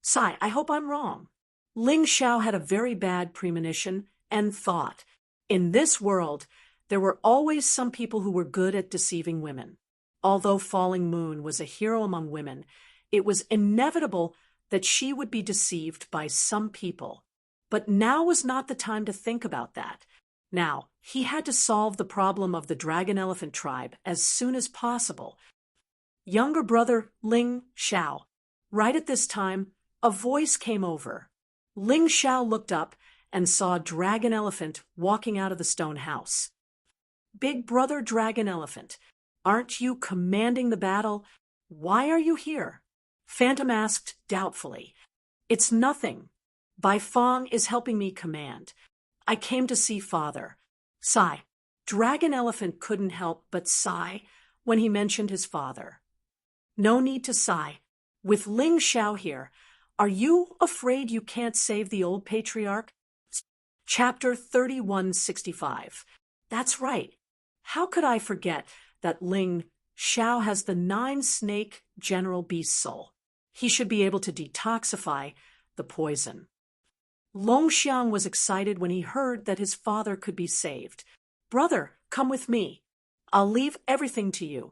Sai, I hope I'm wrong. Ling Xiao had a very bad premonition and thought, in this world, there were always some people who were good at deceiving women. Although Falling Moon was a hero among women, it was inevitable that she would be deceived by some people. But now was not the time to think about that. Now, he had to solve the problem of the dragon elephant tribe as soon as possible. Younger brother Ling Xiao. Right at this time, a voice came over. Ling Xiao looked up and saw a dragon elephant walking out of the stone house. Big brother dragon elephant, aren't you commanding the battle? Why are you here? Phantom asked doubtfully. It's nothing. Bai Fong is helping me command. I came to see father. Sigh. Dragon elephant couldn't help but sigh when he mentioned his father. No need to sigh. With Ling Xiao here, are you afraid you can't save the old patriarch? Chapter 3165. That's right. How could I forget that Ling Xiao has the 9-snake general beast soul? He should be able to detoxify the poison. Longxiang was excited when he heard that his father could be saved. Brother, come with me. I'll leave everything to you.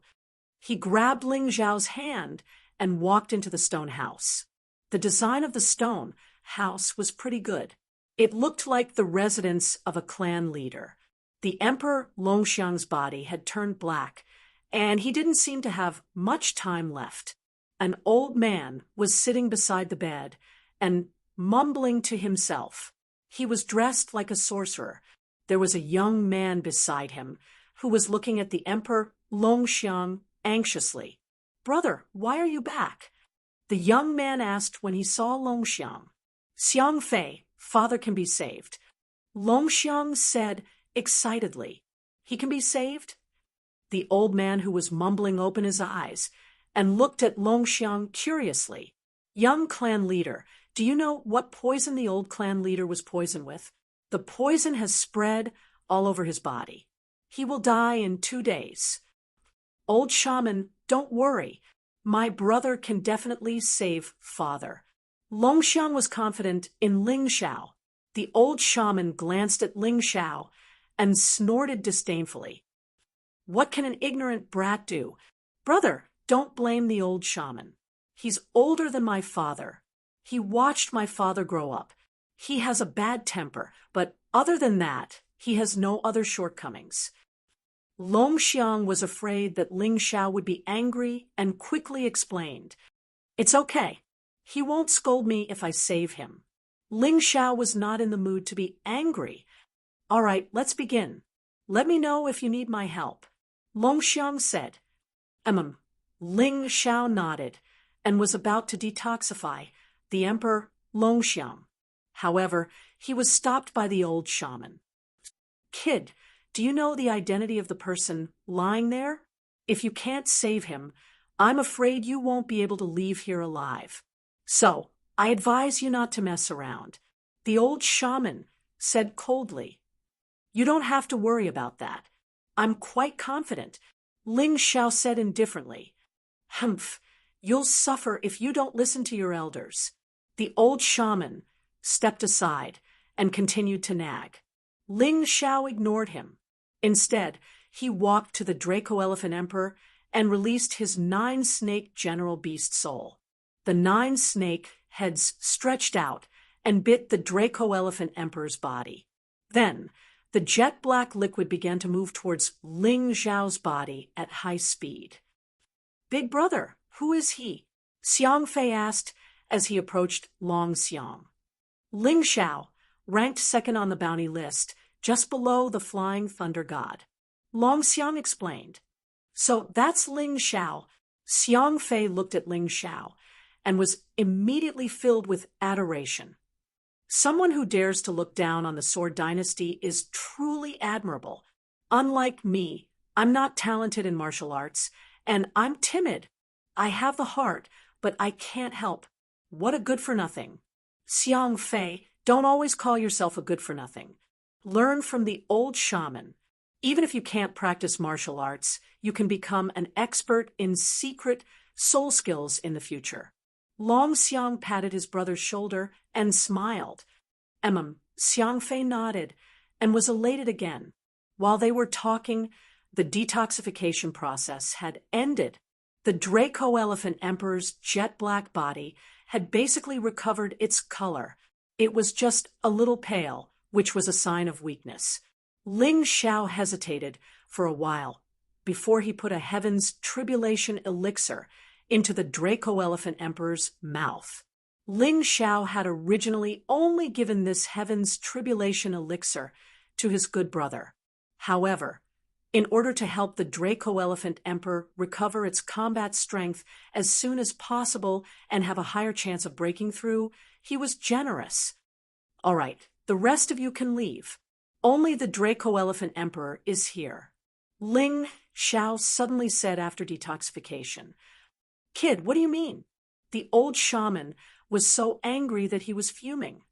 He grabbed Ling Xiao's hand and walked into the stone house. The design of the stone house was pretty good. It looked like the residence of a clan leader. The Emperor Longxiang's body had turned black, and he didn't seem to have much time left. An old man was sitting beside the bed and mumbling to himself. He was dressed like a sorcerer. There was a young man beside him who was looking at the Emperor Longxiang anxiously. Brother, why are you back? The young man asked when he saw Longxiang. Xiang Fei, father can be saved. Longxiang said excitedly, he can be saved? The old man who was mumbling opened his eyes and looked at Longxiang curiously. Young clan leader, do you know what poison the old clan leader was poisoned with? The poison has spread all over his body. He will die in 2 days. Old shaman, don't worry. My brother can definitely save father. Longxiang was confident in Ling Xiao. The old shaman glanced at Ling Xiao and snorted disdainfully. What can an ignorant brat do? Brother, don't blame the old shaman. He's older than my father. He watched my father grow up. He has a bad temper, but other than that, he has no other shortcomings. Longxiang was afraid that Ling Xiao would be angry and quickly explained, It's okay. He won't scold me if I save him. Ling Xiao was not in the mood to be angry. All right, let's begin. Let me know if you need my help. Longxiang said. Ling Xiao nodded and was about to detoxify the Emperor Longxiang. However, he was stopped by the old shaman. Kid, do you know the identity of the person lying there? If you can't save him, I'm afraid you won't be able to leave here alive. So, I advise you not to mess around. The old shaman said coldly. You don't have to worry about that. I'm quite confident. Ling Xiao said indifferently. Humph, you'll suffer if you don't listen to your elders. The old shaman stepped aside and continued to nag. Ling Xiao ignored him. Instead, he walked to the Draco Elephant Emperor and released his 9-snake general beast soul. The 9 snake heads stretched out and bit the Draco Elephant Emperor's body. Then, the jet black liquid began to move towards Ling Xiao's body at high speed. Big brother, who is he? Xiang Fei asked as he approached Long Xiang. Ling Xiao, ranked second on the bounty list, just below the Flying Thunder God. Long Xiang explained. So that's Ling Xiao. Xiang Fei looked at Ling Xiao and was immediately filled with adoration. Someone who dares to look down on the Sword Dynasty is truly admirable. Unlike me, I'm not talented in martial arts, and I'm timid. I have the heart, but I can't help. What a good-for-nothing. Xiang Fei, don't always call yourself a good-for-nothing. Learn from the old shaman. Even if you can't practice martial arts, you can become an expert in secret soul skills in the future. Long Xiang patted his brother's shoulder and smiled. Xiang Fei nodded and was elated again. While they were talking, the detoxification process had ended. The Draco Elephant Emperor's jet-black body had basically recovered its color. It was just a little pale, which was a sign of weakness. Ling Xiao hesitated for a while before he put a Heaven's Tribulation elixir into the Draco Elephant Emperor's mouth. Ling Xiao had originally only given this Heaven's Tribulation elixir to his good brother. However, in order to help the Draco Elephant Emperor recover its combat strength as soon as possible and have a higher chance of breaking through, he was generous. All right, the rest of you can leave. Only the Draco Elephant Emperor is here. Ling Xiao suddenly said after detoxification. Kid, what do you mean? The old shaman was so angry that he was fuming.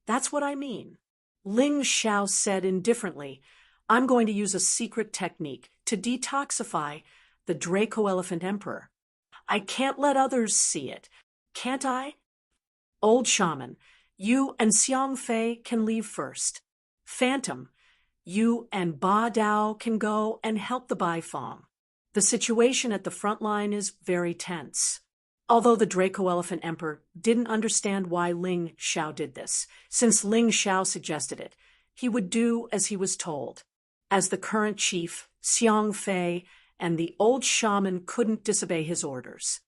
That's what I mean. Ling Xiao said indifferently, I'm going to use a secret technique to detoxify the Draco Elephant Emperor. I can't let others see it, can't I? Old shaman, you and Xiang Fei can leave first. Phantom, you and Ba Dao can go and help the Bai Fong. The situation at the front line is very tense. Although the Draco Elephant Emperor didn't understand why Ling Xiao did this, since Ling Xiao suggested it, he would do as he was told. As the current chief, Xiang Fei, and the old shaman couldn't disobey his orders.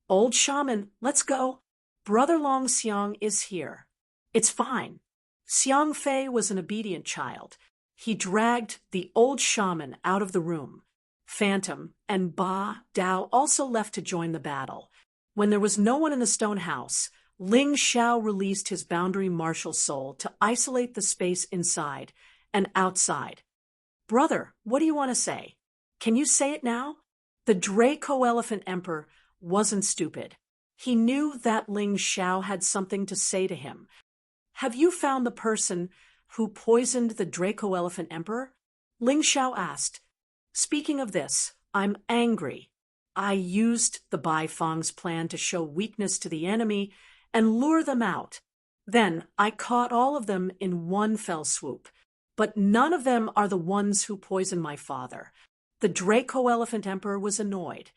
Old shaman, let's go. Brother Long Xiang is here. It's fine. Xiang Fei was an obedient child. He dragged the old shaman out of the room. Phantom and Ba Dao also left to join the battle. When there was no one in the stone house, Ling Xiao released his boundary martial soul to isolate the space inside and outside. Brother, what do you want to say? Can you say it now? The Draco Elephant Emperor wasn't stupid. He knew that Ling Xiao had something to say to him. Have you found the person who poisoned the Draco Elephant Emperor? Ling Xiao asked. Speaking of this, I'm angry. I used the Bai Fong's plan to show weakness to the enemy and lure them out. Then I caught all of them in one fell swoop. But none of them are the ones who poisoned my father. The Draco Elephant Emperor was annoyed.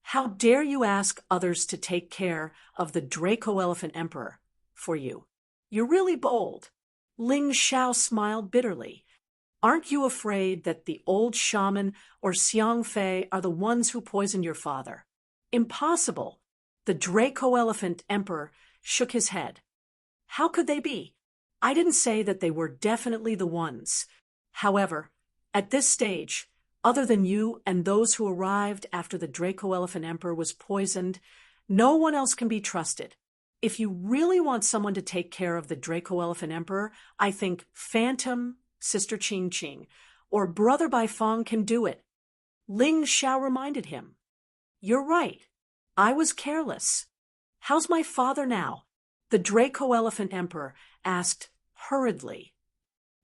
How dare you ask others to take care of the Draco Elephant Emperor for you? You're really bold. Ling Xiao smiled bitterly. Aren't you afraid that the old shaman or Xiang Fei are the ones who poisoned your father? Impossible. The Draco Elephant Emperor shook his head. How could they be? I didn't say that they were definitely the ones. However, at this stage, other than you and those who arrived after the Draco Elephant Emperor was poisoned, no one else can be trusted. If you really want someone to take care of the Draco Elephant Emperor, I think Phantom, Sister Qing Qing, or Brother Bai Fong can do it. Ling Xiao reminded him. You're right. I was careless. How's my father now? The Draco Elephant Emperor asked hurriedly.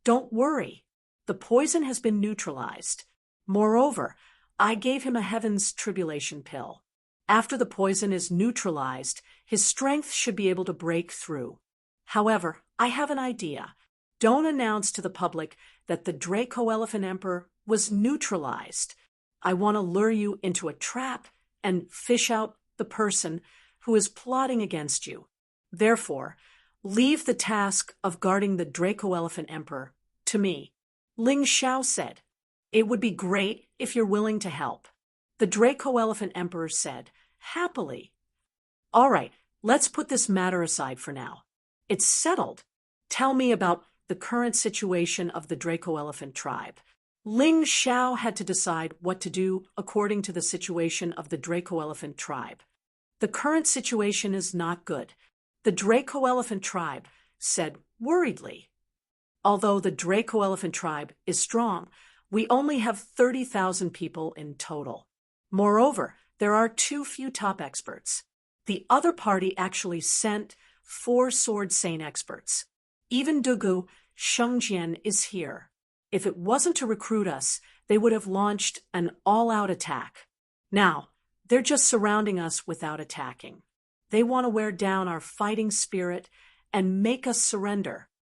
Don't worry. The poison has been neutralized. Moreover, I gave him a Heaven's Tribulation pill. After the poison is neutralized, his strength should be able to break through. However, I have an idea. Don't announce to the public that the Draco Elephant Emperor was neutralized. I want to lure you into a trap and fish out the person who is plotting against you. Therefore, leave the task of guarding the Draco Elephant Emperor to me. Ling Xiao said. It would be great if you're willing to help. The Draco Elephant Emperor said, happily. All right, let's put this matter aside for now. It's settled. Tell me about the current situation of the Draco Elephant tribe. Ling Xiao had to decide what to do according to the situation of the Draco Elephant tribe. The current situation is not good. The Draco Elephant tribe said worriedly. Although the Draco Elephant tribe is strong, we only have 30,000 people in total. Moreover, there are too few top experts. The other party actually sent 4 sword Saint experts. Even Dugu Shengjian is here. If it wasn't to recruit us, they would have launched an all-out attack. Now, they're just surrounding us without attacking. They want to wear down our fighting spirit and make us surrender.